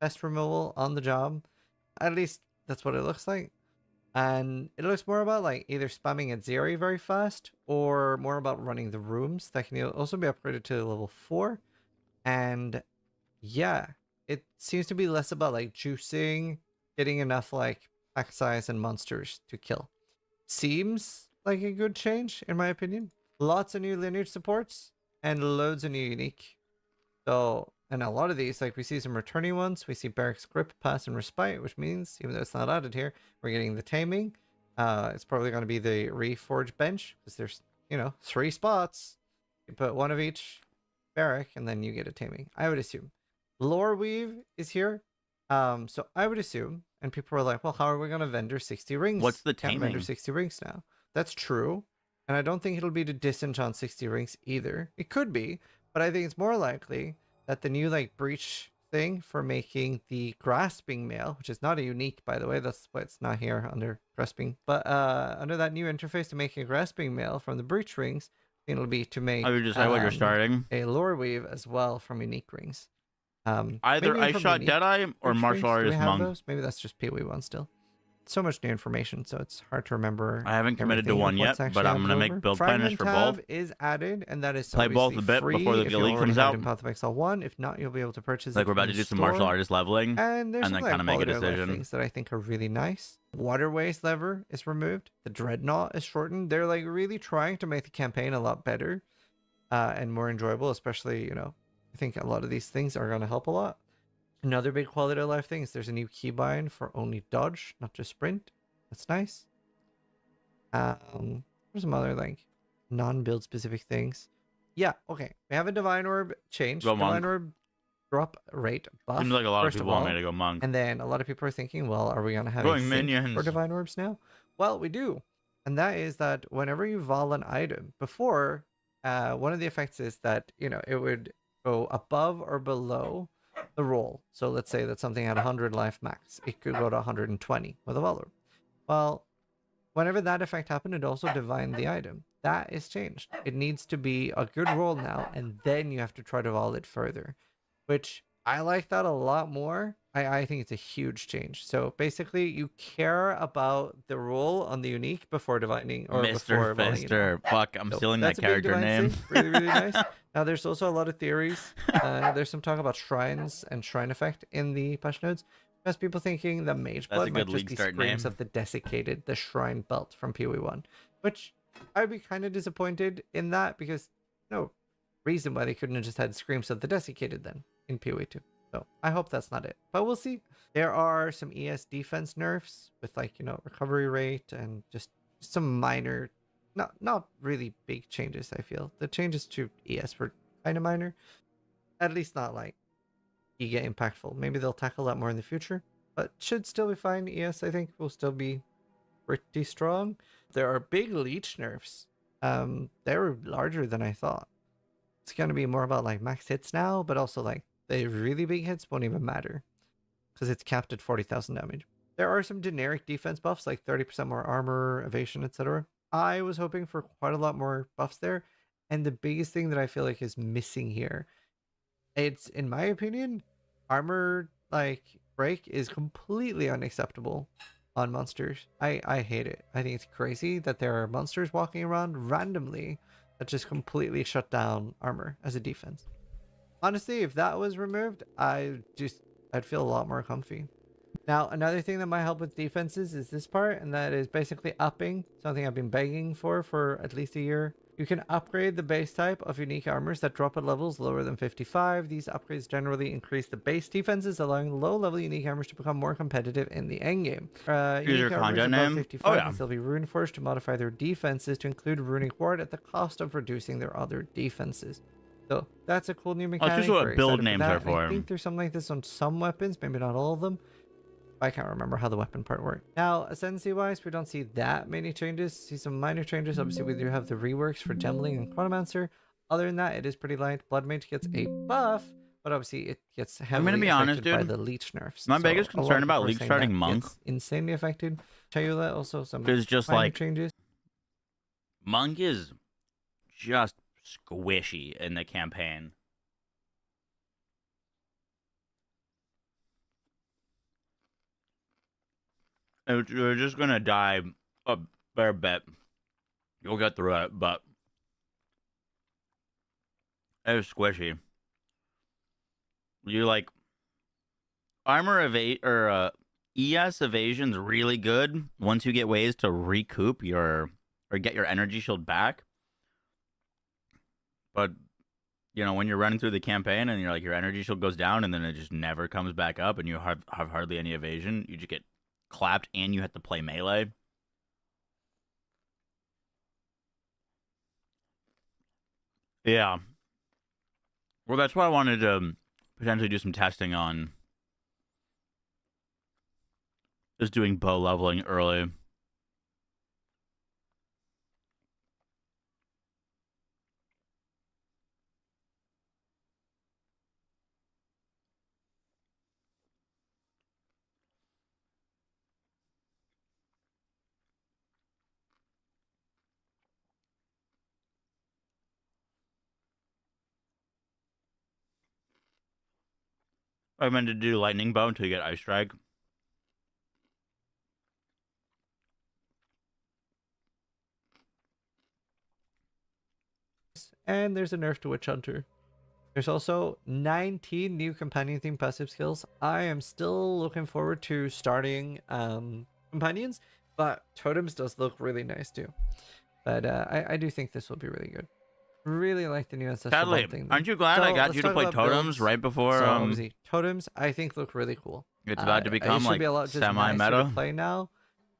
Pest removal on the job. At least that's what it looks like. And it looks more about like either spamming at Zeri very fast or more about running the rooms that can also be upgraded to level 4. And yeah, it seems to be less about like juicing, getting enough like pack size and monsters to kill. Seems like a good change in my opinion. Lots of new lineage supports and loads of new unique. So, and a lot of these, like we see some returning ones. We see Barracks Grip, Pass, and Respite, which means, even though it's not added here, we're getting the Taming. It's probably going to be the Reforge bench, because there's, 3 spots. You put one of each barrack, and then you get a Taming, I would assume. Lore Weave is here. So I would assume, and people are like, well, how are we going to vendor 60 rings? What's the Can't vendor Taming? 60 rings now. That's true. And I don't think it'll be to disenchant 60 rings either. It could be, but I think it's more likely that the new like breach thing for making the grasping mail, which is not a unique, by the way, that's why it's not here under grasping, but under that new interface to make a grasping mail from the breach rings, I think it'll be to make I would just say what you're starting. a lore weave as well from unique rings. Either maybe I from shot unique Deadeye or breach martial rings. Do we artist have monk. those? Maybe that's just PoE one still. So much new information, so it's hard to remember. I haven't committed to everything one of yet, what's but actually I'm gonna added make over. build planners Fragment for tab both. is added, and that is Play both a obviously bit free before the if you league already comes have it out. in Path of Exile 1. If not, you'll be able to purchase Like it we're about from to the do some martial store. artist leveling, And there's and some then kind of make a quality of life decision. things that I think are really nice. Waterways lever is removed. The Dreadnought is shortened. They're like really trying to make the campaign a lot better and more enjoyable, especially, I think a lot of these things are going to help a lot. Another big quality of life thing is there's a new keybind for only dodge, not just sprint. That's nice. There's some other like non-build specific things. Yeah, okay. We have a Divine Orb change. Go Divine monk. Orb drop rate buff. Seems like a lot of first people all, want me to go monk. And then a lot of people are thinking, well, are we going to have Going a sync for minions. Divine Orbs now? Well, we do. And that is that whenever you vol an item, before, one of the effects is that, it would go above or below the roll. So let's say that something had 100 life max. It could go to 120 with a vol orb. Well, whenever that effect happened, it also divined the item. That is changed. It needs to be a good roll now, and then you have to try to vol it further, which I like that a lot more. I think it's a huge change. So basically, you care about the roll on the unique before divining or before Mr. voling it Fister. out. Fuck, I'm So stealing that that's a big character divine name. sync. Really, really nice. Now, there's also a lot of theories. There's some talk about shrines and shrine effect in the patch notes. Because people thinking the Mage That's a Blood might good just league be start Screams name. of the Desiccated, the shrine belt from PoE1. Which I'd be kind of disappointed in that because no reason why they couldn't have just had Screams of the Desiccated then in PoE2. So I hope that's not it. But we'll see. There are some ES defense nerfs with recovery rate and just some minor, not really big changes, I feel. The changes to ES were kind of minor. At least not like giga impactful. Maybe they'll tackle that more in the future. But should still be fine. ES, I think, will still be pretty strong. There are big leech nerfs. They were larger than I thought. It's going to be more about like max hits now, but also like the really big hits won't even matter because it's capped at 40,000 damage. There are some generic defense buffs like 30% more armor, evasion, etc. I was hoping for quite a lot more buffs there. And the biggest thing that I feel like is missing here, it's, in my opinion, armor like break is completely unacceptable on monsters. I hate it. I think it's crazy that there are monsters walking around randomly that just completely shut down armor as a defense. Honestly, if that was removed, I'd feel a lot more comfy. Now, another thing that might help with defenses is this part, and that is basically upping, something I've been begging for at least a year. You can upgrade the base type of unique armors that drop at levels lower than 55. These upgrades generally increase the base defenses, allowing low-level unique armors to become more competitive in the endgame. User Unique armors content above name? 55 Oh, yeah. can still be rune forged to modify their defenses to include runic ward at the cost of reducing their other defenses. So that's a cool new mechanic. That's just what Very build excited names that. are And for. I think there's something like this on some weapons, maybe not all of them. I can't remember how the weapon part worked. Now, ascendancy wise, we don't see that many changes. See some minor changes. Obviously, we do have the reworks for Gembling and Chronomancer. Other than that, it is pretty light. Blood Mage gets a buff, but obviously it gets heavily be affected honest, by dude. the leech nerfs. My So biggest a lot of concern people about are league saying starting that Monk gets insanely affected. Chayula also some is just minor like changes. Monk is just squishy in the campaign. You're just gonna die a fair bit. You'll get through it, but it's squishy. You like armor evade or ES evasion's really good once you get ways to recoup your or get your energy shield back. But when you're running through the campaign and your energy shield goes down and then it just never comes back up and you have hardly any evasion, you just get clapped and you have to play melee. Yeah. Well, that's why I wanted to potentially do some testing on just doing bow leveling early. I meant to do lightning bow until you get ice strike. And there's a nerf to Witch Hunter. There's also 19 new companion themed passive skills. I am still looking forward to starting companions, but totems does look really nice too. But I do think this will be really good. Really like the new ancestral Sadly, belt thing. aren't you glad I got let's you to talk play about totems builds. right before So obviously, totems I think look really cool. it's about to It become should like be a lot just nicer semi-meta? to play now.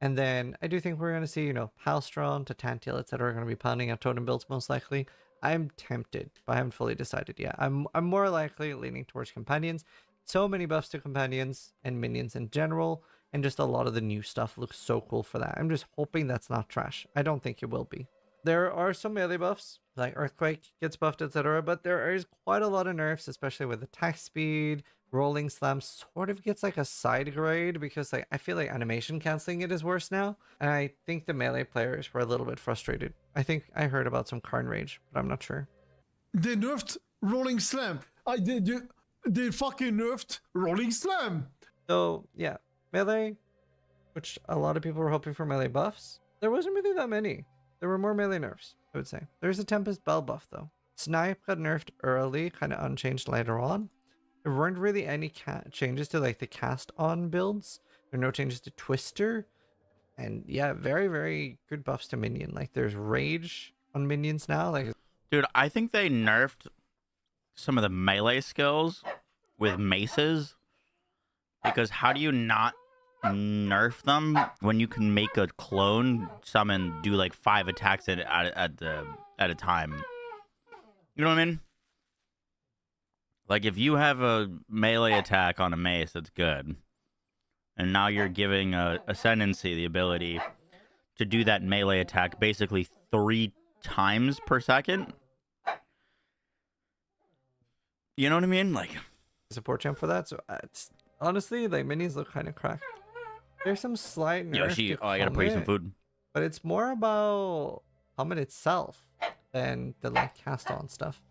And then I do think we're going to see, Halstron, Tatantiel, etc. are going to be pounding out totem builds most likely. I'm tempted, but I haven't fully decided yet. I'm more likely leaning towards companions. So many buffs to companions and minions in general, and just a lot of the new stuff looks so cool for that. I'm just hoping that's not trash. I don't think it will be. There are some melee buffs, like Earthquake gets buffed, etc., but there is quite a lot of nerfs, especially with attack speed. Rolling Slam sort of gets like a side grade because like I feel like animation canceling it is worse now, and I think the melee players were a little bit frustrated. I think I heard about some Karn rage, but I'm not sure. They nerfed Rolling Slam. They fucking nerfed Rolling Slam. So yeah, melee, which a lot of people were hoping for melee buffs. There wasn't really that many. There were more melee nerfs, I would say. There's a Tempest Bell buff though. Snipe got nerfed early, kind of unchanged later on. There weren't really any changes to like the cast on builds. There are no changes to Twister. And yeah, very, very good buffs to minion. Like there's rage on minions now. Like, Dude, I think they nerfed some of the melee skills with maces. Because how do you not nerf them when you can make a clone summon do like 5 attacks at a time? You know what I mean? Like, if you have a melee attack on a mace, that's good. And now you're giving Ascendancy the ability to do that melee attack basically 3 times per second. You know what I mean? Like, support champ for that. So it's, honestly, like minions look kind of cracked. There's some slight nerf Yoshi, to I gotta put you some Comet, food. but it's more about Comet itself than the like cast on stuff.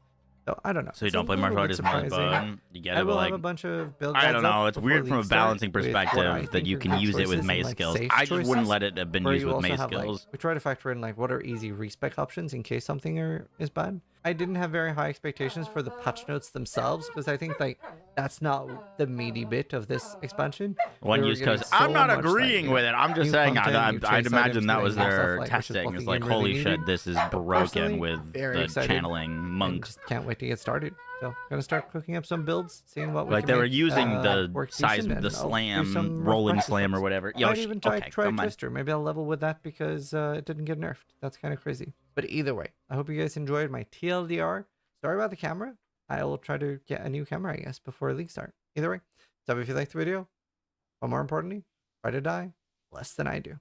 So I don't know. So you It's don't a play little martial bit artists more, surprising. but you get I it, but will like, have a bunch of build I guides don't know. up It's before weird from a league start balancing with what I perspective that think you are can good use it with choices and, mace like, skills. safe I just wouldn't choices, let it have been where used you with also mace have, like, skills. we try to factor in like what are easy respec options in case something is bad. I didn't have very high expectations for the patch notes themselves because I think like that's not the meaty bit of this expansion. One We were use getting code. so I'm not much, like, agreeing you know, with it. I'm just new saying content, new I'd chase imagine items, that new was stuff, their like, which is testing. what It's the like, game really holy needed. shit, this is But personally, broken with very the excited channeling and monk. just can't wait to get started. So gonna start cooking up some builds, seeing what we Like can they were make, using the work size, decent, the and I'll do slam, some rough rolling practice slam or runs. whatever. Might Yoshi, even try okay, try come on. Twister. Maybe I'll level with that because it didn't get nerfed. That's kind of crazy. But either way, I hope you guys enjoyed my TLDR. Sorry about the camera. I will try to get a new camera, I guess, before league start. Either way, sub if you liked the video. But more importantly, try to die less than I do.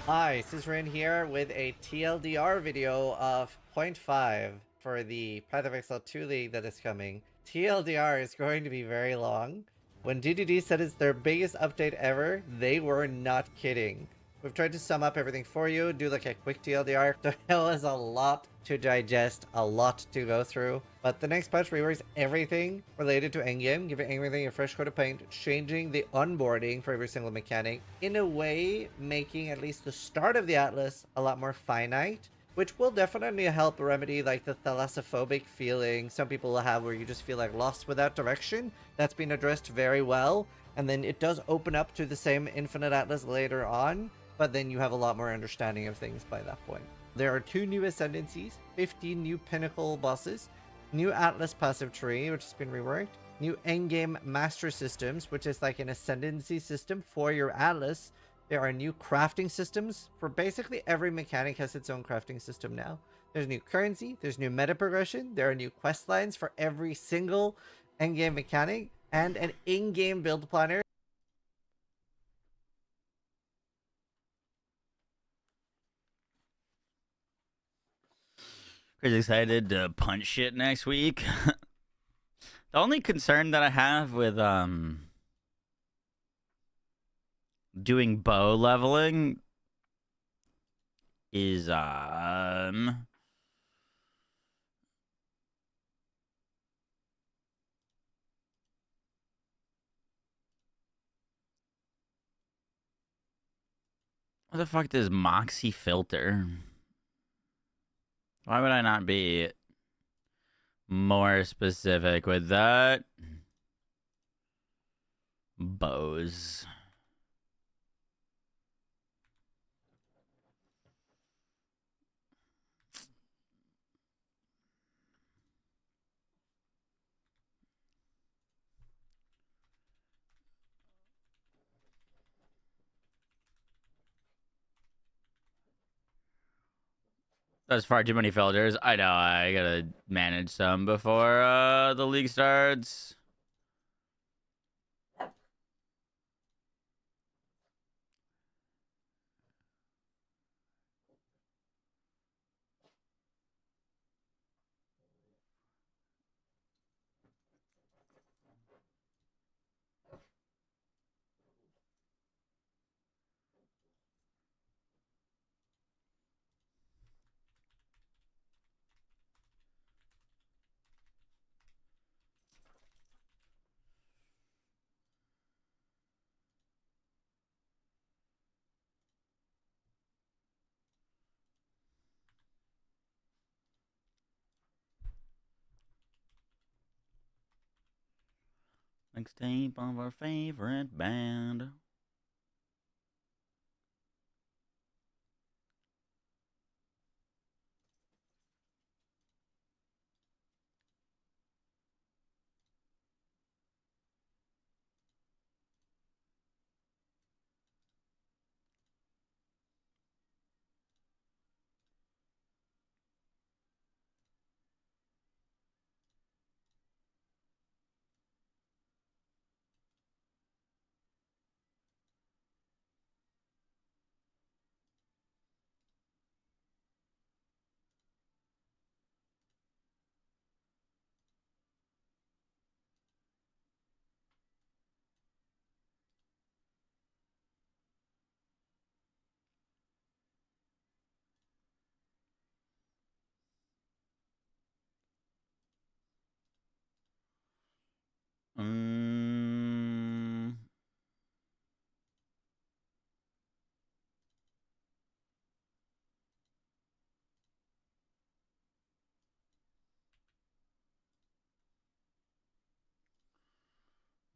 Hi, Ren here with a TLDR video of 0.5 for the Path of Exile 2 League that is coming. TLDR is going to be very long. When DDD said it's their biggest update ever, they were not kidding. We've tried to sum up everything for you, do like a quick TLDR. There was a lot to digest, a lot to go through. But the next patch reworks everything related to Endgame, giving everything a fresh coat of paint, changing the onboarding for every single mechanic, in a way making at least the start of the Atlas a lot more finite, which will definitely help remedy like the thalassophobic feeling some people will have where you just feel like lost without direction. That's been addressed very well. And then it does open up to the same Infinite Atlas later on, but then you have a lot more understanding of things by that point. There are 2 new Ascendancies, 15 new Pinnacle bosses, new Atlas passive tree, which has been reworked, new Endgame master systems, which is like an Ascendancy system for your Atlas. There are new crafting systems for basically every mechanic has its own crafting system now. There's new currency, there's new meta progression, there are new quest lines for every single Endgame mechanic, and an in-game build planner. Pretty excited to punch shit next week. The only concern that I have with doing bow leveling is what the fuck does Moxie filter? Why would I not be more specific with that? Bows. That's far too many filters. I know. I gotta manage some before the league starts. Mixtape of our favorite band.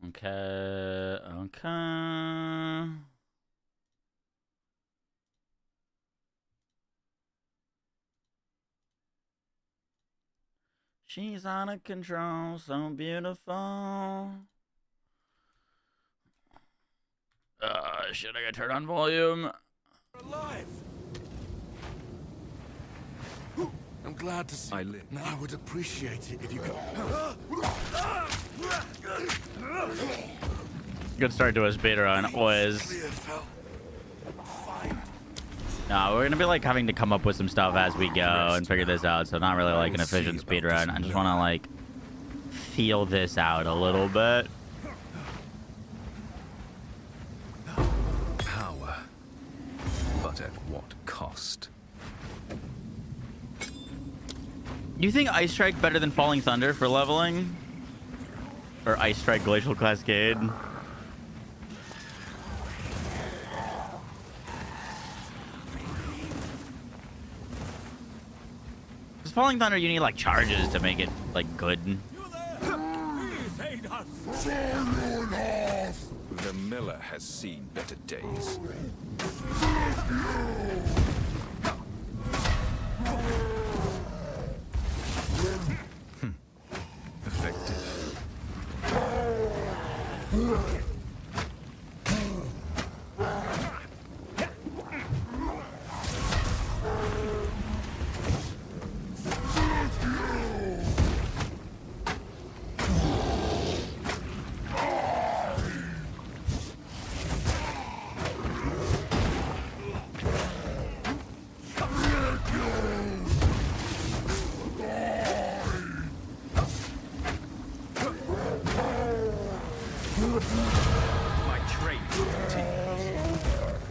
Okay. She's out of control, so beautiful. Shit, I gotta turn on volume. Alive. I'm glad to see. I would appreciate it if you could. Good start to a speedrun, Hoze. No, we're gonna be like having to come up with some stuff as we go and figure this out. So not really like an efficient speedrun. I just want to like feel this out a little bit. Power, but at what cost? Do you think Ice Strike better than Falling Thunder for leveling? Or Ice Strike Glacial Cascade? Because Falling Thunder, you need like charges to make it like good. The miller has seen better days. Effective.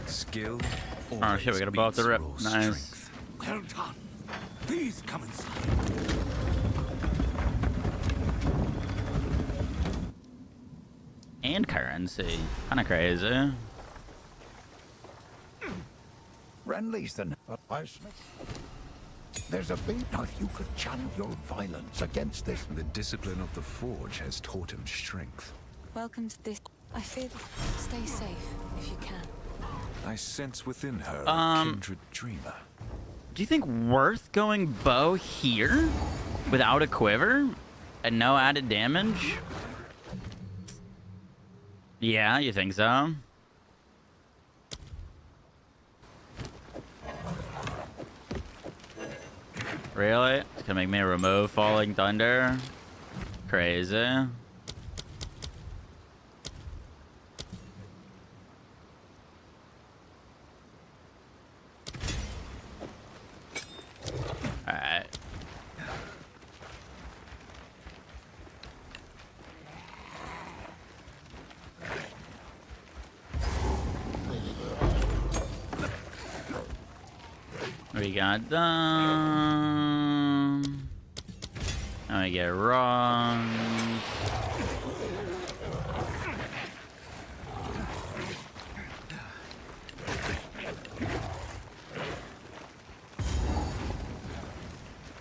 Skill. Oh shit, we got a bow at the rip. Nice. Well done. Please come inside. And currency. Kinda crazy. Renly's the There's a big knife you could channel your violence against this. The discipline of the forge has taught him strength. Welcome to this. I fear. Stay safe if you can. I sense within her a kindred dreamer. Do you think worth going bow here without a quiver and no added damage? Yeah, you think so? Really? It's gonna make me remove Falling Thunder? Crazy. Alright. We got done. Now we get wrong.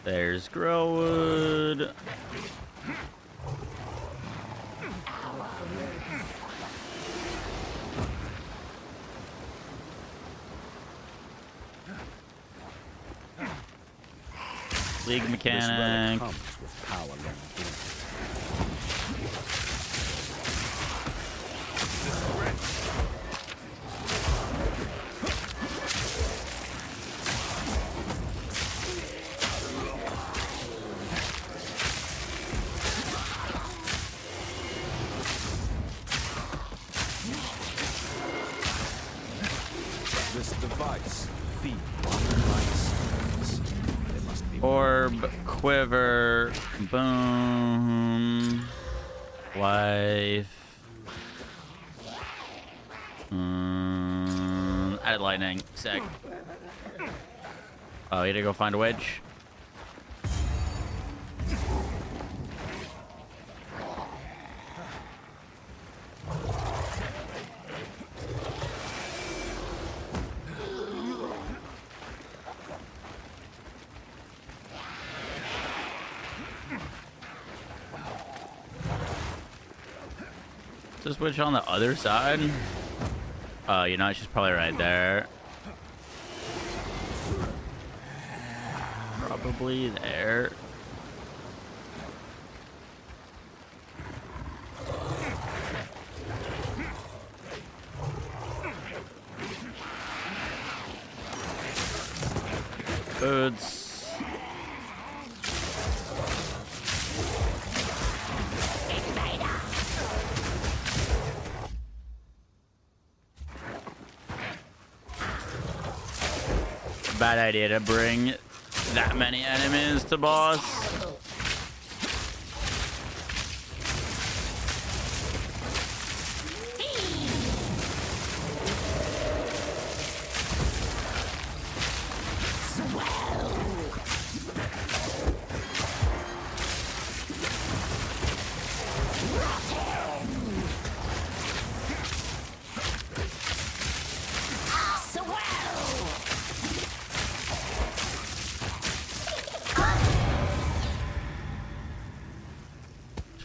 There's Growwood. League mechanic. Comes with power longevity. This device feeds my spirits. There must be Orb, quiver, boom, life. Added lightning. Sick. Oh, you gotta go find a witch. Is this witch on the other side? Oh, you know, she's probably right there. Probably there. Boots. Bad idea to bring that many enemies to boss.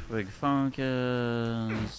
Twig focus.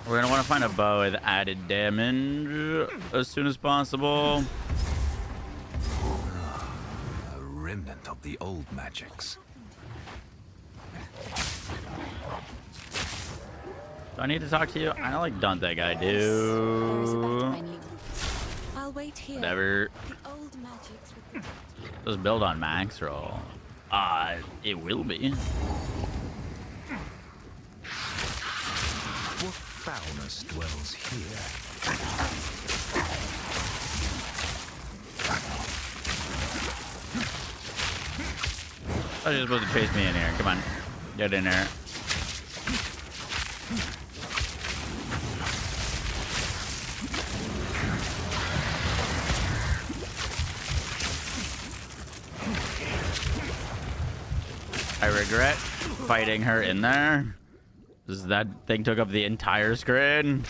We're gonna want to find a bow with added damage as soon as possible. a remnant of the old magics. Do I need to talk to you? I don't think I do. I'll wait here. Whatever. The old magics will protect you. Just build on max roll. It will be. What foulness dwells here? Oh, you're supposed to chase me in here. Come on. Get in there. I regret fighting her in there. That thing took up the entire screen.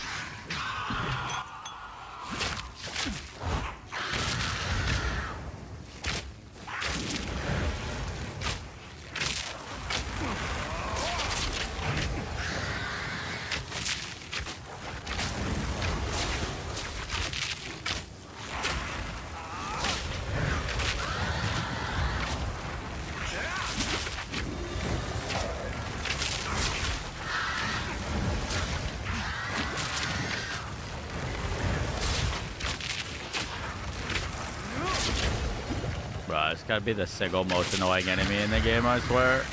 gotta be the single most annoying enemy in the game, I swear.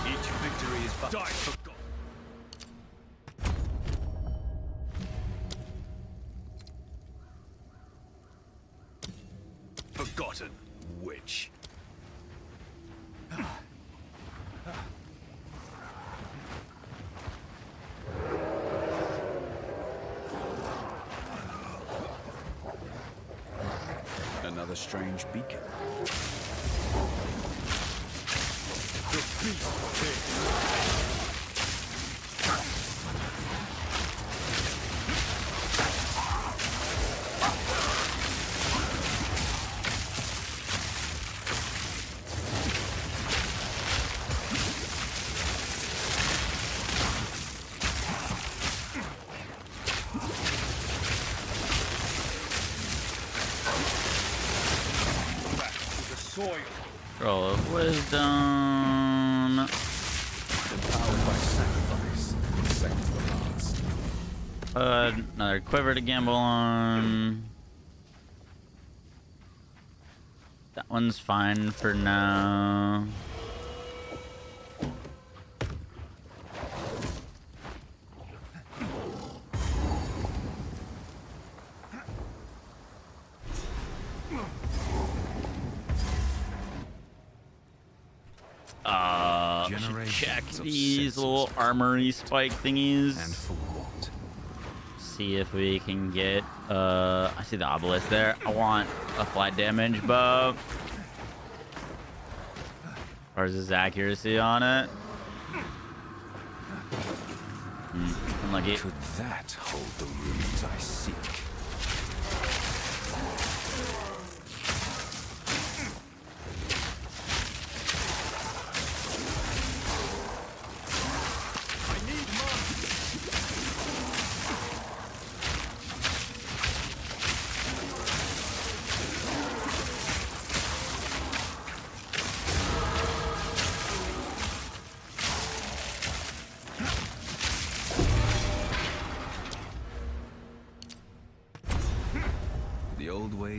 Each victory is but forgotten witch. Another strange beacon. The beast Roll of wisdom. Empowered by sacrifice. Second to the last. Another quiver to gamble on. That one's fine for now. Check these little armory spike thingies. And for what? See if we can get I see the obelisk there. I want a flat damage bow. Or is his accuracy on it? Unlucky. Could that hold the runes I seek?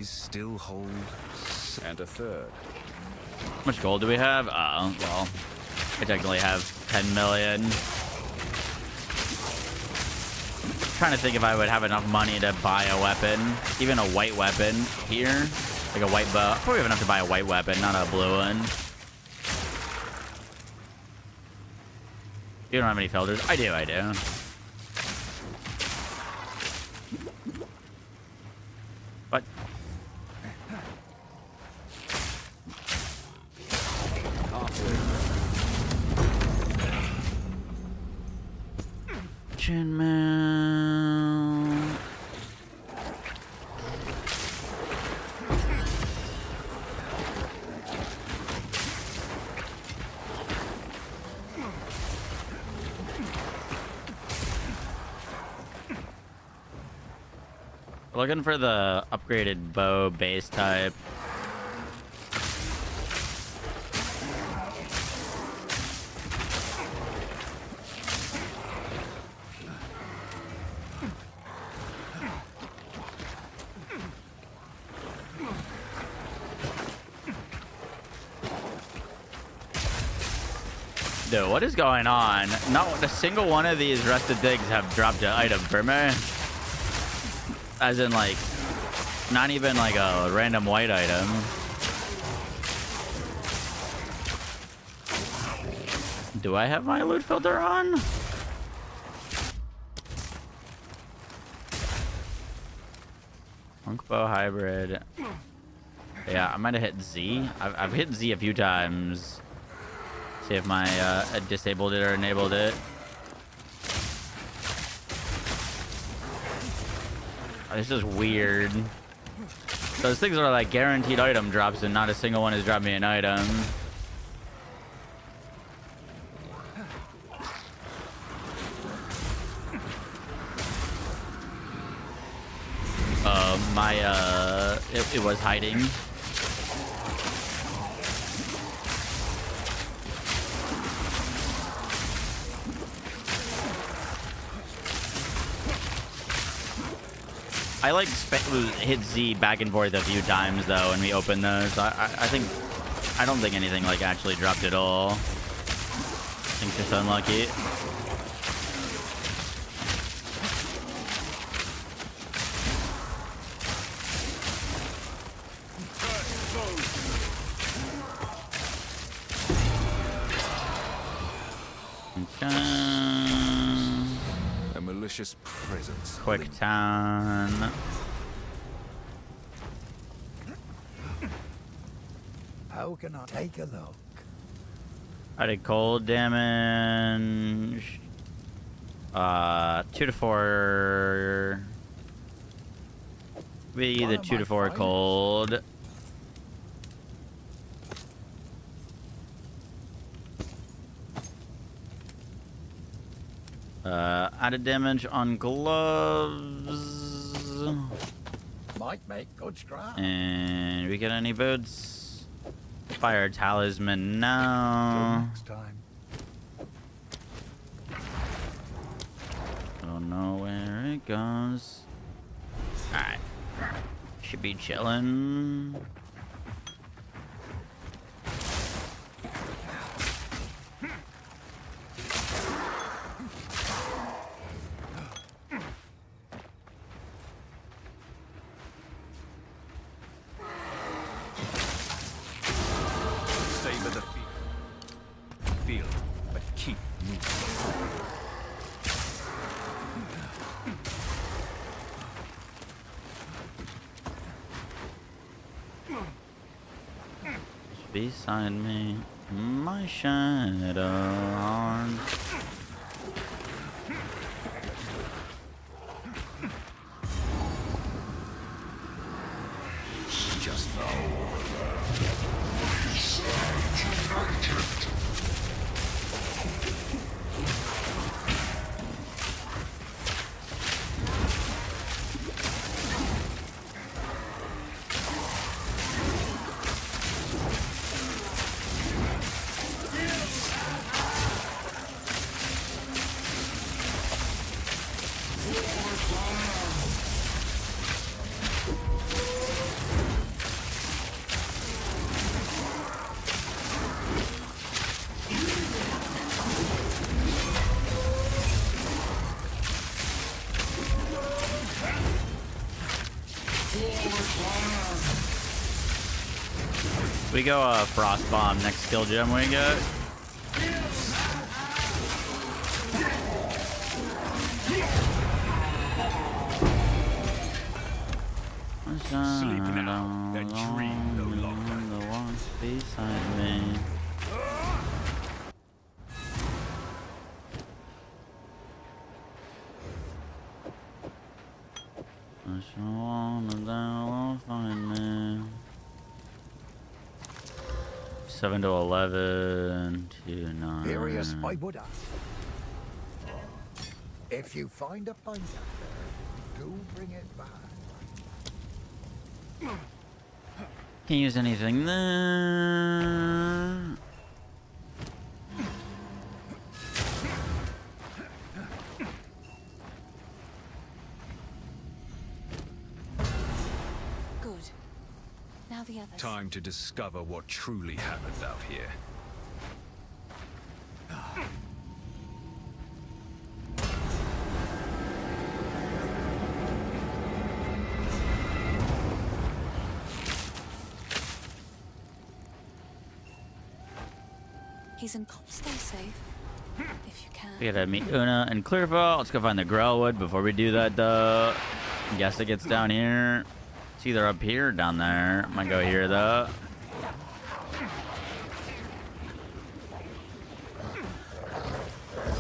Still hold, and a third. How much gold do we have? Oh, well, I technically have 10 million. Trying to think if I would have enough money to buy a weapon, even a white weapon here, like a white bow. I probably have enough to buy a white weapon, not a blue one. You don't have any filters? I do. What? Chainmail. Looking for the upgraded bow base type. Dude, what is going on? Not a single one of these rusted digs have dropped an item for me. As in, like, not even like a random white item. Do I have my loot filter on? Monkbow hybrid. Yeah, I might have hit Z. I've hit Z a few times. See if my disabled it or enabled it. Oh, this is weird. Those things are like guaranteed item drops, and not a single one has dropped me an item. It was hiding. I like hit Z back and forth a few times though when we open those. I don't think anything like actually dropped at all. I think just unlucky. A malicious presence. Quick town. How can I take a look? I did cold damage. 2 to 4. Be the 2 to 4 cold. Added damage on gloves. Might make good scrap. And we get any boots? Fire talisman now. Next time. Don't know where it goes. Alright. Should be chilling. Savor the field, but keep moving. Beside me, my shadow horn. Just now. We go frost bomb next skill gem we get. Sleep now, and dream no longer. The ones beside me. I sure wanna they'll find me. 7 to 11 to 9. Furious by Buddha. If you find a pint up there, do bring it back. Can't use anything there. Good. Now the others. Time to discover what truly happened out here. He's in. Stay safe. If you can. We gotta meet Una and Clearfall. Let's go find the Growlwood before we do that, though. Guess it gets down here. It's either up here or down there. I'm gonna go here, though.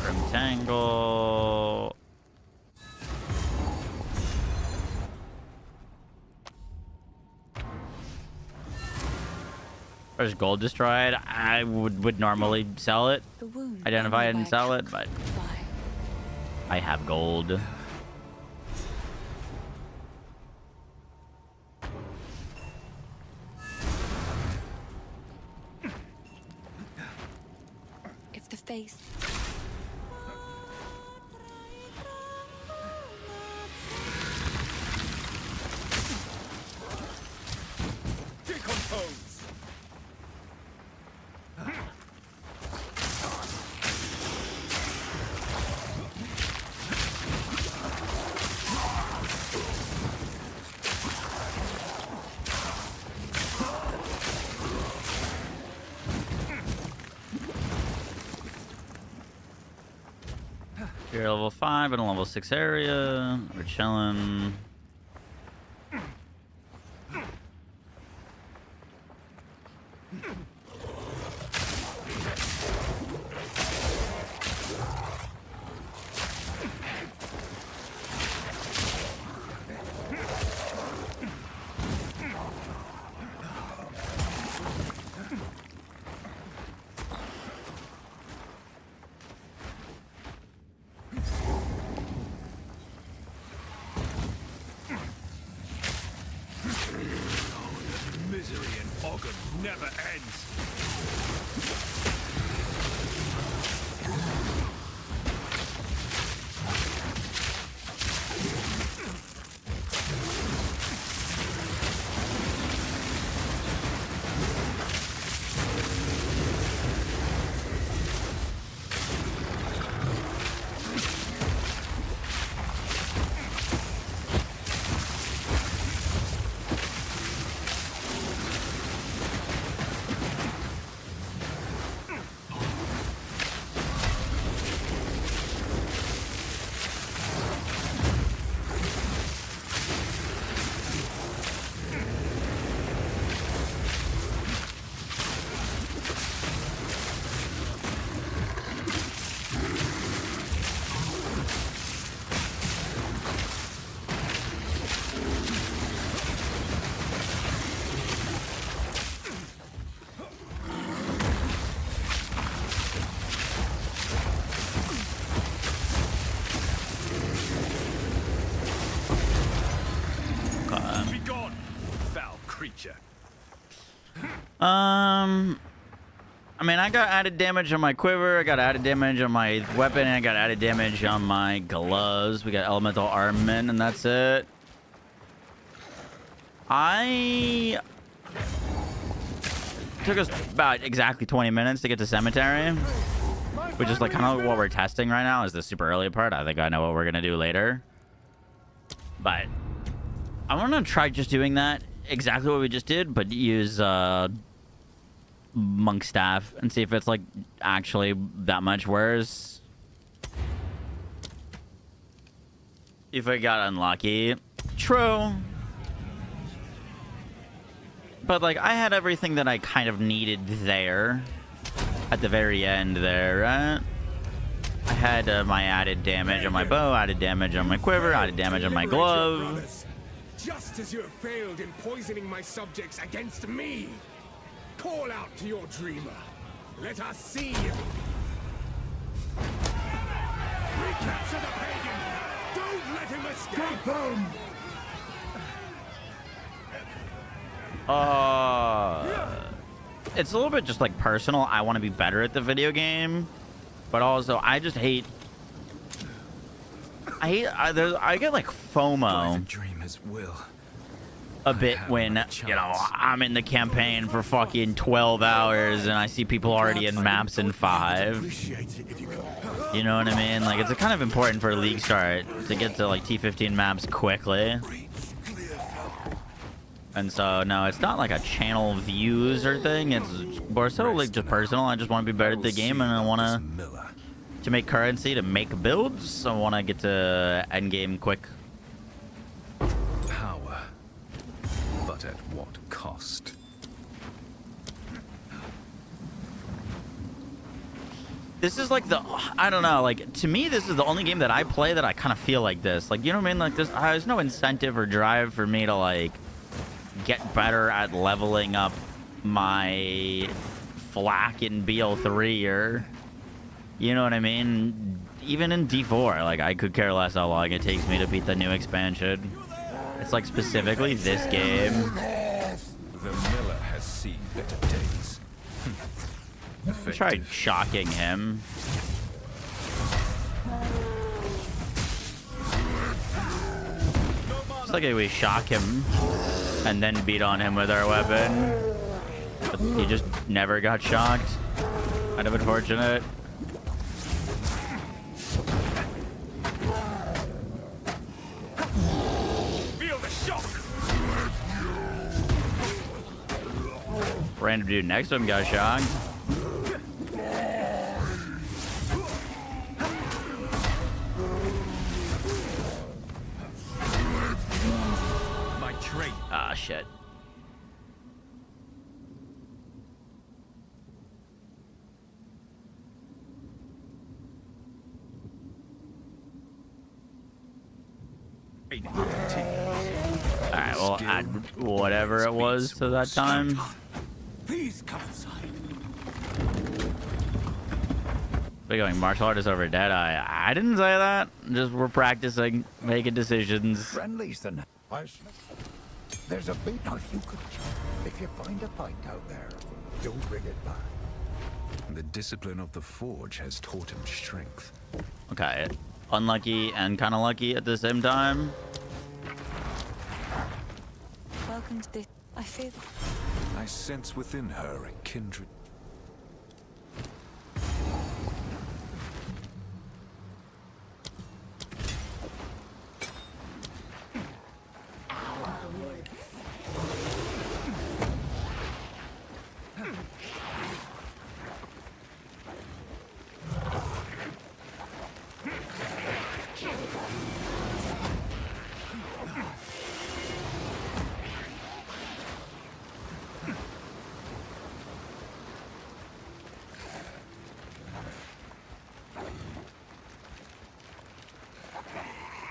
From Tangle. There's gold destroyed. I would normally sell it, identify it and sell it, but I have gold. If the face. You're level 5 in a level 6 area. We're chilling. Misery in Ogden never ends. Be gone, foul creature. I mean, I got added damage on my quiver, I got added damage on my weapon, and I got added damage on my gloves. We got elemental armament, and that's it. Took us about exactly 20 minutes to get to cemetery, which is like kind of what we're testing right now. Is the super early part. I think I know what we're gonna do later, but I want to try just doing that exactly what we just did, but use monk staff and see if it's like actually that much worse. If I got unlucky. True. But like I had everything that I kind of needed there at the very end there, right? I had my added damage on my bow, added damage on my quiver, added damage on my glove. Just as you have failed in poisoning my subjects against me. Call out to your dreamer. Let us see you. Recapture the pagan. Don't let him escape. It's a little bit just like personal. I want to be better at the video game, but also I just hate. I get like FOMO Dreamer's will. a bit when, you know, I'm in the campaign for fucking 12 hours and I see people already in maps in 5. You know what I mean? Like, it's kind of important for a league start to get to like T15 maps quickly. And so, no, it's not like a channel views or thing. It's more so like just personal. I just want to be better at the game, and I want to make currency to make builds. I want to get to endgame quick. Power, but at what cost? This is like the, I don't know, like, to me, this is the only game that I play that I kind of feel like this. Like, you know what I mean? Like, there's no incentive or drive for me to, like, get better at leveling up my flak in BL3 or, you know what I mean? Even in D4, like, I could care less how long it takes me to beat the new expansion. It's like specifically this game. The miller has seen better days. I tried shocking him. It's like we shock him and then beat on him with our weapon. But he just never got shocked. Kind of unfortunate. Feel the shock. Random dude next to him got shocked. shit. Alright, well, add whatever it was to that time. Please come inside. We're going martial artist over Deadeye. I didn't say that. Just we're practicing, making decisions. Friendlies then. There's a big knife you could chop. If you find a pint out there, don't bring it back. The discipline of the forge has taught him strength. Okay. Unlucky and kind of lucky at the same time. Welcome to this. I feel. I sense within her a kindred.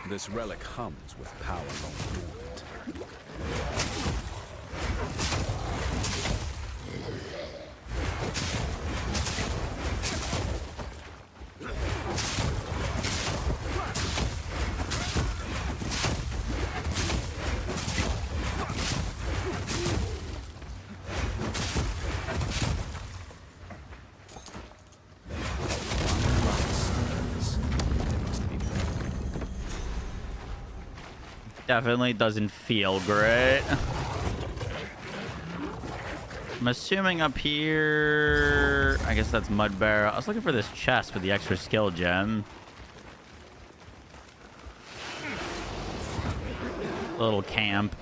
This relic hums with power long dormant. Definitely doesn't feel great. I'm assuming up here... I guess that's Mud Bear. I was looking for this chest with the extra skill gem. A little camp.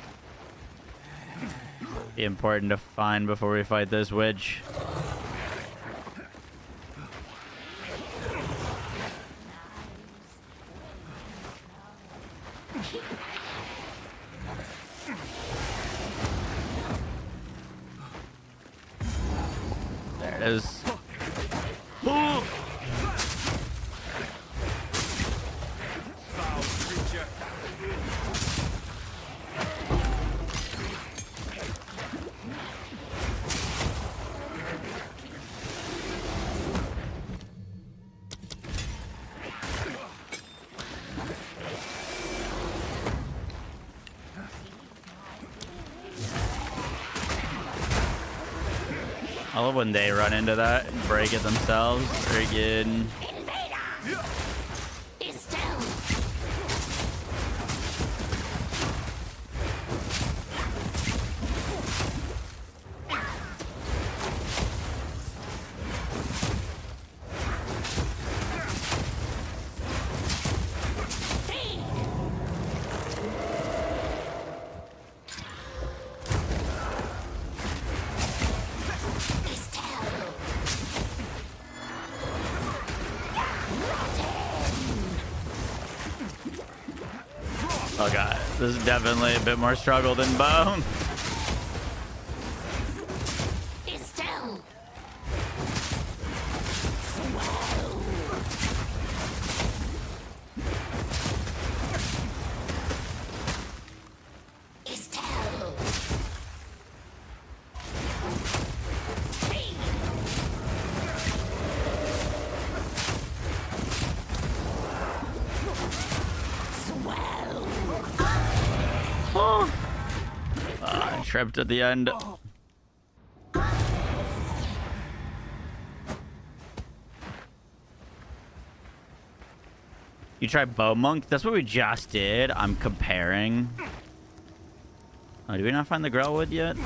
Be important to find before we fight this witch. There it is. Oh. I love when they run into that and break it themselves. Very good. Oh god, this is definitely a bit more struggle than Bone. Tripped at the end. You try Bow Monk? That's what we just did. I'm comparing. Oh, did we not find the Grellwood yet?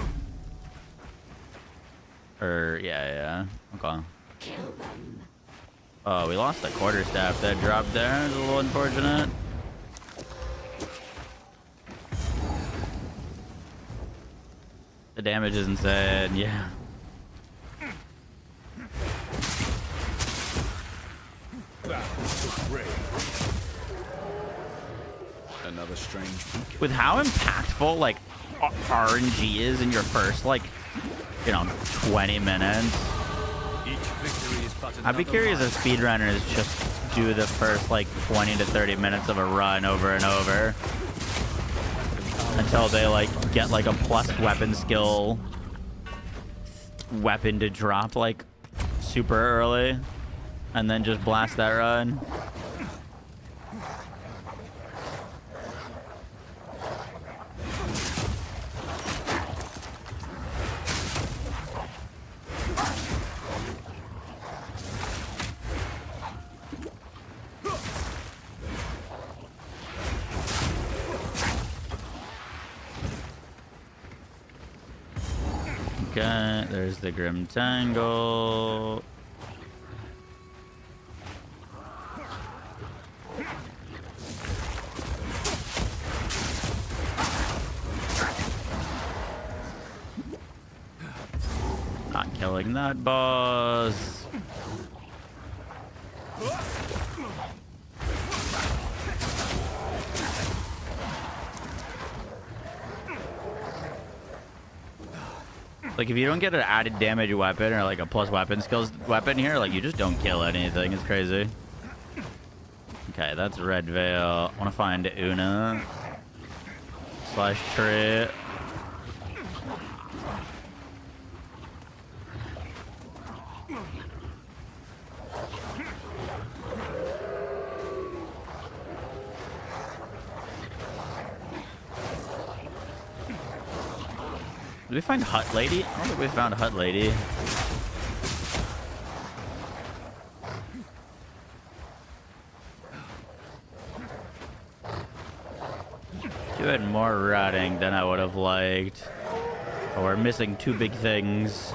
Yeah. Okay. Oh, we lost the quarterstaff that dropped there. It's a little unfortunate. The damage is insane, yeah. Another strange beacon. With how impactful, like, RNG is in your first, like, 20 minutes. Each victory is but I'd be curious if speedrunners just do the first, like, 20 to 30 minutes of a run over and over until they, like, get, like, a plus weapon skill weapon to drop, like, super early, and then just blast that run. Okay, there's the Grim Tangle. Not killing that boss. Like, if you don't get an added damage weapon or, like, a plus weapon skills weapon here, like, you just don't kill anything. It's crazy. Okay, that's Red Veil. I want to find Una. / Tree. Did we find Hut Lady? I don't think we found Hut Lady. Doing more rotting than I would have liked. Oh, we're missing 2 big things.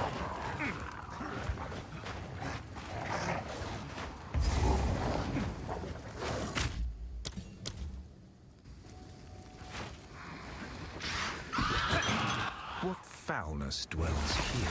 What foulness dwells here?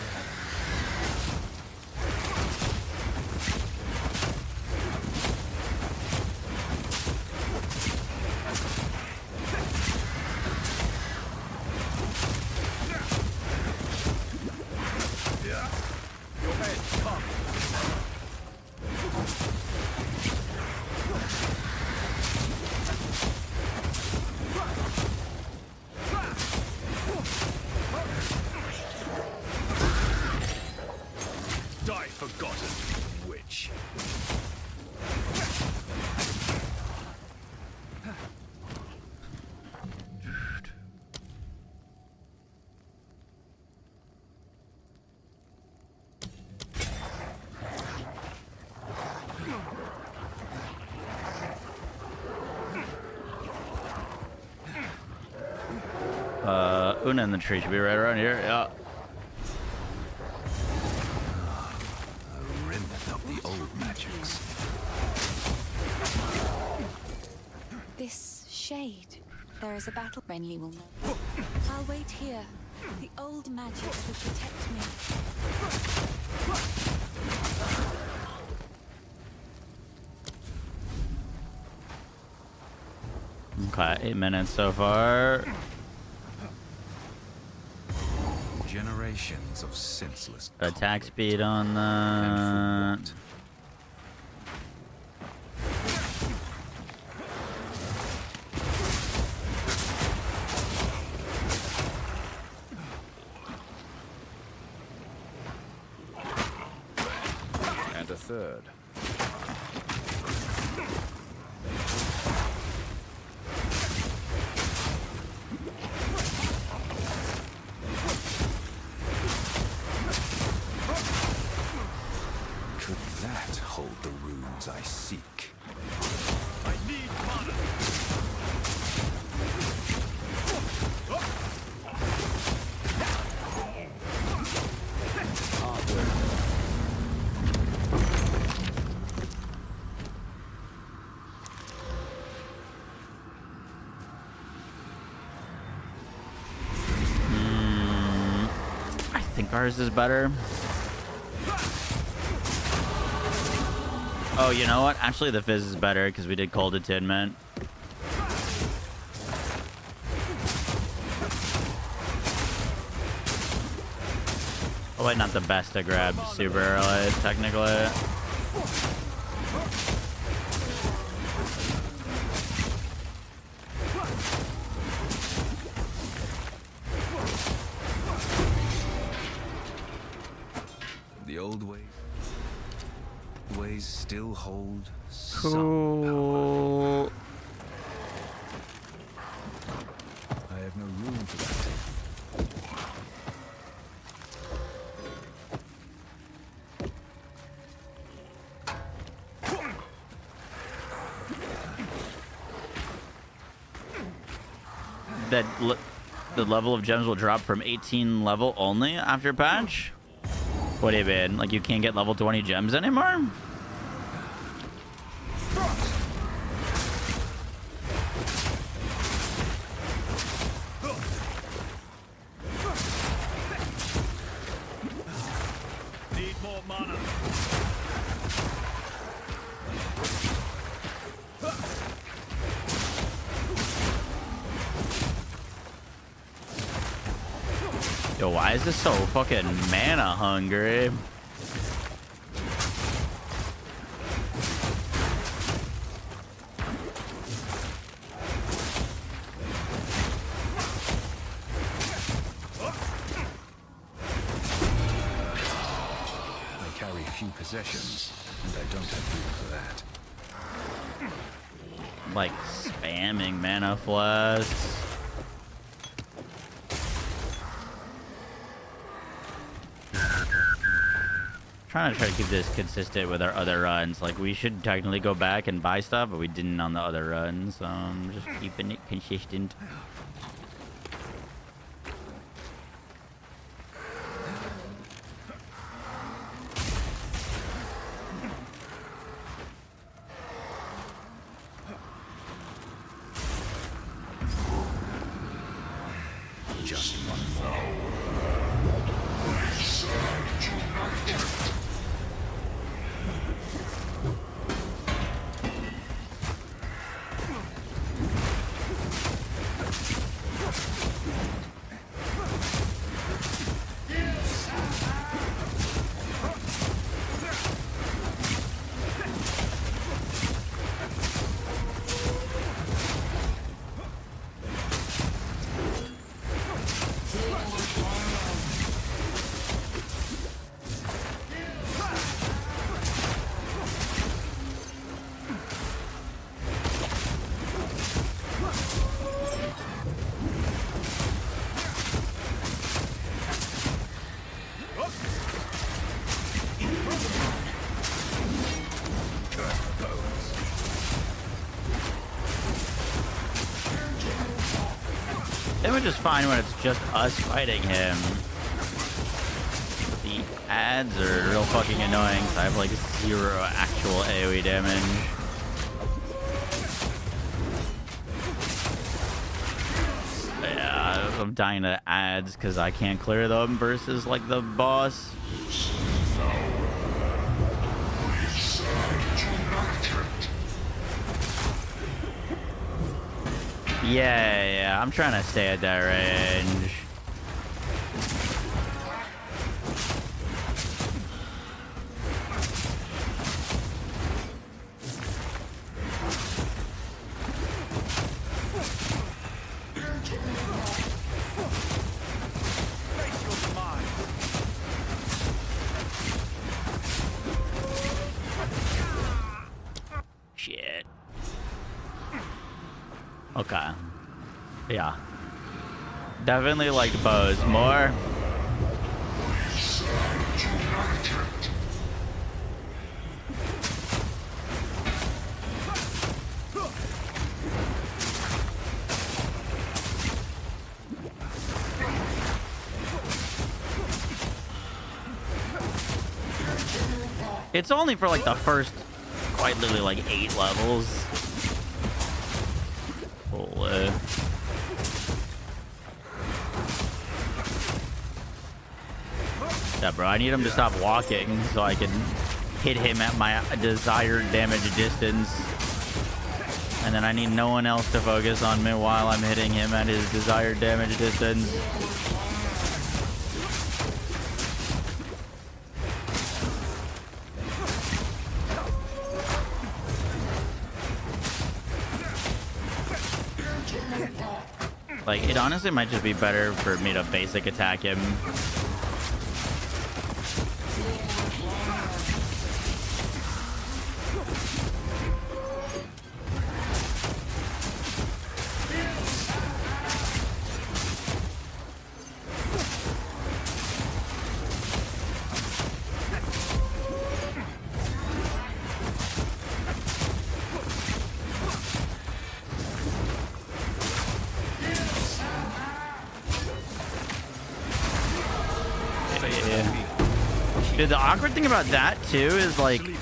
Una in the tree should be right around here. Yeah. A remnant of the old magics. This shade. There is a battle. Renly will know. I'll wait here. The old magics will protect me. Okay, 8 minutes so far. Generations of senseless attack speed on that. And a third. Hold the runes I seek. I need mana. I think ours is better. Oh, you know what? Actually, the Fizz is better because we did Cold Attunement. Probably not the best to grab super early, technically. The old ways still hold Cool. I have no room for that. The level of gems will drop from 18 level only after patch? What do you mean? Like you can't get level 20 gems anymore? Need more mana. Yo, why is this so fucking mana hungry? I carry few possessions, and I don't have room for that. Like spamming mana flasks. Trying to keep this consistent with our other runs. Like we should technically go back and buy stuff, but we didn't on the other runs. So I'm just keeping it consistent. Just one more. It would just fine when it's just us fighting him. The ads are real fucking annoying, so I have like 0 actual AoE damage. Yeah, I'm dying to ads because I can't clear them versus like the boss. Yeah, I'm trying to stay at that range. Shit. Okay. Yeah. Definitely liked Moze more. It's only for like the first quite literally like 8 levels. Holy. Yeah, bro, I need him to stop walking so I can hit him at my desired damage distance. And then I need no one else to focus on me while I'm hitting him at his desired damage distance. Like, it honestly might just be better for me to basic attack him. Dude, the awkward thing about that too is like you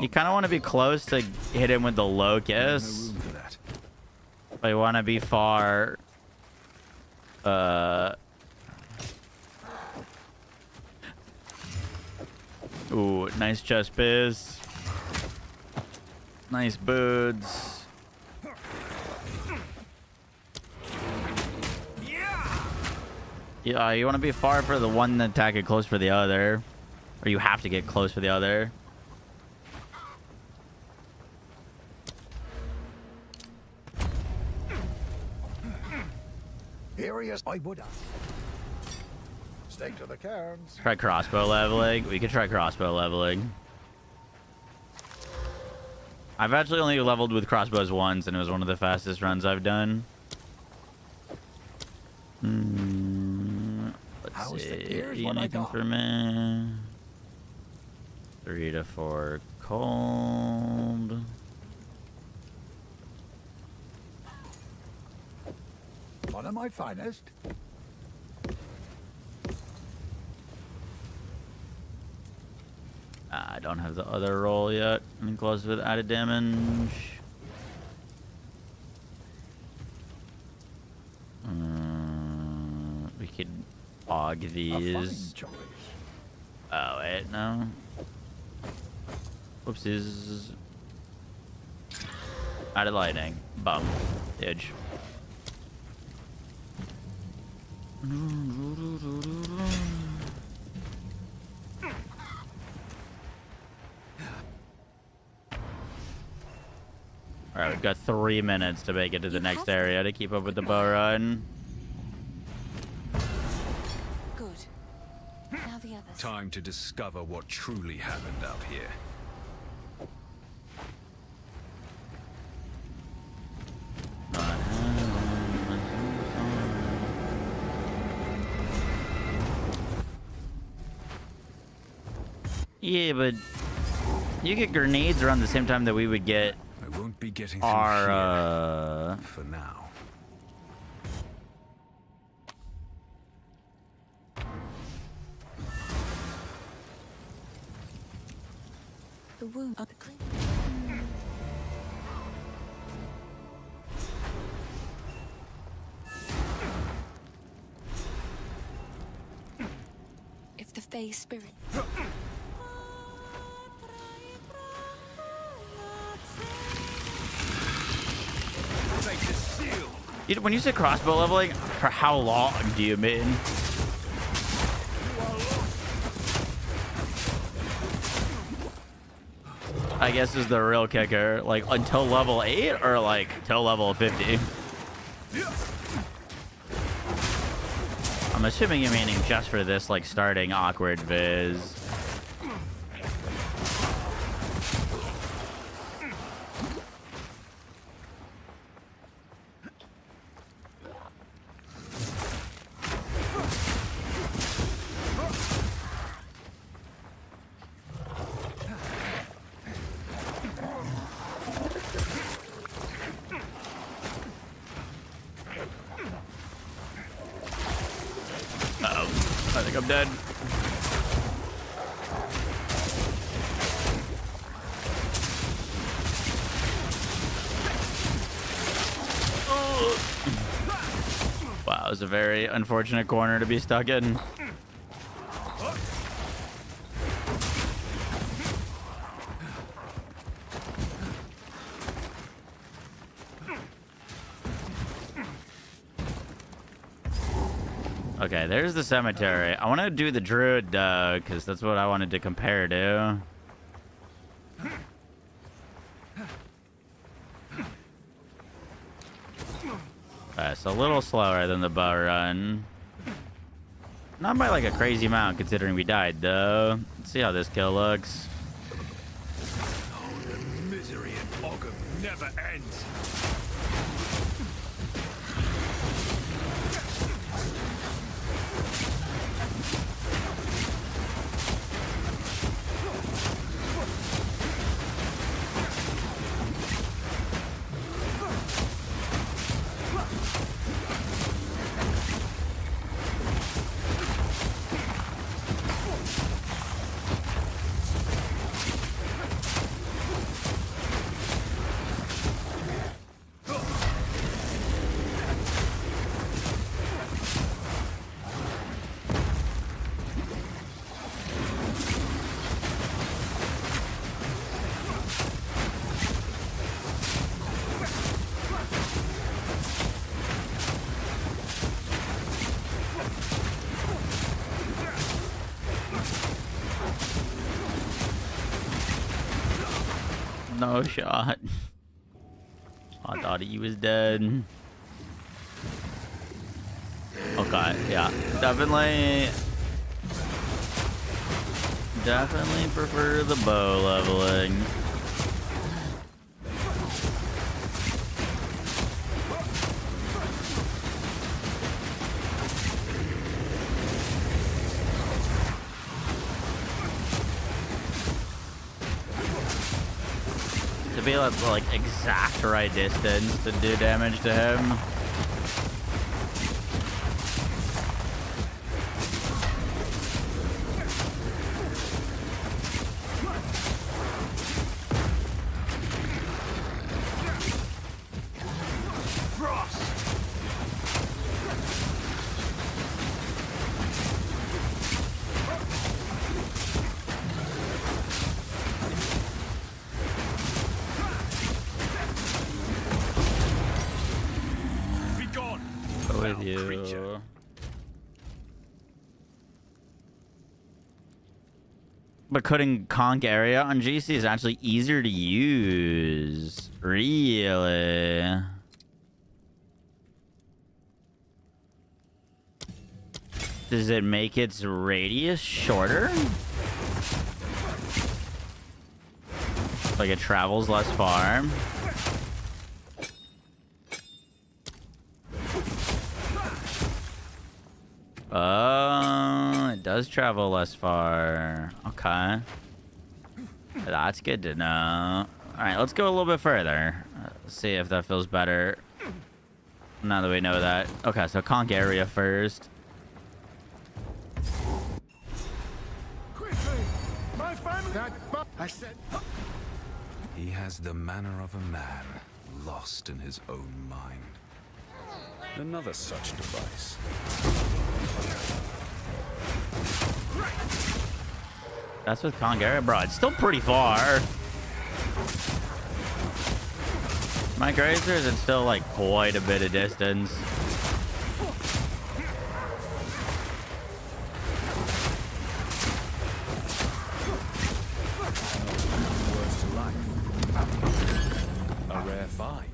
kind of want to be close to hit him with the locust, but you want to be far. Ooh, nice chest biz. Nice boots. Yeah, you want to be far for the one attack and close for the other. Or you have to get close for the other. Areas I would have. Stake to the cairns. Try crossbow leveling. We could try crossbow leveling. I've actually only leveled with crossbows once, and it was one of the fastest runs I've done. Let's see. Anything for me? 3 to 4 cold. One of my finest. I don't have the other roll yet. I'm close with added damage. We could og these. Oh wait, no. Whoopsies. Added lightning. Bum. Edge. Alright, we've got 3 minutes to make it to the next area to keep up with the bow run. Good. Now the others. Time to discover what truly happened out here. Yeah, but you get grenades around the same time that we would get I won't be getting through our here for now. The wound on the green. If the Fae spirit. When you say crossbow leveling, for how long do you mean? I guess is the real kicker. Like until level 8 or like till level 50? I'm assuming you're meaning just for this like starting awkward viz. I think I'm dead. Wow, it was a very unfortunate corner to be stuck in. Okay, there's the cemetery. I want to do the druid, because that's what I wanted to compare to. so a little slower than the bow run. Not by like a crazy amount, considering we died, though. Let's see how this kill looks. Oh, the misery in Ogham never ends. No shot. I thought he was dead. Okay, yeah. Definitely prefer the bow leveling. To be at the, like, exact right distance to do damage to him. With you. But cutting conk area on GC is actually easier to use. Really? Does it make its radius shorter? Like it travels less far? Oh, it does travel less far. Okay. That's good to know. Alright, let's go a little bit further. See if that feels better. Now that we know that. Okay, so conk area first. Quickly! My family! I said... He has the manner of a man lost in his own mind. Another such device. That's with conk area, bro. It's still pretty far. My grazers, it's still like quite a bit of distance. Words to life. A rare find.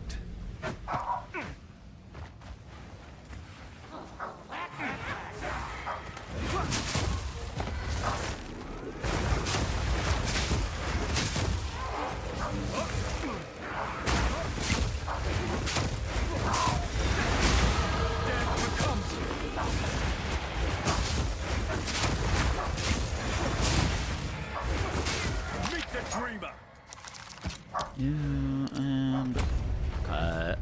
And cut.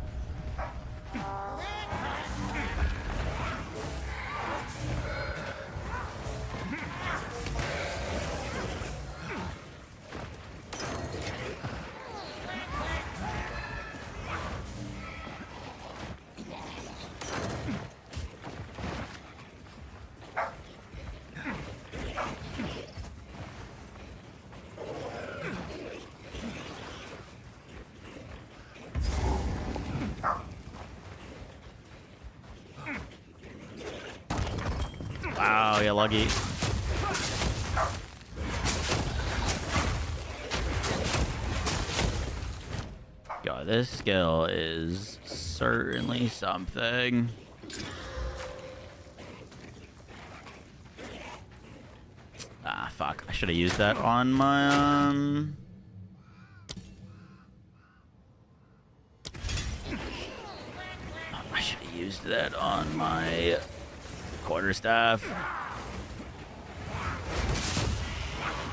Wow, yeah, lucky. Yo, this skill is certainly something. Ah, fuck. I should have used that on my, I should have used that on my quarterstaff.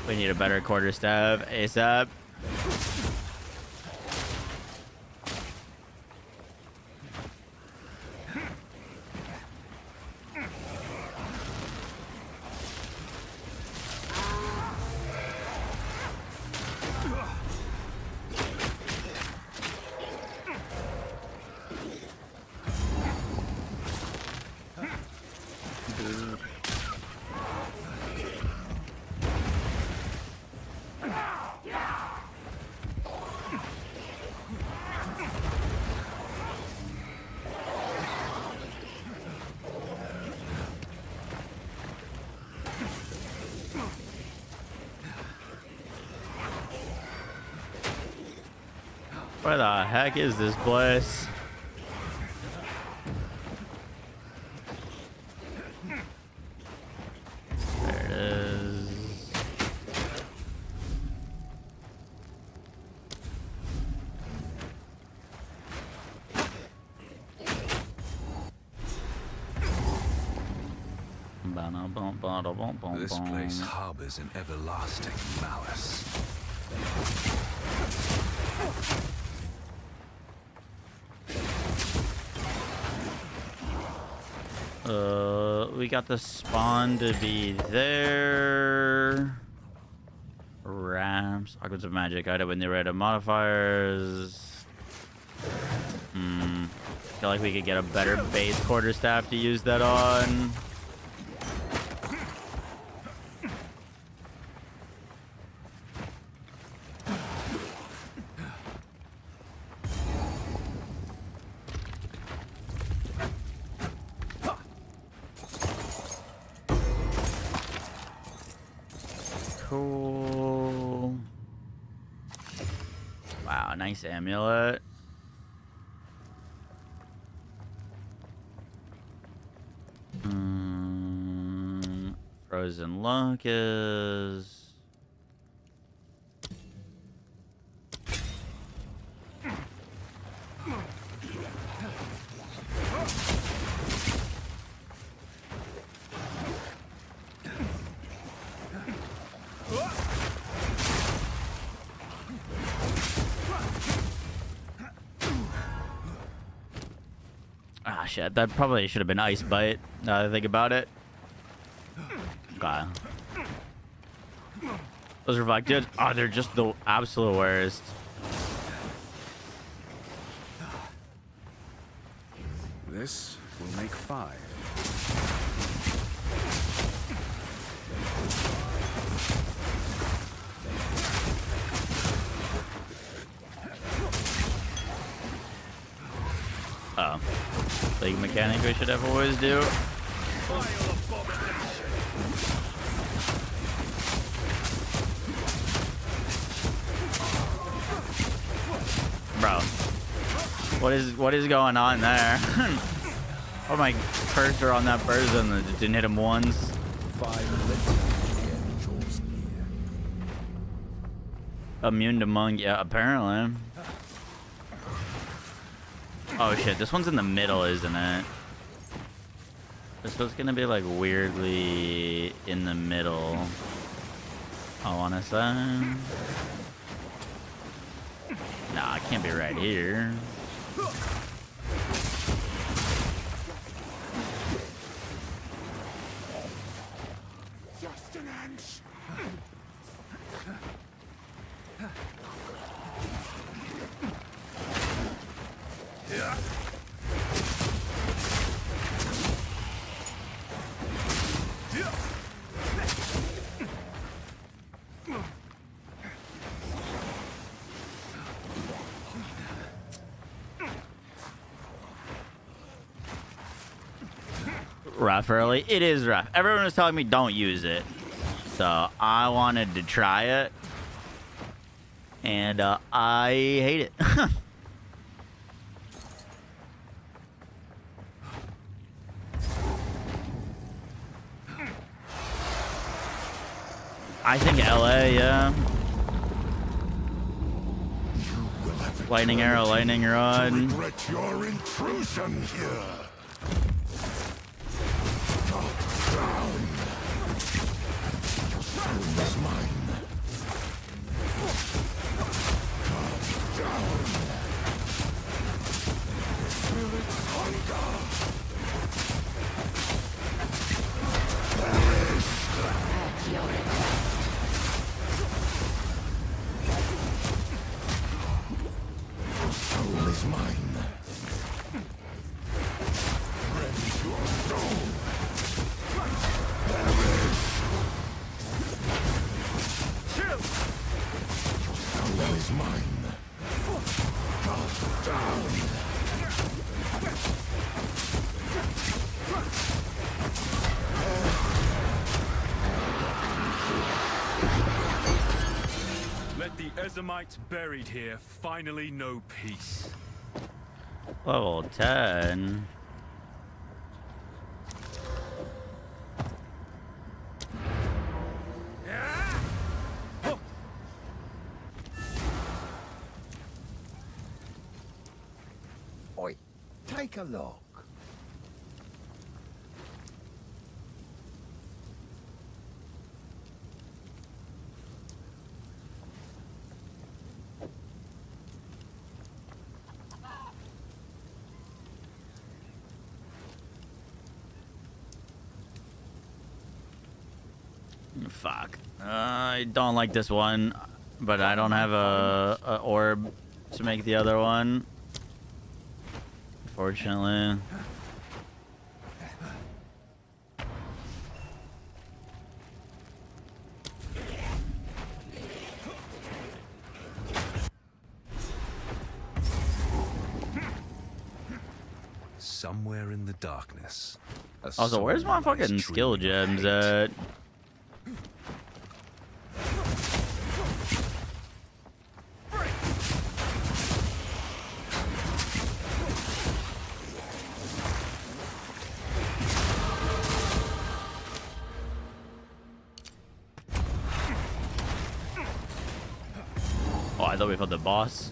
We need a better quarterstaff ASAP. Where the heck is this place? There it is. This place harbors an everlasting malice. We got the spawn to be there. Ramps, Aquas of Magic, item with new random modifiers. Feel like we could get a better base quarterstaff to use that on. Cool. Wow, nice amulet. Frozen locust. Ah, shit. That probably should have been Ice Bite, now that I think about it. God. Those reflected. Oh, they're just the absolute worst. This will make 5. Oh. Big mechanic we should have always do. Bro. What is going on there? Oh, my cursor on that person that didn't hit him once. 5 Immune to monk, yeah, apparently. Oh shit, this one's in the middle, isn't it? This one's gonna be like weirdly in the middle, I wanna say. Nah, it can't be right here. Just an inch. Rough early. It is rough. Everyone was telling me don't use it, so I wanted to try it, and I hate it. I think LA, yeah. Lightning arrow, lightning rod. Regret your intrusion here. Down. Stone is mine. Down. Feel its hunger. Perish. Soul is mine. Rend your soul. Perish. Soul is mine. Cut down. Let the Ezamites buried here finally know peace. Level 10. Oi, take a look. Fuck. I don't like this one, but I don't have a orb to make the other one. Unfortunately. Somewhere in the darkness. Also, where's my fucking skill gems at? Oh, I thought we fought the boss.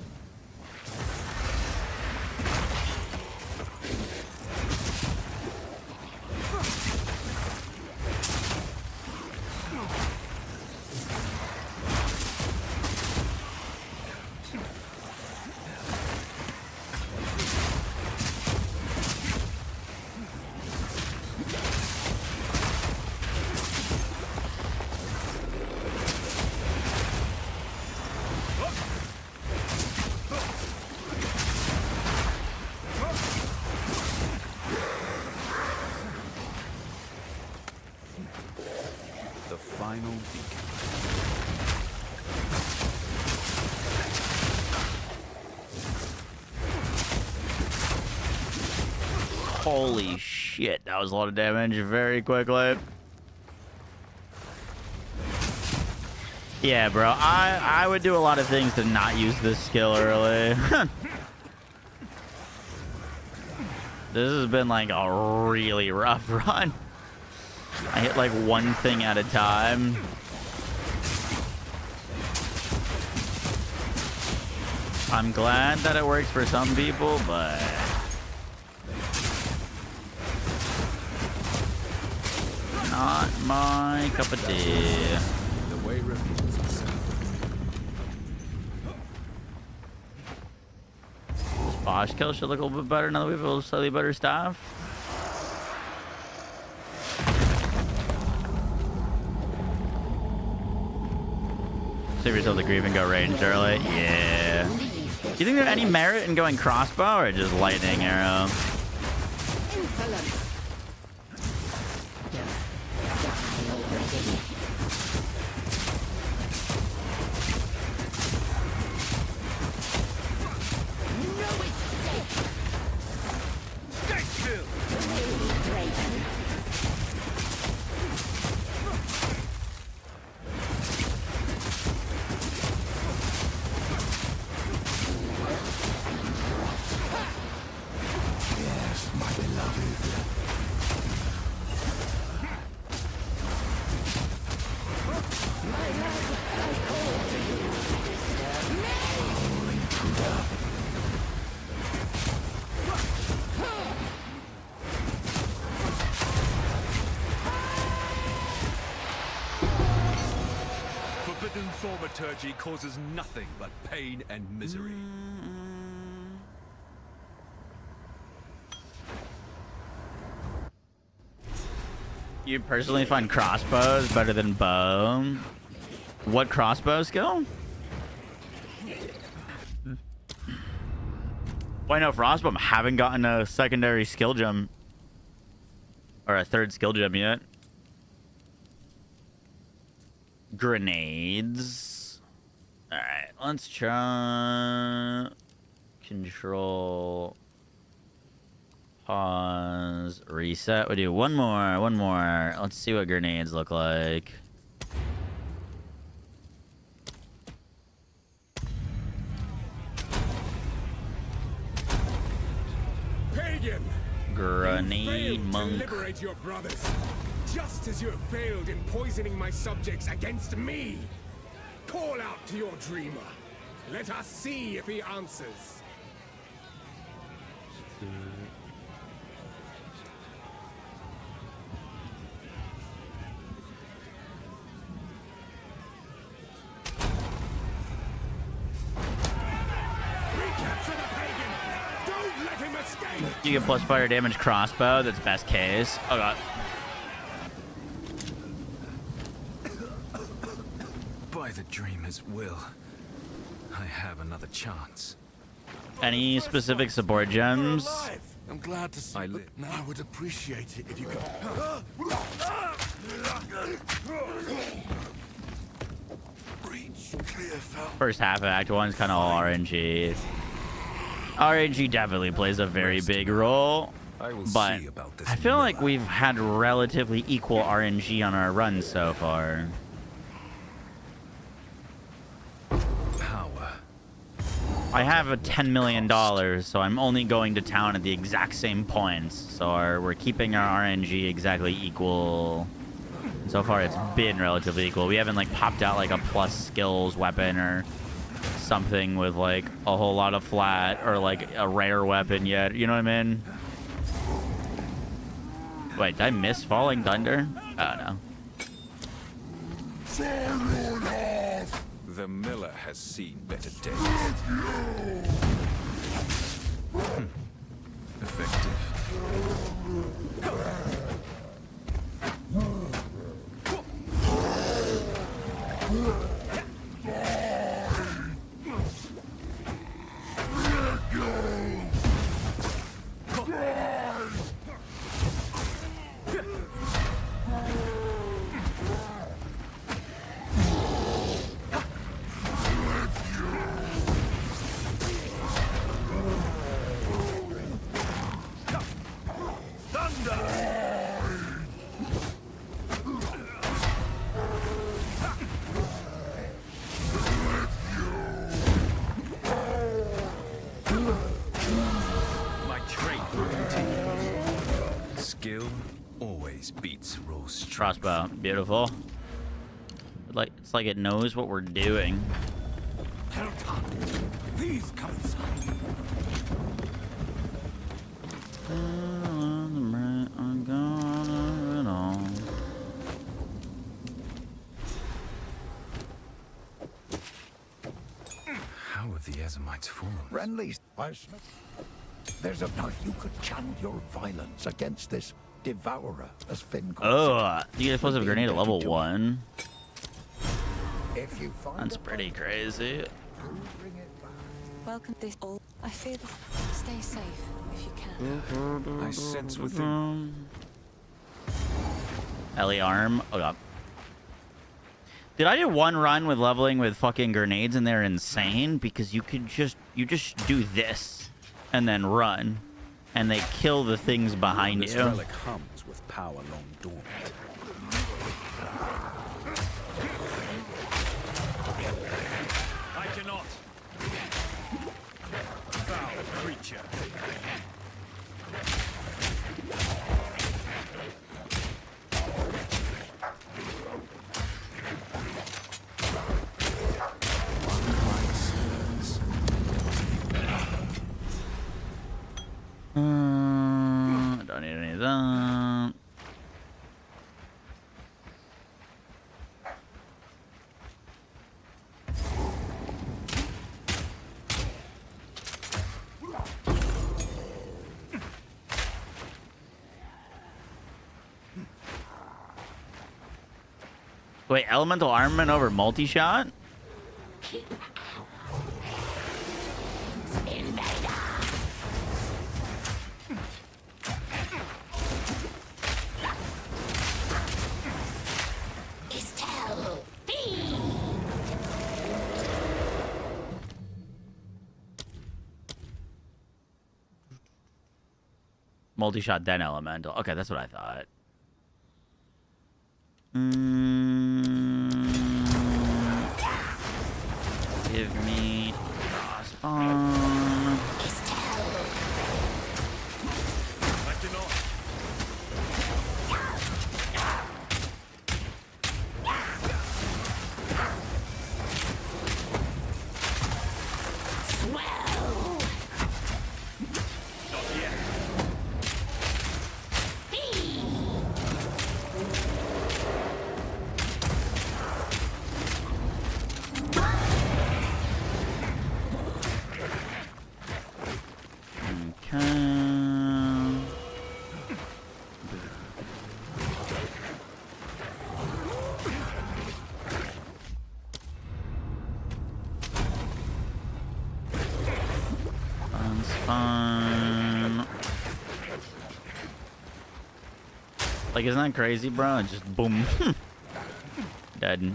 The final beacon. Holy shit, that was a lot of damage very quickly. Yeah, bro, I would do a lot of things to not use this skill early. This has been like a really rough run. I hit like one thing at a time. I'm glad that it works for some people, but not my cup of tea. The way reveals itself. This boss kill should look a little bit better now that we have a slightly better staff. Save yourself the grief and go ranged early. Yeah. Do you think there's any merit in going crossbow or just lightning arrow? thaumaturgy causes nothing but pain and misery. You personally find crossbows better than bow. What crossbow skill? Well, I know Frostbomb haven't gotten a secondary skill gem. Or a third skill gem yet. Grenades. Alright, let's try... Control... Pause. Reset. We do one more. Let's see what grenades look like. Pagan! Grenade You monk. failed to liberate your brothers, just as you have failed in poisoning my subjects against me. Call out to your dreamer. Let us see if he answers. Recapture the pagan! Don't let him escape! You get plus fire damage crossbow. That's best case. Oh god. By the dreamer's will, I have another chance. Any specific support gems? I'm glad to see. I live. Now I would appreciate it if you could. Breach clear, fell. First half of Act 1 is kind of all RNG. RNG definitely plays a very big role, I will but see about this. I feel like we've had relatively equal RNG on our runs so far. Power. I have a $10 million, so I'm only going to town at the exact same points. So we're keeping our RNG exactly equal. So far, it's been relatively equal. We haven't like popped out like a plus skills weapon or something with like a whole lot of flat or like a rare weapon yet. You know what I mean? Wait, did I miss Falling Thunder? I don't know. The miller has seen better days. Effective. My trade will continue. Skill always beats raw strength. Crossbow, beautiful. Like it's like it knows what we're doing. Please come inside. I'm gonna run on. How have the Ezamites fallen? Friendlies. There's a knife you could channel your violence against this devourer, as Finn calls Oh, you get explosive grenade at level 1. it. If you find That's a pretty fighter, crazy. do bring it back. Welcome this all. I fear the. Stay safe if you can. I sense within. Ellie arm. Oh god. Did I do one run with leveling with fucking grenades and they're insane? Because you just do this and then run. And they kill the things behind This you. relic hums with power long dormant. I cannot. Foul creature. Don't need any of that. Wait, elemental armament over multi-shot? Multi-shot, then elemental. Okay, that's what I thought. Give me spawn. Like, isn't that crazy, bro? Just boom. Dead.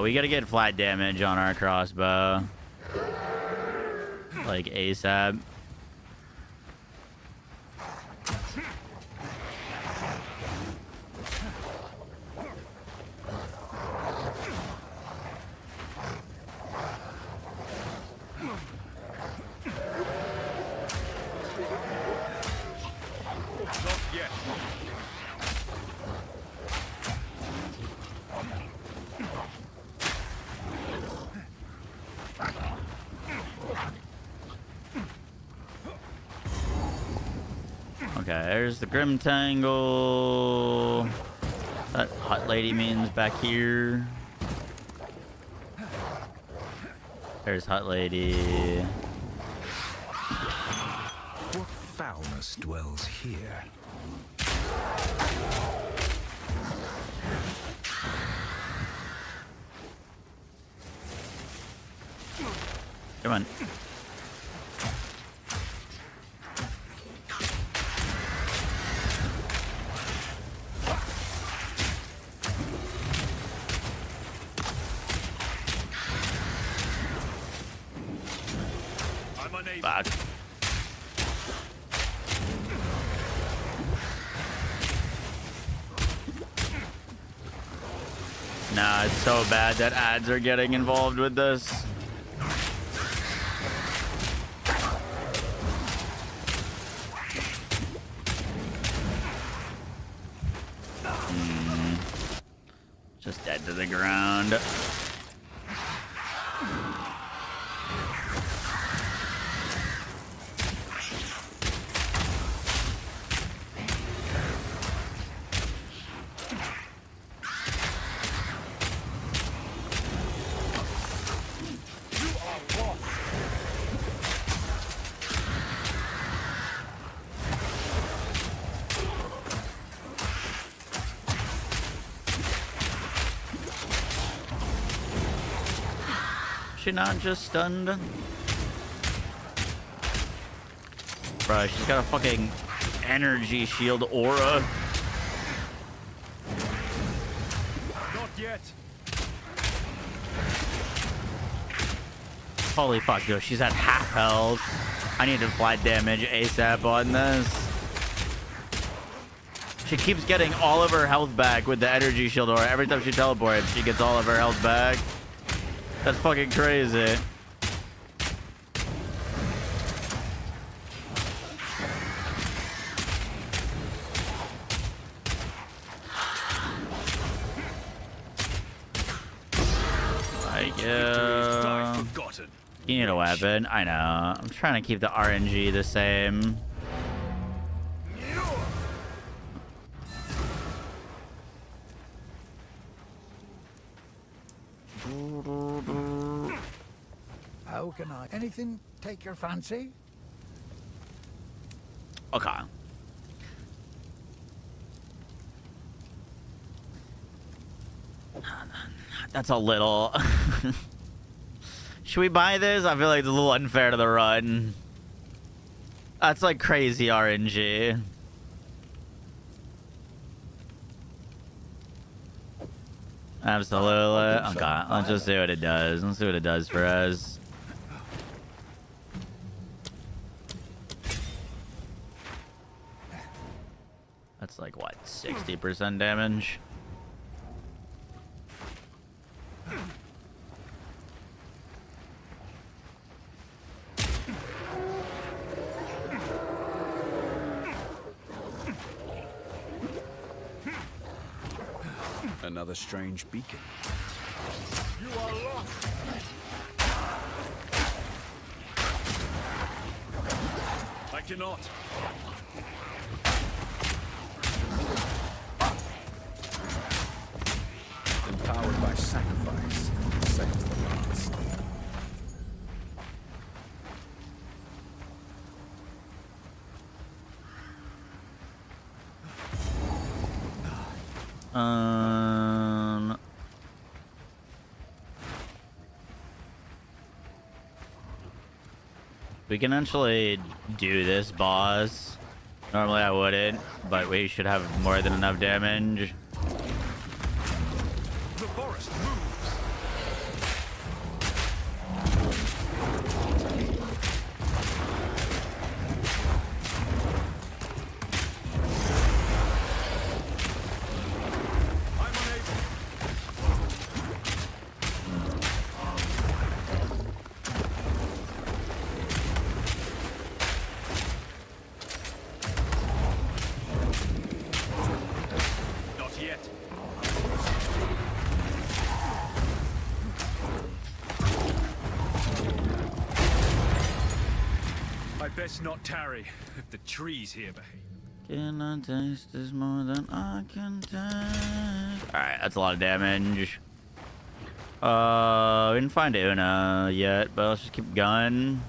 We gotta get flat damage on our crossbow. Like, ASAP. Okay, there's the Grim Tangle. That hot lady means back here. There's hot lady. What foulness dwells here? Come on. Fuck. Nah, it's so bad that ads are getting involved with this. Just dead to the ground. She not just stunned? Bruh, she's got a fucking energy shield aura. Not yet. Holy fuck, dude, she's at half health. I need to flat damage ASAP on this. She keeps getting all of her health back with the energy shield aura. Every time she teleports, she gets all of her health back. That's fucking crazy. You need a weapon. I know. I'm trying to keep the RNG the same. How can I? Anything take your fancy? Okay. That's a little. Should we buy this? I feel like it's a little unfair to the run. That's like crazy RNG. Absolutely. Okay, let's just see what it does. Let's see what it does for us. That's like what, 60% damage? Another strange beacon. You are lost. I cannot. Empowered by sacrifice, saves the last. We can actually do this boss. Normally I wouldn't, but we should have more than enough damage. The forest moves. Best not tarry if the trees here behave. Can I taste this more than I can taste? Alright, that's a lot of damage. We didn't find Una yet, but let's just keep going.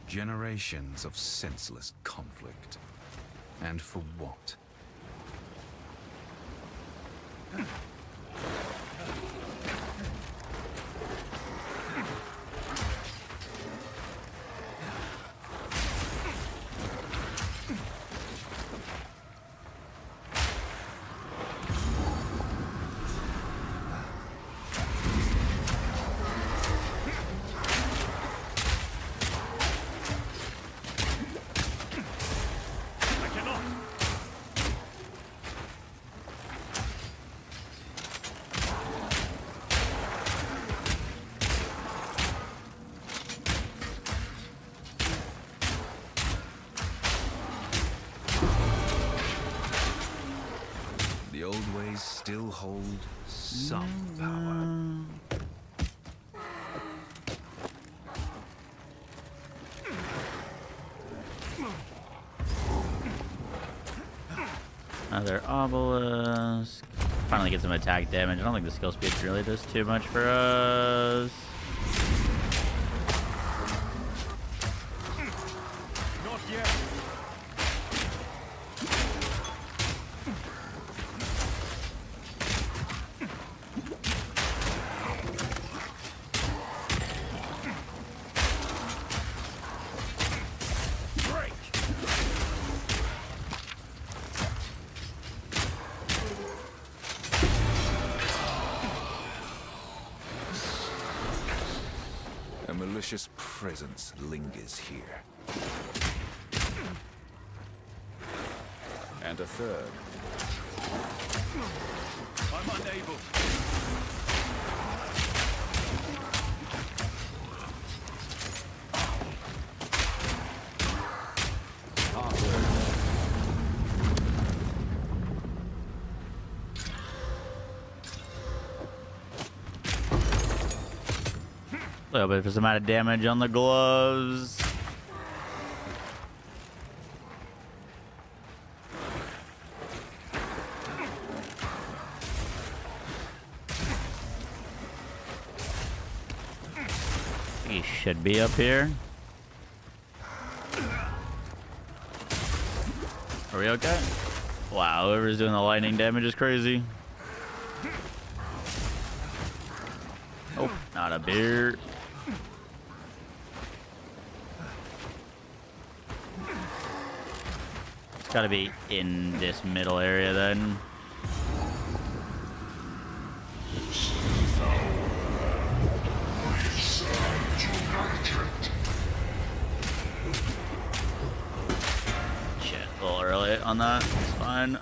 Generations of senseless conflict. And for what? The old ways still hold some power. Another obelisk. Finally get some attack damage. I don't think the skill speed really does too much for us. Not yet. A malicious presence lingers here. And a third. I'm unable. A little bit for some amount of damage on the gloves. should be up here. Are we okay? Wow, whoever's doing the lightning damage is crazy. Oh, not a beer. It's gotta be in this middle area then. Shit, a little early on that. It's fine.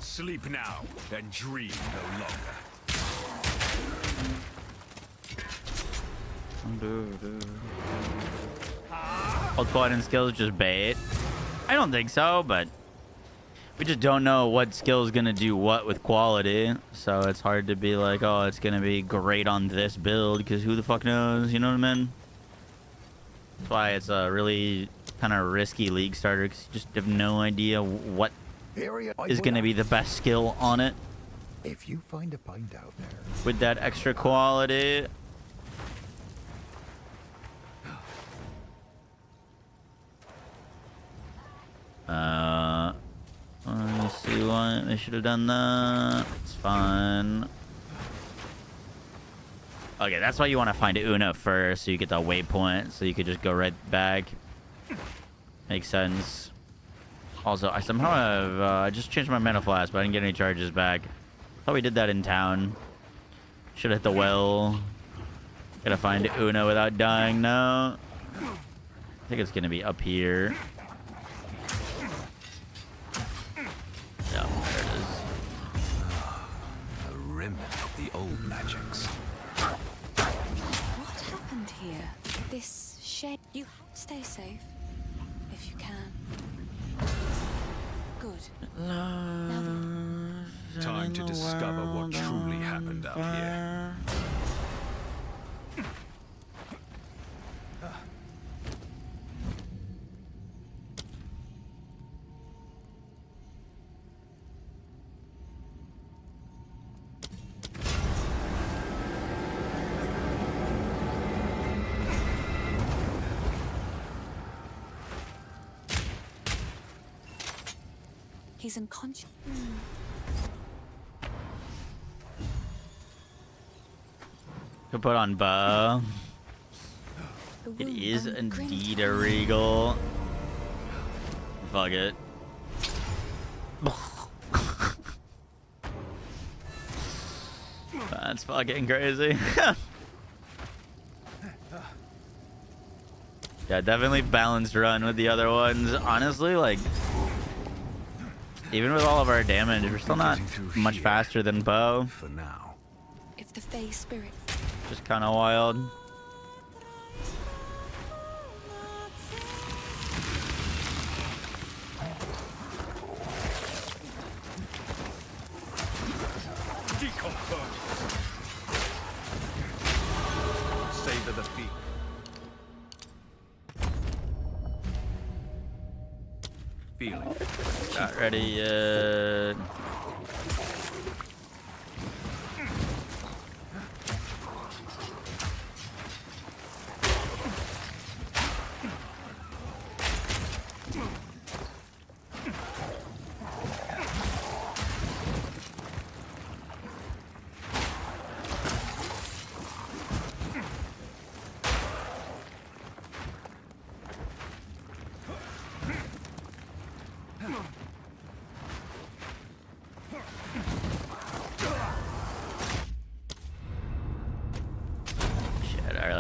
Sleep now, and dream no longer. All quad and skills just bait. I don't think so, but we just don't know what skill is gonna do what with quality, so it's hard to be like, oh, it's gonna be great on this build, because who the fuck knows, you know what I mean? That's why it's a really kind of risky league starter, because you just have no idea what is gonna be the best skill on it. If you find a pint out there with that extra quality. Let me see why they should have done that. It's fine. Okay, that's why you want to find Una first, so you get the waypoint, so you could just go right back. Makes sense. Also, I somehow have I just changed my mana flask, but I didn't get any charges back. Thought we did that in town. Should have hit the well. Gotta find Una without dying now. I think it's gonna be up here. Yeah, there it is. A remnant of the old magics. What happened here? This shade. You stay safe. If you can. Good. Now then. Time to discover what truly happened out here. He's unconscious. Could put on bow. It is indeed a regal. Fuck it. That's fucking crazy. Yeah, definitely balanced run with the other ones. Honestly, like, even with all of our damage, we're still not much faster than bow. For now. If the Fae spirit. Just kind of wild. Savor the feet. Feeling. Not ready yet.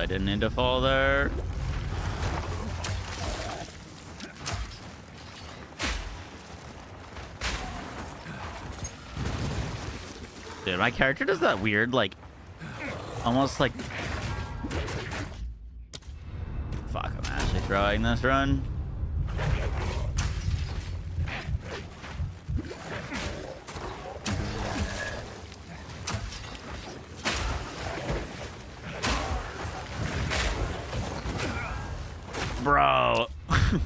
I didn't need to fall there. Dude, my character does that weird, like, almost like... Fuck, I'm actually throwing this run. Bro. I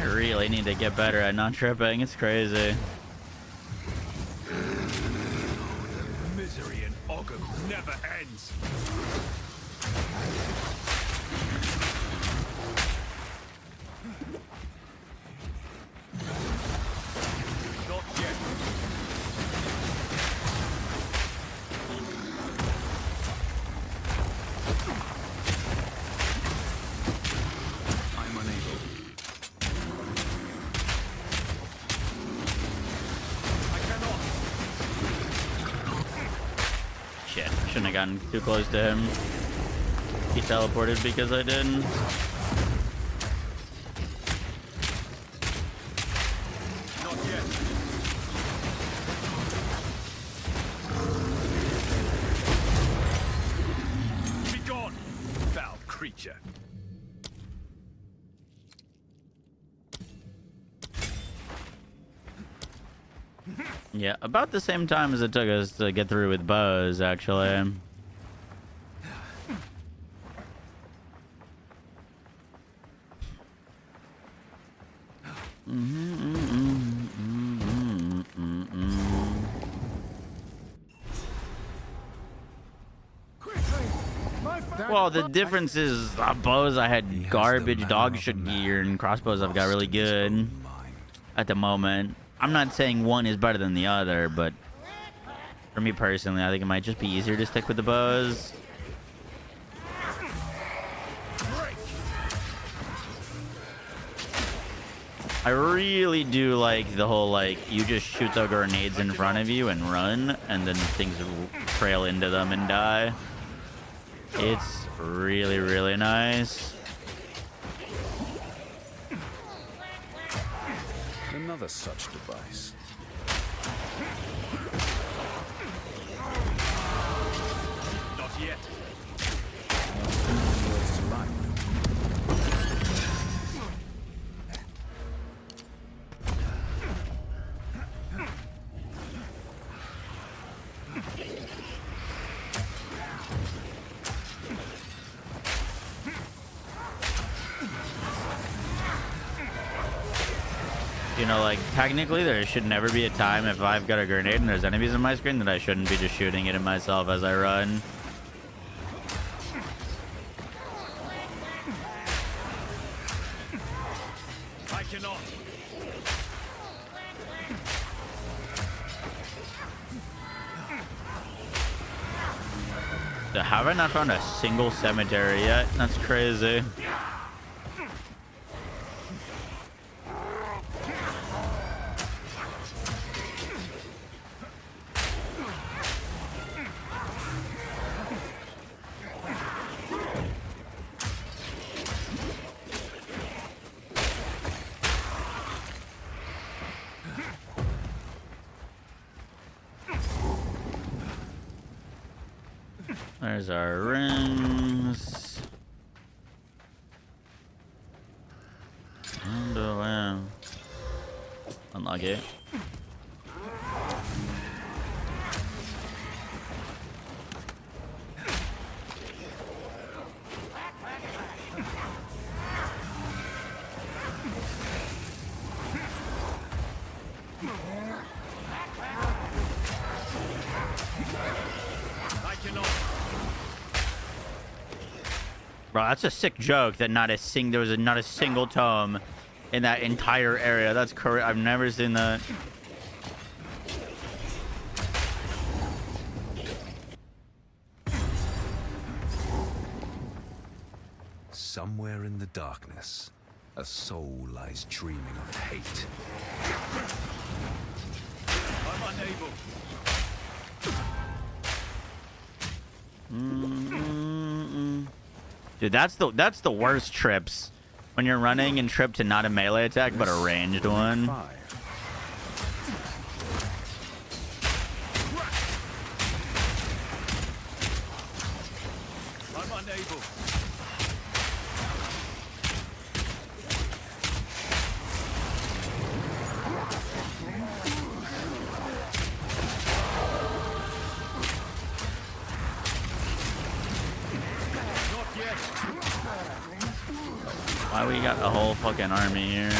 really need to get better at not tripping. It's crazy. Misery in Ogham never ends. Not yet. I'm unable. I cannot. Shit, shouldn't have gotten too close to him. He teleported because I didn't. Not yet. Be gone, foul creature. Yeah, about the same time as it took us to get through with bows, actually. Well, the difference is bows I had garbage dog shit gear, and crossbows I've got really good at the moment. I'm not saying one is better than the other, but for me personally, I think it might just be easier to stick with the bows. I really do like the whole, like, you just shoot the grenades in front of you and run, and then things trail into them and die. It's really, really nice. Another such device. Not yet. You know, like, technically there should never be a time if I've got a grenade and there's enemies on my screen that I shouldn't be just shooting it at myself as I run. I cannot. Have I not found a single cemetery yet? That's crazy. There's our rings. And unlucky. I cannot. Bro, that's a sick joke that not a single tome in that entire area. That's correct. I've never seen that. Somewhere in the darkness, a soul lies dreaming of hate. I'm unable. Dude, that's the worst trips. When you're running and trip to not a melee attack, but a ranged one. I'm unable. Why we got a whole fucking army here?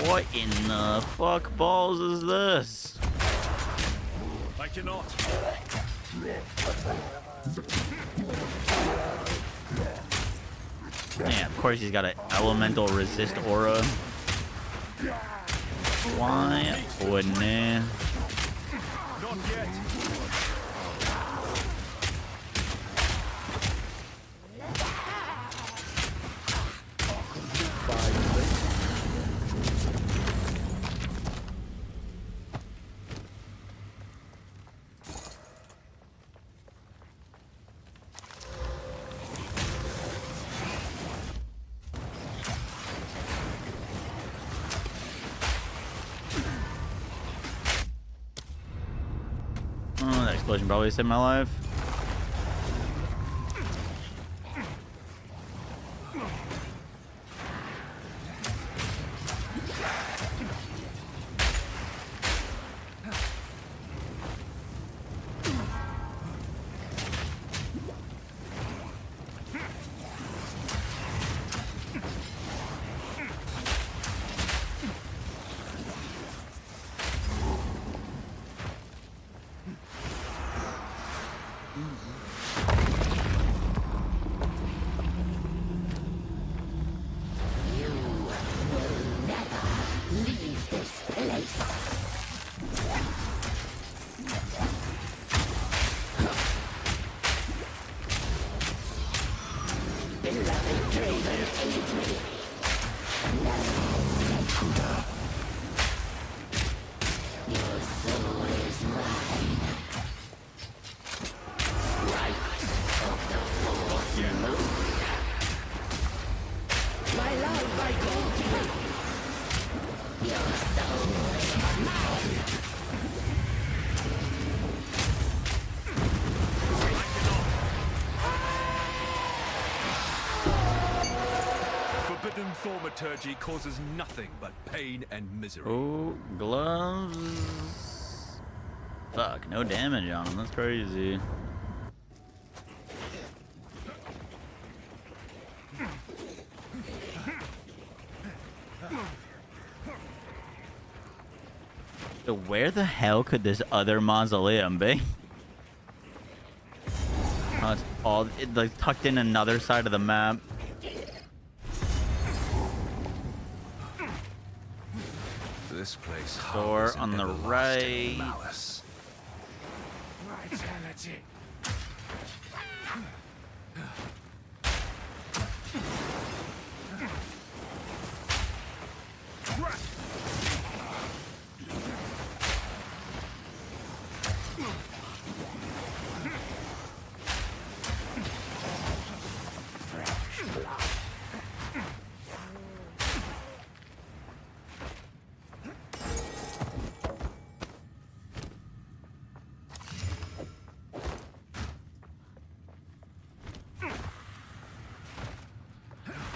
What in the fuck balls is this? I cannot. Yeah, of course he's got an elemental resist aura. Why wouldn't he? Not yet. Oh, that explosion probably saved my life. Forbidden thaumaturgy causes nothing but pain and misery. Oh, gloves. Fuck, no damage on him. That's crazy. So where the hell could this other mausoleum be? Oh, it's all like tucked in another side of the map. This place Door on the right. malice. Vitality.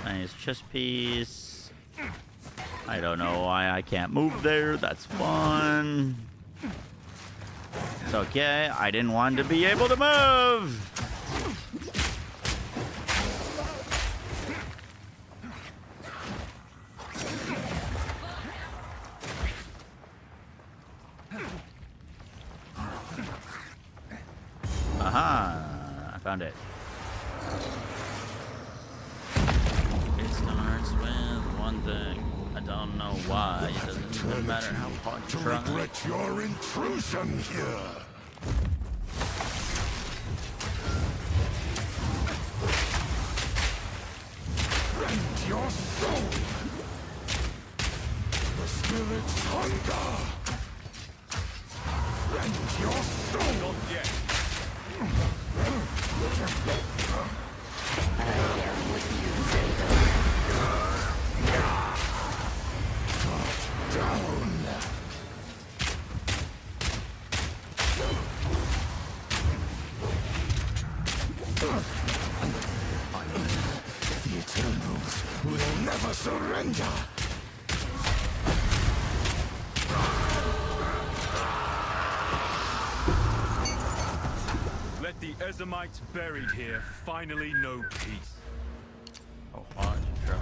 Nice chest piece. I don't know why I can't move there. That's fun. It's okay. I didn't want to be able to move. Aha. I found it. It starts with one thing. I don't know why. It doesn't even matter how hard you try. Regret your intrusion here. Rend your soul. The spirit's hunger. Rend your soul! Not yet. The Eternals will never surrender! Let the Ezamites buried here finally know peace. Oh, why don't you try?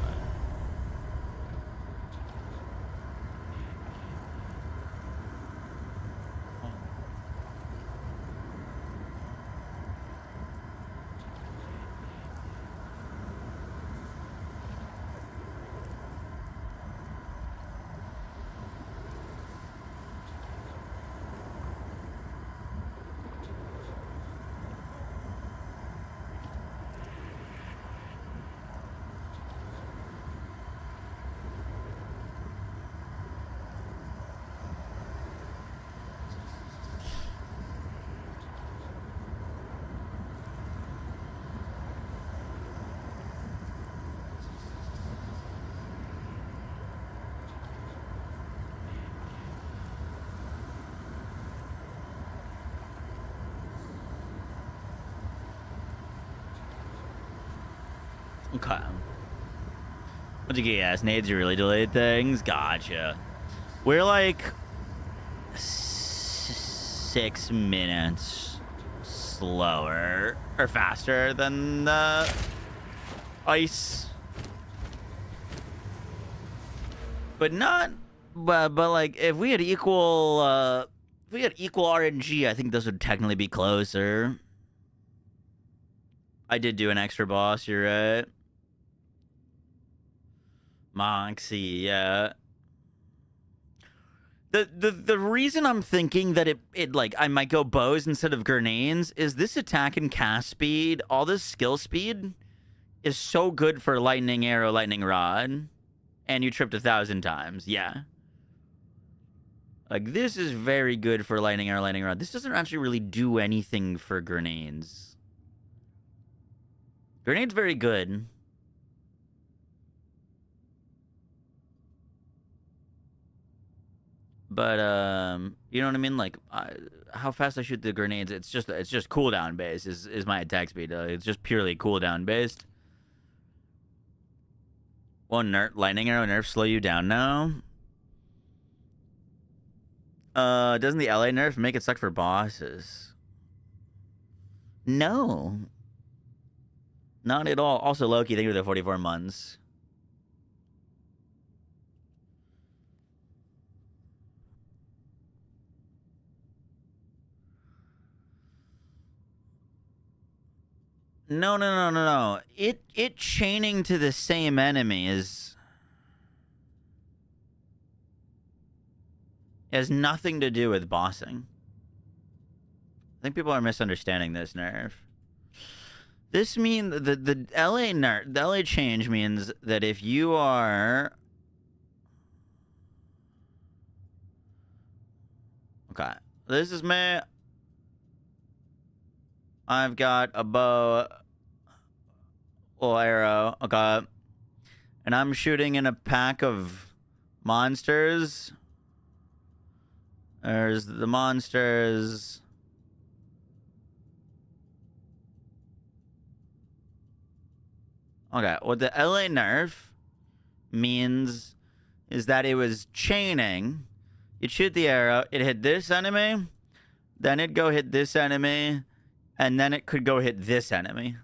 Okay. What'd you get, ass? Nades, you really delayed things? Gotcha. We're like 6 minutes slower or faster than the ice. But not, but like if we had equal RNG, I think this would technically be closer. I did do an extra boss, you're right. Moxie, yeah. The reason I'm thinking that it like I might go bows instead of grenades is this attack and cast speed, all this skill speed is so good for lightning arrow, lightning rod, and you tripped 1,000 times. Yeah. Like this is very good for lightning arrow, lightning rod. This doesn't actually really do anything for grenades. Grenades very good. But you know what I mean? Like how fast I shoot the grenades, it's just cooldown based is my attack speed. It's just purely cooldown based. One lightning arrow nerf slow you down now. Doesn't the LA nerf make it suck for bosses? No. Not at all. Also, Loki, thank you for the 44 months. No. It chaining to the same enemy has nothing to do with bossing. I think people are misunderstanding this nerf. This means the LA nerf, the LA change means that if you are okay, this is me. I've got a bow, little arrow, okay, and I'm shooting in a pack of monsters. There's the monsters. Okay, what the LA nerf means is that it was chaining. You'd shoot the arrow, it hit this enemy, then it'd go hit this enemy, and then it could go hit this enemy.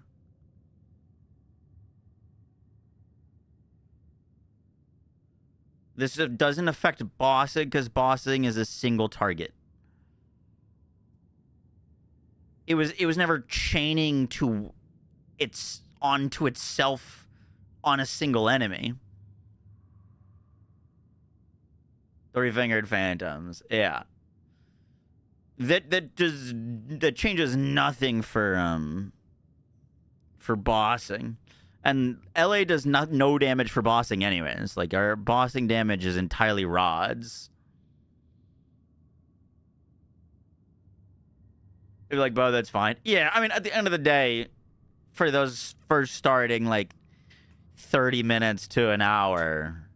This doesn't affect bossing because bossing is a single target. It was never chaining to onto itself on a single enemy. Three-fingered phantoms, yeah. That changes nothing for bossing. And LA does no damage for bossing anyways. Like, our bossing damage is entirely rods. If you're like, Bo, that's fine. Yeah, I mean, at the end of the day, for those first starting, like, 30 minutes to an hour,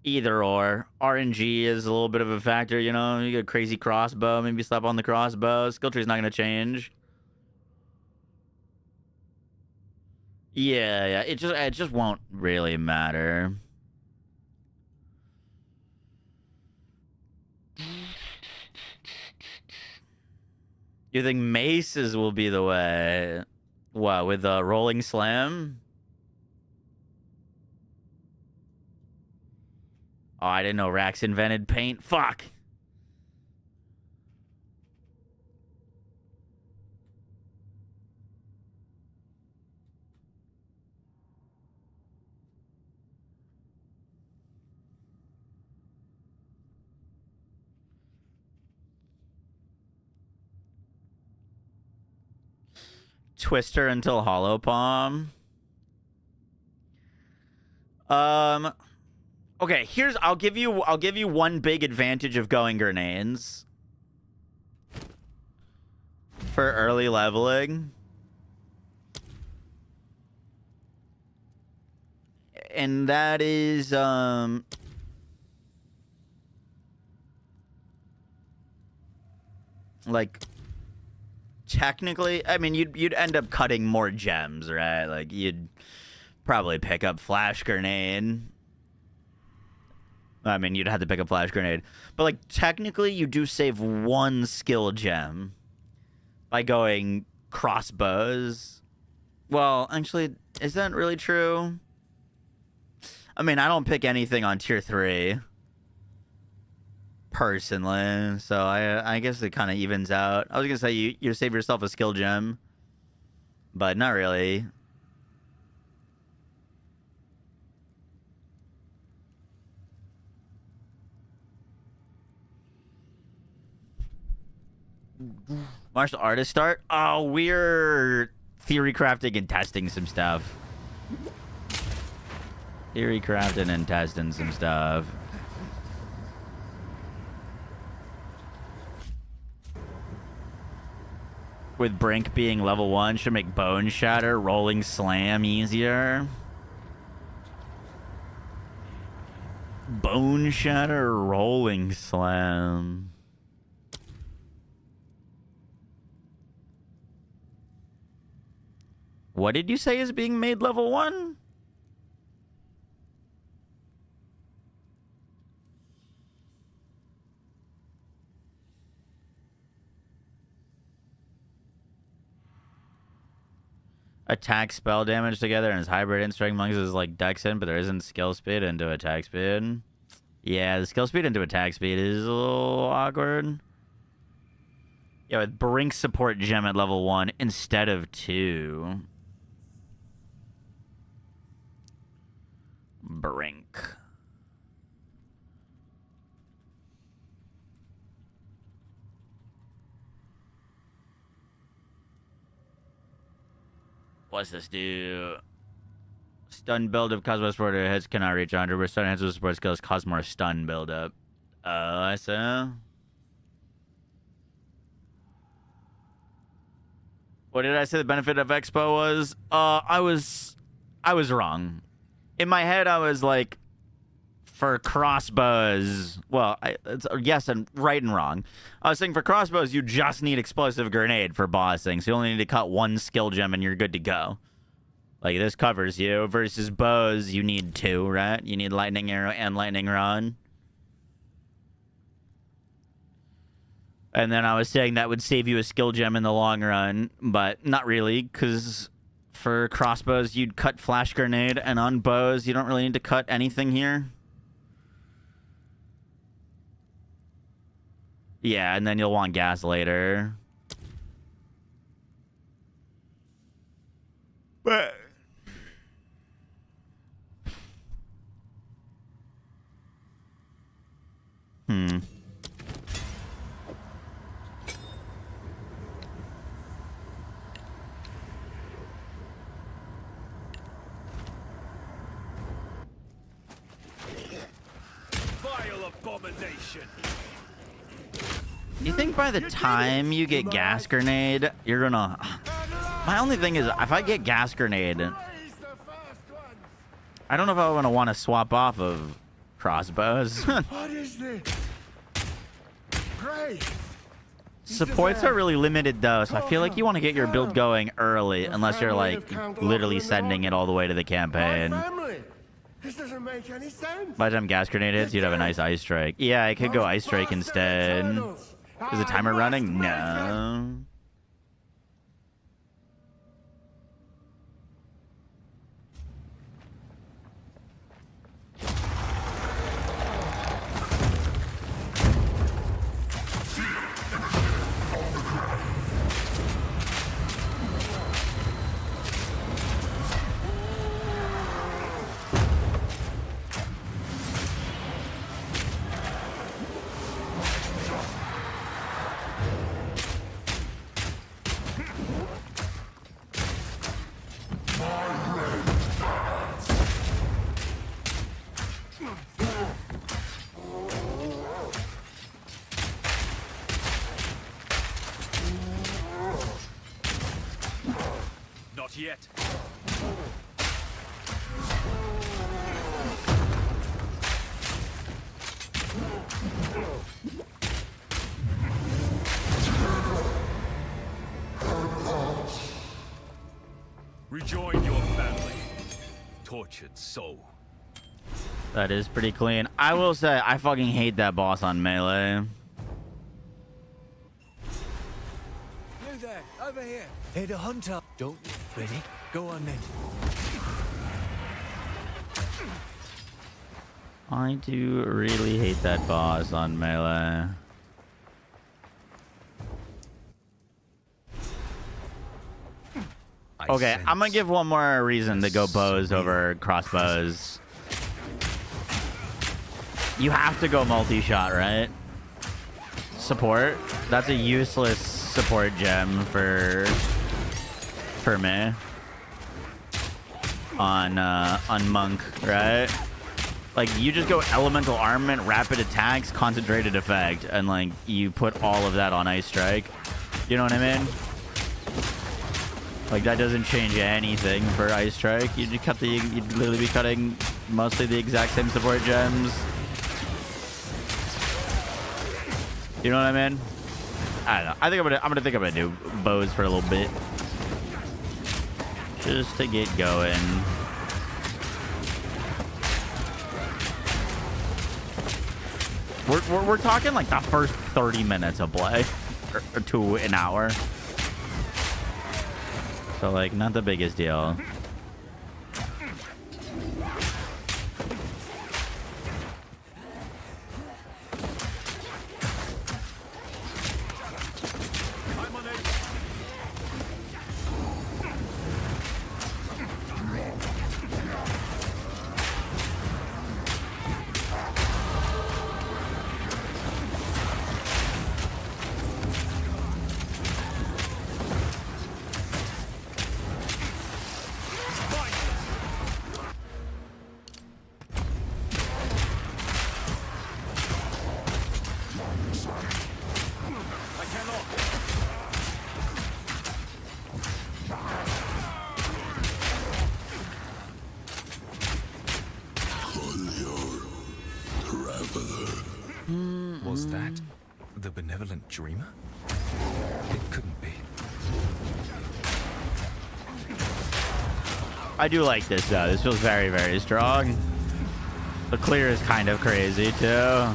either or. RNG is a little bit of a factor, you know? You get a crazy crossbow, maybe slap on the crossbow. Skill tree is not going to change. Yeah, it just won't really matter. You think maces will be the way? What, with the rolling slam? Oh, I didn't know Rax invented paint. Fuck. Twister until hollow palm. Okay, I'll give you one big advantage of going grenades for early leveling. And that is like technically, I mean, you'd end up cutting more gems, right? Like you'd probably pick up flash grenade. I mean, you'd have to pick up flash grenade, but like technically, you do save one skill gem by going crossbows. Well, actually, is that really true? I mean, I don't pick anything on tier 3 personally, so I guess it kind of evens out. I was gonna say you save yourself a skill gem, but not really. Martial artist start? Oh, we're theory crafting and testing some stuff. Theory crafting and testing some stuff. With Brink being level 1, should make Bone Shatter, Rolling Slam easier. Bone Shatter, Rolling Slam. What did you say is being made level 1? Attack spell damage together and his hybrid in strength monks is like dex in, but there isn't skill speed into attack speed. Yeah, the skill speed into attack speed is a little awkward. Yeah, with Brink support gem at level 1 instead of 2. Brink. What's this do? Stun build of Cosmo Sport hits cannot reach 100%. Enhances with support skills cause more stun buildup. Oh, I see. What did I say the benefit of Expo was? I was wrong. In my head, I was like, for crossbows, well, it's yes and right and wrong. I was saying for crossbows, you just need explosive grenade for bossing, so you only need to cut one skill gem and you're good to go. Like, this covers you. Versus bows, you need 2, right? You need lightning arrow and lightning rod. And then I was saying that would save you a skill gem in the long run, but not really, because for crossbows, you'd cut flash grenade, and on bows, you don't really need to cut anything here. Yeah, and then you'll want gas later. But Vile abomination. You think by the time you get gas grenade, you're gonna... My only thing is, if I get gas grenade, I don't know if I'm gonna want to swap off of crossbows. What is this? Great. Supports are really limited though, so I feel like you want to get your build going early, unless you're like literally sending it all the way to the campaign. This doesn't make any sense. By the time gas grenade hits, you'd have a nice ice strike. Yeah, I could go ice strike instead. Is the timer running? No. Not yet. Rejoin your family, tortured soul. That is pretty clean. I will say, I fucking hate that boss on melee. You there, over here. Hey, the hunter. Don't. Ready? Go on then. I do really hate that boss on melee. Okay, I'm gonna give one more reason to go bows over crossbows. You have to go multi-shot, right? Support. That's a useless support gem for me. On monk, right? Like, you just go elemental armament, rapid attacks, concentrated effect, and like you put all of that on ice strike. You know what I mean? Like, that doesn't change anything for ice strike. You'd literally be cutting mostly the exact same support gems. You know what I mean? I don't know. I think I'm gonna do bows for a little bit, just to get going. We're talking like the first 30 minutes of play, or to an hour. So like, not the biggest deal. Was that the benevolent dreamer? It couldn't be. I do like this though. This feels very, very strong. The clear is kind of crazy too.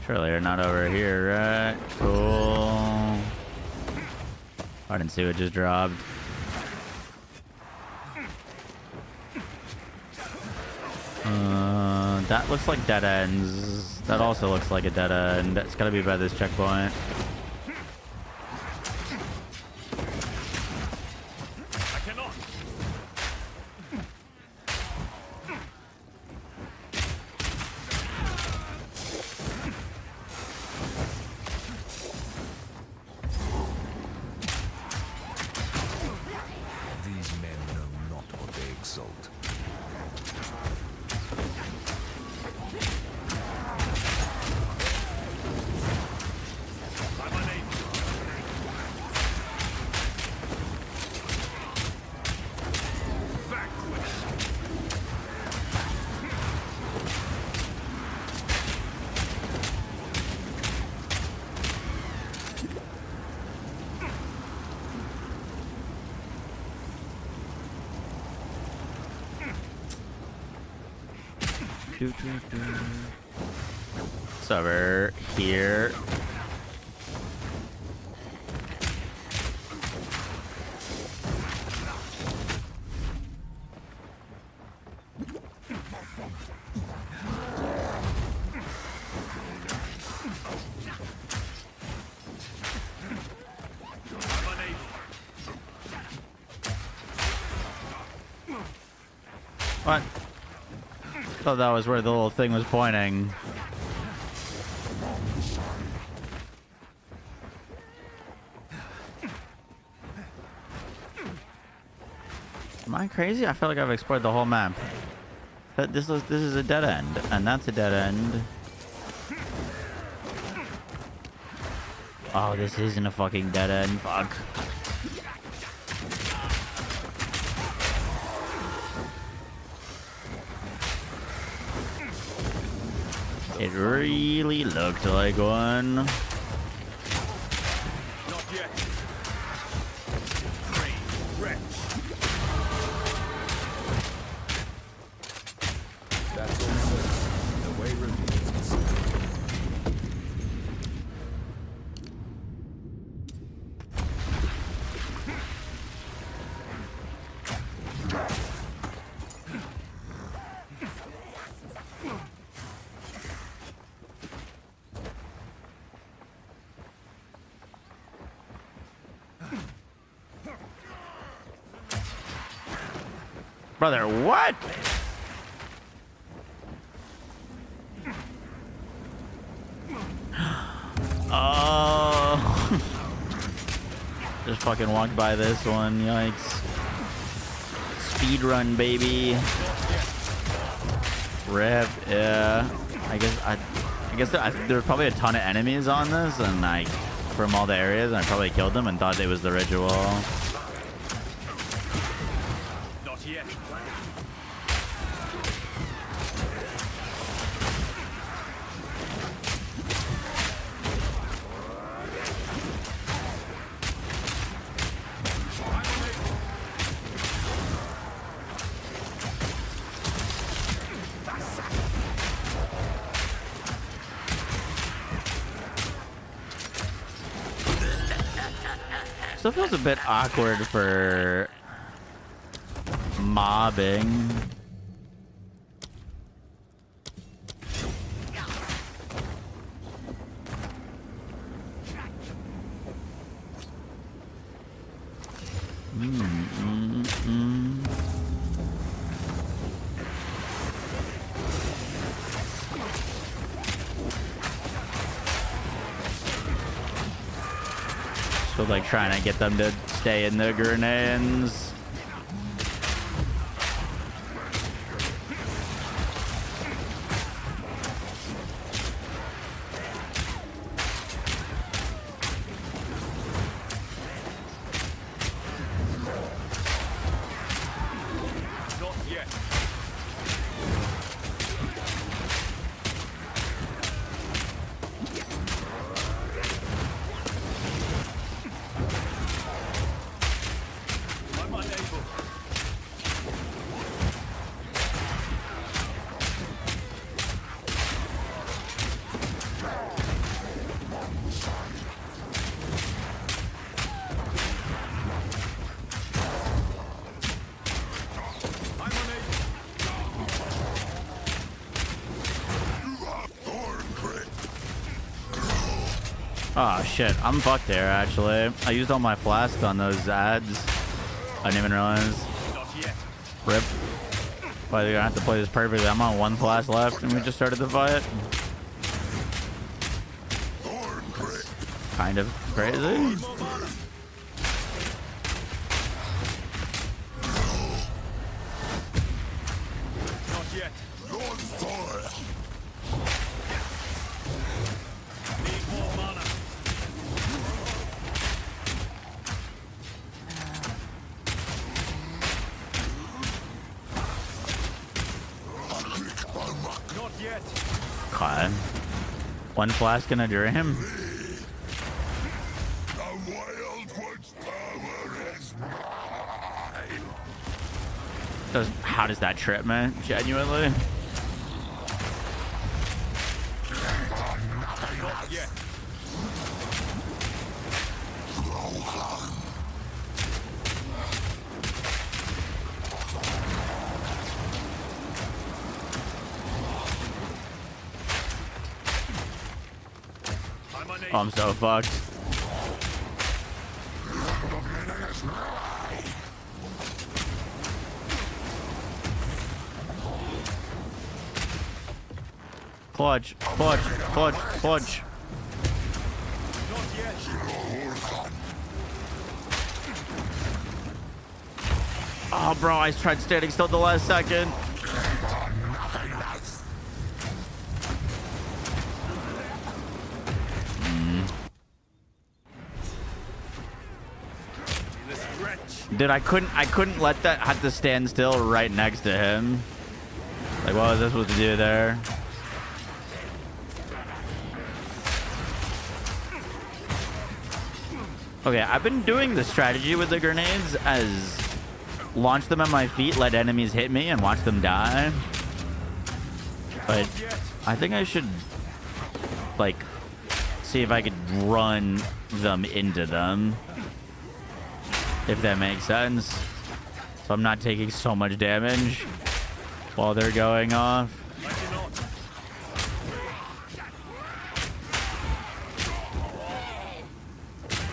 Surely they're not over here, right? Cool. I didn't see what just dropped. That looks like dead ends. That also looks like a dead end. It's gotta be by this checkpoint. I cannot. These men know not what they exalt. It's over here. What? Thought that was where the little thing was pointing. Am I crazy? I feel like I've explored the whole map. But this is a dead end, and that's a dead end. Oh, this isn't a fucking dead end. Fuck. It really looked like one. Not yet. Free. Wretch. That's all certain. The way reveals itself. Brother, what? Oh. Just fucking walked by this one. Yikes. Speed run, baby. Rip. Yeah. I guess there were probably a ton of enemies on this, and like from all the areas, and I probably killed them and thought it was the ritual. Not yet. Still feels a bit awkward for mobbing. So like trying to get them to stay in the grenades. Not yet. Oh shit, I'm fucked there actually. I used all my flask on those ads. I didn't even realize. Rip. But they're gonna have to play this perfectly. I'm on 1 flask left and we just started the fight. Kind of crazy. Not yet. Not yet. Okay. 1 flask and a dream. How does that trip, man? Genuinely. Not yet. Oh, I'm so fucked. Clutch, clutch, clutch, clutch. Not yet. Oh, bro, I tried standing still at the last second. Dude, I couldn't let that have to stand still right next to him. Like, what was I supposed to do there? Okay, I've been doing the strategy with the grenades as launch them at my feet, let enemies hit me, and watch them die. But I think I should, like, see if I could run them into them. If that makes sense. So I'm not taking so much damage while they're going off.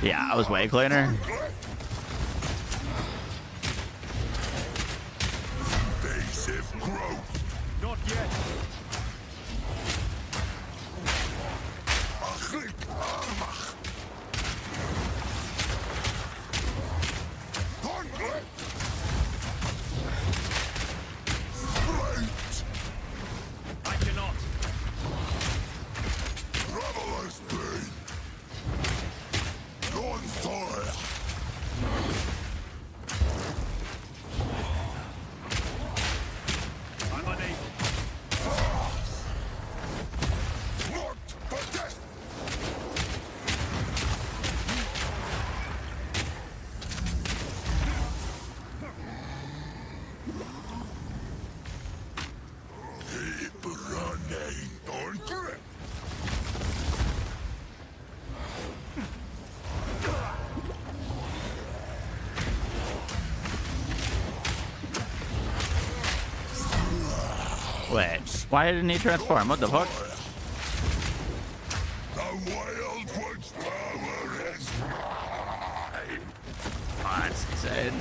Yeah, I was way cleaner. Not yet. I cannot. I'm unable. Wait, why didn't he transform? What the fuck? Oh, that's insane.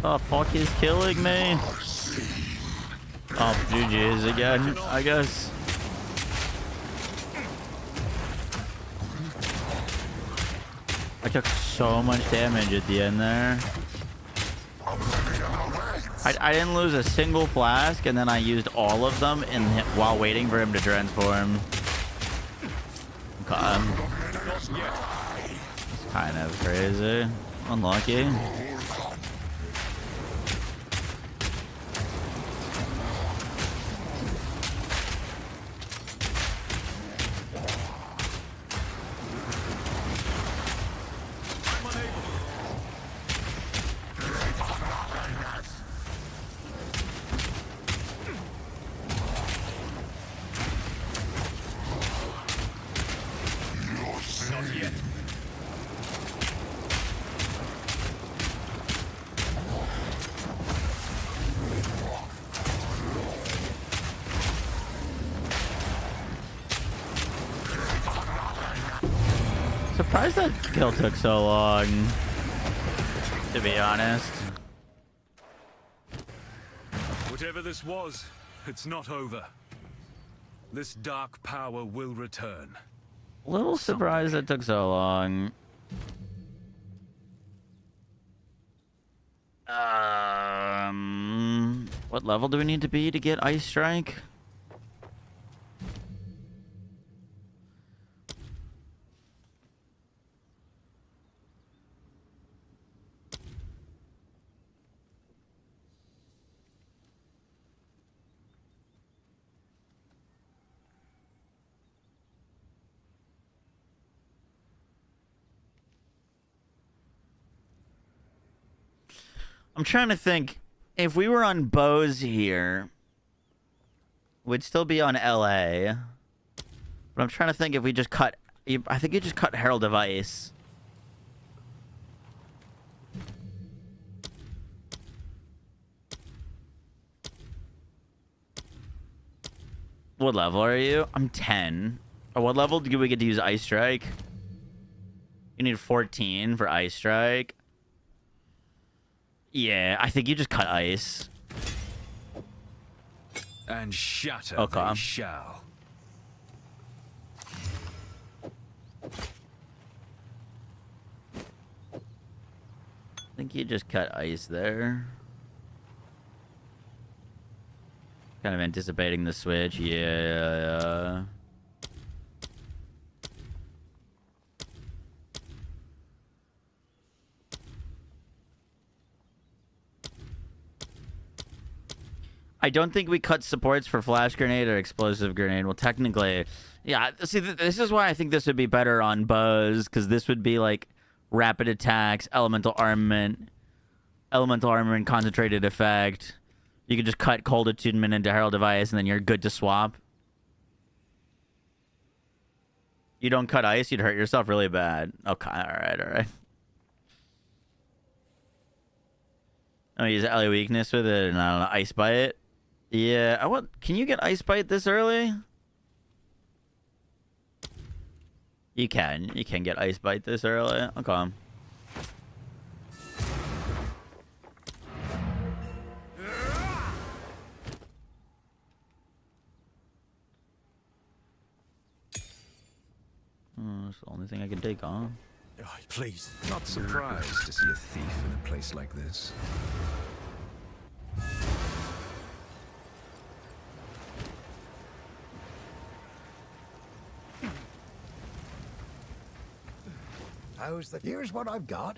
The fuck is killing me? Oh, GG's again, I guess. I took so much damage at the end there. I didn't lose a single flask, and then I used all of them while waiting for him to transform. Okay. Kind of crazy. Unlucky. surprised that kill took so long, to be honest. Whatever this was, it's not over. This dark power will return. A little surprised it took so long. What level do we need to be to get Ice Strike? I'm trying to think. If we were on Moze here, we'd still be on LA. But I'm trying to think if we just cut... I think you just cut Herald of Ice. What level are you? I'm 10. Or what level do we get to use Ice Strike? You need 14 for Ice Strike. Yeah, I think you just cut Ice. And shatter Okay. they shall. I think you just cut Ice there. Kind of anticipating the switch. Yeah. I don't think we cut supports for Flash Grenade or Explosive Grenade. Well, technically, yeah. See, this is why I think this would be better on Moze, because this would be like rapid attacks, elemental armament, concentrated effect. You could just cut Cold Attunement into Herald of Ice, and then you're good to swap. You don't cut Ice, you'd hurt yourself really bad. Okay, all right. Oh, use LA Weakness with it, and I don't know, Ice Bite. Yeah, can you get Ice Bite this early? You can get Ice Bite this early. Okay. That's the only thing I can take on. Oh, please. Not surprised to see a thief in a place like this. Here's what I've got.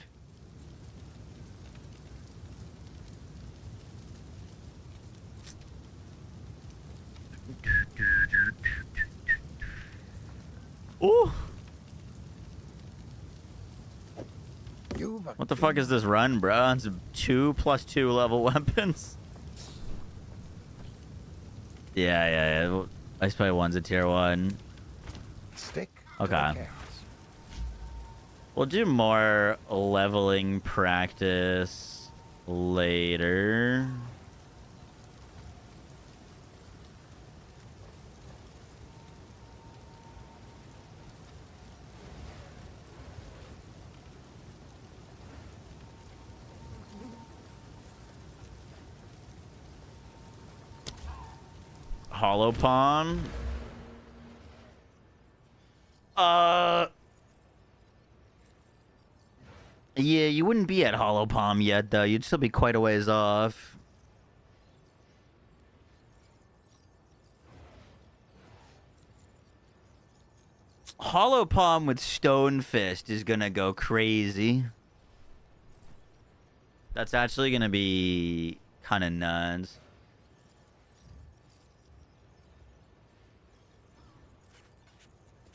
Ooh. What the fuck is this run, bro? It's 2+2 level weapons. Yeah. Ice Bite 1's a tier 1. Stick. Okay. We'll do more leveling practice later. Hollow Palm. Yeah, you wouldn't be at Hollow Palm yet, though. You'd still be quite a ways off. Hollow Palm with Stone Fist is gonna go crazy. That's actually gonna be kind of nuts.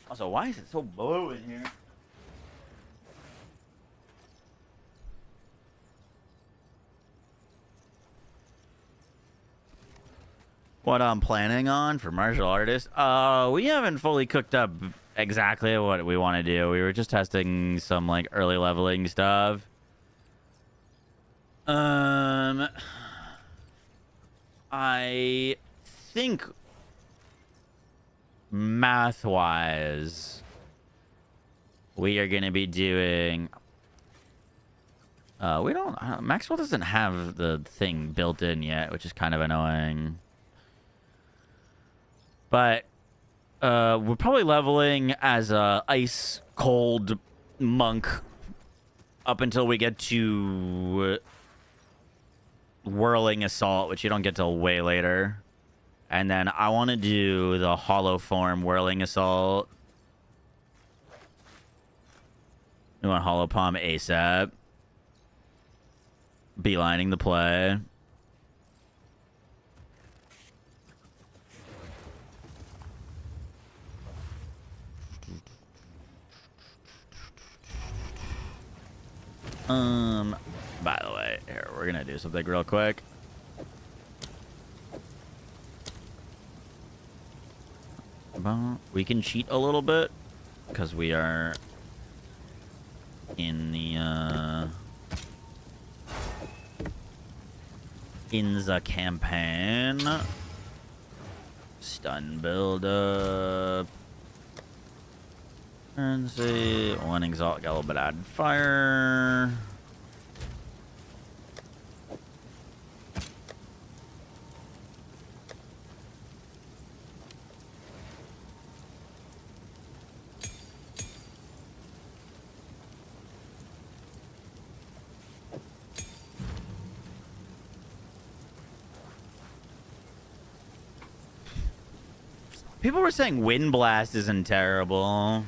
Also, why is it so blue in here? What I'm planning on for martial artists? We haven't fully cooked up exactly what we want to do. We were just testing some like early leveling stuff. I think math-wise, we are going to be doing... we don't... Maxwell doesn't have the thing built in yet, which is kind of annoying. But we're probably leveling as a ice cold monk up until we get to whirling assault, which you don't get till way later. And then I want to do the hollow form whirling assault. We want hollow palm ASAP. Beelining the play. By the way, here, we're gonna do something real quick. We can cheat a little bit because we are in the campaign. Stun build up. And see, one exalt, got a little bit added fire. People were saying Wind Blast isn't terrible.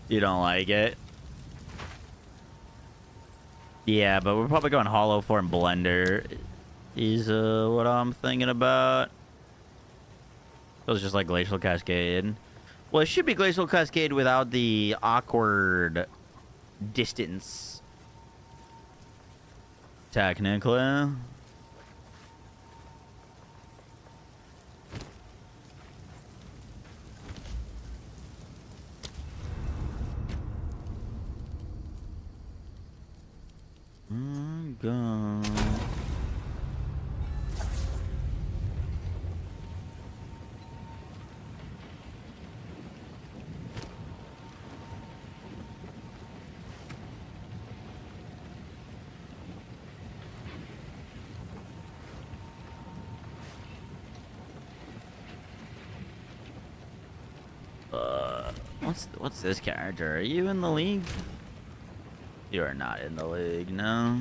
You don't like it? Yeah, but we're probably going hollow form blender is what I'm thinking about. It was just like Glacial Cascade. Well, it should be Glacial Cascade without the awkward distance. Technically. Go. What's this character? Are you in the league? You are not in the league, no.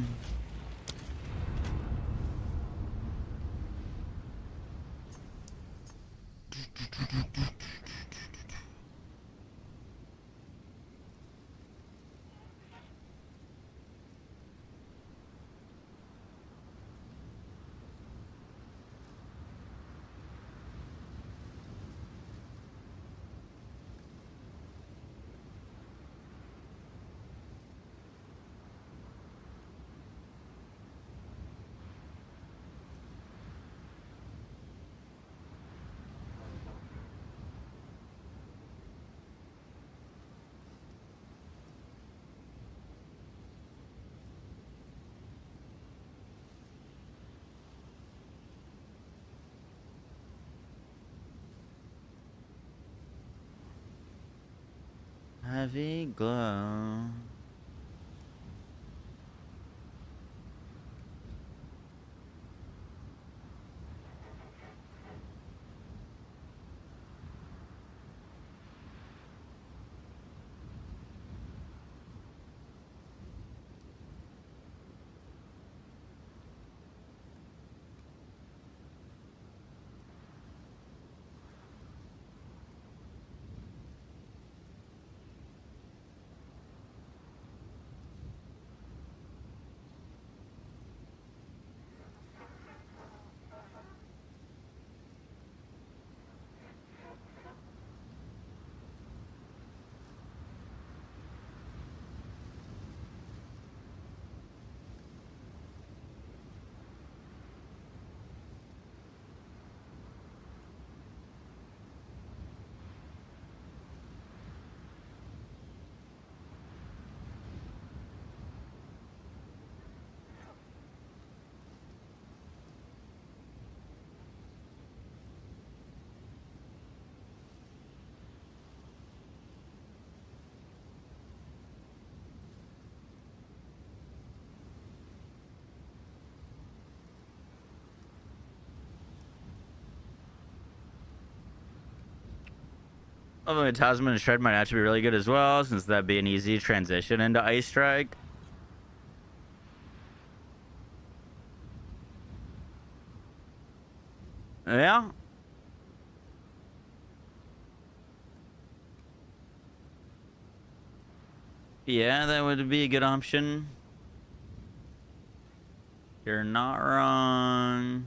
Heavy glow. Although Tasman and Shred might actually be really good as well, since that'd be an easy transition into Ice Strike. Yeah. Yeah, that would be a good option. You're not wrong.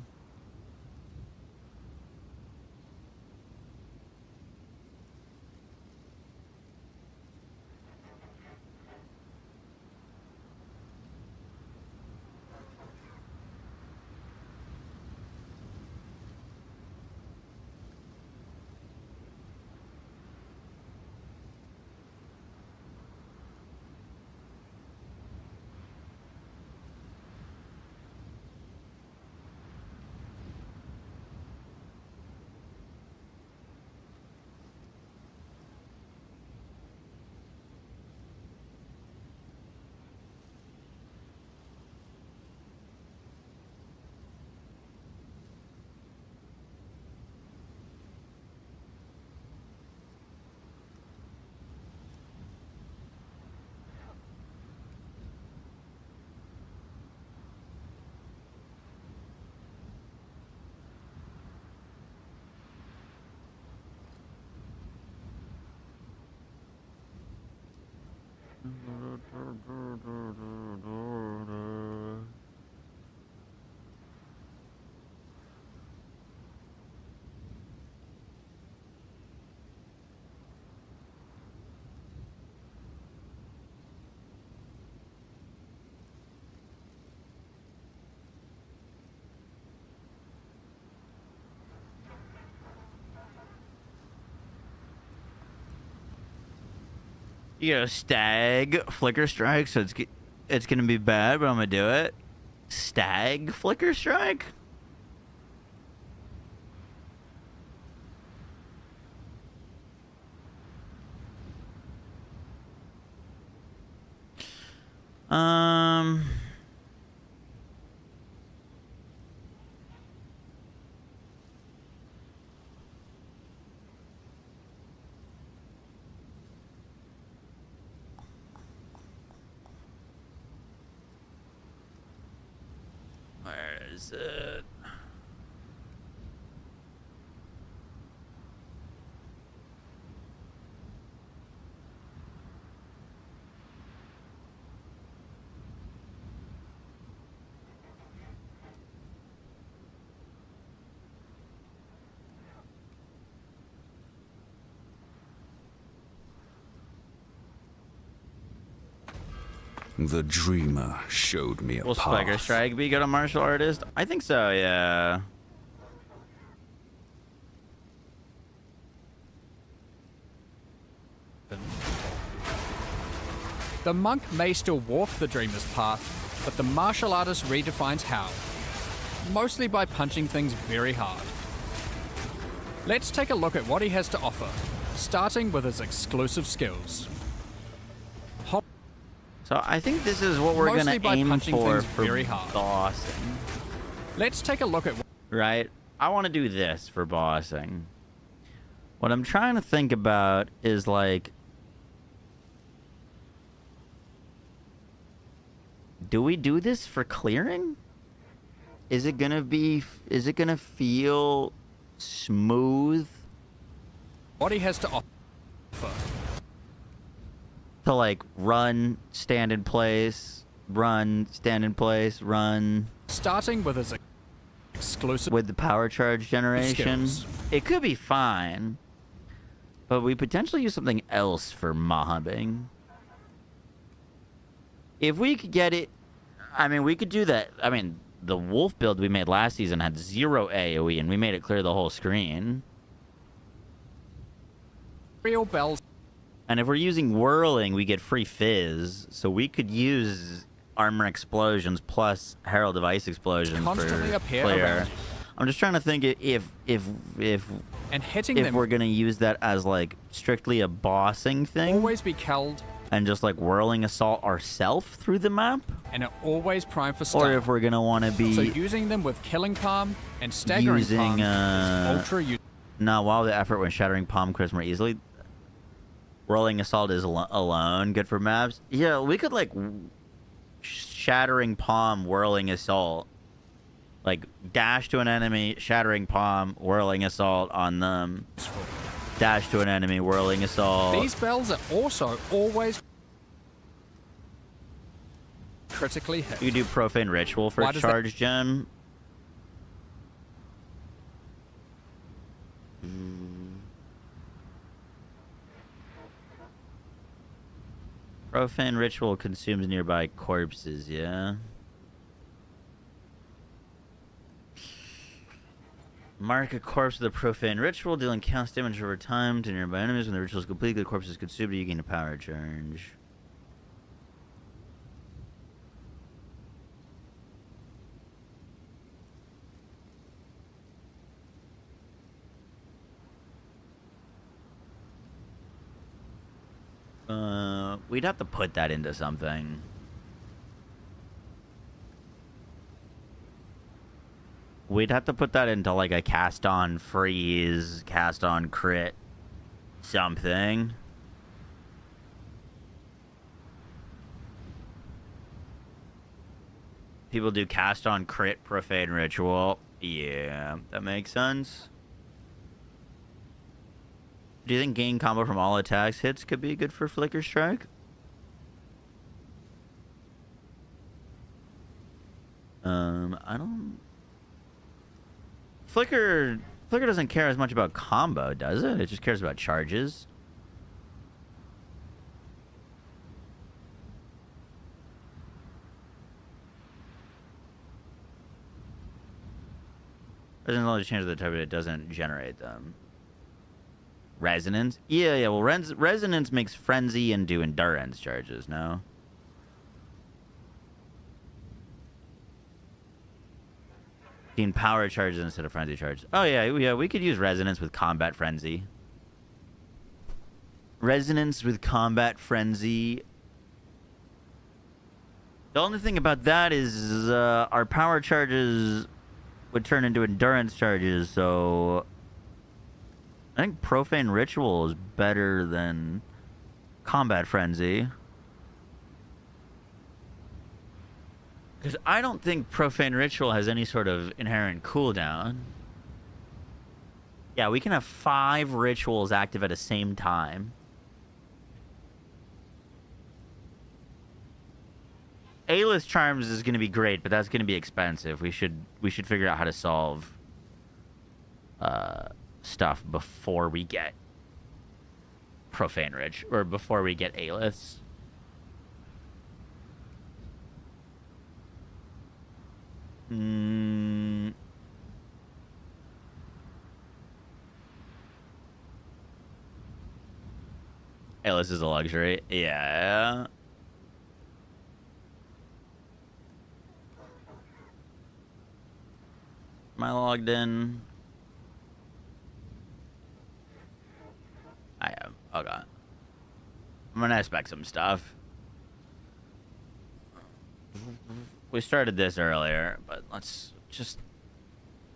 You go Stag Flicker Strike, so it's gonna be bad, but I'm gonna do it. Stag Flicker Strike? Where is it? The dreamer showed me a Will path. Spiker Strike be good on martial artist? I think so, yeah. The monk may still walk the dreamer's path, but the martial artist redefines how. Mostly by punching things very hard. Let's take a look at what he has to offer, starting with his exclusive skills. So I think this is what we're Mostly gonna by aim punching for things very hard. bossing. Let's take a look at right? I want to do this for bossing. What I'm trying to think about is like, do we do this for clearing? Is it gonna feel smooth? what he has to offer. To like run, stand in place, run, stand in place, run. Starting with his exclusive with the power charge generation. skills. It could be fine, but we potentially use something else for mobbing. If we could get it, I mean, we could do that. I mean, the wolf build we made last season had 0 AoE, and we made it clear the whole screen. Real bells. And if we're using whirling, we get free fizz, so we could use armor explosions plus herald of ice explosions Constantly for appear clear. around. I'm just trying to think if And hitting if them we're gonna use that as like strictly a bossing thing, always be killed, and just like whirling assault ourselves through the map, and it always prime for stun. or if we're gonna want to be So using them with killing palm and staggering using palm is ultra useful. no, wow, the effort when shattering palm crits more easily. Whirling Assault is alone good for maps. Yeah, we could like Shattering Palm, Whirling Assault. Like dash to an enemy, Shattering Palm, Whirling Assault on them. Dash to an enemy, Whirling Assault. These bells are also always critically hit. You do Profane Ritual for charge gem. Profane Ritual consumes nearby corpses, yeah. Mark a corpse with a Profane Ritual, dealing counts damage over time to nearby enemies. When the ritual is complete, the corpse is consumed, you gain a power charge. We'd have to put that into something. We'd have to put that into like a cast on freeze, cast on crit, something. People do cast on crit Profane Ritual. Yeah, that makes sense. Do you think gain combo from all attacks hits could be good for Flicker Strike? I don't... Flicker doesn't care as much about combo, does it? It just cares about charges. Doesn't only change the type, but it doesn't generate them. Resonance? Yeah, well, Resonance makes Frenzy and do Endurance charges, no? Power charges instead of Frenzy charges. Oh, yeah, we could use Resonance with Combat Frenzy. Resonance with Combat Frenzy. The only thing about that is our power charges would turn into Endurance charges, so... I think Profane Ritual is better than Combat Frenzy. Because I don't think Profane Ritual has any sort of inherent cooldown. Yeah, we can have 5 rituals active at the same time. A-list charms is going to be great, but that's going to be expensive. We should figure out how to solve stuff before we get Profane Rich, or before we get A-lists. A-list is a luxury. Yeah. Am I logged in? I am. Okay. I'm gonna spec some stuff. We started this earlier, but let's just...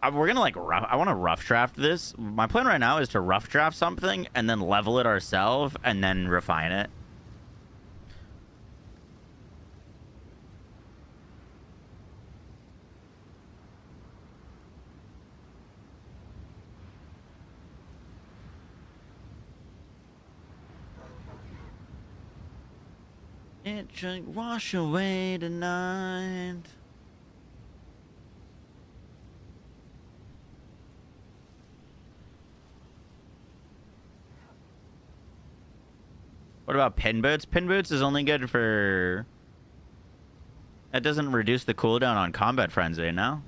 we're gonna like I want to rough draft this. My plan right now is to rough draft something and then level it ourselves and then refine it. It should wash away tonight. What about pin boots? Pin boots is only good for... That doesn't reduce the cooldown on Combat Frenzy, no?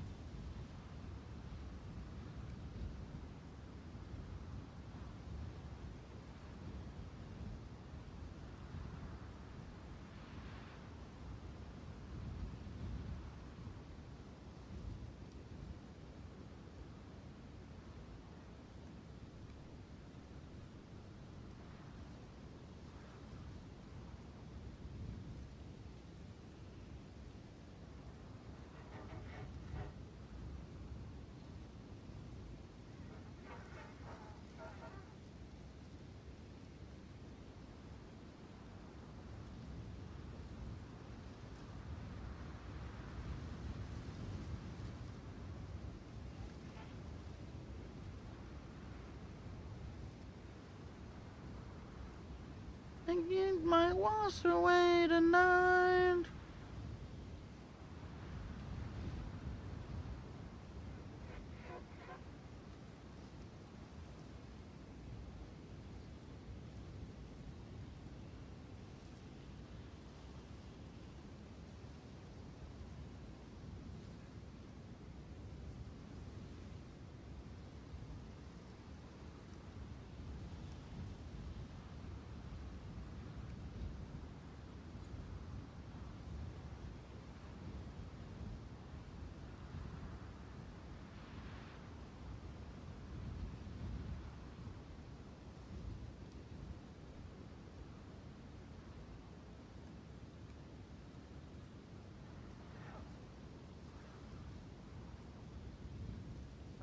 I get my walls away tonight.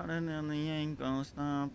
And then the ain't gonna stop.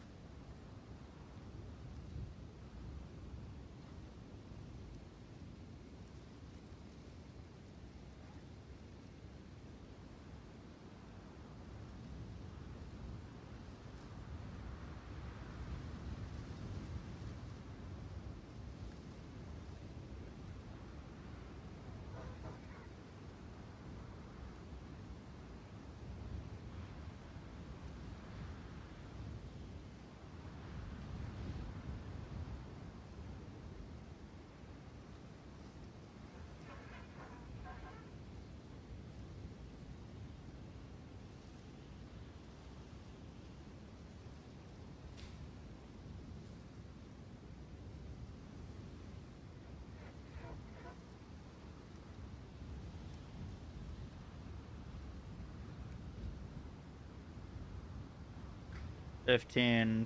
$15.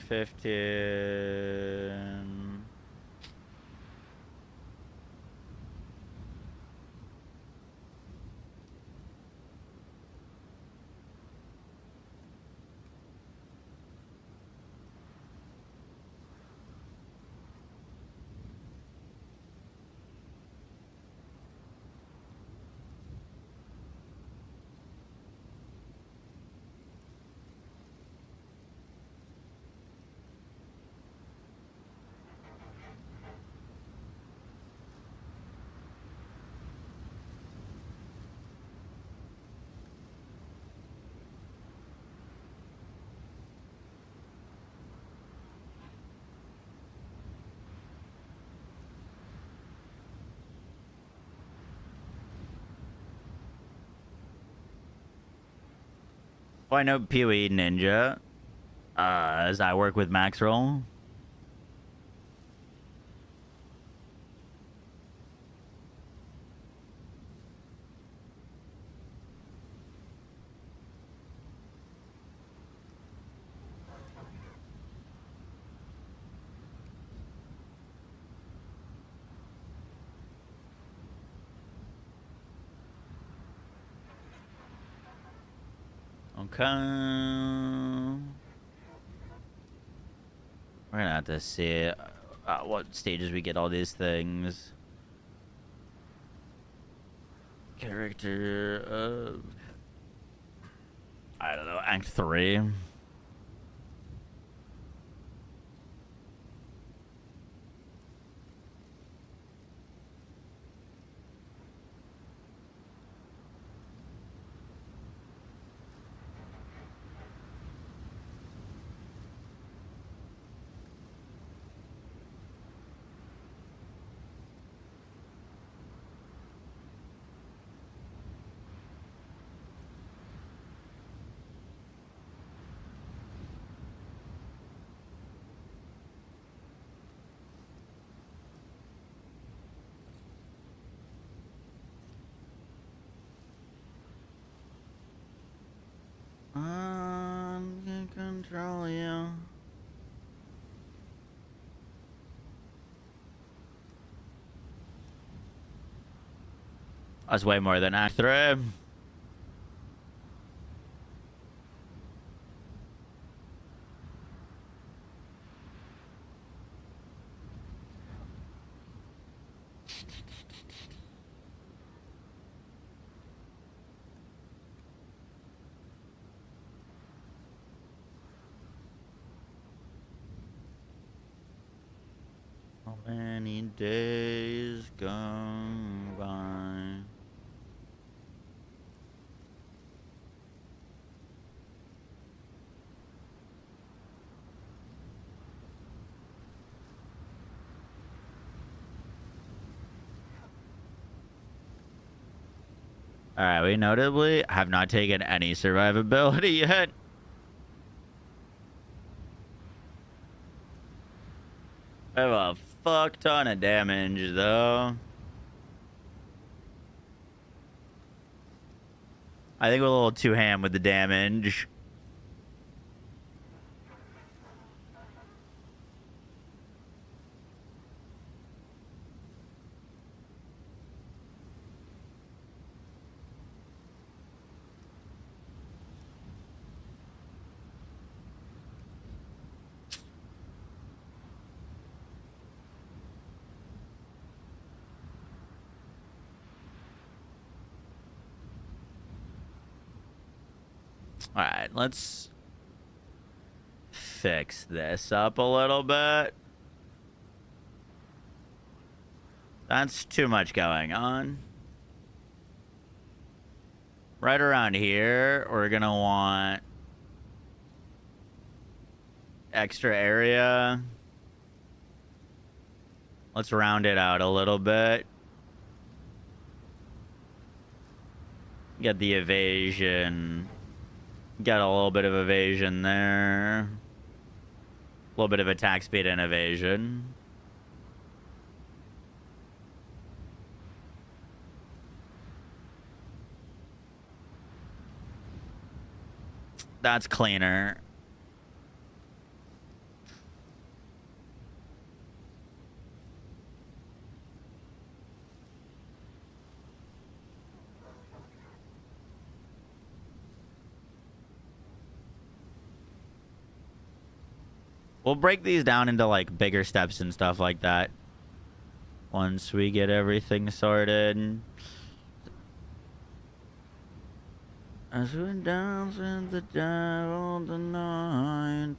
Well, I know PoE Ninja, as I work with Maxroll. Okay. We're gonna have to see what stages we get all these things. Character, I don't know, Act 3. I can control you. That's way more than Act 3. Many days gone by. Alright, we notably have not taken any survivability yet. I have a fuck ton of damage, though. I think we're a little too ham with the damage. Alright, let's fix this up a little bit. That's too much going on. Right around here, we're gonna want extra area. Let's round it out a little bit. Get the evasion. Got a little bit of evasion there. A little bit of attack speed and evasion. That's cleaner. We'll break these down into like bigger steps and stuff like that once we get everything sorted. As we dance in the dead of the night.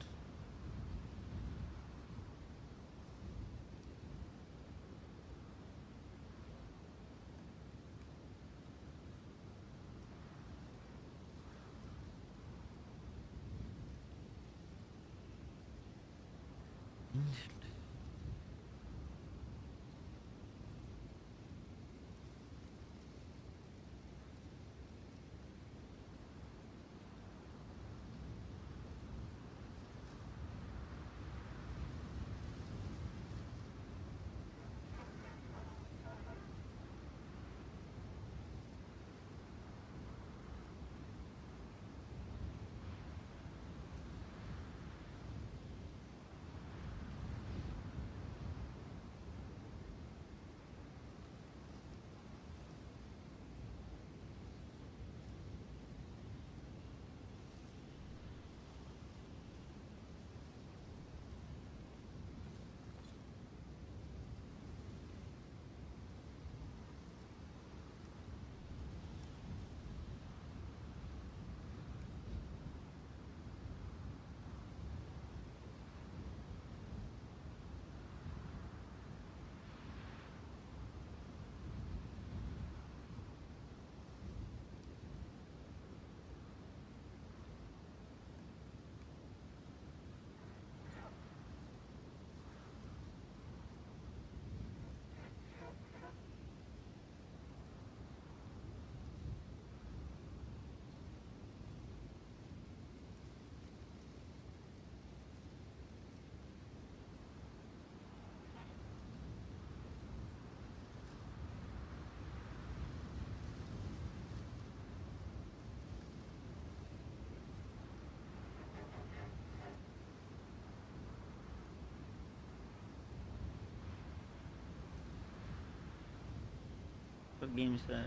What game is that?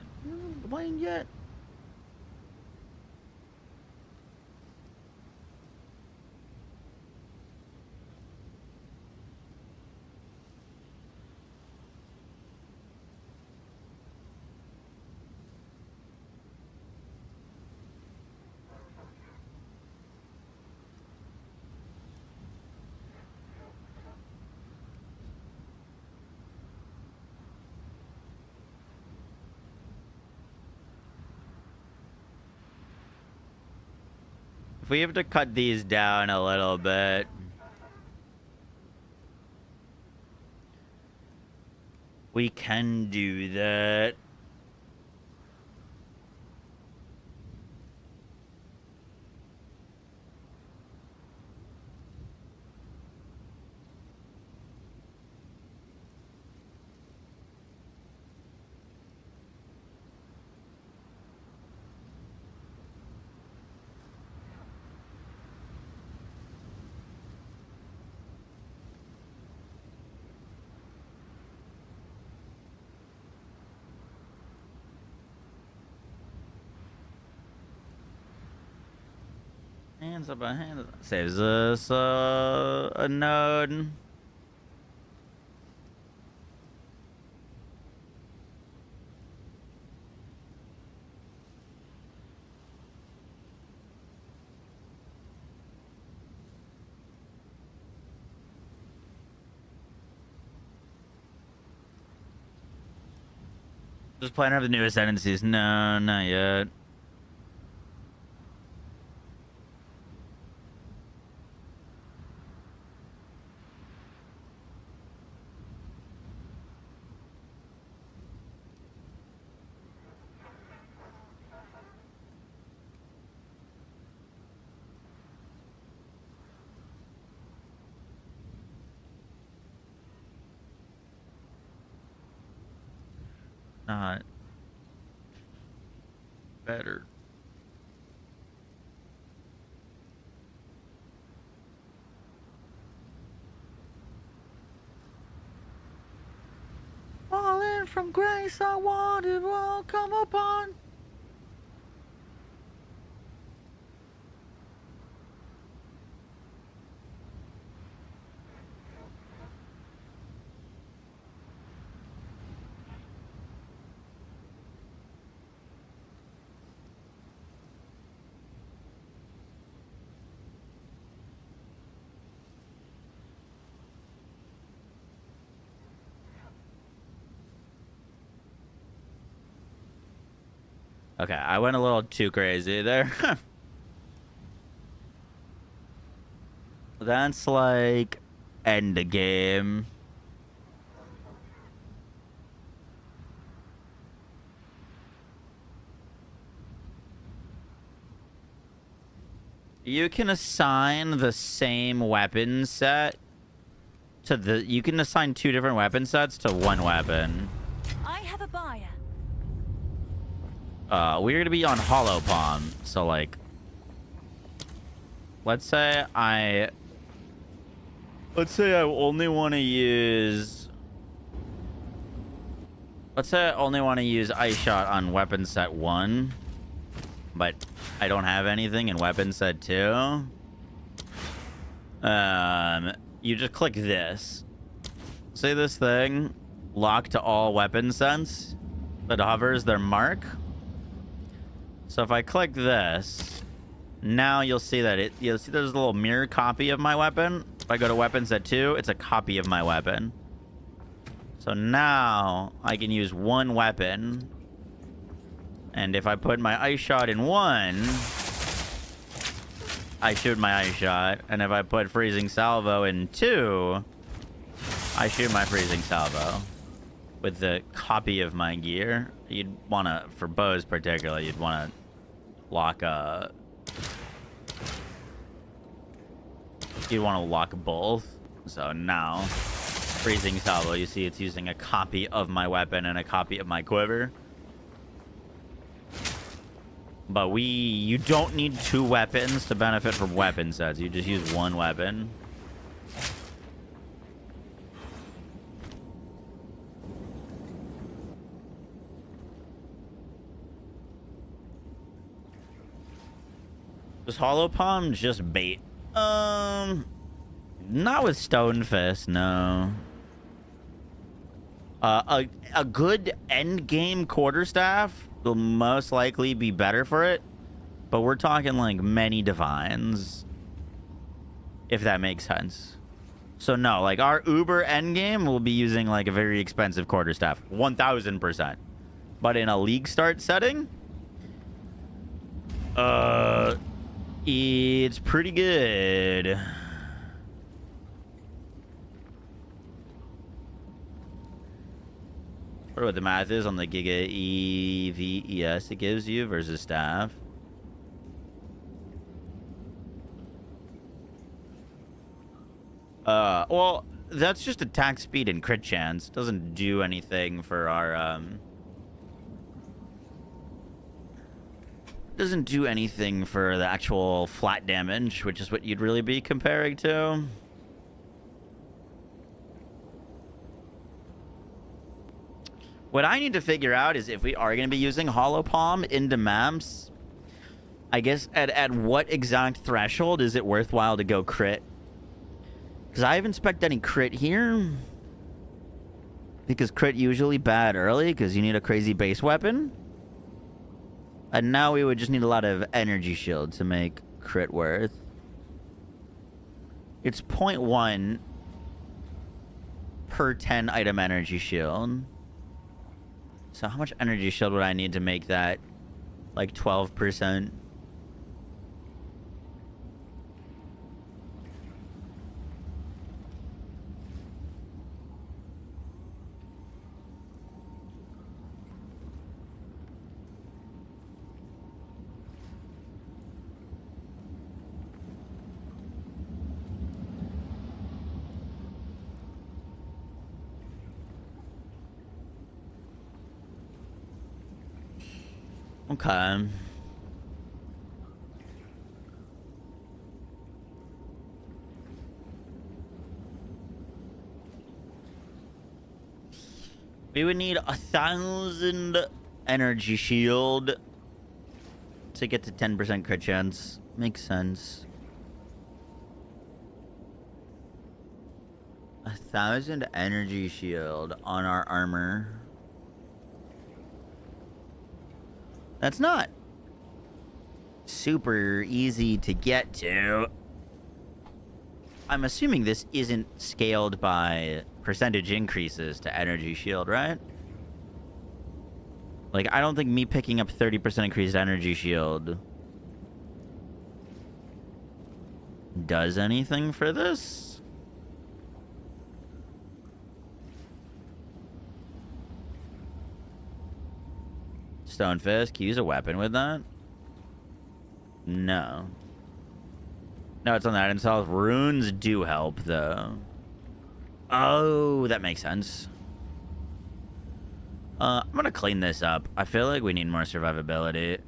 Playing yet? If we have to cut these down a little bit. We can do that. Hands up, hands up. Saves us a node. Just playing over the new ascendancies. No, not yet. Not better. Falling from grace, I wanted will come upon. Okay, I went a little too crazy there. That's like Endgame. You can assign the same weapon set to the... You can assign 2 different weapon sets to 1 weapon. I have a buyer. We're gonna be on Hollow Palm, so like... Let's say I only want to use... Let's say I only want to use Ice Shot on weapon set 1. But I don't have anything in weapon set 2. You just click this. Say this thing, lock to all weapon sets that hovers their mark. So if I click this, now you'll see that you'll see there's a little mirror copy of my weapon. If I go to weapon set 2, it's a copy of my weapon. So now I can use 1 weapon. And if I put my Ice Shot in 1, I shoot my Ice Shot. And if I put Freezing Salvo in 2, I shoot my Freezing Salvo. With the copy of my gear. You'd want to, for bows particularly, you'd want to lock a... You'd want to lock both. So now, Freezing Salvo, you see it's using a copy of my weapon and a copy of my quiver. But you don't need 2 weapons to benefit from weapon sets. You just use 1 weapon. Was Hollow Palm just bait? Not with Stonefist, no. A good endgame quarterstaff will most likely be better for it, but we're talking like many divines, if that makes sense. So no, like our Uber endgame will be using like a very expensive quarterstaff, 1000%. But in a league start setting, It's pretty good. I wonder what the math is on the Giga EVES it gives you versus staff. Well, that's just attack speed and crit chance. Doesn't do anything for our, doesn't do anything for the actual flat damage, which is what you'd really be comparing to. What I need to figure out is if we are going to be using Hollow Palm into maps, I guess at what exact threshold is it worthwhile to go crit? Because I haven't spec'd any crit here. Because crit usually bad early because you need a crazy base weapon. And now we would just need a lot of energy shield to make crit worth. It's 0.1 per 10 item energy shield. So how much energy shield would I need to make that like 12%? Okay. We would need 1,000 energy shield to get to 10% crit chance. Makes sense. 1,000 energy shield on our armor. That's not super easy to get to. I'm assuming this isn't scaled by percentage increases to energy shield, right? Like, I don't think me picking up 30% increased energy shield does anything for this. Stone Fist, can you use a weapon with that? No. No, it's on the item itself. Runes do help, though. Oh, that makes sense. I'm gonna clean this up. I feel like we need more survivability.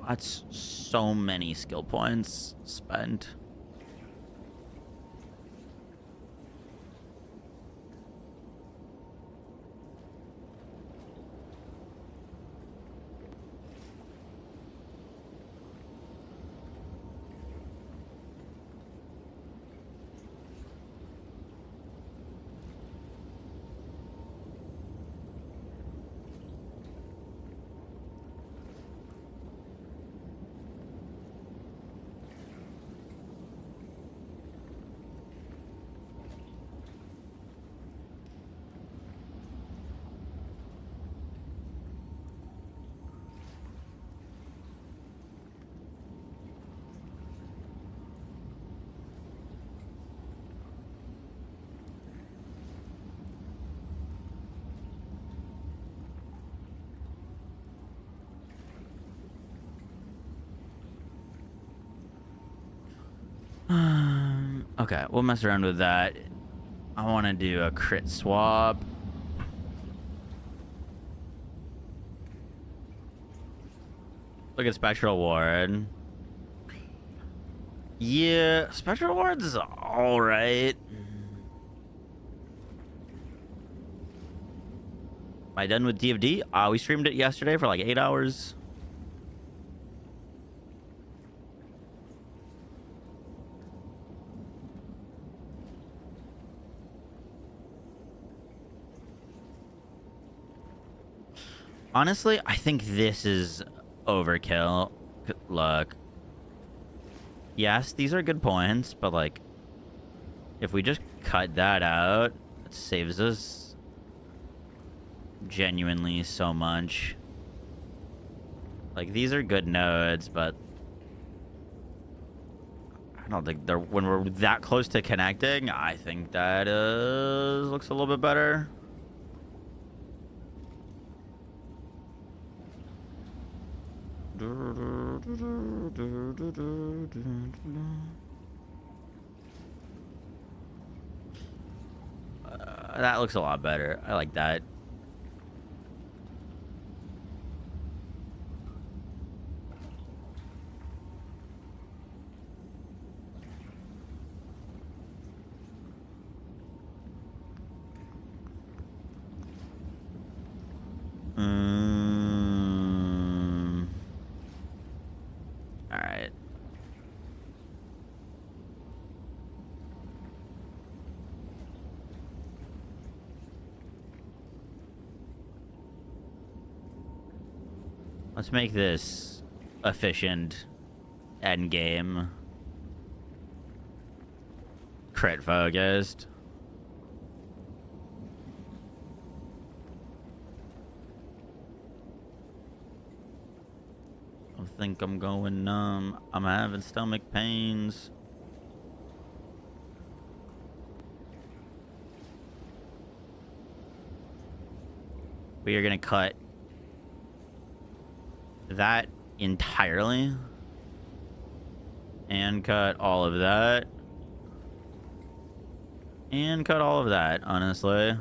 That's so many skill points spent. Okay, we'll mess around with that. I want to do a crit swap. Look at Spectral Ward. Yeah, Spectral Ward's alright. I done with DFD? We streamed it yesterday for like 8 hours. Honestly, I think this is overkill. Look. Yes, these are good points, but like, if we just cut that out, it saves us genuinely so much. Like, these are good nodes, but I don't think they're, when we're that close to connecting, I think that looks a little bit better. That looks a lot better. I like that. All right. Let's make this efficient endgame. Crit focused. I think I'm going numb. I'm having stomach pains. We are gonna cut that entirely and cut all of that and cut all of that, honestly.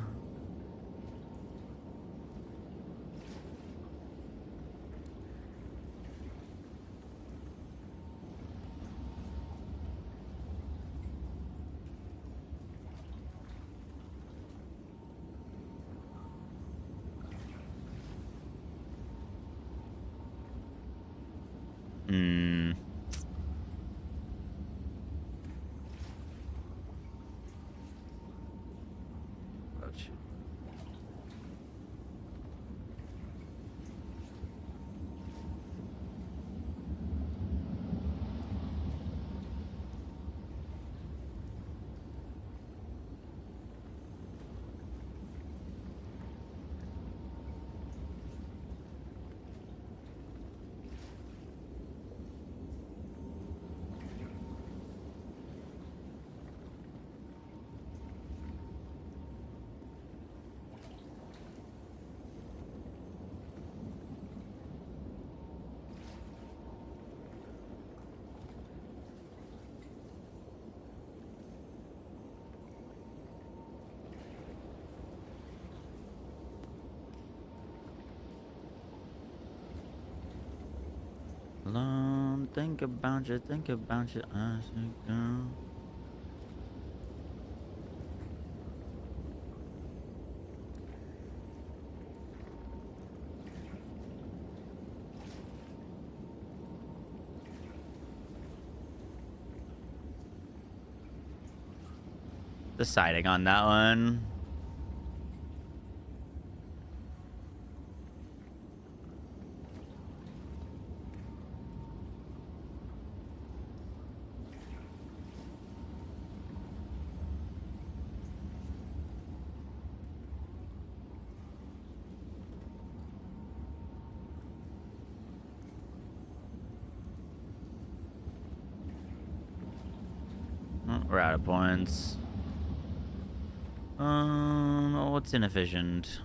Think about you, I think, girl. Deciding on that one. We're out of points. What's inefficient?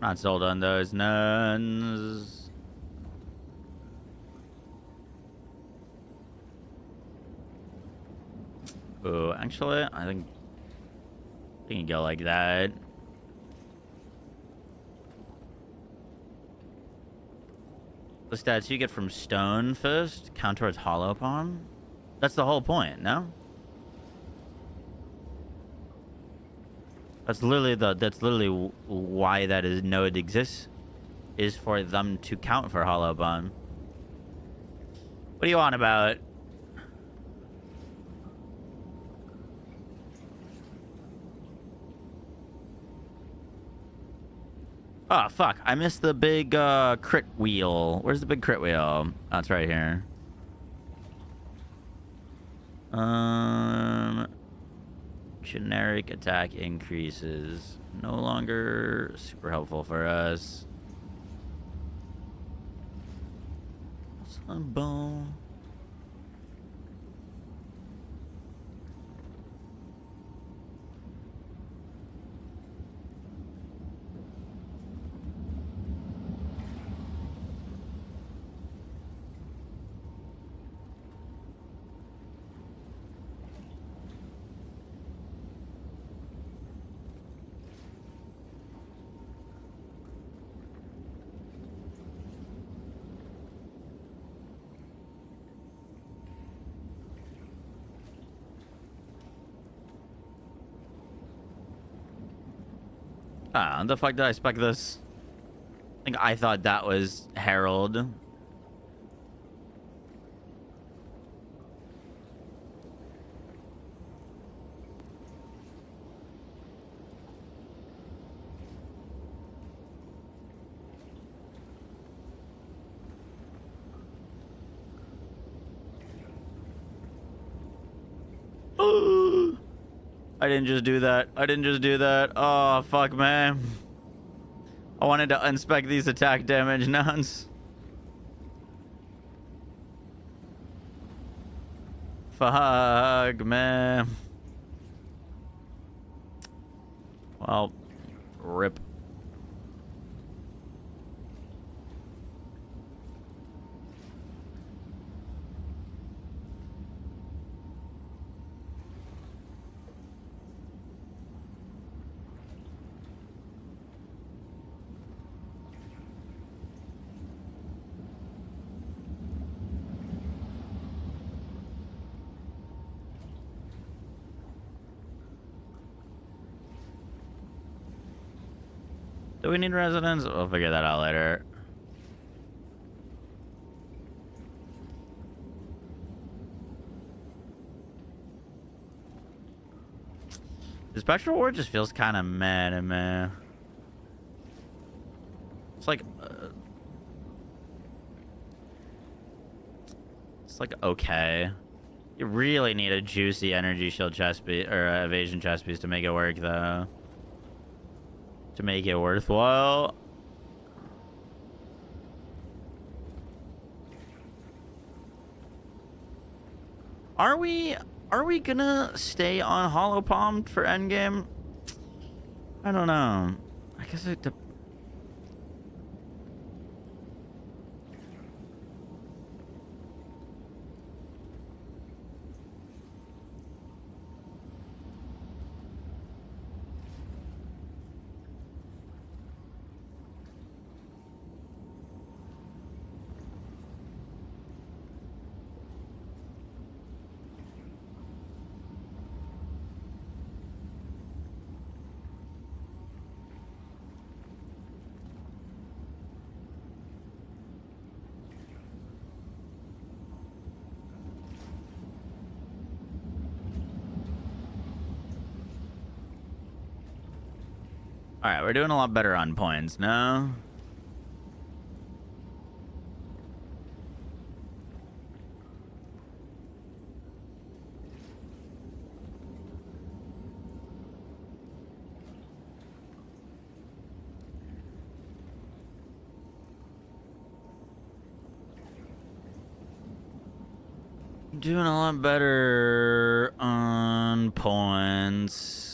Not sold on those nuns. Ooh, actually, I think we can go like that. The stats you get from Stone Fist count towards Hollow Palm? That's the whole point, no? That's literally why that node exists, is for them to count for Hollow Palm. What are you on about? Oh, fuck. I missed the big crit wheel. Where's the big crit wheel? Oh, it's right here. Generic attack increases. No longer super helpful for us. Boom. Ah, the fuck did I spec this? I think I thought that was Herald. I didn't just do that. I didn't just do that. Oh, fuck, man. I wanted to unspec these attack damage nuns. Fuck, man. Well, rip. Do we need residents? We'll figure that out later. The Spectral War just feels kind of mad and meh. It's like okay. You really need a juicy energy shield chest piece or evasion chest piece to make it work, though. To make it worthwhile. Are we gonna stay on Hollow Palm for Endgame? I don't know. I guess it All right, we're doing a lot better on points, no? Doing a lot better on points.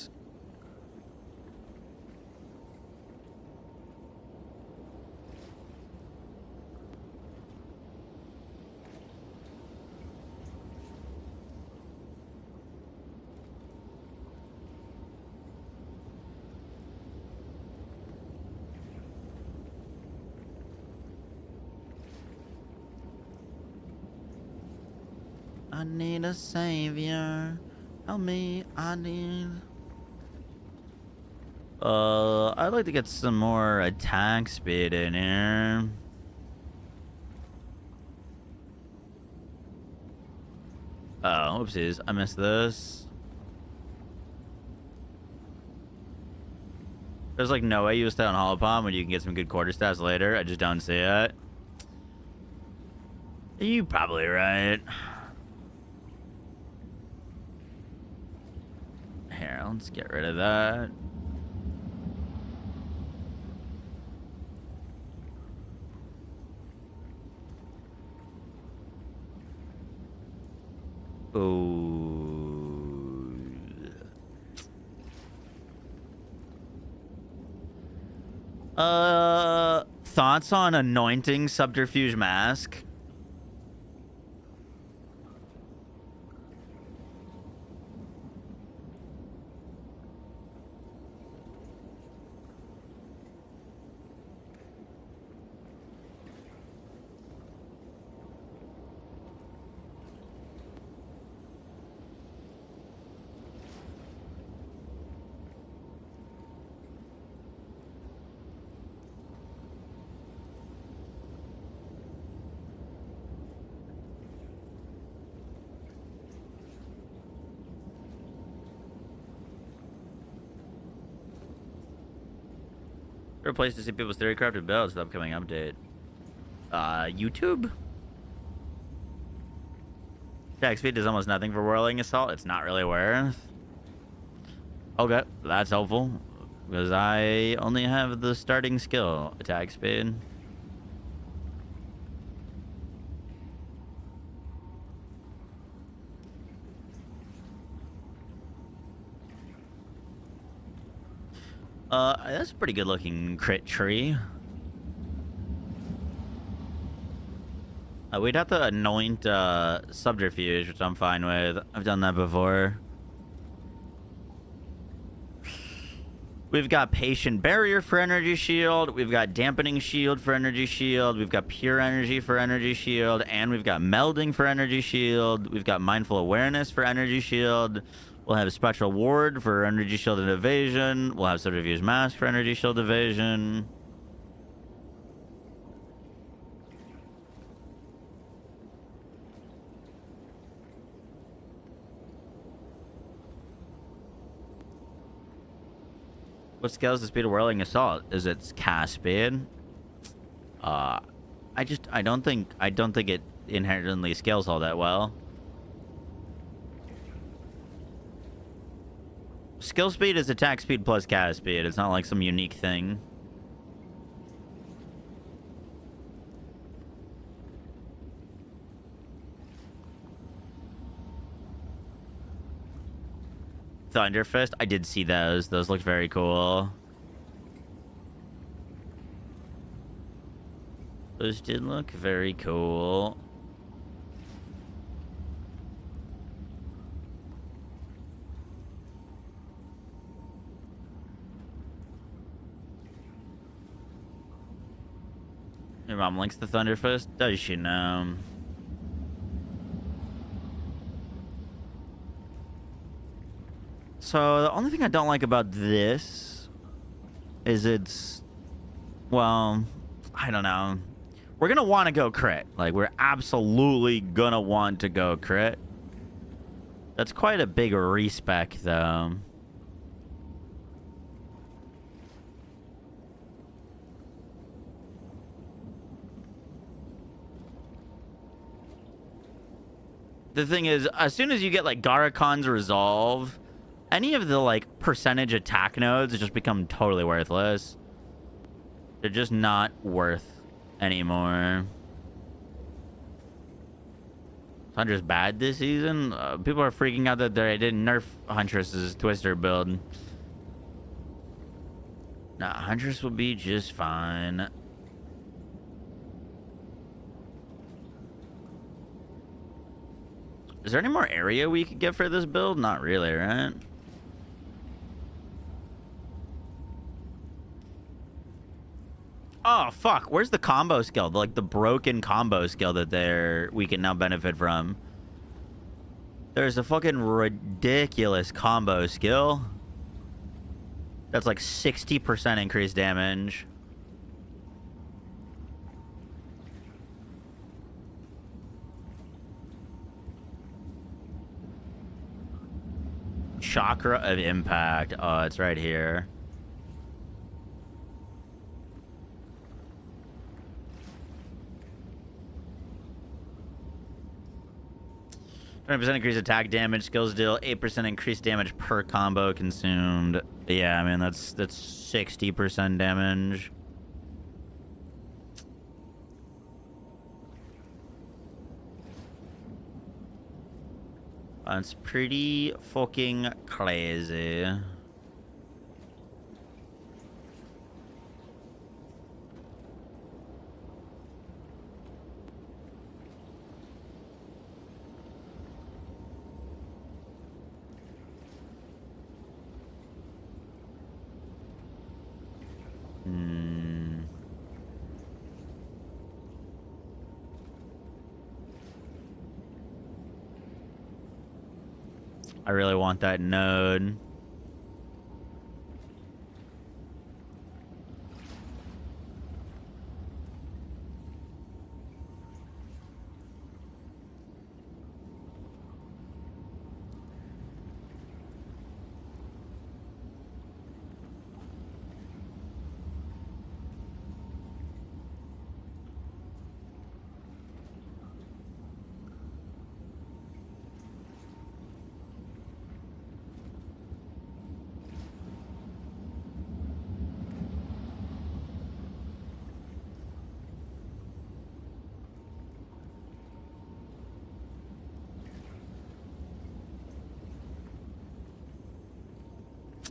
I need a savior. Help me, I need... I'd like to get some more attack speed in here. Oh, oopsies. I missed this. There's like no way you stay on Hollow Palm when you can get some good quarter stats later. I just don't see it. You're probably right. Here, let's get rid of that. Thoughts on anointing subterfuge mask? Favorite place to see people's theory crafted builds, the upcoming update. YouTube? Attack speed does almost nothing for Whirling Assault. It's not really worth. Okay, that's helpful. Because I only have the starting skill, attack speed. That's a pretty good looking crit tree. We'd have to anoint subterfuge, which I'm fine with. I've done that before. We've got patient barrier for energy shield. We've got dampening shield for energy shield. We've got pure energy for energy shield. And we've got melding for energy shield. We've got mindful awareness for energy shield. We'll have spectral ward for energy shield and evasion. We'll have subterfuge mask for energy shield evasion. What scales the speed of Whirling Assault? Is it cast speed? I don't think it inherently scales all that well. Skill speed is attack speed plus cast speed. It's not like some unique thing. Thunderfist, I did see those. Those looked very cool. Those did look very cool. Your mom likes the Thunderfist? Does she know? So, the only thing I don't like about this is it's... Well, I don't know. We're going to want to go crit. Like, we're absolutely going to want to go crit. That's quite a big respec, though. The thing is, as soon as you get, like, Garakon's Resolve, any of the, like, percentage attack nodes just become totally worthless. They're just not worth anymore. Hunter's bad this season? People are freaking out that they didn't nerf Huntress's Twister build. Nah, Huntress will be just fine. Is there any more area we could get for this build? Not really, right? Oh, fuck. Where's the combo skill? Like, the broken combo skill that we can now benefit from. There's a fucking ridiculous combo skill. That's like 60% increased damage. Chakra of Impact. Oh, it's right here. 20% increased attack damage, skills deal 8% increased damage per combo consumed. Yeah, I mean that's 60% damage. That's pretty fucking crazy. I really want that node.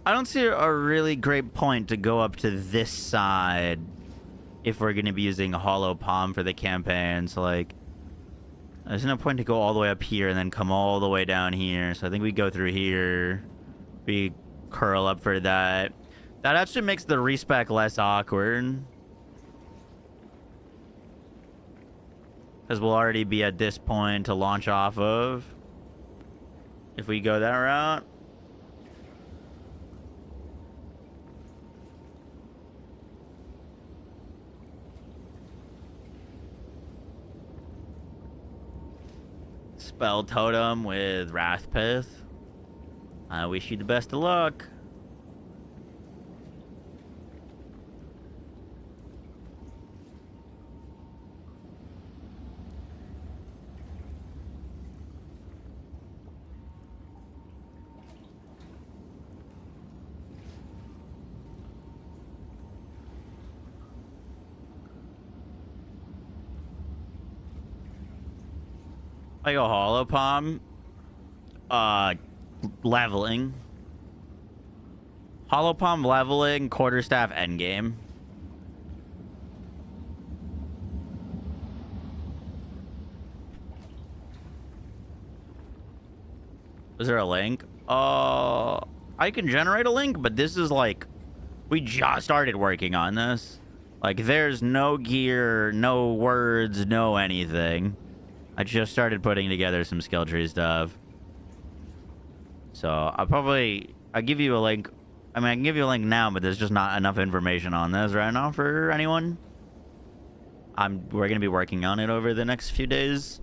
I don't see a really great point to go up to this side if we're going to be using Hollow Palm for the campaign. So, like, there's no point to go all the way up here and then come all the way down here. So I think we go through here. We curl up for that. That actually makes the respec less awkward. Because we'll already be at this point to launch off of. If we go that route. Spell Totem with Wrathpith. I wish you the best of luck. I go Hollow Palm. Leveling. Hollow Palm leveling, Quarterstaff endgame. Is there a link? I can generate a link, but this is like, we just started working on this. Like, there's no gear, no words, no anything. I just started putting together some skill tree stuff. So I'll give you a link. I mean, I can give you a link now, but there's just not enough information on this right now for anyone. We're gonna be working on it over the next few days.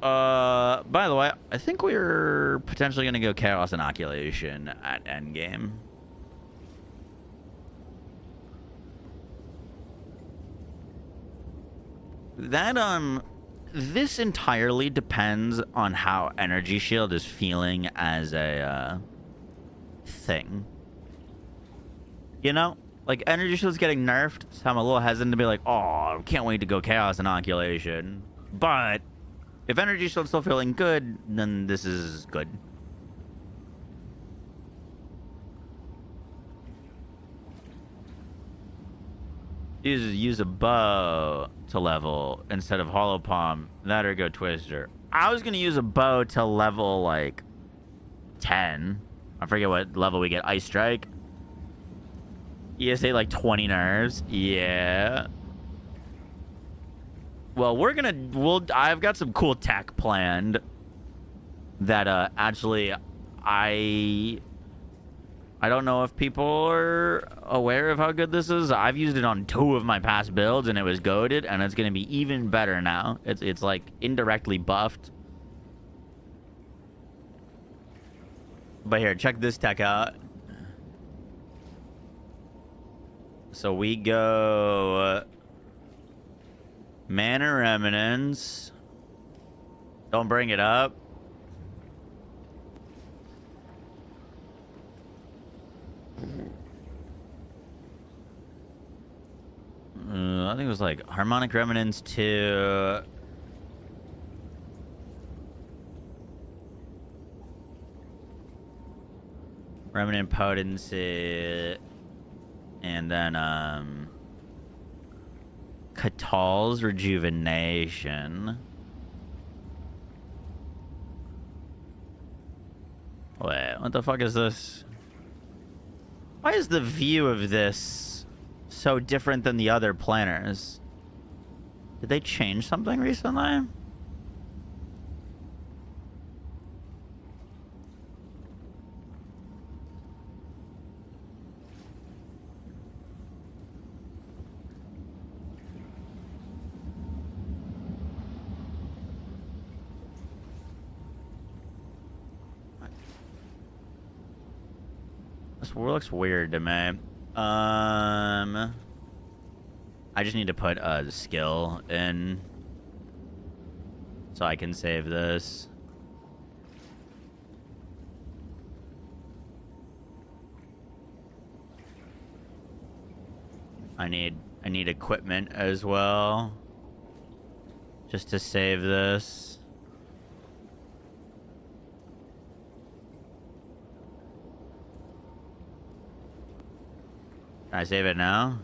By the way, I think we're potentially gonna go Chaos Inoculation at Endgame. That, this entirely depends on how Energy Shield is feeling as a, thing. You know? Like, Energy Shield's getting nerfed, so I'm a little hesitant to be like, oh, can't wait to go Chaos Inoculation. But, if Energy Shield's still feeling good, then this is good. Use a bow to level instead of Hollow Palm. That or go Twister. I was gonna use a bow to level like 10. I forget what level we get. Ice Strike. ESA like 20 nerves. Yeah. Well, I've got some cool tech planned that actually I don't know if people are aware of how good this is. I've used it on 2 of my past builds and it was goated, and it's going to be even better now. It's like indirectly buffed. But here, check this tech out. So we go Mana Remnants. Don't bring it up. I think it was like Harmonic Remnants to Remnant Potency, and then Catal's Rejuvenation. Wait, what the fuck is this? Why is the view of this so different than the other planners? Did they change something recently? This looks weird to me. I just need to put a skill in so I can save this. I need equipment as well just to save this. Can I save it now?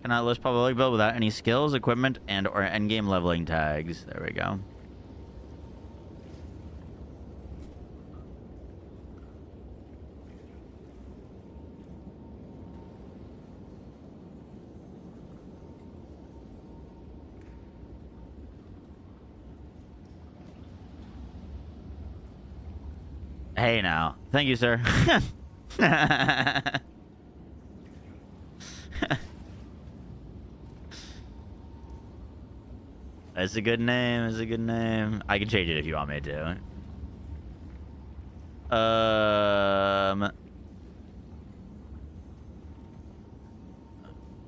Cannot list public build without any skills, equipment, and or endgame leveling tags. There we go. Hey now. Thank you, sir. That's a good name. That's a good name. I can change it if you want me to.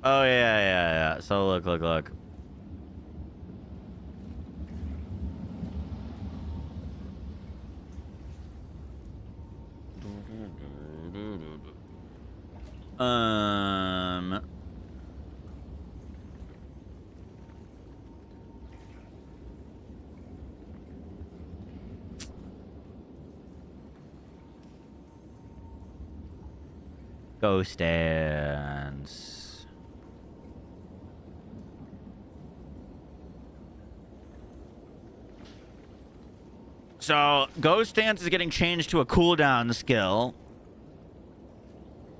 Oh yeah. So look. Ghost dance. So Ghost Dance is getting changed to a cooldown skill,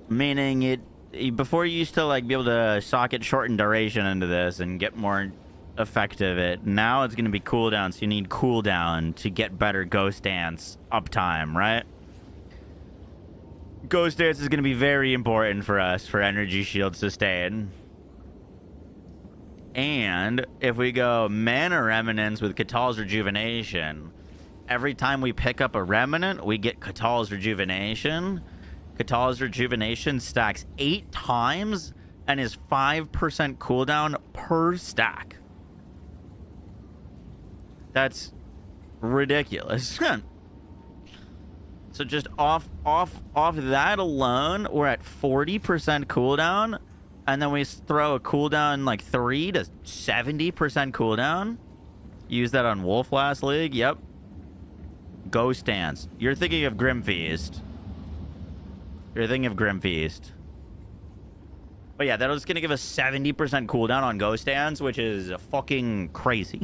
meaning it before you used to like be able to socket shorten duration into this and get more effective. Now it's going to be cooldown, so you need cooldown to get better Ghost Dance uptime, right? Ghost Dance is going to be very important for us for energy shield sustain. And if we go Mana Remnants with Catal's Rejuvenation, every time we pick up a Remnant, we get Catal's Rejuvenation. Catal's Rejuvenation stacks 8 times and is 5% cooldown per stack. That's ridiculous. So just off that alone, we're at 40% cooldown, and then we throw a cooldown like 3 to 70% cooldown. Use that on Wolf last league. Yep. Ghost Dance. You're thinking of Grim Feast. But yeah, that was gonna give us 70% cooldown on Ghost Dance, which is fucking crazy.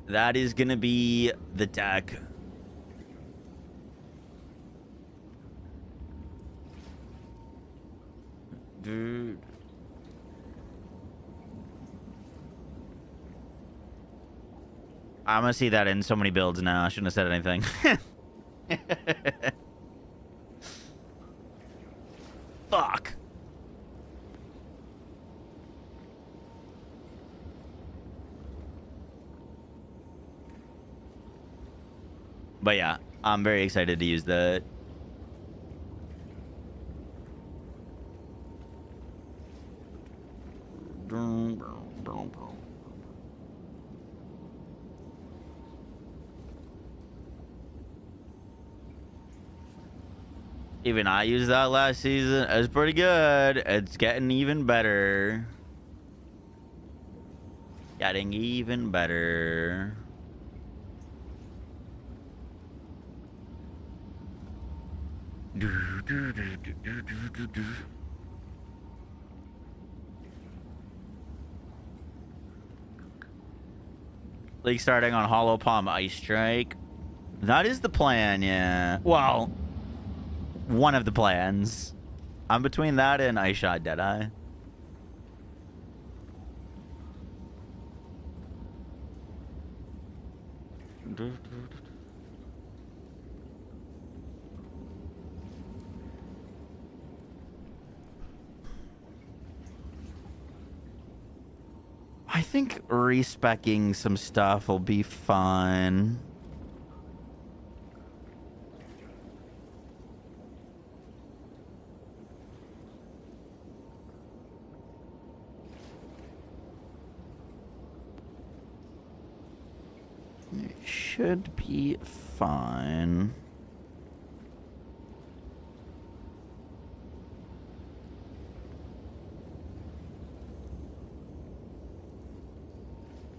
That is gonna be the deck. I'm gonna see that in so many builds now. I shouldn't have said anything. Fuck. But yeah, I'm very excited to use that. Even I used that last season. It's pretty good. It's getting even better. Getting even better. League starting on Hollow Palm Ice Strike. That is the plan, yeah. Well, one of the plans. I'm between that and Ice Shot Deadeye. I think respecking some stuff will be fun. It should be fine.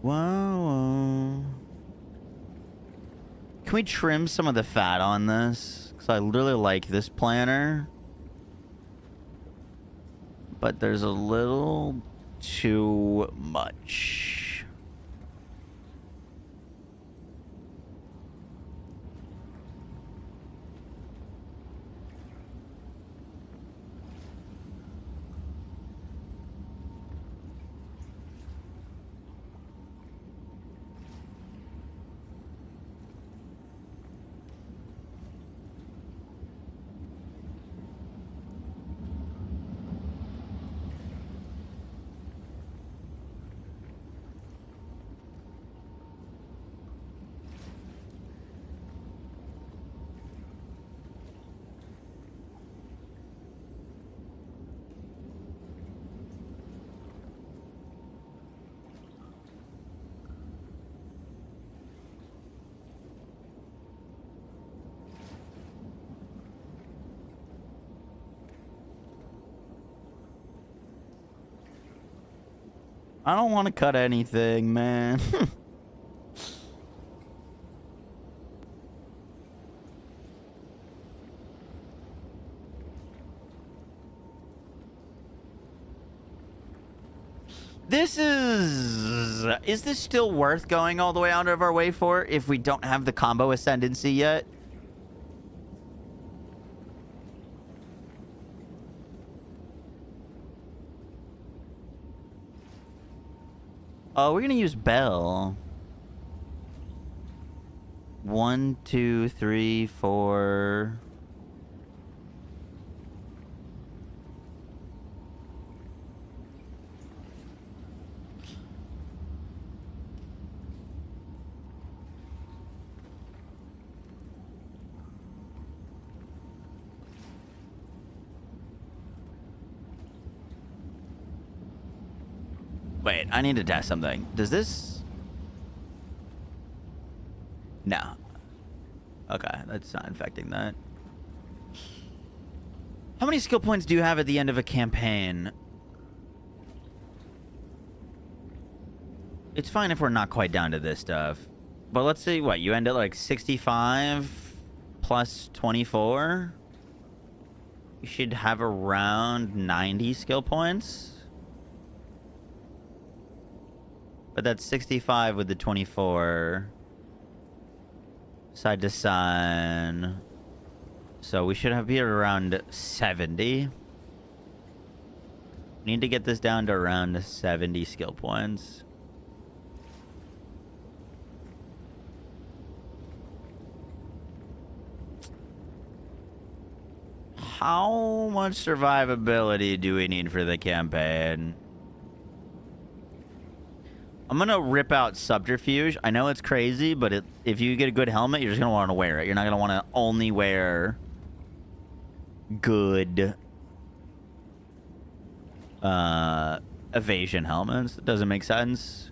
Wow. Can we trim some of the fat on this? Because I really like this planner. But there's a little too much. I don't want to cut anything, man. Is this still worth going all the way out of our way for if we don't have the combo ascendancy yet? Oh, we're gonna use Bell. 1, 2, 3, 4. Wait, I need to test something. Does this... No. Okay, that's not infecting that. How many skill points do you have at the end of a campaign? It's fine if we're not quite down to this stuff. But let's see, what, you end at like 65 plus 24? You should have around 90 skill points. But that's 65 with the 24. Side to side. So we should be around 70. Need to get this down to around 70 skill points. How much survivability do we need for the campaign? I'm gonna rip out subterfuge. I know it's crazy, but if you get a good helmet, you're just gonna want to wear it. You're not gonna want to only wear good evasion helmets. It doesn't make sense.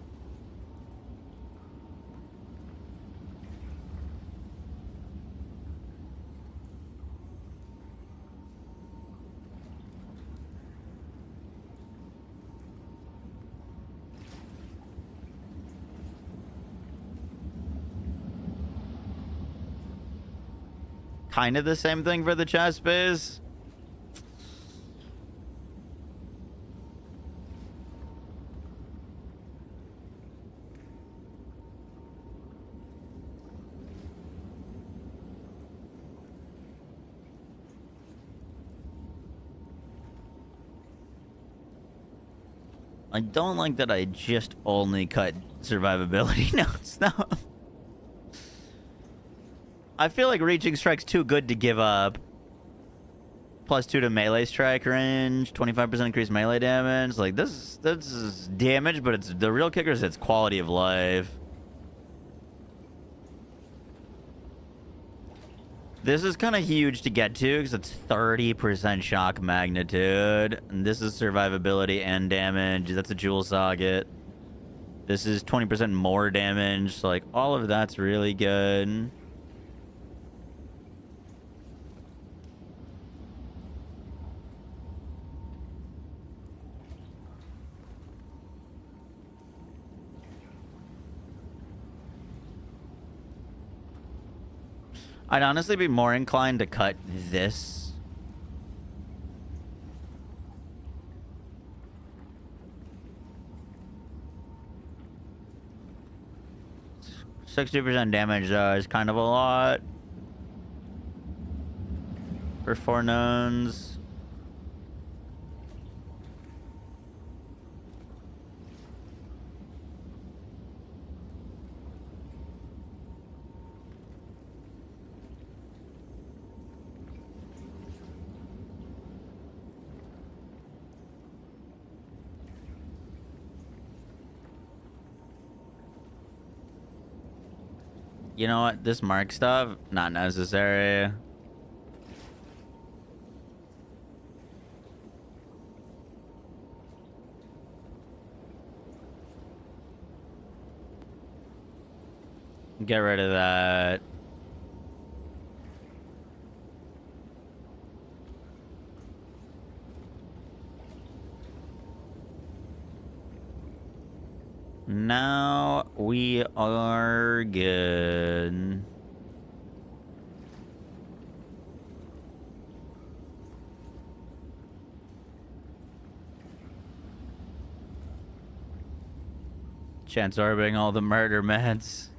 Kind of the same thing for the chest base. I don't like that I just only cut survivability notes now. I feel like reaching strike's too good to give up. +2 to melee strike range, 25% increased melee damage. Like this is damage, but it's the real kicker is its quality of life. This is kind of huge to get to because it's 30% shock magnitude. And this is survivability and damage. That's a jewel socket. This is 20% more damage. So like all of that's really good. I'd honestly be more inclined to cut this. %60 damage is kind of a lot for 4 knowns. You know what? This mark stuff, not necessary. Get rid of that. Now we are good. Chance orbiting all the murder meds.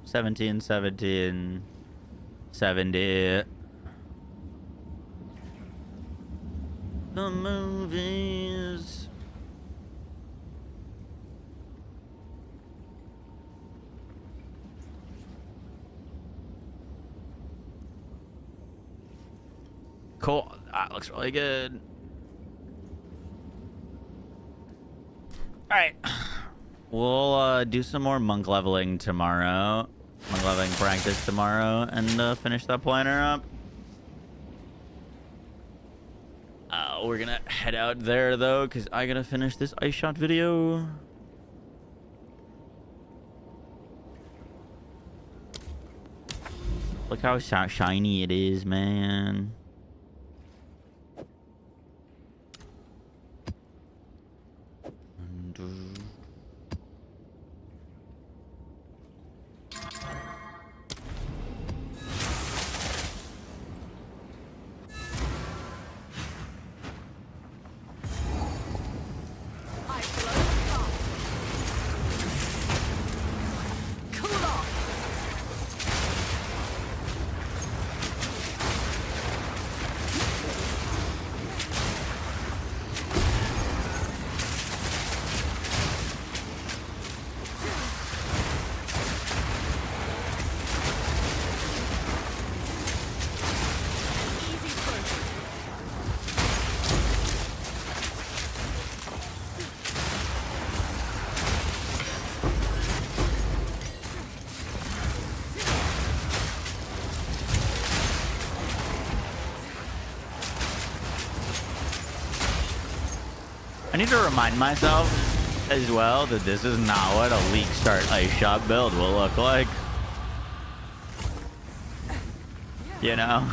$17, $17, $70. The movies. Cool. That looks really good. All right. We'll do some more monk leveling tomorrow. Monk leveling practice tomorrow and finish that planner up. We're gonna head out there though, because I gotta finish this ice shot video. Look how shiny it is, man. I need to remind myself as well that this is not what a league start ice shot build will look like. You know?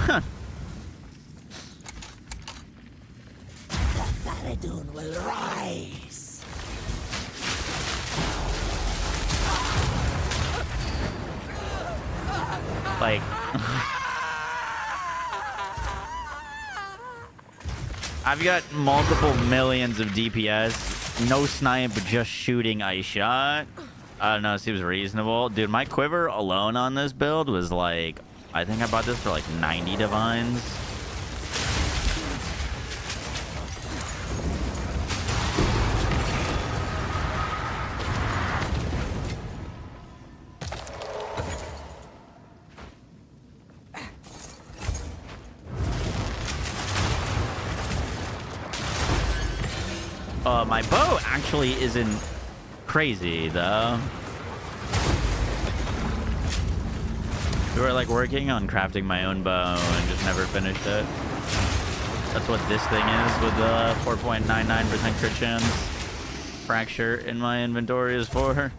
Faradun will rise. Like, I've got multiple millions of DPS, no snipe, just shooting ice shot. I don't know, it seems reasonable. Dude, my quiver alone on this build was like, I think I bought this for like 90 divines. My bow actually isn't crazy though. We were like working on crafting my own bow and just never finished it. That's what this thing is with the 4.99% crit chance. Fracture in my inventory is for.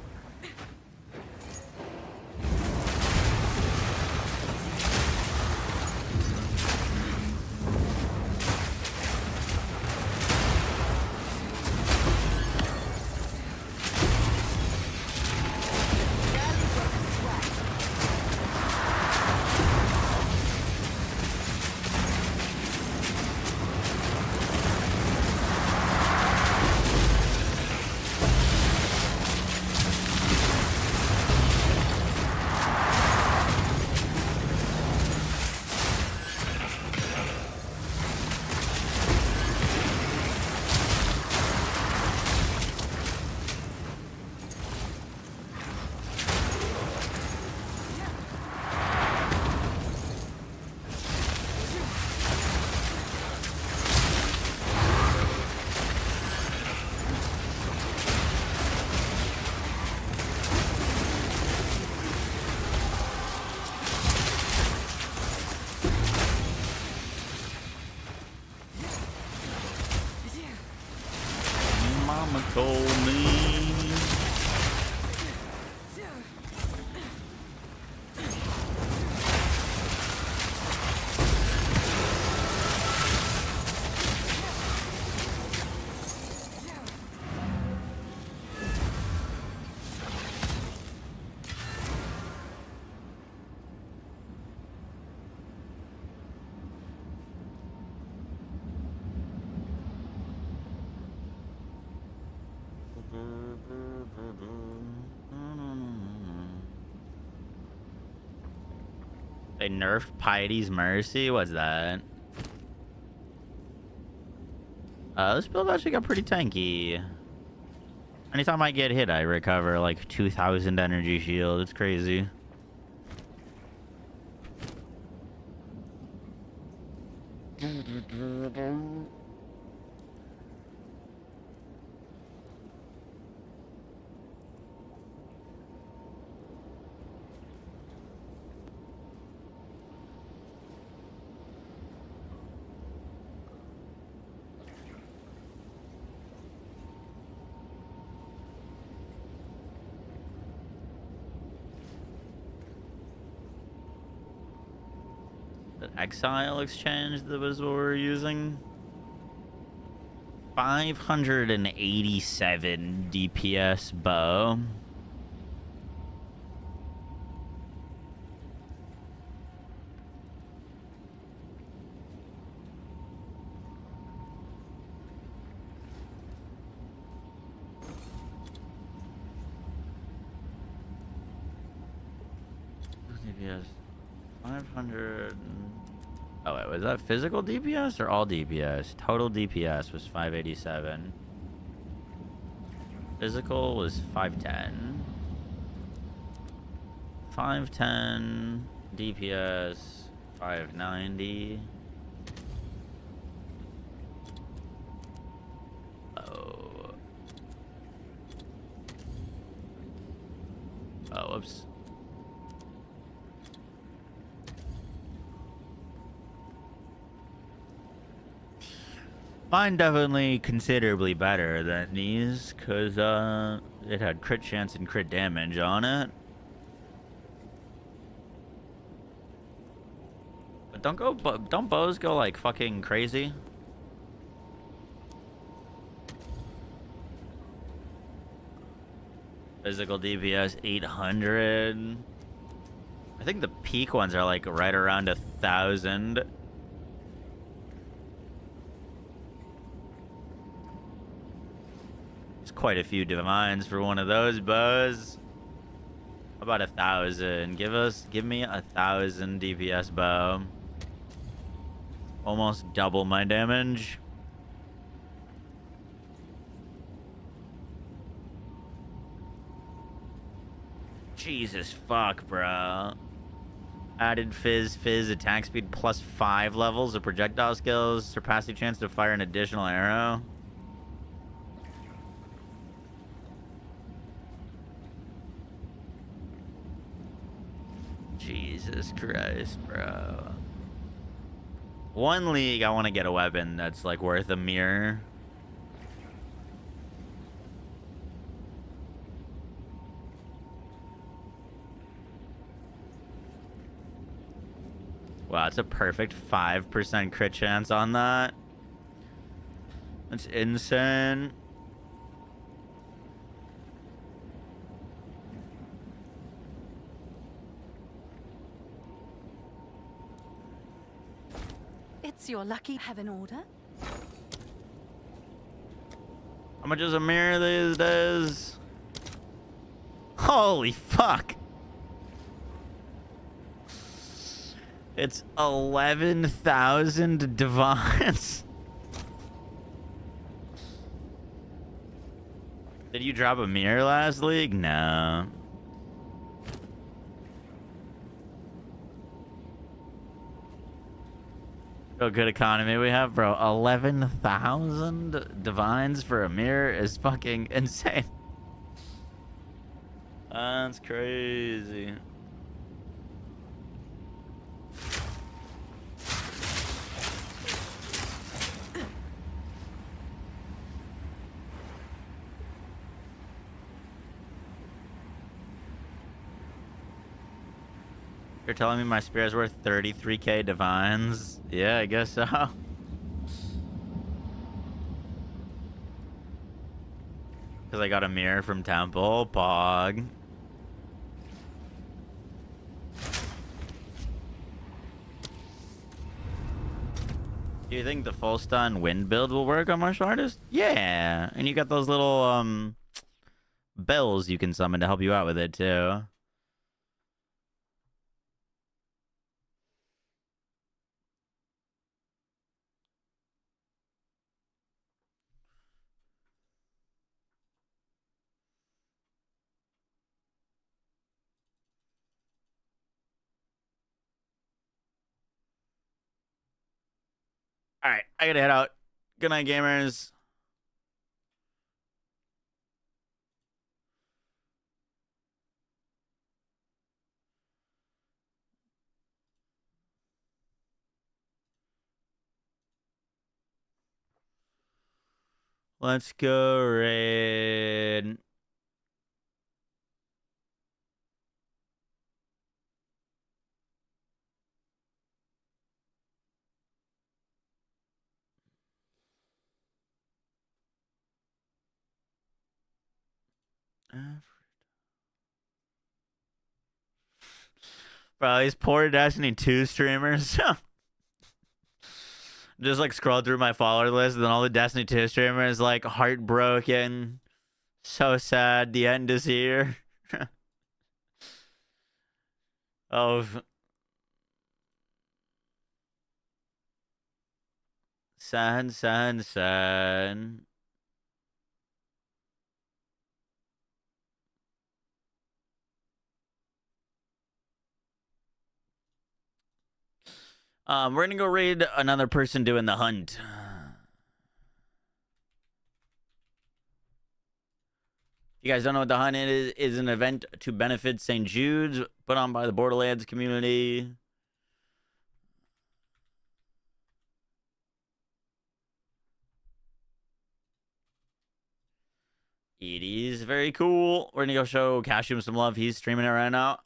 Mama told me. They nerfed Piety's Mercy? What's that? This build actually got pretty tanky. Anytime I get hit, I recover like 2,000 energy shield. It's crazy. Exile exchange that was what we were using. 587 DPS bow. DPS 500. Oh wait, was that physical DPS or all DPS? Total DPS was 587. Physical was 510. 510 DPS 590. Oh, whoops. Mine definitely considerably better than these, because it had crit chance and crit damage on it. But don't bows go like fucking crazy? Physical DPS 800. I think the peak ones are like right around 1,000. It's quite a few divines for one of those bows. About 1,000. Give me 1,000 DPS bow. Almost double my damage. Jesus fuck, bro. Added fizz, attack speed plus 5 levels of projectile skills, surpassing chance to fire an additional arrow. Jesus Christ, bro. One league, I want to get a weapon that's like worth a mirror. Wow, it's a perfect 5% crit chance on that. That's insane. It's your lucky have an order. How much is a mirror these days? Holy fuck. It's 11,000 divines. Did you drop a mirror last league? No. Oh, good economy we have, bro. 11,000 divines for a mirror is fucking insane. That's crazy. You're telling me my spear is worth 33k divines? Yeah, I guess so. Because I got a mirror from Temple. Pog. Do you think the full stun wind build will work on martial artist? Yeah. And you got those little bells you can summon to help you out with it too. All right, I gotta head out. Good night, gamers. Let's go raid. Bro, these poor Destiny 2 streamers. Just like scroll through my follower list and then all the Destiny 2 streamers like heartbroken. So sad. The end is here. Oh. Sad, sad, sad. We're gonna go raid another person doing the hunt. You guys don't know what the hunt is an event to benefit St. Jude's put on by the Borderlands community. It is very cool. We're gonna go show Cashew some love. He's streaming it right now.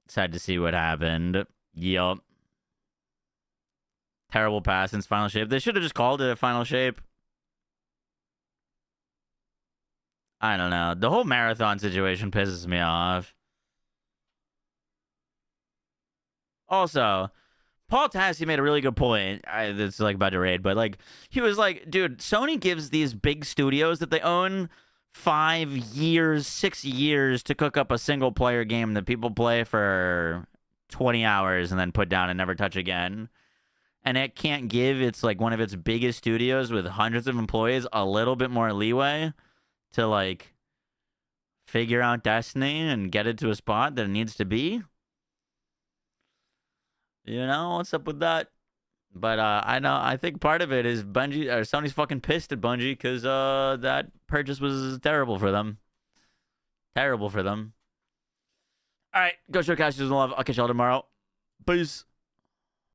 Sad to see what happened. Yup. Terrible pass since final shape. They should have just called it a final shape. I don't know. The whole marathon situation pisses me off. Also, Paul Tassi made a really good point. It's like about to raid, but like he was like, dude, Sony gives these big studios that they own 5 years, 6 years to cook up a single player game that people play for 20 hours and then put down and never touch again. And it can't give its like one of its biggest studios with hundreds of employees a little bit more leeway to like figure out Destiny and get it to a spot that it needs to be. You know, what's up with that? But I think part of it is Bungie or Sony's fucking pissed at Bungie because that purchase was terrible for them. Terrible for them. All right, go show Cash some love. I'll catch y'all tomorrow. Peace.